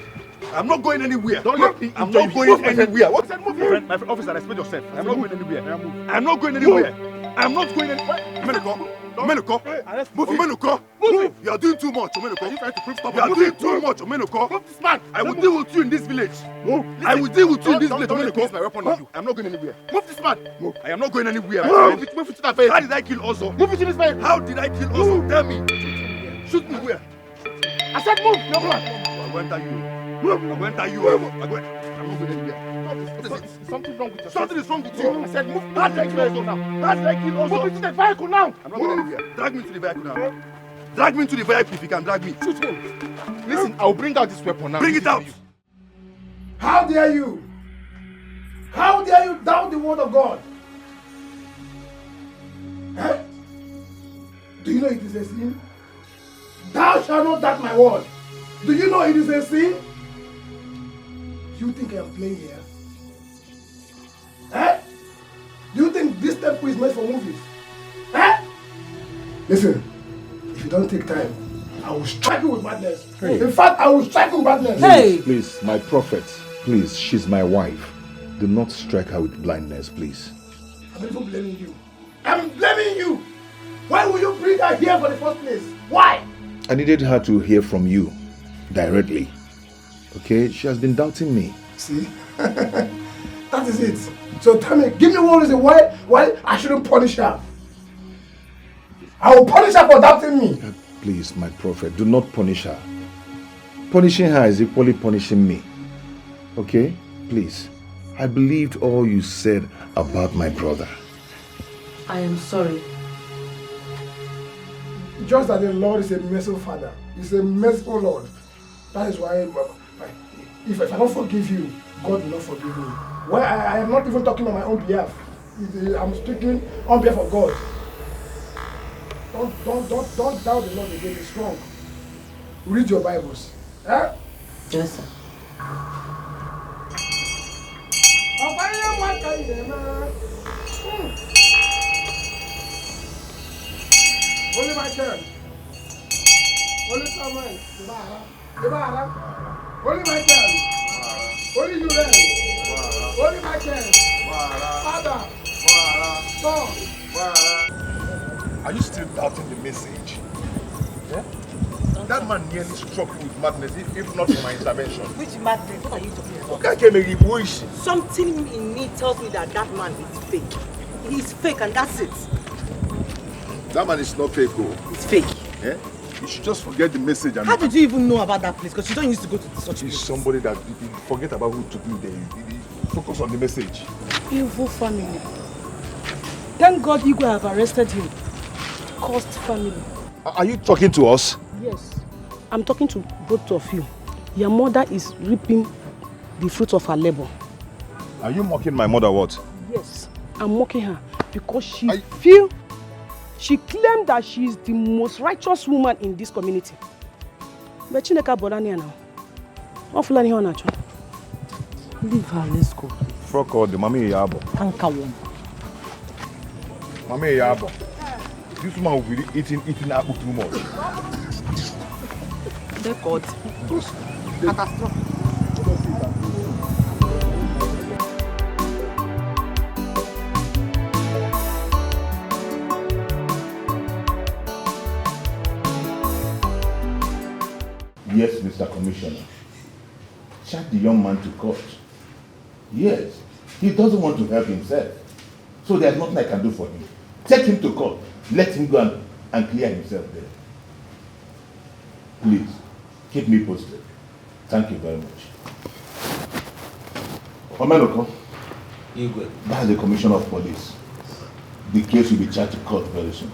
[SPEAKER 16] I'm not going anywhere. Don't let me. I'm not going anywhere. What said move here? My friend, officer, respect yourself. I'm not going anywhere. I'm not going anywhere. I'm not going anywhere. Omenoko. Move. You are doing too much, Omenoko. You are doing too much, Omenoko. Move this man. I will deal with you in this village. I will deal with you in this village, Omenoko. My weapon on you. I'm not going anywhere. Move this man. I am not going anywhere. Move it to that face. How did I kill Ozo? Move it to this man. How did I kill Ozo? Tell me. Shoot me where? I said move. No man. I went at you. I'm not going anywhere. Something wrong with you. Something is wrong with you. I said move. How did I kill Ozo now? How did I kill Ozo? Move into the vehicle now. I'm not going anywhere. Drag me to the vehicle now. Drag me into the vehicle if you can drag me. Shoot him. Listen, I'll bring out this weapon now. Bring it out.
[SPEAKER 7] How dare you? How dare you doubt the word of God? Eh? Do you know it is a sin? Thou shalt not doubt my word. Do you know it is a sin? You think I am playing here? Eh? Do you think this temple is meant for movies? Eh? Listen, if you don't take time, I will strike you with madness.
[SPEAKER 20] Hey.
[SPEAKER 7] In fact, I will strike you with madness.
[SPEAKER 20] Please, my prophet, please, she's my wife. Do not strike her with blindness, please.
[SPEAKER 7] I'm even blaming you. I'm blaming you. Why will you bring her here for the first place? Why?
[SPEAKER 20] I needed her to hear from you directly. Okay? She has been doubting me.
[SPEAKER 7] See? That is it. So tell me, give me one reason why I shouldn't punish her. I will punish her for doubting me.
[SPEAKER 20] Please, my prophet, do not punish her. Punishing her is equally punishing me. Okay? Please. I believed all you said about my brother.
[SPEAKER 11] I am sorry.
[SPEAKER 7] Just that the Lord is a merciful Father. He's a merciful Lord. That is why if I don't forgive you, God will not forgive me. Why I am not even talking on my own behalf. I'm speaking on behalf of God. Don't doubt the Lord again. It's wrong. Read your Bibles. Eh?
[SPEAKER 11] Yes, sir.
[SPEAKER 7] Only my turn. Only someone. Only my turn. Only you then. Only my turn. Father. Son.
[SPEAKER 1] Are you still doubting the message? Yeah? That man nearly struck you with madness if not for my intervention.
[SPEAKER 4] Which madness? What are you talking about?
[SPEAKER 1] Okay,
[SPEAKER 4] Something in me tells me that that man is fake. He's fake and that's it.
[SPEAKER 1] that man is not fake, oh.
[SPEAKER 4] It's fake.
[SPEAKER 1] Yeah? You should just forget the message. And
[SPEAKER 4] How did you even know about that place? Because you don't used to go to such
[SPEAKER 1] He's
[SPEAKER 4] places.
[SPEAKER 1] somebody that you forget about who took you there. You focus on the message.
[SPEAKER 8] Evil family. Thank God Igwe have arrested him. Cursed family.
[SPEAKER 1] Are you talking to us?
[SPEAKER 8] Yes. I'm talking to both of you. Your mother is reaping the fruit of her labor.
[SPEAKER 1] Are you mocking my mother, what?
[SPEAKER 8] Yes. I'm mocking her because she claimed that she is the most righteous woman in this community. But Chineka Bolania now. Offline here nacho. Leave her, let's go.
[SPEAKER 1] Fuck all the mommy yabo.
[SPEAKER 8] Anka one.
[SPEAKER 1] Mommy yabo. This woman will be eating apple too much.
[SPEAKER 4] God. Catastrophe.
[SPEAKER 15] Yes, Mr. Commissioner. Charge the young man to court. Yes, he doesn't want to help himself. So there's nothing I can do for him. Take him to court. Let him go and clear himself there. Please, keep me posted. Thank you very much. Omenoko, that's the Commissioner of Police. The case will be charged to court very soon.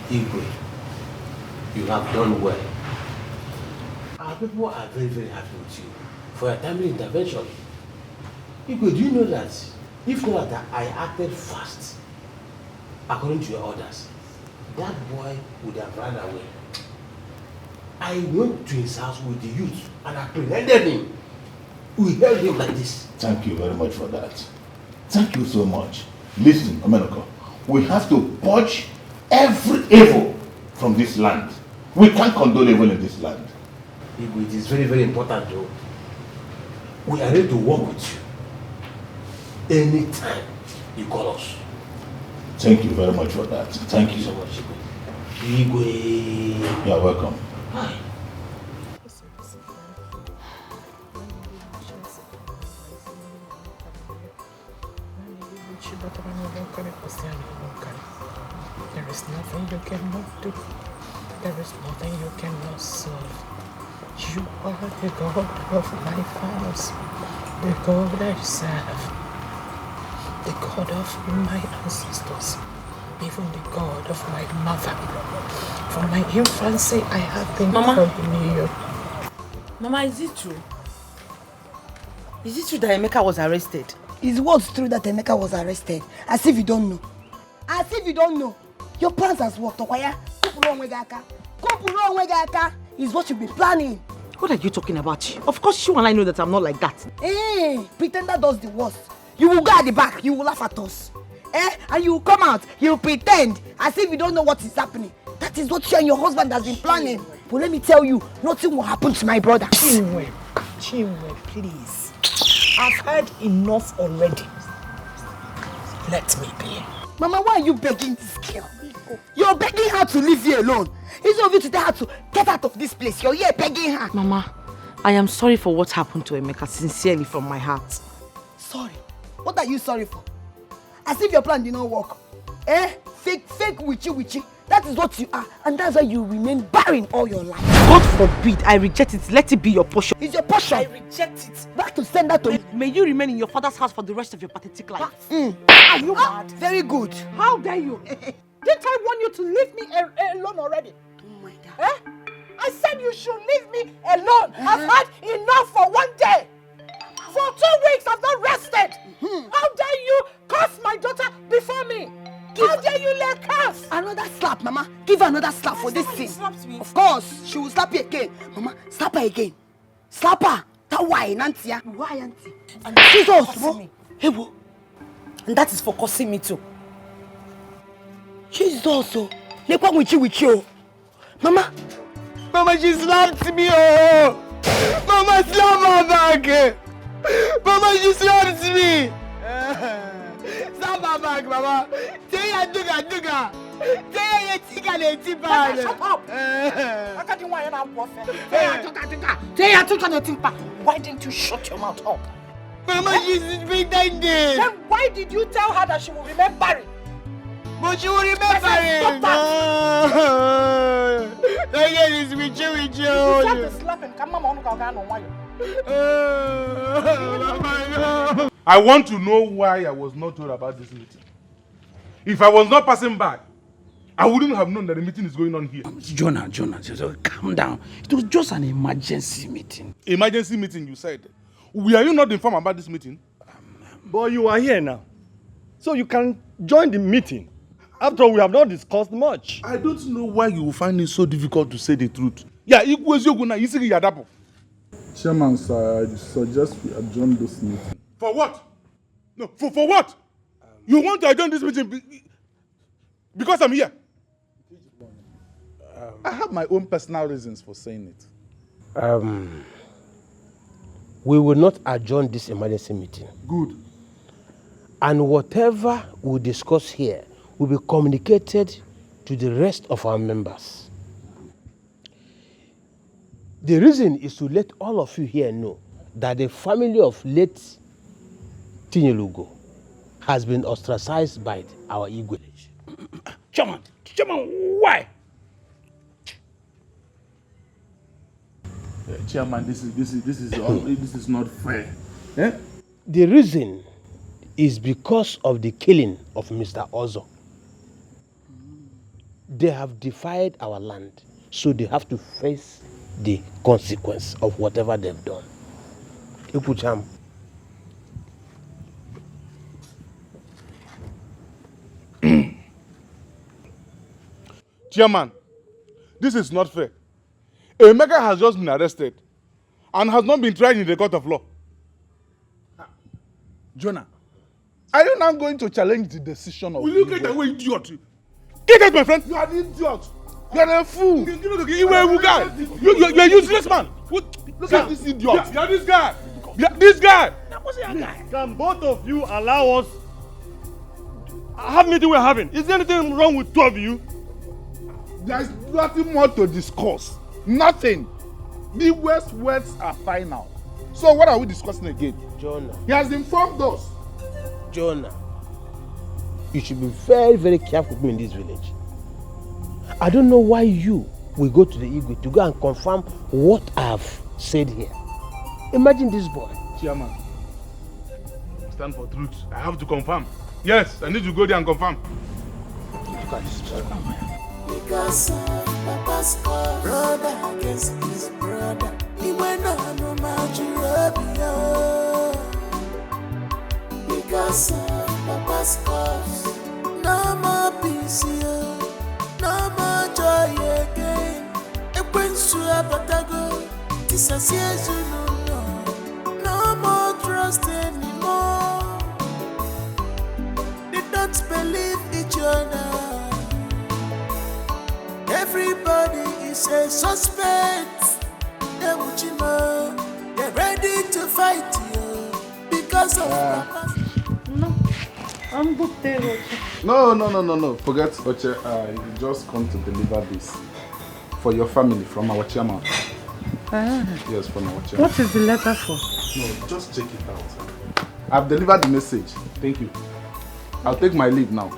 [SPEAKER 17] Igwe, you have done well. Our people are very, very happy with you for your timely intervention. Igwe, do you know that if not that I acted fast, according to your orders, that boy would have run away. I went to his house with the youth and apprehended him. We held him like this.
[SPEAKER 15] Thank you very much for that. Thank you so much. Listen, Omenoko, we have to purge every evil from this land. We can't condone evil in this land.
[SPEAKER 17] Igwe, it is very, very important though. We are ready to work with you. Anytime you call us.
[SPEAKER 15] Thank you very much for that. Thank you
[SPEAKER 17] so much, Igwe. Igwe.
[SPEAKER 15] You're welcome.
[SPEAKER 17] Hi.
[SPEAKER 3] There is nothing you cannot do. There is nothing you cannot solve. You are the God of my fathers, the God I serve, the God of my ancestors, even the God of my mother. From my infancy, I have been calling you.
[SPEAKER 4] Mama, is it true? Is it true that Emeka was arrested?
[SPEAKER 10] Is what's true that Emeka was arrested? As if you don't know. As if you don't know. Your plans has worked, Okwaya. Is what you've been planning.
[SPEAKER 4] What are you talking about? Of course you and I know that I'm not like that.
[SPEAKER 10] Pretender does the worst. You will go at the back, you will laugh at us. And you will come out, you will pretend as if you don't know what is happening. That is what you and your husband has been planning. But let me tell you, nothing will happen to my brother.
[SPEAKER 3] Chinwe, please. I've heard enough already. Let me be.
[SPEAKER 10] Mama, why are you begging this girl? You're begging her to leave you alone. Instead of you to tell her to get out of this place, you're here begging her.
[SPEAKER 4] Mama, I am sorry for what happened to Emeka, sincerely from my heart.
[SPEAKER 10] Sorry? What are you sorry for? As if your plan did not work. Fake witchy. That is what you are, and that's why you remain barren all your life.
[SPEAKER 4] God forbid, I reject it. Let it be your portion.
[SPEAKER 10] It's your portion.
[SPEAKER 4] I reject it.
[SPEAKER 10] Back to send that to me.
[SPEAKER 4] May you remain in your father's house for the rest of your pathetic life.
[SPEAKER 10] Are you mad? Very good.
[SPEAKER 8] How dare you? Didn't I want you to leave me alone already?
[SPEAKER 10] Don't mind that.
[SPEAKER 8] I said you should leave me alone. I've had enough for one day. For 2 weeks I've not rested. How dare you curse my daughter before me? How dare you let curse?
[SPEAKER 10] Another slap, Mama. Give her another slap for this thing. Of course, she will slap you again. Mama, slap her again. Slap her. Why, Nantia?
[SPEAKER 4] Why, Auntie?
[SPEAKER 10] And Jesus, me.
[SPEAKER 4] Hey, and that is for cursing me too. Jesus, oh. Let me with you. Mama.
[SPEAKER 5] Mama, she slapped me, oh! Mama slapped my back! Mama, she slapped me! Slap my back, Mama! Say ya duga! Say ya tika le tipa!
[SPEAKER 8] Shut up! I can't why you're warfare. Say ya tika le tipa! Why didn't you shut your mouth up?
[SPEAKER 5] Mama, she's pretending!
[SPEAKER 8] Then why did you tell her that she will remain barren?
[SPEAKER 5] But you will remember it! That girl is with you.
[SPEAKER 8] You deserve to slap him. Come on,
[SPEAKER 12] I want to know why I was not told about this meeting. If I was not passing by, I wouldn't have known that the meeting is going on here.
[SPEAKER 17] Jonah, calm down. It was just an emergency meeting.
[SPEAKER 12] Emergency meeting, you said. Were you not informed about this meeting?
[SPEAKER 5] But you are here now, so you can join the meeting. After all, we have not discussed much.
[SPEAKER 12] I don't know why you find it so difficult to say the truth. Yeah,
[SPEAKER 19] Chairman, sir, I suggest we adjourn this meeting.
[SPEAKER 12] For what? No, for what? You want to adjourn this meeting because I'm here?
[SPEAKER 19] I have my own personal reasons for saying it.
[SPEAKER 17] We will not adjourn this emergency meeting.
[SPEAKER 12] Good.
[SPEAKER 17] And whatever we discuss here will be communicated to the rest of our members. The reason is to let all of you here know that the family of late Tinyelugo has been ostracized by our Igwe.
[SPEAKER 12] Chairman, why? Chairman, this is not fair. Eh?
[SPEAKER 17] The reason is because of the killing of Mr. Ozo. They have defied our land, so they have to face the consequence of whatever they've done. Ipucham.
[SPEAKER 12] Chairman, this is not fair. Emeka has just been arrested and has not been tried in the court of law.
[SPEAKER 19] Jonah, are you now going to challenge the decision of...
[SPEAKER 12] Will you get away, idiot? Get out, my friend! You are an idiot! You are a fool! You are a guy! You are a useless man! Look at this idiot! You are this guy! This guy!
[SPEAKER 5] Can both of you allow us have meeting we're having? Is there anything wrong with two of you?
[SPEAKER 19] There is nothing more to discuss. Nothing. The worst words are final. So what are we discussing again?
[SPEAKER 17] Jonah.
[SPEAKER 19] He has informed us.
[SPEAKER 17] Jonah, you should be very, very careful with me in this village. I don't know why you will go to the Igwe to go and confirm what I've said here. Imagine this boy.
[SPEAKER 12] Chairman, stand for truth. I have to confirm. Yes, I need to go there and confirm.
[SPEAKER 22] Because Papa's cause, brother against his brother. He went on no Maltreated. Because Papa's cause, no more peace here, no more joy again. It brings to a batago, this is no more trust anymore. They don't believe each other. Everybody is a suspect. They're ready to fight you because of Papa.
[SPEAKER 8] No, I'm good there, Oche.
[SPEAKER 19] No. Forget Oche. You just come to deliver this for your family from our chairman. Yes, from our chairman.
[SPEAKER 8] What is the letter for?
[SPEAKER 19] No, just check it out. I've delivered the message. Thank you. I'll take my leave now.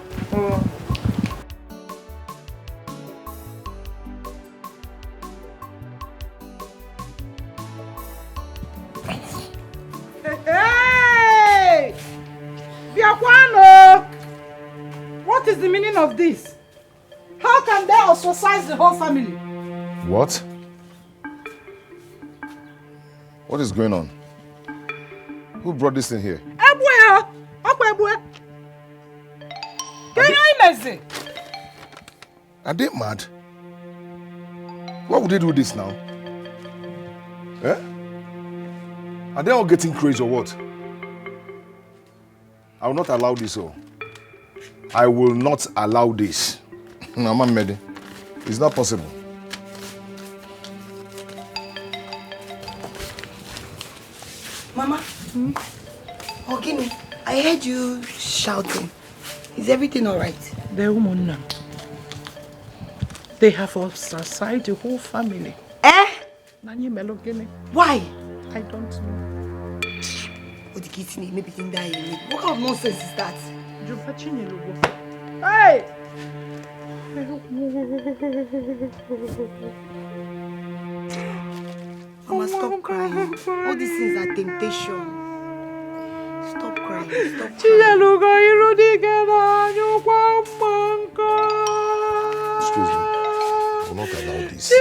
[SPEAKER 8] Hey! Biakwano! What is the meaning of this? How can they ostracize the whole family?
[SPEAKER 20] What? What is going on? Who brought this in here?
[SPEAKER 8] Ebwe! Can you imagine?
[SPEAKER 20] Are they mad? Why would they do this now? Eh?
[SPEAKER 9] Are they all getting crazy or what? I will not allow this. Oh. I will not allow this. Mama Mede. It's not possible.
[SPEAKER 10] Mama, Ogini, I heard you shouting. Is everything alright?
[SPEAKER 8] The woman now. They have ostracized the whole family.
[SPEAKER 10] Eh?
[SPEAKER 8] Nani Melogene.
[SPEAKER 10] Why?
[SPEAKER 8] I don't know.
[SPEAKER 10] Maybe can die. What kind of nonsense is that?
[SPEAKER 8] Hey!
[SPEAKER 10] Mama, stop crying. All these things are temptation. Stop crying. Stop crying.
[SPEAKER 9] Excuse me. I will not allow this.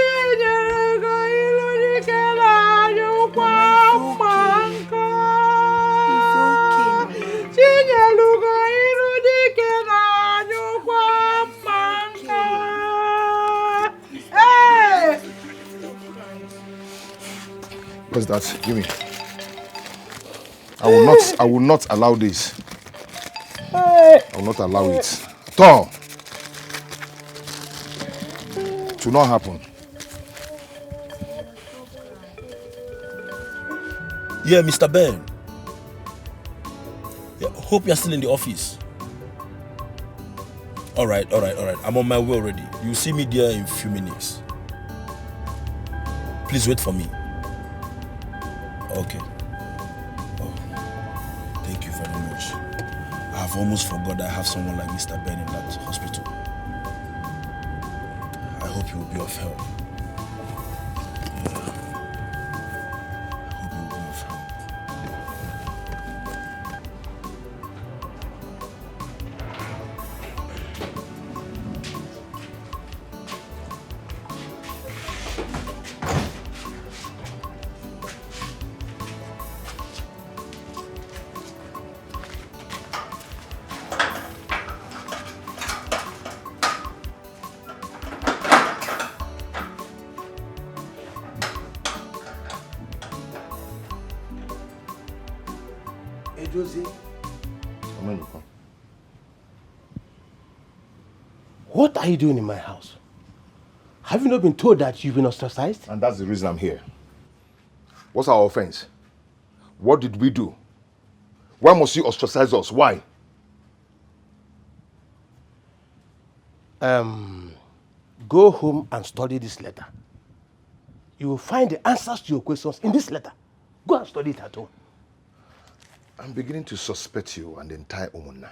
[SPEAKER 9] What's that? Give me. I will not allow this. I will not allow it. At all. It will not happen.
[SPEAKER 13] Yeah, Mr. Ben. Yeah, hope you're still in the office. All right. I'm on my way already. You'll see me there in a few minutes. Please wait for me. Okay. Oh, thank you very much. I have almost forgot I have someone like Mr. Ben in that hospital. I hope you will be of help.
[SPEAKER 17] What are you doing in my house? Have you not been told that you've been ostracized?
[SPEAKER 9] And that's the reason I'm here. What's our offense? What did we do? Why must you ostracize us? Why?
[SPEAKER 17] Go home and study this letter. You will find the answers to your questions in this letter. Go and study it at home.
[SPEAKER 9] I'm beginning to suspect you and the entire Omona.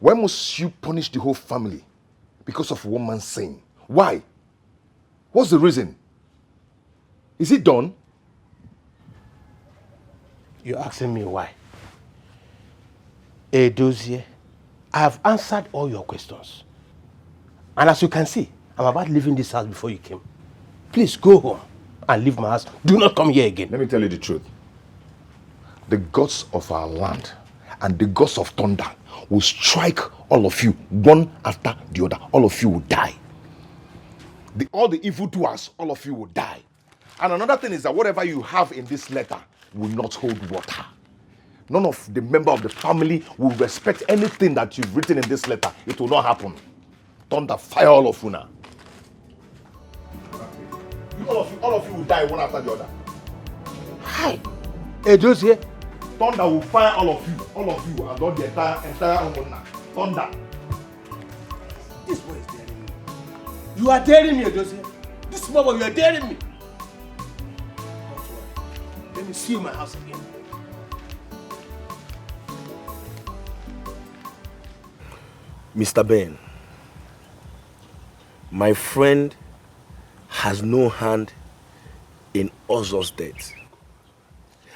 [SPEAKER 9] Why must you punish the whole family because of one man's sin? Why? What's the reason? Is it done?
[SPEAKER 17] You're asking me why? Edozie, I have answered all your questions. And as you can see, I'm about leaving this house before you came. Please go home and leave my house. Do not come here again.
[SPEAKER 9] Let me tell you the truth. The gods of our land and the gods of thunder will strike all of you one after the other. All of you will die. All the evildoers, all of you will die. And another thing is that whatever you have in this letter will not hold water. None of the member of the family will respect anything that you've written in this letter. It will not happen. Thunder, fire all of you now. All of you will die one after the other.
[SPEAKER 17] Hi. Edozie.
[SPEAKER 9] Thunder will fire all of you, and not the entire Omona. Thunder.
[SPEAKER 17] This boy is daring me. You are daring me, Edozie. This small boy, you are daring me. Don't worry. Let me see you in my house again.
[SPEAKER 13] Mr. Ben, my friend has no hand in Ozo's death.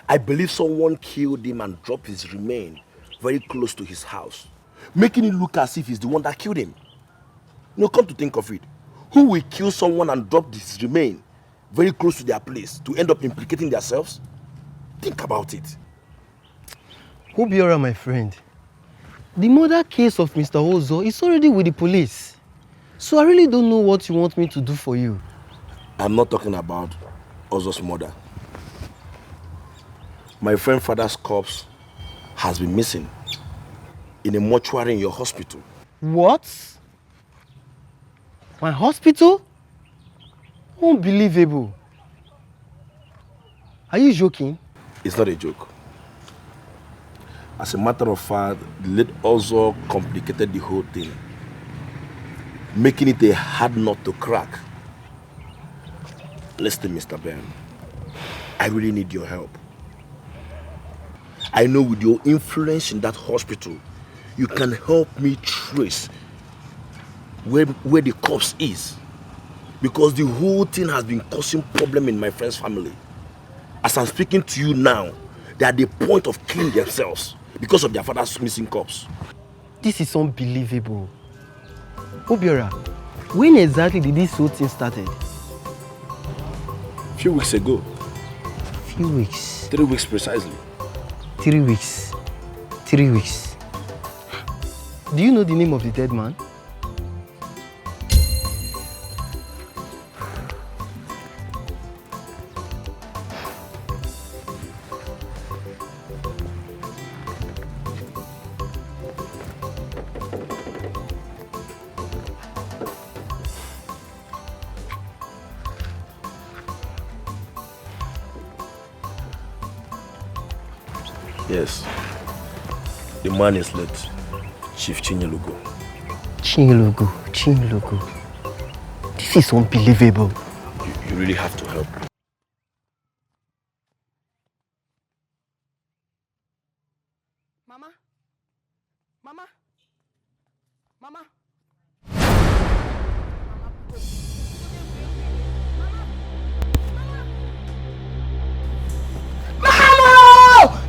[SPEAKER 13] I believe someone killed him and dropped his remains very close to his house, making it look as if he's the one that killed him. No, come to think of it, who will kill someone and drop his remains very close to their place to end up implicating themselves? Think about it.
[SPEAKER 6] Obiora, my friend, the murder case of Mr. Ozo is already with the police. So I really don't know what you want me to do for you.
[SPEAKER 13] I'm not talking about Ozo's murder. My friend's father's corpse has been missing in a mortuary in your hospital.
[SPEAKER 6] What? My hospital? Unbelievable. Are you joking?
[SPEAKER 13] It's not a joke. As a matter of fact, the late Ozo complicated the whole thing, making it a hard nut to crack. Listen, Mr. Ben, I really need your help. I know with your influence in that hospital, you can help me trace where the corpse is. Because the whole thing has been causing problem in my friend's family. As I'm speaking to you now, they are at the point of killing themselves because of their father's missing corpse.
[SPEAKER 6] This is unbelievable. Obiora, when exactly did this whole thing started?
[SPEAKER 13] A few weeks ago.
[SPEAKER 6] Few weeks?
[SPEAKER 13] 3 weeks precisely.
[SPEAKER 6] 3 weeks. 3 weeks. Do you know the name of the dead man?
[SPEAKER 13] Yes. The man is late. Chief Chinyelugo.
[SPEAKER 6] Chinyelugo. This is unbelievable.
[SPEAKER 13] You really have to help me.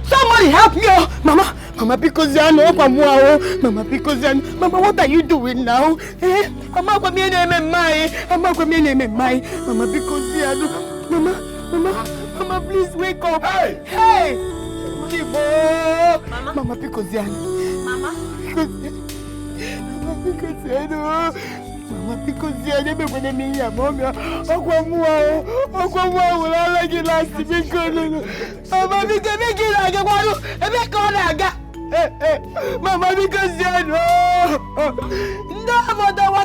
[SPEAKER 10] Somebody help me, oh! Mama, because I know Mama, because I know. Mama, what are you doing now? Eh? Mama, because I know. Mama, please wake up. Hey! Mama, because I know. Mama, because I know. Mama, because I never want to meet your mom. Mama, because you know. No, Mama, because you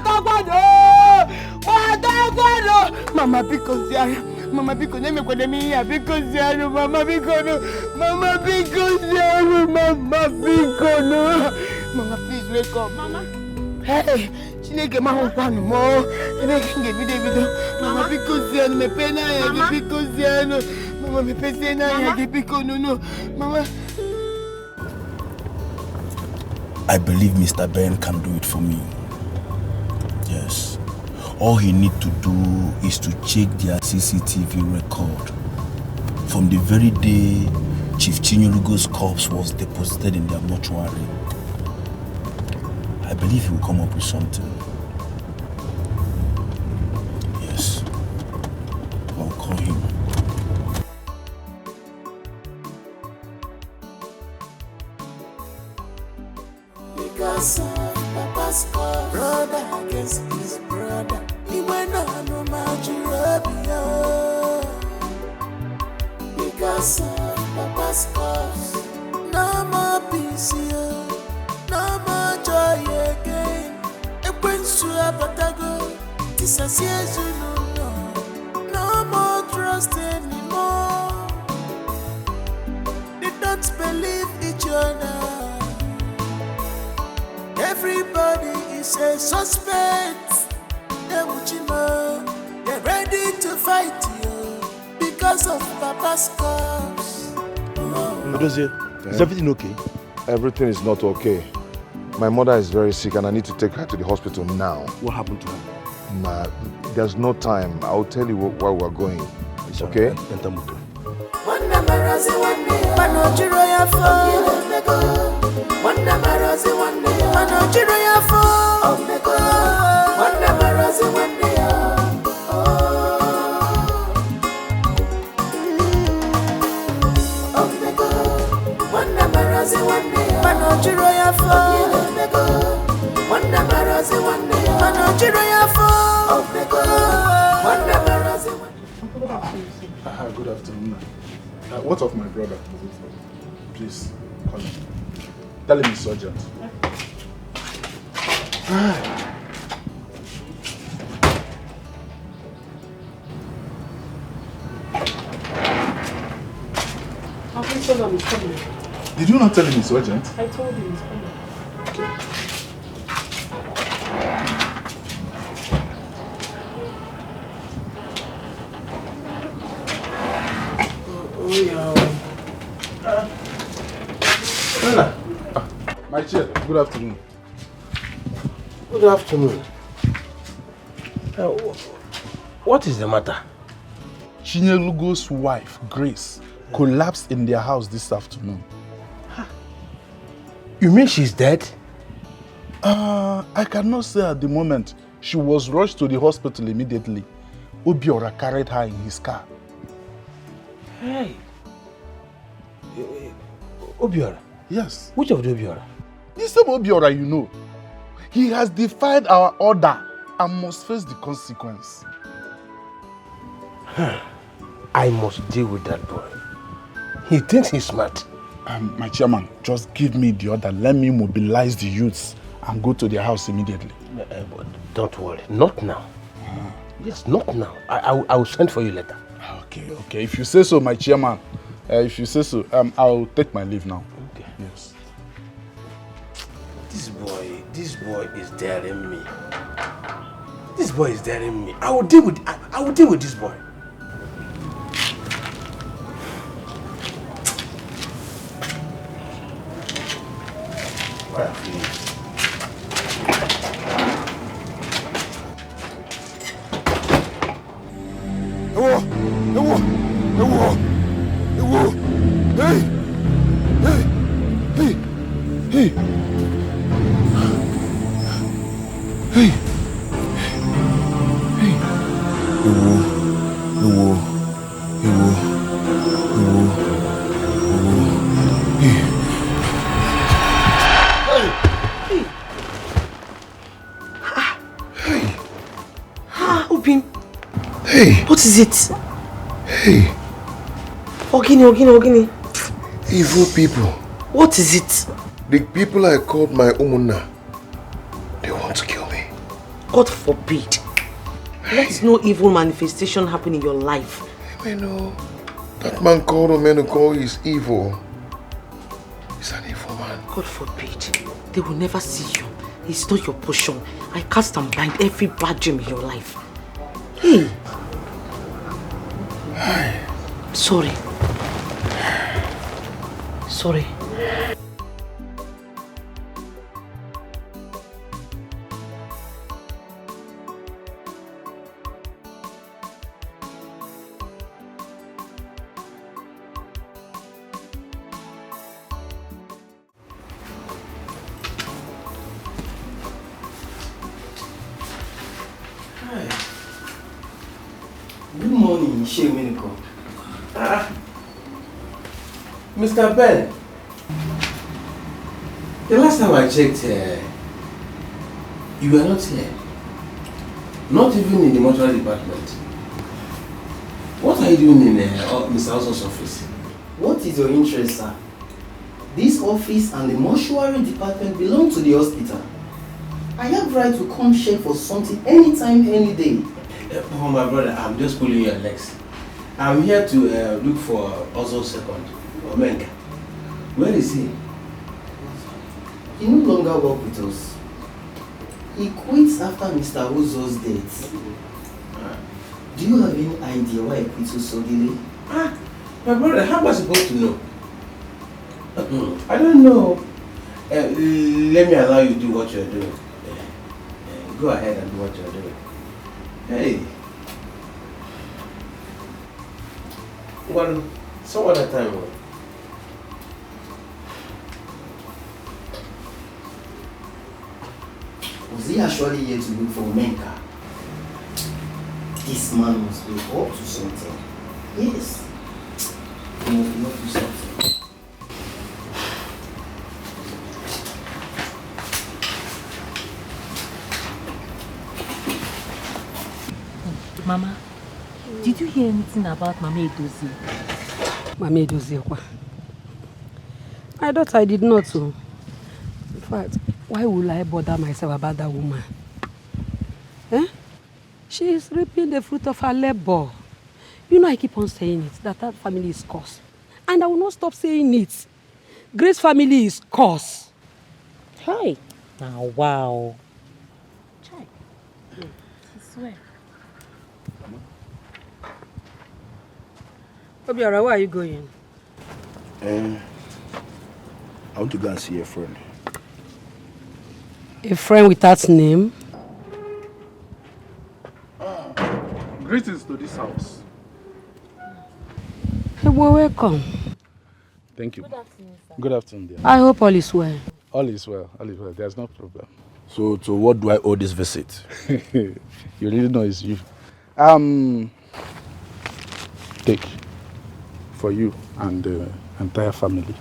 [SPEAKER 10] Mama, because you because you Mama, Mama, please wake up. Mama. Hey, Chineke mahopano mo. Chineke ngebidebido. Mama, because you me pena ya because you Mama, me pena ya because no. Mama.
[SPEAKER 13] I believe Mr. Ben can do it for me. Yes. All he needs to do is to check their CCTV record from the very day Chief Chinyelugo's corpse was deposited in their mortuary. I believe he will come up with something. Yes. I'll call him.
[SPEAKER 22] Because of Papa's cause, brother against his brother. He went on no Maltreated. Because of Papa's cause, no more peace here, no more joy again. It brings to a batago, disassociation, no more trust anymore. They don't believe each other. Everybody is a suspect. They're ready to fight you because of Papa's cause.
[SPEAKER 13] Is everything okay?
[SPEAKER 20] Everything is not okay. My mother is very sick and I need to take her to the hospital now.
[SPEAKER 13] What happened to her?
[SPEAKER 20] Nah, there's no time. I'll tell you where we're going. It's okay?
[SPEAKER 13] Enter motor.
[SPEAKER 12] Good afternoon. What of my brother? Please, call him. Tell him it's urgent.
[SPEAKER 11] He's coming.
[SPEAKER 12] Did you not tell him it's urgent?
[SPEAKER 11] I told him he's coming.
[SPEAKER 12] My chair, good afternoon.
[SPEAKER 17] Good afternoon. What is the matter?
[SPEAKER 12] Chinyelugo's wife, Grace, collapsed in their house this afternoon.
[SPEAKER 17] You mean she's dead?
[SPEAKER 12] I cannot say at the moment. She was rushed to the hospital immediately. Obiora carried her in his car.
[SPEAKER 17] Hey. Obiora?
[SPEAKER 12] Yes.
[SPEAKER 17] Which of the Obiora?
[SPEAKER 12] The same Obiora you know. He has defied our order and must face the consequence.
[SPEAKER 17] I must deal with that boy. He thinks he's smart.
[SPEAKER 12] My chairman, just give me the order. Let me mobilize the youths and go to their house immediately.
[SPEAKER 17] But don't worry, not now. Yes, not now. I will send for you later.
[SPEAKER 12] Okay. If you say so, my chairman. If you say so, I'll take my leave now.
[SPEAKER 17] Okay.
[SPEAKER 12] Yes.
[SPEAKER 17] This boy is daring me. This boy is daring me. I will deal with this boy.
[SPEAKER 10] What is it?
[SPEAKER 20] Hey.
[SPEAKER 10] Ogini.
[SPEAKER 20] Evil people.
[SPEAKER 10] What is it?
[SPEAKER 20] The people I called my Umunna, they want to kill me.
[SPEAKER 10] God forbid. Let no evil manifestation happen in your life.
[SPEAKER 20] No. That man called Omenuko is evil. He's an evil man.
[SPEAKER 10] God forbid. They will never see you. It's not your portion. I cast and bind every bad dream in your life. Hey. Sorry.
[SPEAKER 6] Good morning, Sheminiko.
[SPEAKER 17] Mr. Ben, the last time I checked, you were not here. Not even in the mortuary department. What are you doing in Mr. Ozo's office?
[SPEAKER 6] What is your interest, sir? This office and the mortuary department belong to the hospital. I have right to come check for something anytime, any day.
[SPEAKER 17] Oh, my brother, I'm just pulling your legs. I'm here to look for Ozo's second, Omenka. Where is he?
[SPEAKER 6] He no longer works with us. He quits after Mr. Ozo's death. Do you have any idea why he quit so suddenly?
[SPEAKER 17] My brother, how am I supposed to know? I don't know. Let me allow you to do what you're doing. Go ahead and do what you're doing. Hey. Well, some other time.
[SPEAKER 6] Was he actually here to look for Menka? This man must be up to something. Yes. He must be up to something.
[SPEAKER 11] Mama, did you hear anything about Mama Edozie?
[SPEAKER 21] Mama Edozekwa. I thought I did not. In fact, why would I bother myself about that woman? Eh? She is reaping the fruit of her labor. You know I keep on saying it, that family is cursed. And I will not stop saying it. Grace's family is cursed.
[SPEAKER 11] Hi. Now, wow. Chai. I swear.
[SPEAKER 21] Obiora, where are you going?
[SPEAKER 13] I want to go and see a friend.
[SPEAKER 21] A friend without name?
[SPEAKER 19] Greetings to this house.
[SPEAKER 21] Hey, well, welcome.
[SPEAKER 19] Thank you. Good afternoon, sir. Good afternoon, dear.
[SPEAKER 21] I hope all is well.
[SPEAKER 19] All is well. All is well. There's no problem.
[SPEAKER 13] So what do I owe this visit?
[SPEAKER 19] You really know it's you. Take for you and the entire family.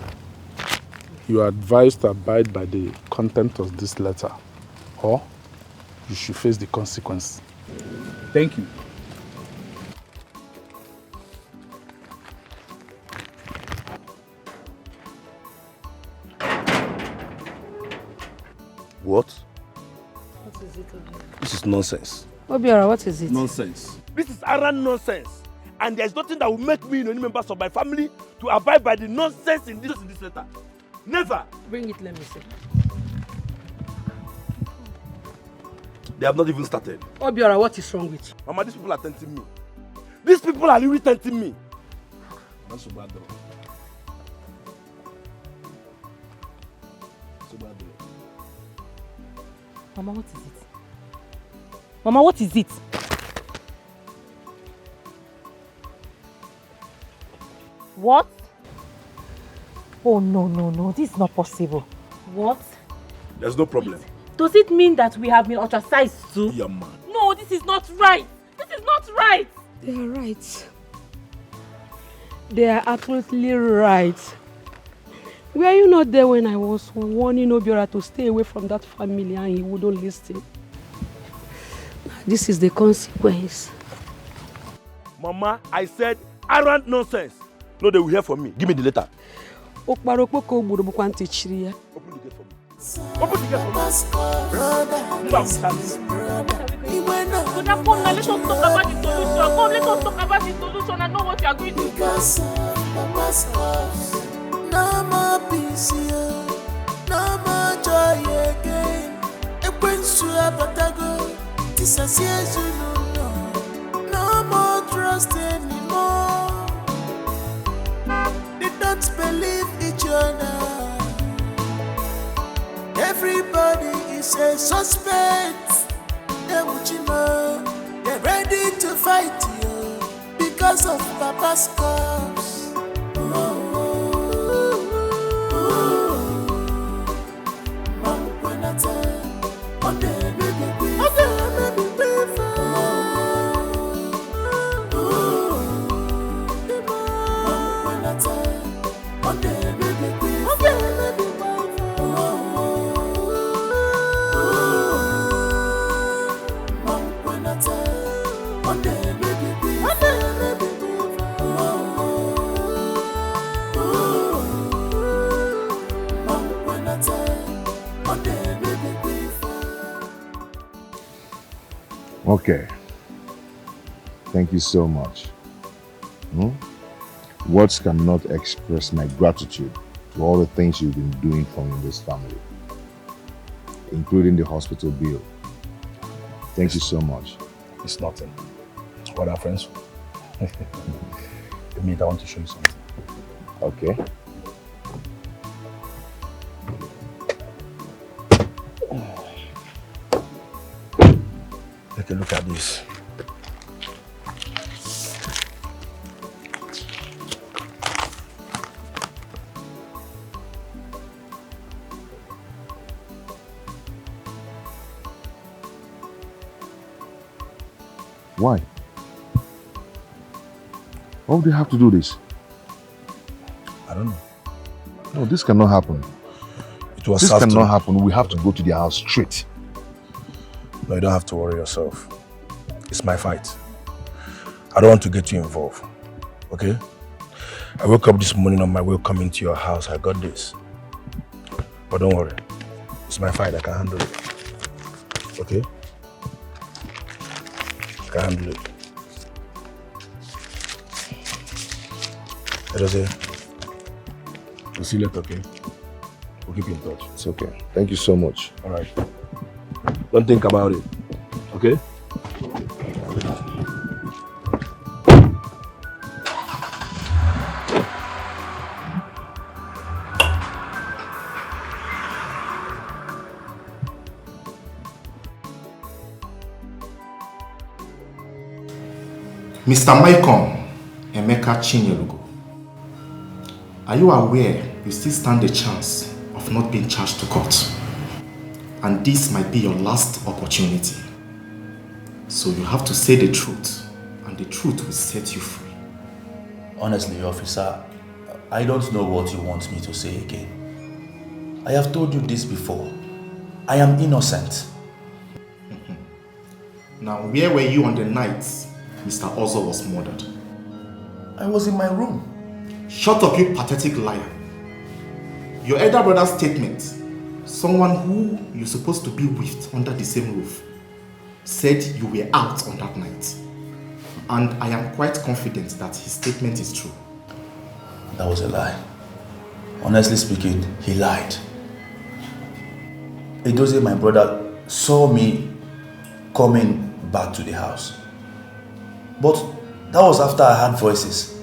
[SPEAKER 19] You are advised to abide by the content of this letter, or you should face the consequence. Thank you.
[SPEAKER 13] What?
[SPEAKER 21] What is it, Obiora?
[SPEAKER 13] This is nonsense.
[SPEAKER 21] Obiora, what is it?
[SPEAKER 13] Nonsense. This is arrant nonsense. And there's nothing that will make me and any members of my family to abide by the nonsense in this letter. Never.
[SPEAKER 21] Bring it, let me see.
[SPEAKER 13] They have not even started.
[SPEAKER 21] Obiora, what is wrong with you?
[SPEAKER 13] Mama, these people are tempting me. These people are really tempting me. That's so bad, though. So bad, though.
[SPEAKER 11] Mama, what is it? Mama, what is it? What? Oh, no. This is not possible. What?
[SPEAKER 13] There's no problem.
[SPEAKER 11] Does it mean that we have been ostracized too?
[SPEAKER 13] Yeah, man.
[SPEAKER 11] No, this is not right. This is not right.
[SPEAKER 21] They are right. They are absolutely right. Were you not there when I was warning Obiora to stay away from that family and he wouldn't listen? This is the consequence.
[SPEAKER 13] Mama, I said arrant nonsense. No, they will hear from me. Give me the letter.
[SPEAKER 11] Open the gate for me. Open the gate for me. So now come, now let us talk about the solution. Come, let us talk about the solution and know what you are going to do.
[SPEAKER 22] Because Papa's house, no more peace here, no more joy again. It brings to a batago, disassociation, no more trust anymore. They don't believe each other. Everybody is a suspect. They're ready to fight you because of Papa's cause.
[SPEAKER 20] Okay. Thank you so much. Words cannot express my gratitude to all the things you've been doing for me in this family, including the hospital bill. Thank you so much.
[SPEAKER 2] It's nothing. What are friends for? I want to show you something.
[SPEAKER 20] Okay.
[SPEAKER 2] Take a look at this.
[SPEAKER 20] Why? Why would they have to do this?
[SPEAKER 2] I don't know.
[SPEAKER 20] No, this cannot happen. This cannot happen. We have to go to their house straight.
[SPEAKER 2] No, you don't have to worry yourself. It's my fight. I don't want to get you involved. Okay?
[SPEAKER 13] I woke up this morning on my way coming to your house. I got this. But don't worry. It's my fight. I can handle it. Okay? I can handle it. Let us say, we'll see you later, okay? We'll keep in touch.
[SPEAKER 20] It's okay. Thank you so much.
[SPEAKER 13] All right. Don't think about it. Okay?
[SPEAKER 16] Mr. Maikon Emeka Chinyelugo, are you aware you still stand a chance of not being charged to court? And this might be your last opportunity. So you have to say the truth, and the truth will set you free.
[SPEAKER 2] Honestly, officer, I don't know what you want me to say again. I have told you this before. I am innocent.
[SPEAKER 16] Now, where were you on the night Mr. Ozo was murdered?
[SPEAKER 2] I was in my room.
[SPEAKER 16] Shut up, you pathetic liar. Your elder brother's statement, someone who you're supposed to be with under the same roof, said you were out on that night. And I am quite confident that his statement is true.
[SPEAKER 2] That was a lie. Honestly speaking, he lied. Edozie, my brother, saw me coming back to the house. But that was after I heard voices.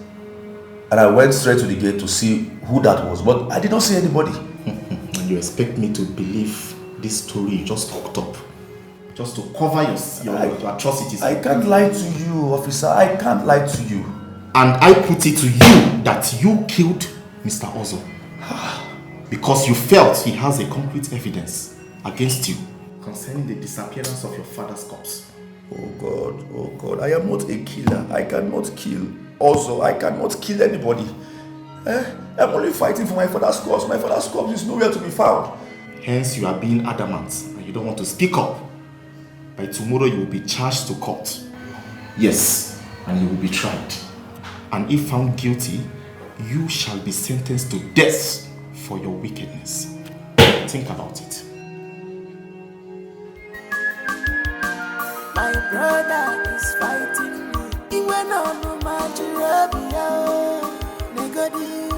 [SPEAKER 2] And I went straight to the gate to see who that was. But I did not see anybody.
[SPEAKER 16] And you expect me to believe this story you just cooked up? Just to cover your atrocities?
[SPEAKER 2] I can't lie to you, officer. I can't lie to you.
[SPEAKER 16] And I put it to you that you killed Mr. Ozo. Because you felt he has a concrete evidence against you concerning the disappearance of your father's corpse.
[SPEAKER 2] Oh God, I am not a killer. I cannot kill. Also, I cannot kill anybody. I'm only fighting for my father's corpse. My father's corpse is nowhere to be found.
[SPEAKER 16] Hence, you are being adamant and you don't want to speak up. By tomorrow, you will be charged to court. Yes, and you will be tried. And if found guilty, you shall be sentenced to death for your wickedness. Think about it.
[SPEAKER 22] My brother is fighting me. He went on to Maltreated. Negodi,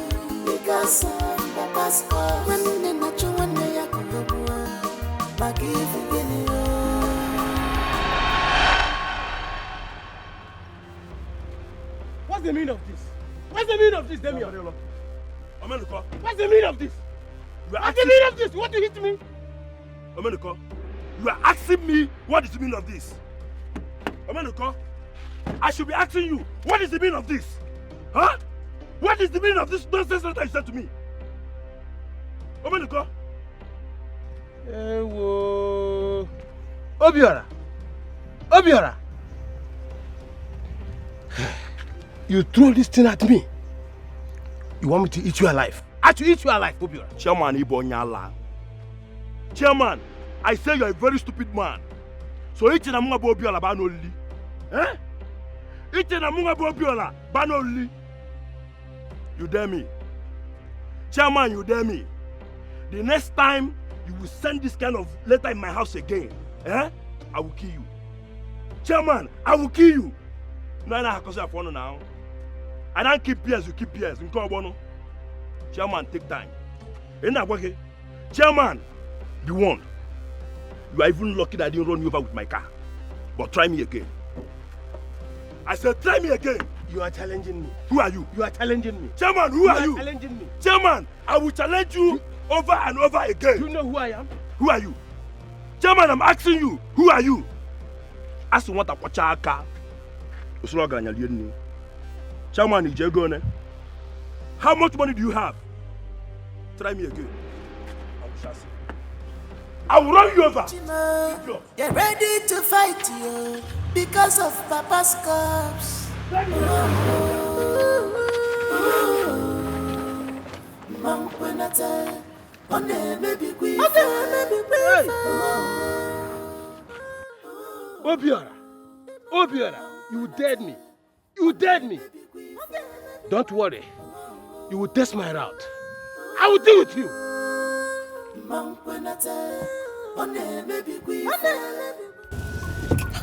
[SPEAKER 22] because of Papa's cause. When they not you, when they are going to go, but if you get it,
[SPEAKER 17] what's the meaning of this? What's the meaning of this, Damian? What's the meaning of this? What's the meaning of this? What do you hit me?
[SPEAKER 13] Omenuko, you are asking me what is the meaning of this? Omenuko, I should be asking you, what is the meaning of this? Huh? What is the meaning of this nonsense that you said to me? Omenuko?
[SPEAKER 17] Ewo. Obiora. You throw this thing at me. You want me to eat you alive? I should eat you alive, Obiora.
[SPEAKER 13] Chairman Ibonyala. Chairman, I say you're a very stupid man. So eating a munga Bobiola banoli. Eh? Eating a munga Bobiola banoli. You dare me. Chairman, you dare me. The next time you will send this kind of letter in my house again, I will kill you. Chairman, I will kill you. No, I have now. I don't keep peers, you keep peers. Chairman, take time. Chairman, be warned. You are even lucky that I didn't run you over with my car. But try me again. I said, try me again.
[SPEAKER 17] You are challenging me.
[SPEAKER 13] Who are you?
[SPEAKER 17] You are challenging me.
[SPEAKER 13] Chairman, who are you?
[SPEAKER 17] Challenging me.
[SPEAKER 13] Chairman, I will challenge you over and over again.
[SPEAKER 17] Do you know who I am?
[SPEAKER 13] Who are you? Chairman, I'm asking you, who are you? Ask what a car. Chairman, how much money do you have? Try me again. I will shall see. I will run you over.
[SPEAKER 22] They're ready to fight you because of Papa's corpse.
[SPEAKER 17] Obiora, you dared me. Don't worry. you will test my route. I will deal with you.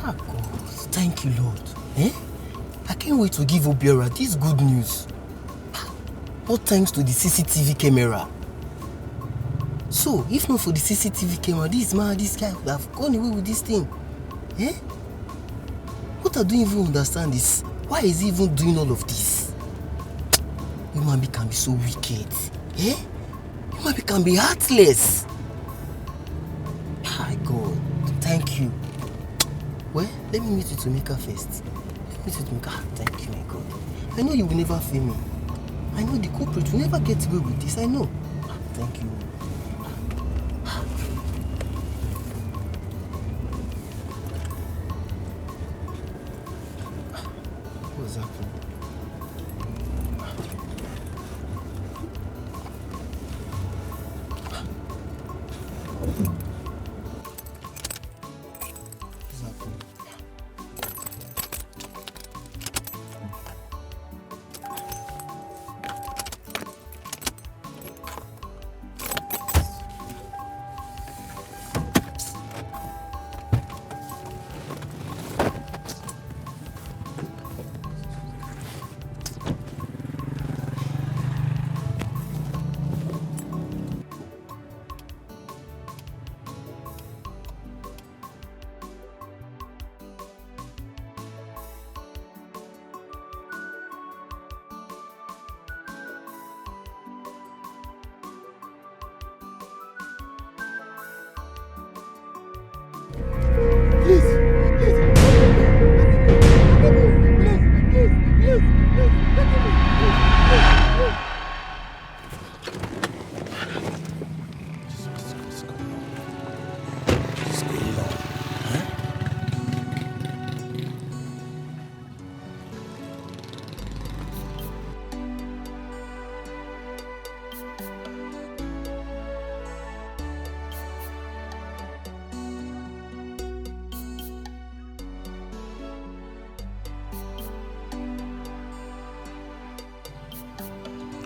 [SPEAKER 6] Ah, God, thank you, Lord. I can't wait to give Obiora this good news. All thanks to the CCTV camera. So, if not for the CCTV camera, this guy would have gone away with this thing. What I don't even understand is, why is he even doing all of this? Human being can be so wicked. Human being can be heartless. My God, thank you. Well, let me meet you to Mika first. Thank you, my God. I know you will never fail me. I know the culprit will never get away with this. I know. Thank you. What's happening?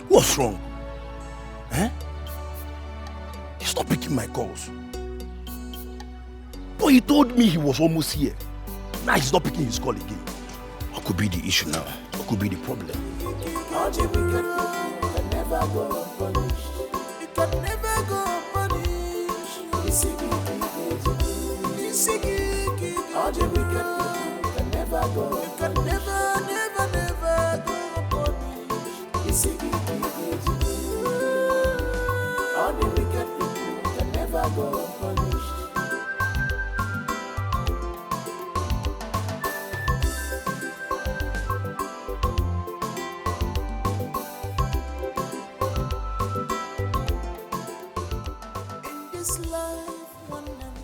[SPEAKER 13] What's wrong? He's not picking my calls. But he told me he was almost here. Now he's not picking his call again. What could be the issue now? What could be the problem?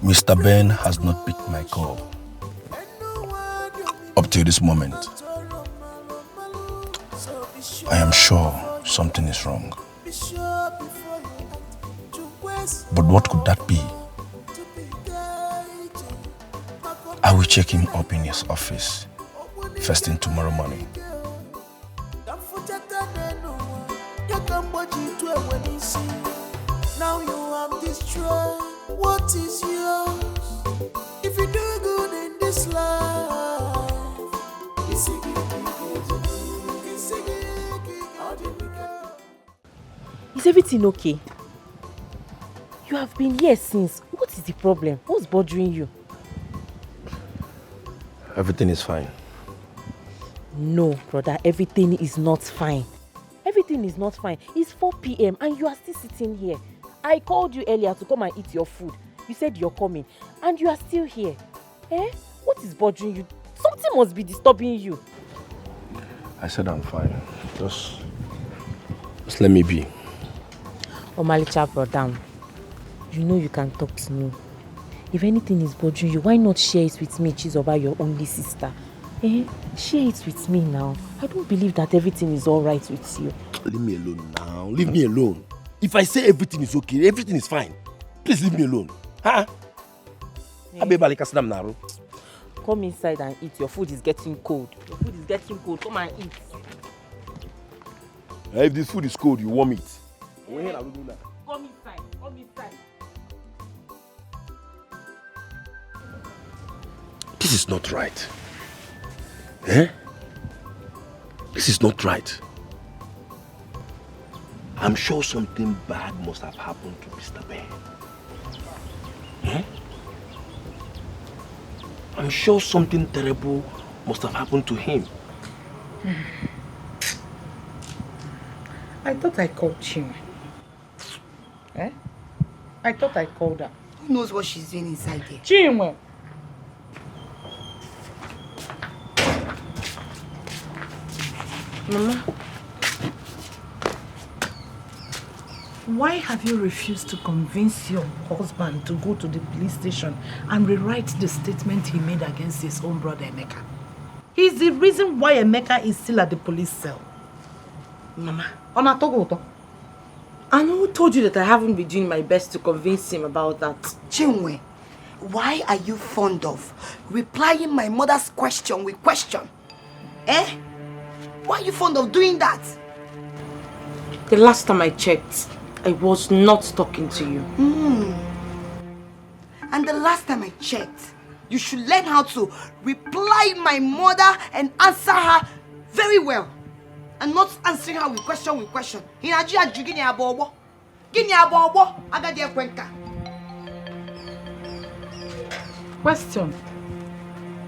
[SPEAKER 13] Mr. Ben has not picked my call up till this moment. I am sure something is wrong. But what could that be? I will check him up in his office first thing tomorrow morning.
[SPEAKER 22] Now you have destroyed what is yours. If you do good in this life,
[SPEAKER 11] is everything okay? You have been here since. What is the problem? What's bothering you?
[SPEAKER 13] Everything is fine.
[SPEAKER 11] No, brother, everything is not fine. Everything is not fine. It's 4 p.m. and you are still sitting here. I called you earlier to come and eat your food. You said you're coming and you are still here. What is bothering you? Something must be disturbing you.
[SPEAKER 13] I said I'm fine. Just let me be.
[SPEAKER 11] Omalicha, brother, you know you can talk to me. If anything is bothering you, why not share it with me, Chizoba, your only sister? Share it with me now. I don't believe that everything is all right with you.
[SPEAKER 13] Leave me alone now. Leave me alone. If I say everything is okay, everything is fine, please leave me alone. Huh?
[SPEAKER 11] Come inside and eat. Your food is getting cold. Your food is getting cold. Come and eat.
[SPEAKER 13] If this food is cold, you warm it.
[SPEAKER 11] Come inside. Come inside.
[SPEAKER 13] This is not right. Eh? This is not right. I'm sure something bad must have happened to Mr. Ben. Eh? I'm sure something terrible must have happened to him.
[SPEAKER 8] I thought I called Chinwe. Eh? I thought I called her.
[SPEAKER 10] Who knows what she's doing inside there?
[SPEAKER 8] Chinwe!
[SPEAKER 3] Mama, why have you refused to convince your husband to go to the police station and rewrite the statement he made against his own brother Emeka? He's the reason why Emeka is still at the police cell.
[SPEAKER 4] Mama,
[SPEAKER 3] Onatogoto.
[SPEAKER 4] and who told you that I haven't been doing my best to convince him about that?
[SPEAKER 10] Chinwe, why are you fond of replying my mother's question with question? Eh? Why are you fond of doing that?
[SPEAKER 4] The last time I checked, I was not talking to you.
[SPEAKER 10] And the last time I checked, you should learn how to reply my mother and answer her very well. And not answering her with question.
[SPEAKER 3] Question.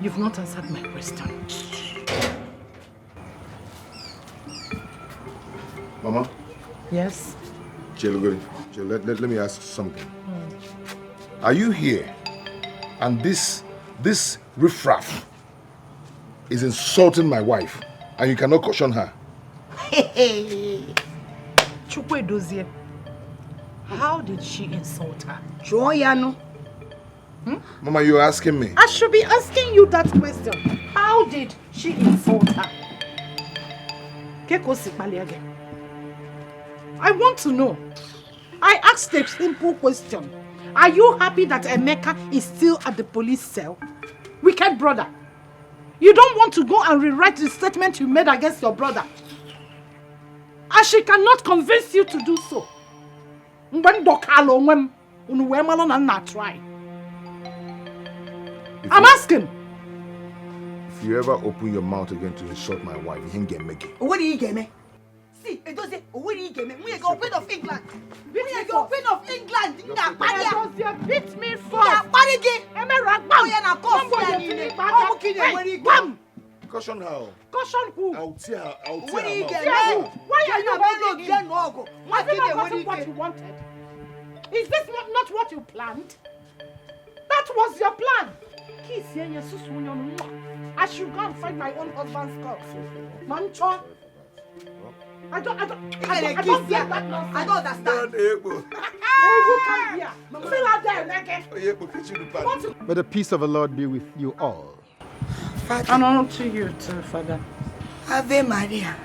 [SPEAKER 3] You've not answered my question.
[SPEAKER 1] Mama?
[SPEAKER 3] Yes?
[SPEAKER 1] Jill, let me ask something. Are you here and this riffraff is insulting my wife and you cannot caution her?
[SPEAKER 3] Chukwe Dozie, how did she insult her?
[SPEAKER 10] Joyano.
[SPEAKER 1] Mama, you're asking me.
[SPEAKER 3] I should be asking you that question. How did she insult her? Keko Sikpali again. I want to know. I asked a simple question. Are you happy that Emeka is still at the police cell? Wicked brother. You don't want to go and rewrite the statement you made against your brother. And she cannot convince you to do so. I'm asking.
[SPEAKER 1] If you ever open your mouth again to insult my wife, you ain't get me.
[SPEAKER 10] What do you get me? See, it does it. What do you get me? We are going of England. We are going of England.
[SPEAKER 3] Beat me for.
[SPEAKER 1] Caution her.
[SPEAKER 3] Caution who?
[SPEAKER 1] I'll tear her.
[SPEAKER 3] What do you get me? Why are you begging him? Have you not gotten what you wanted? Is this not what you planned? That was your plan. I should go and find my own husband's corpse. Mancho. I don't get that nonsense.
[SPEAKER 10] I don't understand.
[SPEAKER 3] Who come here? Fill out there, Neke.
[SPEAKER 14] May the peace of the Lord be with you all.
[SPEAKER 10] Father.
[SPEAKER 3] And on to you too, Father.
[SPEAKER 10] Ave Maria.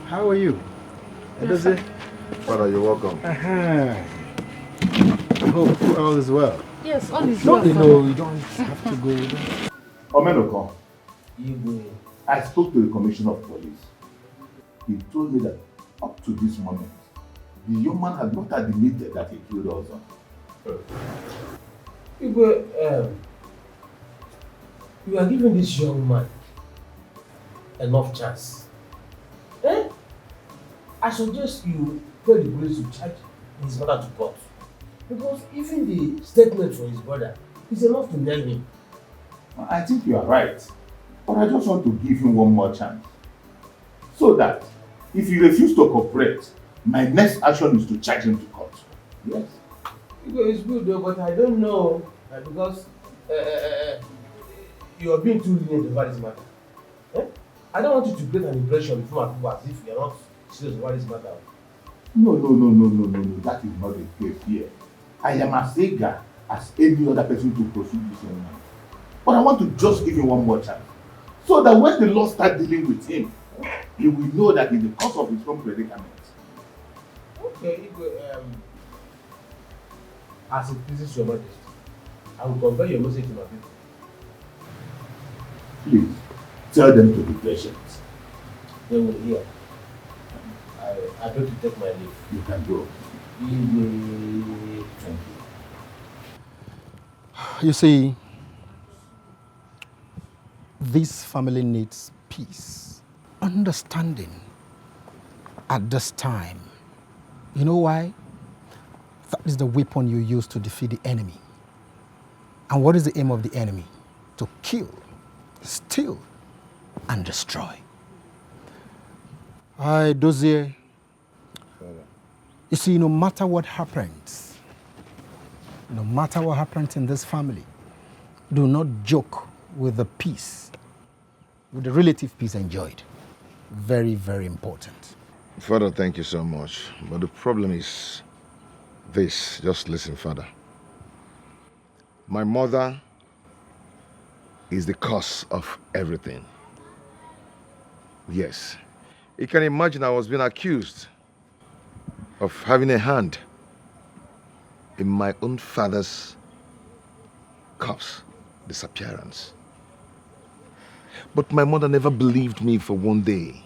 [SPEAKER 14] How are you? Edozie?
[SPEAKER 1] Father, you're welcome.
[SPEAKER 14] I hope all is well.
[SPEAKER 3] Yes, all is
[SPEAKER 14] No,
[SPEAKER 3] well.
[SPEAKER 14] you know, you don't have to go.
[SPEAKER 15] Omenoko, I spoke to the commissioner of police. He told me that up to this moment, the young man had not admitted that he killed Ozon.
[SPEAKER 17] You are giving this young man enough chance. Eh? I suggest you tell the police to charge his mother to court. Because even the statement from his brother is enough to nail him.
[SPEAKER 15] I think you are right. But I just want to give him one more chance. So that if he refuses to cooperate, my next action is to charge him to court. Yes.
[SPEAKER 17] It's good though, but I don't know because you are being too lenient about this matter. Eh? I don't want you to create an impression before my people as if you are not serious about this matter.
[SPEAKER 15] No. That is not the case here. I am as eager as any other person to pursue this young man. But I want to just give him one more chance. So that when the law starts dealing with him, he will know that in the course of his own predicament.
[SPEAKER 17] Okay, as it pleases your majesty, I will convey your message to my people.
[SPEAKER 15] Please, tell them to be patient.
[SPEAKER 17] They will hear.
[SPEAKER 15] I beg to take my leave.
[SPEAKER 12] You can go.
[SPEAKER 15] Thank you.
[SPEAKER 14] You see, this family needs peace, understanding at this time. You know why? That is the weapon you use to defeat the enemy. And what is the aim of the enemy? To kill, steal, and destroy. Dozie, you see, no matter what happens in this family, do not joke with the peace, with the relative peace enjoyed. Very, very important.
[SPEAKER 20] Father, thank you so much. But the problem is this. Just listen, Father. My mother is the cause of everything. Yes. You can imagine I was being accused of having a hand in my own father's corpse disappearance. But my mother never believed me for one day.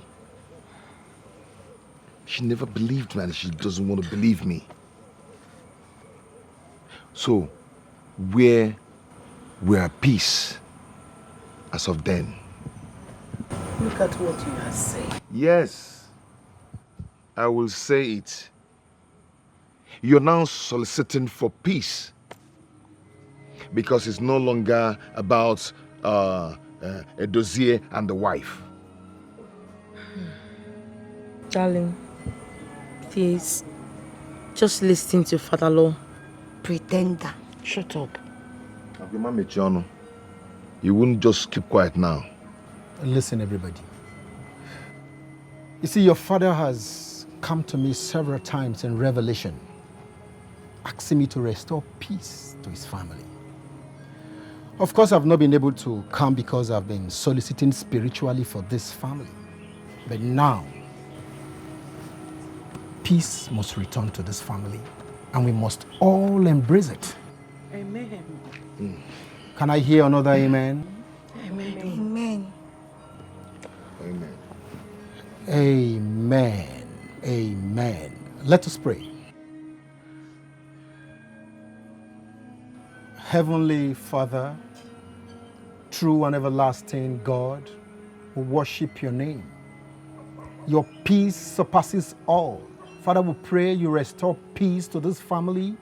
[SPEAKER 20] She never believed me, and she doesn't want to believe me. So, we're at peace as of then.
[SPEAKER 4] Look at what you are saying.
[SPEAKER 20] Yes, I will say it. You're now soliciting for peace because it's no longer about a dossier and the wife.
[SPEAKER 4] Darling, please, just listen to Father-Law. Pretender. Shut up.
[SPEAKER 20] You wouldn't just keep quiet now.
[SPEAKER 14] Listen, everybody. You see, your father has come to me several times in Revelation, asking me to restore peace to his family. Of course, I've not been able to come because I've been soliciting spiritually for this family. But now, peace must return to this family, and we must all embrace it.
[SPEAKER 8] Amen.
[SPEAKER 14] Can I hear another amen?
[SPEAKER 8] Amen.
[SPEAKER 10] Amen.
[SPEAKER 20] Amen.
[SPEAKER 14] Amen. Amen. Let us pray. Heavenly Father, true and everlasting God, we worship your name. Your peace surpasses all. Father, we pray you restore peace to this family,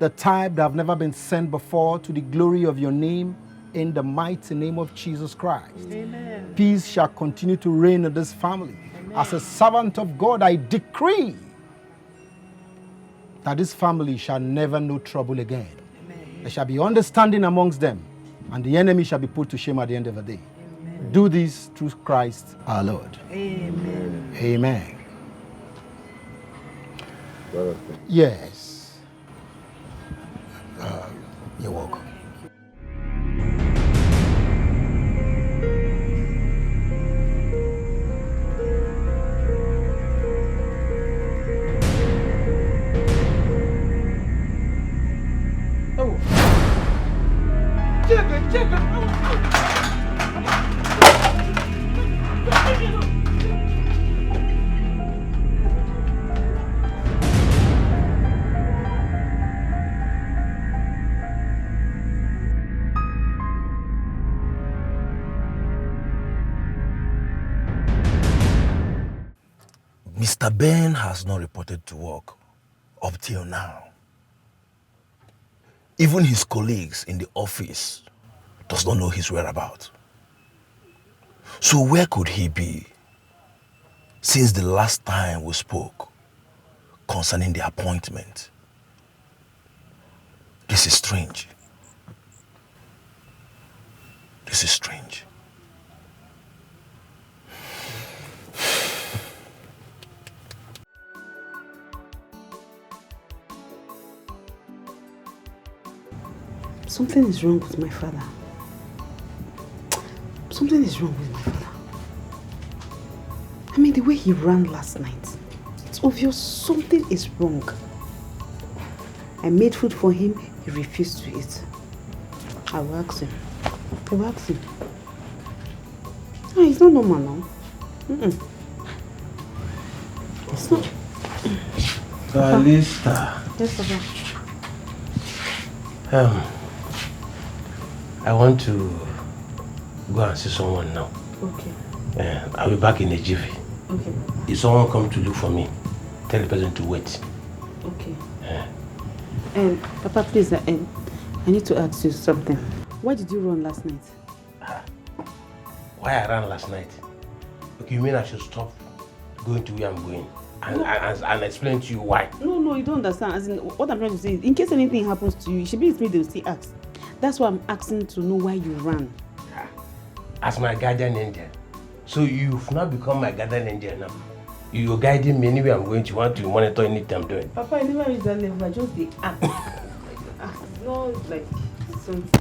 [SPEAKER 14] the type that have never been sent before, to the glory of your name, in the mighty name of Jesus Christ.
[SPEAKER 8] Amen.
[SPEAKER 14] Peace shall continue to reign in this family.
[SPEAKER 8] Amen.
[SPEAKER 14] As a servant of God, I decree that this family shall never know trouble again. Amen. There shall be understanding amongst them, and the enemy shall be put to shame at the end of the day. Amen. Do this through Christ our Lord.
[SPEAKER 8] Amen.
[SPEAKER 14] Amen. Yes. You're welcome.
[SPEAKER 13] Mr. Ben has not reported to work up till now. Even his colleagues in the office does not know his whereabouts. So where could he be since the last time we spoke concerning the appointment? This is strange. This is strange.
[SPEAKER 8] Something is wrong with my father. Something is wrong with my father. I mean, the way he ran last night, it's obvious something is wrong. I made food for him, he refused to eat. I will ask him. No, it's not normal now. It's not.
[SPEAKER 17] Kalista.
[SPEAKER 4] Yes, Papa.
[SPEAKER 17] I want to go and see someone now.
[SPEAKER 4] Okay.
[SPEAKER 17] I'll be back in a jiffy.
[SPEAKER 4] Okay.
[SPEAKER 17] If someone comes to look for me, tell the person to wait.
[SPEAKER 4] Okay. Papa, please, I need to ask you something. Why did you run last night?
[SPEAKER 17] Why I ran last night? Okay, you mean I should stop going to where I'm going and explain to you why?
[SPEAKER 4] No, you don't understand. As in, what I'm trying to say is, in case anything happens to you, you should be with me, they'll still ask. That's why I'm asking to know why you ran.
[SPEAKER 17] As my guardian angel. So you've now become my guardian angel now. You're guiding me anywhere I'm going. You want to monitor anything I'm doing.
[SPEAKER 4] Papa, I never reached that level. I just the act. It's not like something.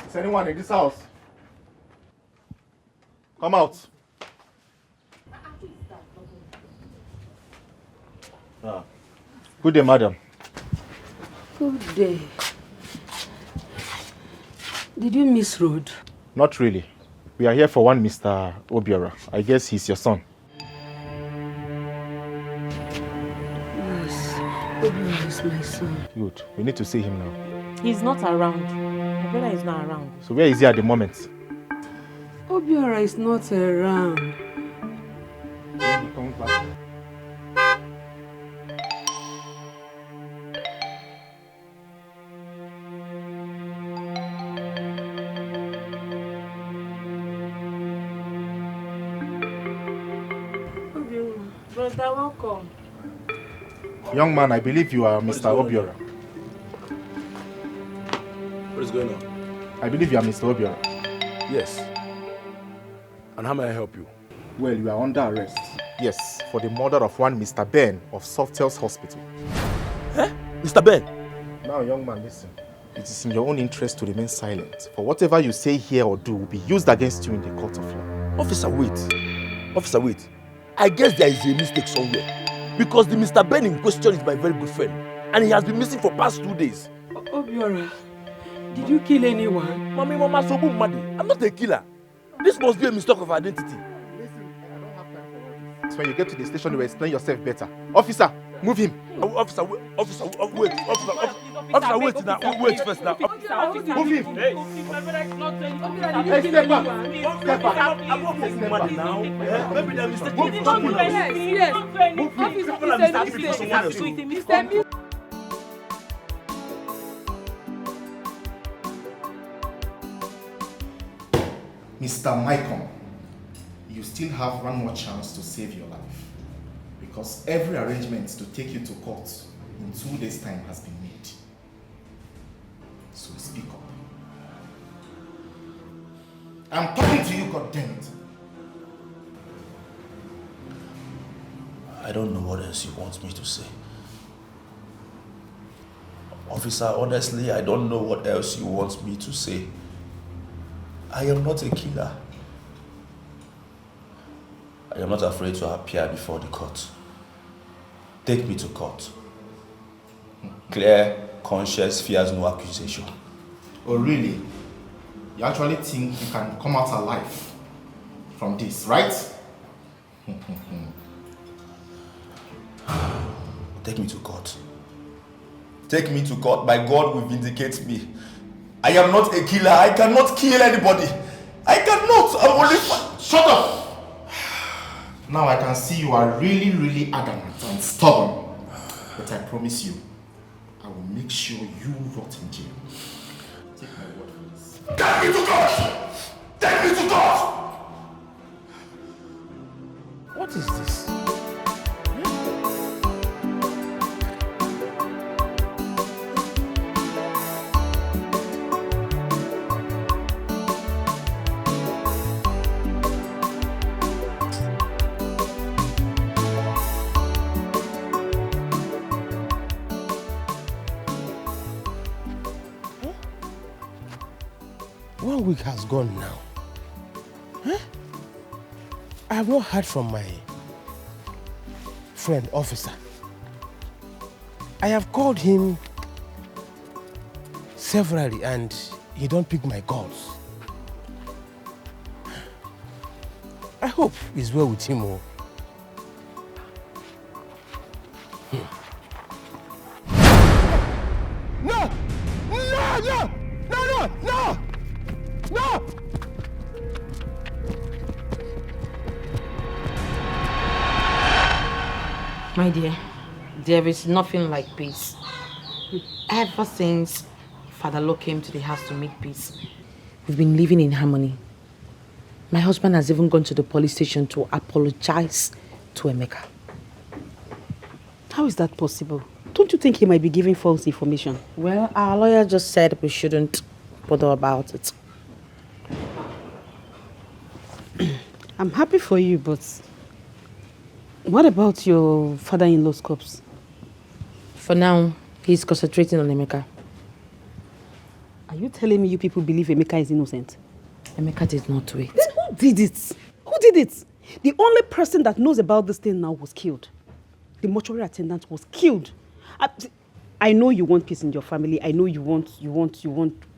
[SPEAKER 16] Is anyone in this house? Come out. Good day, madam.
[SPEAKER 21] Good day. Did you miss road?
[SPEAKER 16] Not really. We are here for one Mr. Obiora. I guess he's your son.
[SPEAKER 21] Yes, Obiora is my son.
[SPEAKER 16] Good. We need to see him now.
[SPEAKER 4] He's not around. My brother is not around.
[SPEAKER 16] So where is he at the moment?
[SPEAKER 21] Obiora is not around.
[SPEAKER 16] When he comes back.
[SPEAKER 4] Brother, welcome.
[SPEAKER 16] Young man, I believe you are Mr. Obiora.
[SPEAKER 13] What is going on?
[SPEAKER 16] I believe you are Mr. Obiora.
[SPEAKER 13] Yes. And how may I help you?
[SPEAKER 16] Well, you are under arrest. Yes, for the murder of one Mr. Ben of Softel's Hospital.
[SPEAKER 13] Eh? Mr. Ben?
[SPEAKER 16] Now, young man, listen. It is in your own interest to remain silent. For whatever you say here or do will be used against you in the court of law.
[SPEAKER 13] Officer, wait. Officer, wait. I guess there is a mistake somewhere. Because the Mr. Ben in question is my very good friend. And he has been missing for past 2 days.
[SPEAKER 21] Obiora, did you kill anyone?
[SPEAKER 13] Mama, Sobu Madi. I'm not a killer. This must be a mistake of identity.
[SPEAKER 16] So when you get to the station, you will explain yourself better. Officer, move him.
[SPEAKER 13] Officer, wait now. Wait first now.
[SPEAKER 16] Move him.
[SPEAKER 13] Hey,
[SPEAKER 16] step back. Step back.
[SPEAKER 13] Maybe the mistake.
[SPEAKER 16] Mr. Michael, you still have one more chance to save your life. Because every arrangement to take you to court in 2 days' time has been made. So speak up. I'm talking to you, goddammit.
[SPEAKER 2] I don't know what else you want me to say. Officer, honestly, I don't know what else you want me to say. I am not a killer. I am not afraid to appear before the court. Take me to court. Clear conscience fears no accusation.
[SPEAKER 16] Oh, really? You actually think you can come out alive from this, right?
[SPEAKER 2] Take me to court. Take me to court. My God will vindicate me. I am not a killer. I cannot kill anybody. I cannot. I'm only...
[SPEAKER 16] Shut up! Now I can see you are really, really adamant and stubborn. But I promise you, I will make sure you rot in jail. Take my word for this.
[SPEAKER 2] Take me to court! Take me to court!
[SPEAKER 17] What is this? One week has gone now. Huh? I have not heard from my friend officer. I have called him severally and he don't pick my calls. I hope he's well with him.
[SPEAKER 6] No! No! No! No! No! No! No!
[SPEAKER 4] My dear, there is nothing like peace. Ever since Father Law came to the house to make peace, we've been living in harmony. My husband has even gone to the police station to apologize to Emeka.
[SPEAKER 8] How is that possible? Don't you think he might be giving false information?
[SPEAKER 4] Well, our lawyer just said we shouldn't bother about it.
[SPEAKER 8] I'm happy for you, but what about your father-in-law's corpse?
[SPEAKER 4] For now, he's concentrating on Emeka.
[SPEAKER 8] Are you telling me you people believe Emeka is innocent?
[SPEAKER 4] Emeka did not do it.
[SPEAKER 8] Then who did it? Who did it? The only person that knows about this thing now was killed. The mortuary attendant was killed. I know you want peace in your family. I know you want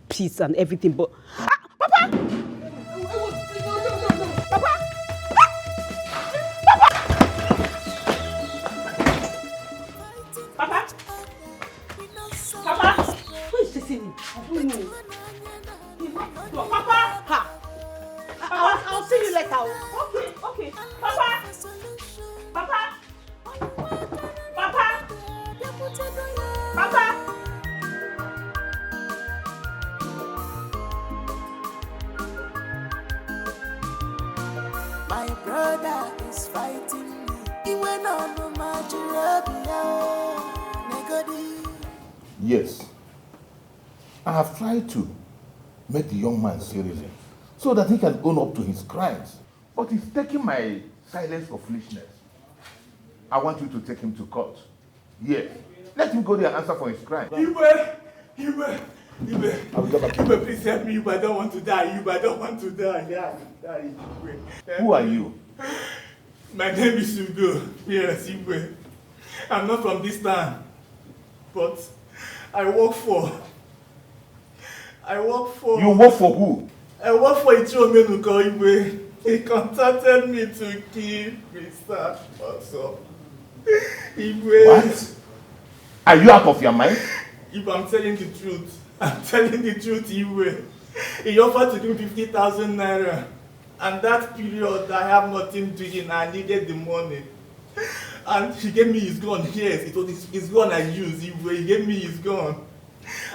[SPEAKER 8] peace and everything, but Papa!
[SPEAKER 4] Papa! Who is chasing him? I don't know. Papa! Ha! I'll see you later. Okay. Papa! Papa! Papa! Papa!
[SPEAKER 22] My brother is fighting me. He went on to
[SPEAKER 15] Yes. I have tried to make the young man say reason so that he can own up to his crimes. But he's taking my silence for foolishness. I want you to take him to court. Yes. Let him go there and answer for his crime.
[SPEAKER 7] Ibe, please help me. I don't want to die. I don't want to die. Yeah.
[SPEAKER 15] Who are you?
[SPEAKER 7] My name is Ugo. Yes, Ibe. I'm not from this town, but I work for.
[SPEAKER 15] You work for who?
[SPEAKER 7] I work for Ichiomenuko Ibe. He contacted me to kill Mr. Also. Ibe.
[SPEAKER 15] What? Are you out of your mind?
[SPEAKER 7] If I'm telling the truth, Ibe. He offered to give me 50,000 naira. And that period, I have nothing doing. I needed the money. And he gave me his gun. Yes, it was his gun I used. He gave me his gun.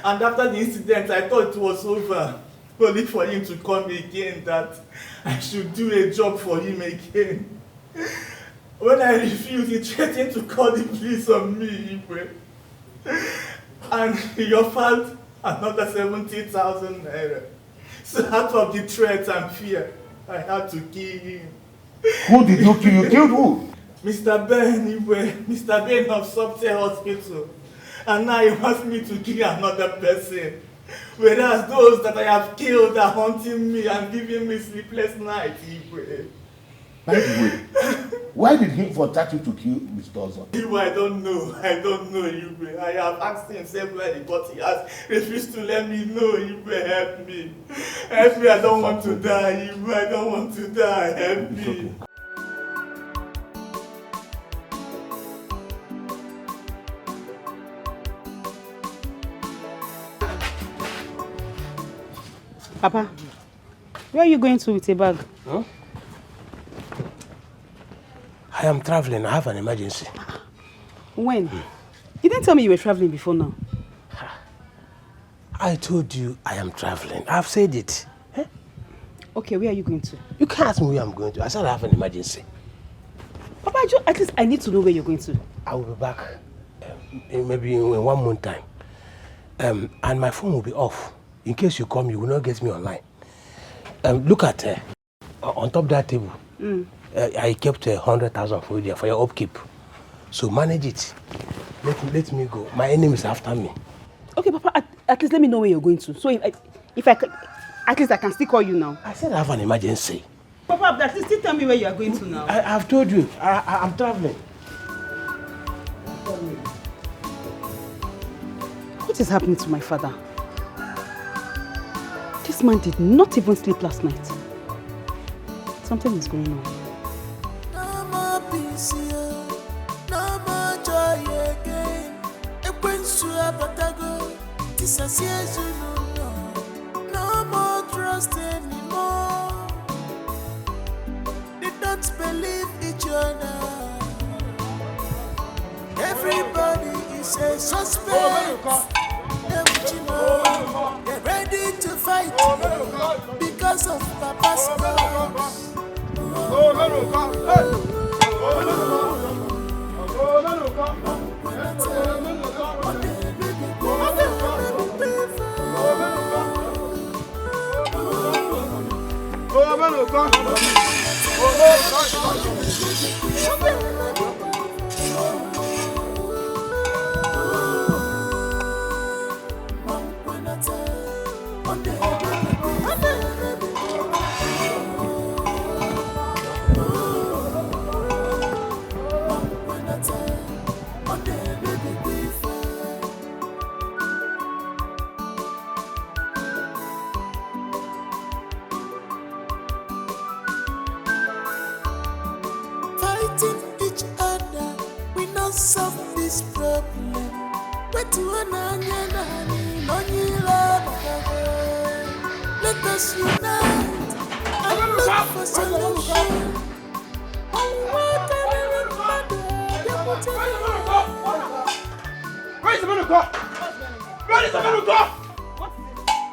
[SPEAKER 7] And after the incident, I thought it was over. Only for him to come again that I should do a job for him again. When I refused, he threatened to call the police on me. And he offered another 70,000 naira. So out of the threat and fear, I had to kill him.
[SPEAKER 15] Who did you kill? You killed who?
[SPEAKER 7] Mr. Ben, Mr. Ben of Subtel Hospital. And now he wants me to kill another person. Whereas those that I have killed are haunting me and giving me sleepless nights.
[SPEAKER 15] By the way, why did he contact you to kill Mr. Ozo?
[SPEAKER 7] I don't know, Ibe. I have asked him severally, but he has refused to let me know. Ibe, help me. Help me, I don't want to die. Ibe, I don't want to die. Help me.
[SPEAKER 8] Papa, where are you going to with a bag?
[SPEAKER 17] Huh? I am traveling. I have an emergency.
[SPEAKER 8] When? You didn't tell me you were traveling before now.
[SPEAKER 17] I told you I am traveling. I've said it. Eh?
[SPEAKER 8] Okay, where are you going to?
[SPEAKER 17] You can't ask me where I'm going to. I said I have an emergency.
[SPEAKER 8] Papa, at least I need to know where you're going to.
[SPEAKER 17] I will be back maybe in 1 month time. And my phone will be off. In case you come, you will not get me online. Look at on top of that table. I kept 100,000 for you there for your upkeep. So manage it. Let me go. My enemy is after me.
[SPEAKER 8] Okay, Papa. At least let me know where you're going to. So if I at least I can still call you now.
[SPEAKER 17] I said I have an emergency.
[SPEAKER 4] Papa, at least still tell me where you are going to now.
[SPEAKER 17] I've told you. I'm traveling.
[SPEAKER 8] What is happening to my father? This man did not even sleep last night. Something is going on.
[SPEAKER 22] No more peace, no more joy again. Dissociation, no more trust anymore. They don't believe each other. Everybody is a suspect. They're ready to fight because of Papa's cause. Fighting each other, we not solve this problem. Let us unite and look for solution.
[SPEAKER 16] Where is the man of God? Where is the man of God?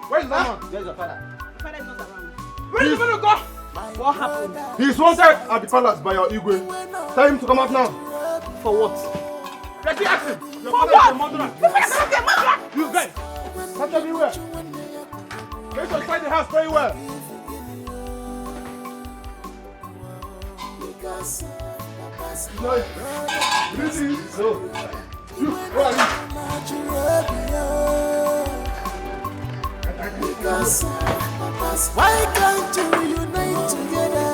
[SPEAKER 16] Where is the man?
[SPEAKER 4] Where's your father? Your father is not around.
[SPEAKER 16] Where is the man of God?
[SPEAKER 4] What happened?
[SPEAKER 16] He is wanted at the palace by your Igwe. Tell him to come out now.
[SPEAKER 4] For what?
[SPEAKER 16] Let me ask him. Your
[SPEAKER 4] For
[SPEAKER 16] father is a
[SPEAKER 4] what?
[SPEAKER 16] murderer.
[SPEAKER 4] Your father cannot be a murderer!
[SPEAKER 16] You guys, search everywhere. Make sure you find the house very well.
[SPEAKER 22] Why can't you unite together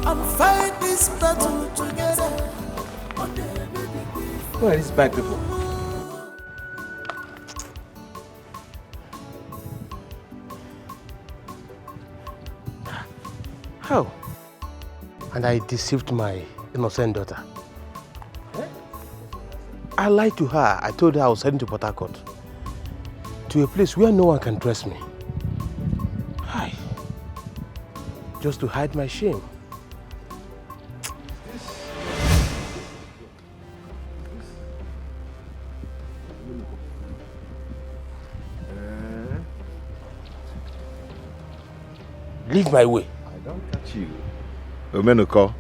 [SPEAKER 22] and fight this battle together?
[SPEAKER 17] Where are these bad people? How? And I deceived my innocent daughter. I lied to her. I told her I was heading to Port Harcourt, to a place where no one can trust me. Hi. Just to hide my shame. Leave my way.
[SPEAKER 20] I don't catch you. Omenuko,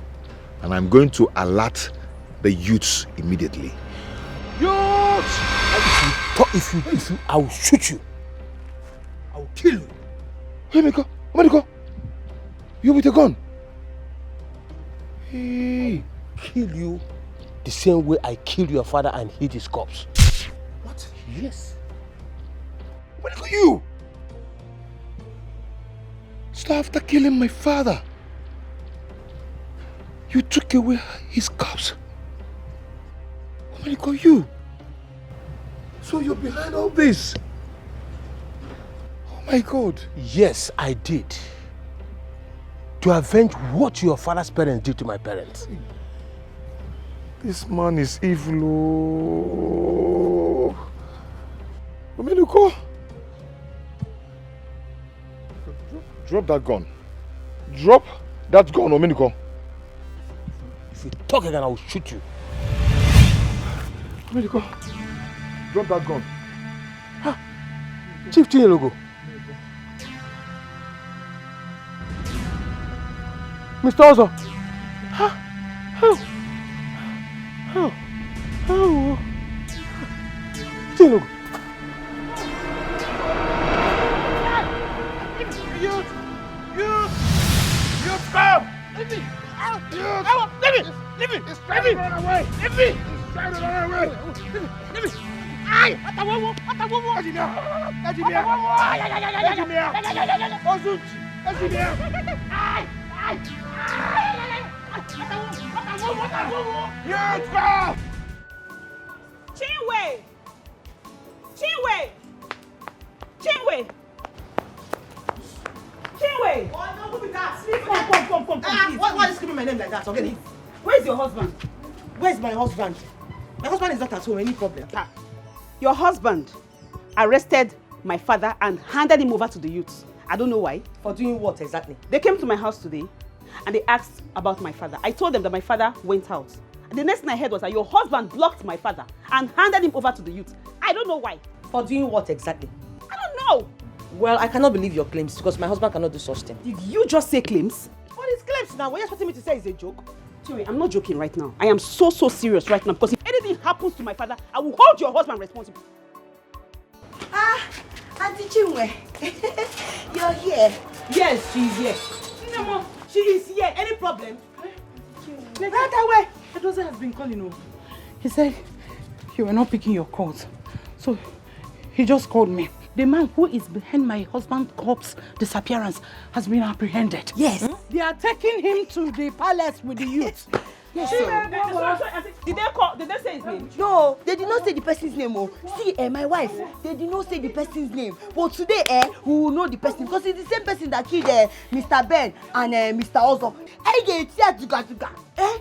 [SPEAKER 20] and I'm going to alert the youths immediately.
[SPEAKER 17] Youths! If you, I will shoot you. I will kill you.
[SPEAKER 20] Omenuko, you with a gun?
[SPEAKER 17] Hey, kill you the same way I killed your father and hid his corpse.
[SPEAKER 20] What?
[SPEAKER 17] Yes.
[SPEAKER 20] Omenuko, you! So after killing my father, you took away his corpse. Omenuko, you! So you're behind all this? Oh my God.
[SPEAKER 17] Yes, I did. To avenge what your father's parents did to my parents.
[SPEAKER 20] This man is evil. Omenuko! Drop that gun. Drop that gun, Omenuko.
[SPEAKER 17] If you talk again, I will shoot you.
[SPEAKER 20] Omenuko, drop that gun.
[SPEAKER 17] Chief Chinelogo. Mr. Ozo. How? Chinelogo.
[SPEAKER 16] Youth, come! Leave me! Leave me! He's trying to run away! Leave me! He's trying to run away! Leave me! Aye! Atawawo! Ejimia! Ozuchi!
[SPEAKER 8] Chinwe! Chinwe! Chinwe! Chinwe! Oh, no, who be that? Come, please. Why are you screaming my name like that? Okay. Where's your husband? Where's my husband? My husband is not at home. Any problem? Your husband arrested my father and handed him over to the youths. I don't know why. For doing what exactly? They came to my house today and they asked about my father. I told them that my father went out. And the next thing I heard was that your husband blocked my father and handed him over to the youth. I don't know why.
[SPEAKER 5] For doing what exactly?
[SPEAKER 8] I don't know.
[SPEAKER 5] Well, I cannot believe your claims because my husband cannot do such thing.
[SPEAKER 8] Did you just say claims? What is claims now? What are you expecting me to say is a joke? Sorry, I'm not joking right now. I am so serious right now because if anything happens to my father, I will hold your husband responsible.
[SPEAKER 10] Auntie Chinwe, you're here.
[SPEAKER 8] Yes, she's here. No, she is here. Any problem? Right away.
[SPEAKER 3] Edoze has been calling you. He said you were not picking your calls. So he just called me. The man who is behind my husband's corpse disappearance has been apprehended.
[SPEAKER 10] Yes.
[SPEAKER 3] They are taking him to the palace with the youth.
[SPEAKER 10] Yes,
[SPEAKER 8] Did they say his name?
[SPEAKER 10] No, they did not say the person's name. Oh. See, my wife, they did not say the person's name. But today, we will know the person because it's the same person that killed Mr. Ben and Mr. Ozo.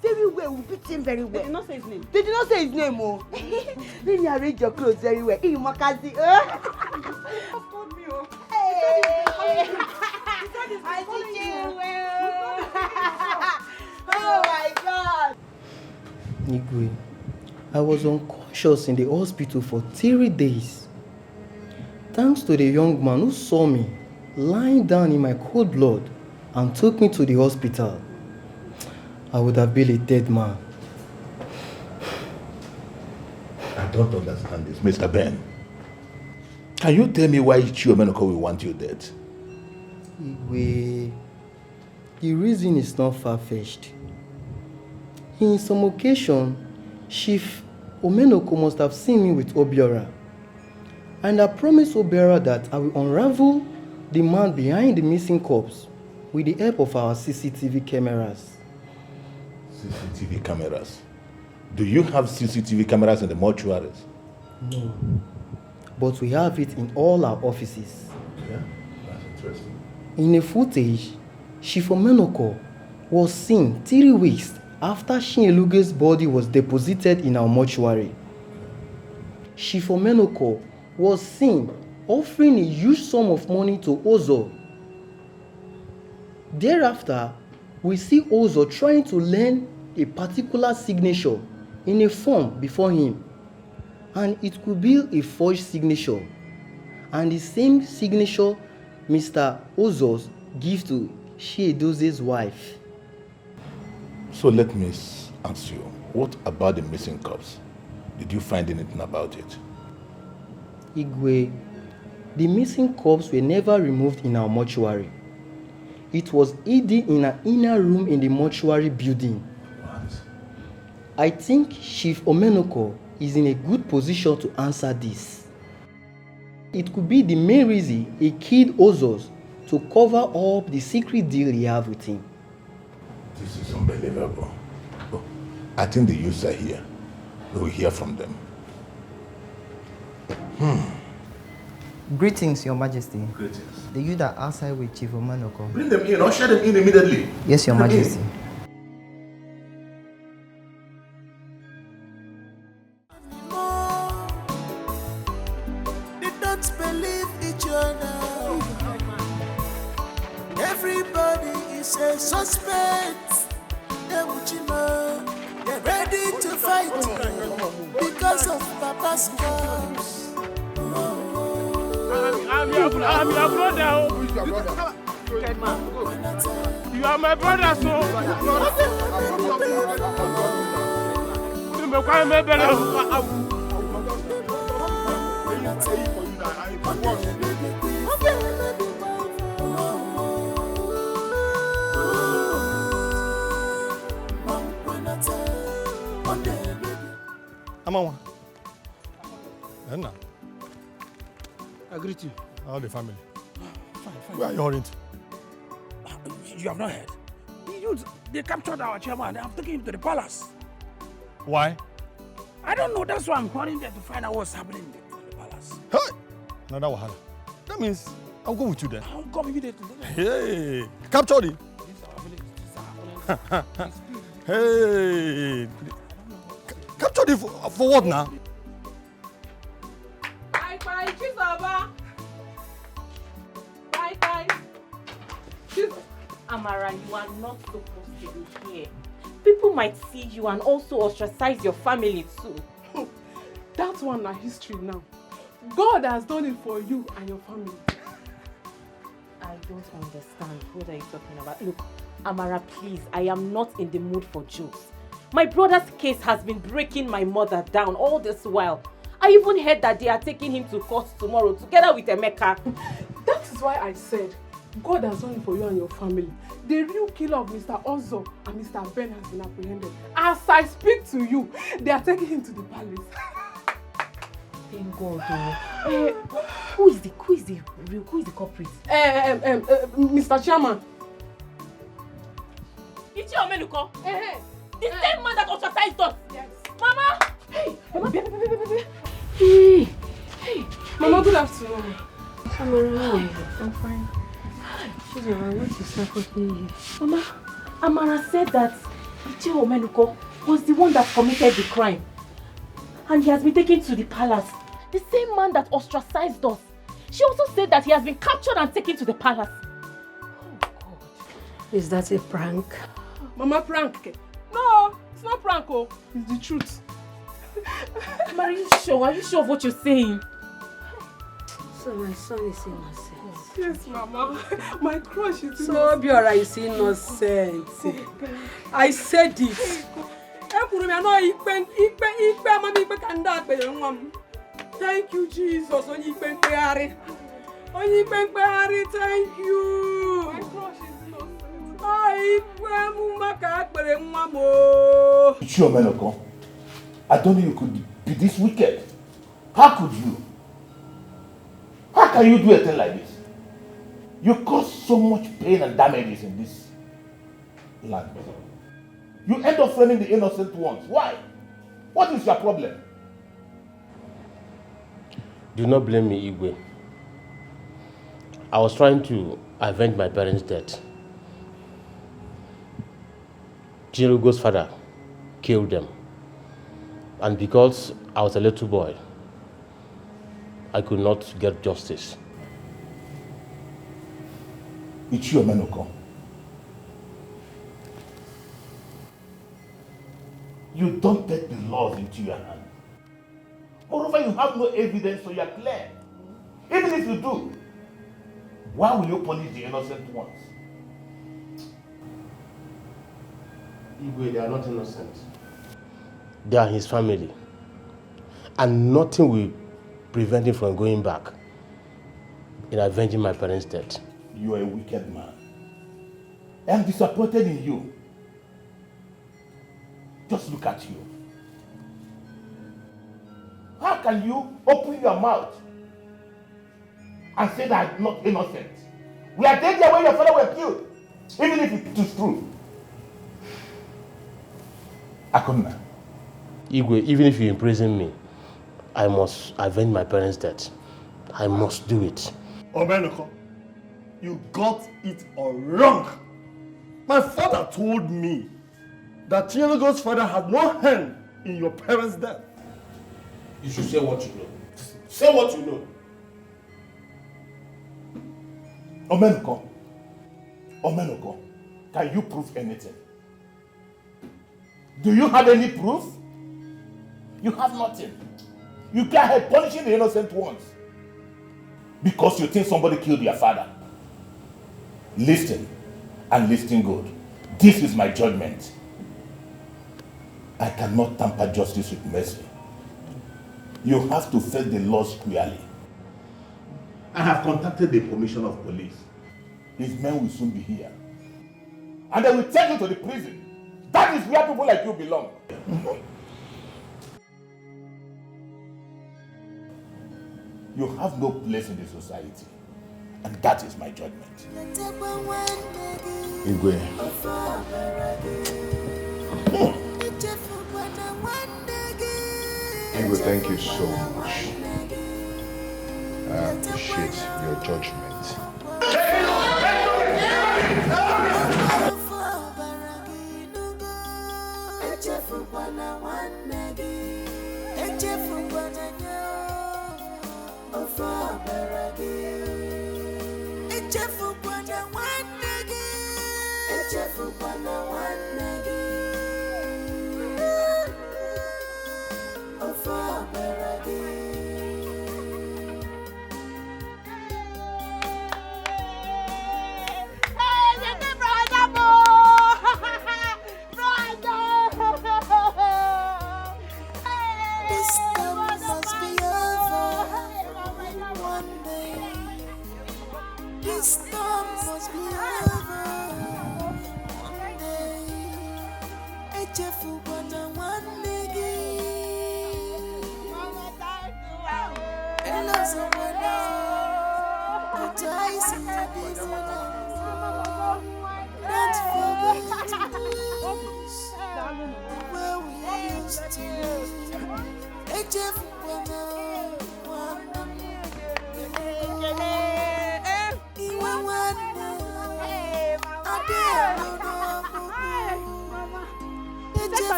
[SPEAKER 10] Very well, we beat him very well.
[SPEAKER 8] They did not say his name.
[SPEAKER 10] They did not say his name. Oh. Let me arrange your clothes very well. Hey, Makazi. Oh my God!
[SPEAKER 6] Igwe, I was unconscious in the hospital for 3 days. Thanks to the young man who saw me lying down in my cold blood and took me to the hospital, I would have been a dead man.
[SPEAKER 15] I don't understand this, Mr. Ben. Can you tell me why Chiomenoko will want you dead?
[SPEAKER 6] Igwe, the reason is not far-fetched. In some occasion, Chief Omenoko must have seen me with Obiora. And I promised Obiora that I will unravel the man behind the missing corpse with the help of our CCTV cameras.
[SPEAKER 15] CCTV cameras? Do you have CCTV cameras in the mortuaries?
[SPEAKER 6] No. But we have it in all our offices.
[SPEAKER 15] Yeah, that's interesting.
[SPEAKER 6] In a footage, Chief Omenoko was seen 3 weeks after Shinyeluge's body was deposited in our mortuary. Chief Omenoko was seen offering a huge sum of money to Ozo. Thereafter, we see Ozo trying to learn a particular signature in a form before him. And it could be a forged signature. And the same signature Mr. Ozo's gives to Chiedoze's wife.
[SPEAKER 15] So let me ask you, what about the missing corpse? Did you find anything about it?
[SPEAKER 6] Igwe, the missing corpse were never removed in our mortuary. It was hidden in an inner room in the mortuary building.
[SPEAKER 15] What?
[SPEAKER 6] I think Chief Omenoko is in a good position to answer this. It could be the main reason he killed Ozos to cover up the secret deal he have with him.
[SPEAKER 15] This is unbelievable. Oh, I think the youths are here. We will hear from them.
[SPEAKER 18] Greetings, Your Majesty.
[SPEAKER 15] Greetings.
[SPEAKER 18] The youth are outside with Chief Omenoko.
[SPEAKER 15] Bring them in, usher them in immediately.
[SPEAKER 18] Yes, Your
[SPEAKER 15] Bring them in.
[SPEAKER 18] Majesty.
[SPEAKER 22] They don't believe each other. Everybody is a suspect. They're ready to fight because of Papa's cause.
[SPEAKER 23] I'm your brother. Who is your brother? You are my brother, so.
[SPEAKER 24] Amawa. Enna.
[SPEAKER 8] I greet you.
[SPEAKER 24] How the family?
[SPEAKER 8] Fine.
[SPEAKER 24] Where are you hurrying to?
[SPEAKER 17] You have not heard? They captured our chairman. They have taken him to the palace.
[SPEAKER 16] Why?
[SPEAKER 17] I don't know. That's why I'm calling there to find out what's happening in the palace.
[SPEAKER 16] Hey! Another wahala. That means I'll go with you then.
[SPEAKER 17] I'll come immediately.
[SPEAKER 16] Hey! Captured him. Hey! Captured him for what now?
[SPEAKER 21] Bye, Chisaba. Bye.
[SPEAKER 1] Amara, you are not supposed to be here. People might see you and also ostracize your family too.
[SPEAKER 3] That one na history now. God has done it for you and your family.
[SPEAKER 1] I don't understand. What are you talking about? Look, Amara, please, I am not in the mood for jokes. My brother's case has been breaking my mother down all this while. I even heard that they are taking him to court tomorrow together with Emeka.
[SPEAKER 3] That is why I said God has done it for you and your family. The real killer of Mr. Ozo and Mr. Ben has been apprehended. As I speak to you, they are taking him to the palace.
[SPEAKER 1] Thank God. Who is the culprit?
[SPEAKER 3] Mr. Chairman.
[SPEAKER 1] It's your Meluko. The same man that ostracized us.
[SPEAKER 3] Yes.
[SPEAKER 1] Mama.
[SPEAKER 3] Hey, Mama. Hey. Mama, good afternoon.
[SPEAKER 1] I'm fine. What is happening here? Mama, Amara said that Ichiro Meluko was the one that committed the crime. And he has been taken to the palace. The same man that ostracized us. She also said that he has been captured and taken to the palace. Oh God.
[SPEAKER 21] Is that a prank?
[SPEAKER 3] Mama, prank? No, it's not prank, oh. It's the truth.
[SPEAKER 1] Mama, are you sure? Are you sure of what you're saying?
[SPEAKER 21] So my son is innocent.
[SPEAKER 3] Yes, Mama. My crush is innocent.
[SPEAKER 21] So Biora is innocent. I said it.
[SPEAKER 3] Thank you, Jesus. Thank you. My crush is innocent.
[SPEAKER 15] Sure, Menoko. I don't know you could be this wicked. How could you? How can you do a thing like this? You cause so much pain and damages in this land. You end up framing the innocent ones. Why? What is your problem?
[SPEAKER 9] Do not blame me, Igwe. I was trying to avenge my parents' death. Chirugo's father killed them. And because I was a little boy, I could not get justice.
[SPEAKER 15] Ichiro Menoko. You don't take the laws into your hand. Moreover, you have no evidence, so you are clear. Even if you do, why will you punish the innocent ones?
[SPEAKER 9] Igwe, they are not innocent. They are his family. And nothing will prevent him from going back in avenging my parents' death.
[SPEAKER 15] You are a wicked man. I am disappointed in you. Just look at you. How can you open your mouth and say that I'm not innocent? We are dead there when your father was killed, even if it is true. Akuna.
[SPEAKER 9] Igwe, even if you imprison me, I must avenge my parents' death. I must do it.
[SPEAKER 11] Omenoko, you got it all wrong. My father told me that Chinyologo's father had no hand in your parents' death.
[SPEAKER 15] You should say what you know. Say what you know. Omenoko, can you prove anything? Do you have any proof? You have nothing. You go ahead punishing the innocent ones because you think somebody killed your father. Listen, and listen good. This is my judgment. I cannot tamper justice with mercy. You have to face the law squarely. I have contacted the commissioner of police. His men will soon be here. And they will take you to the prison. That is where people like you belong. You have no place in the society. And that is my judgment. Igwe.
[SPEAKER 20] Igwe, thank you so much. I appreciate your judgment.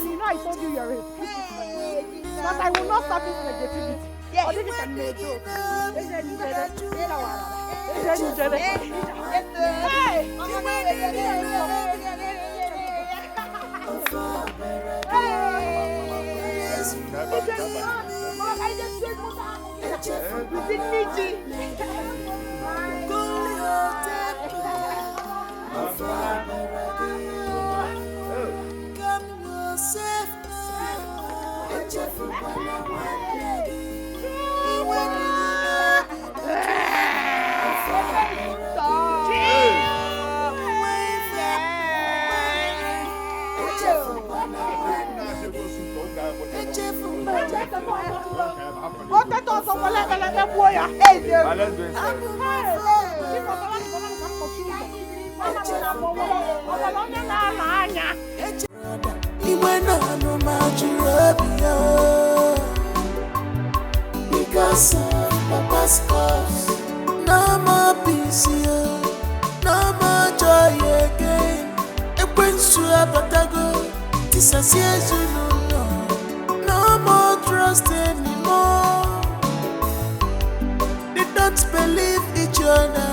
[SPEAKER 8] You know I told you you're a but I will not stop this negativity. Yeah, or this is a major.
[SPEAKER 22] Because of Papa's cause, no more peace here, no more joy again. Ekwensu abatago, dissociation, no more trust anymore. They don't believe each other.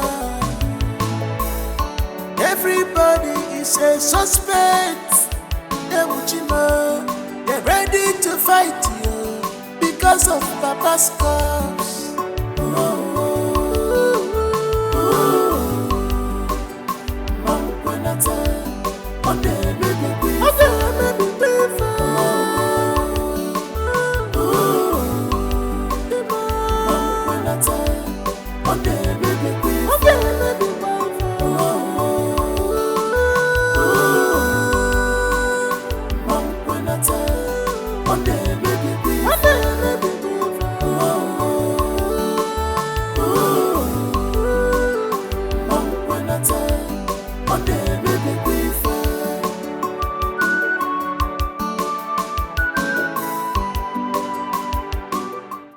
[SPEAKER 22] Everybody is a suspect. They're ready to fight you because of Papa's cause.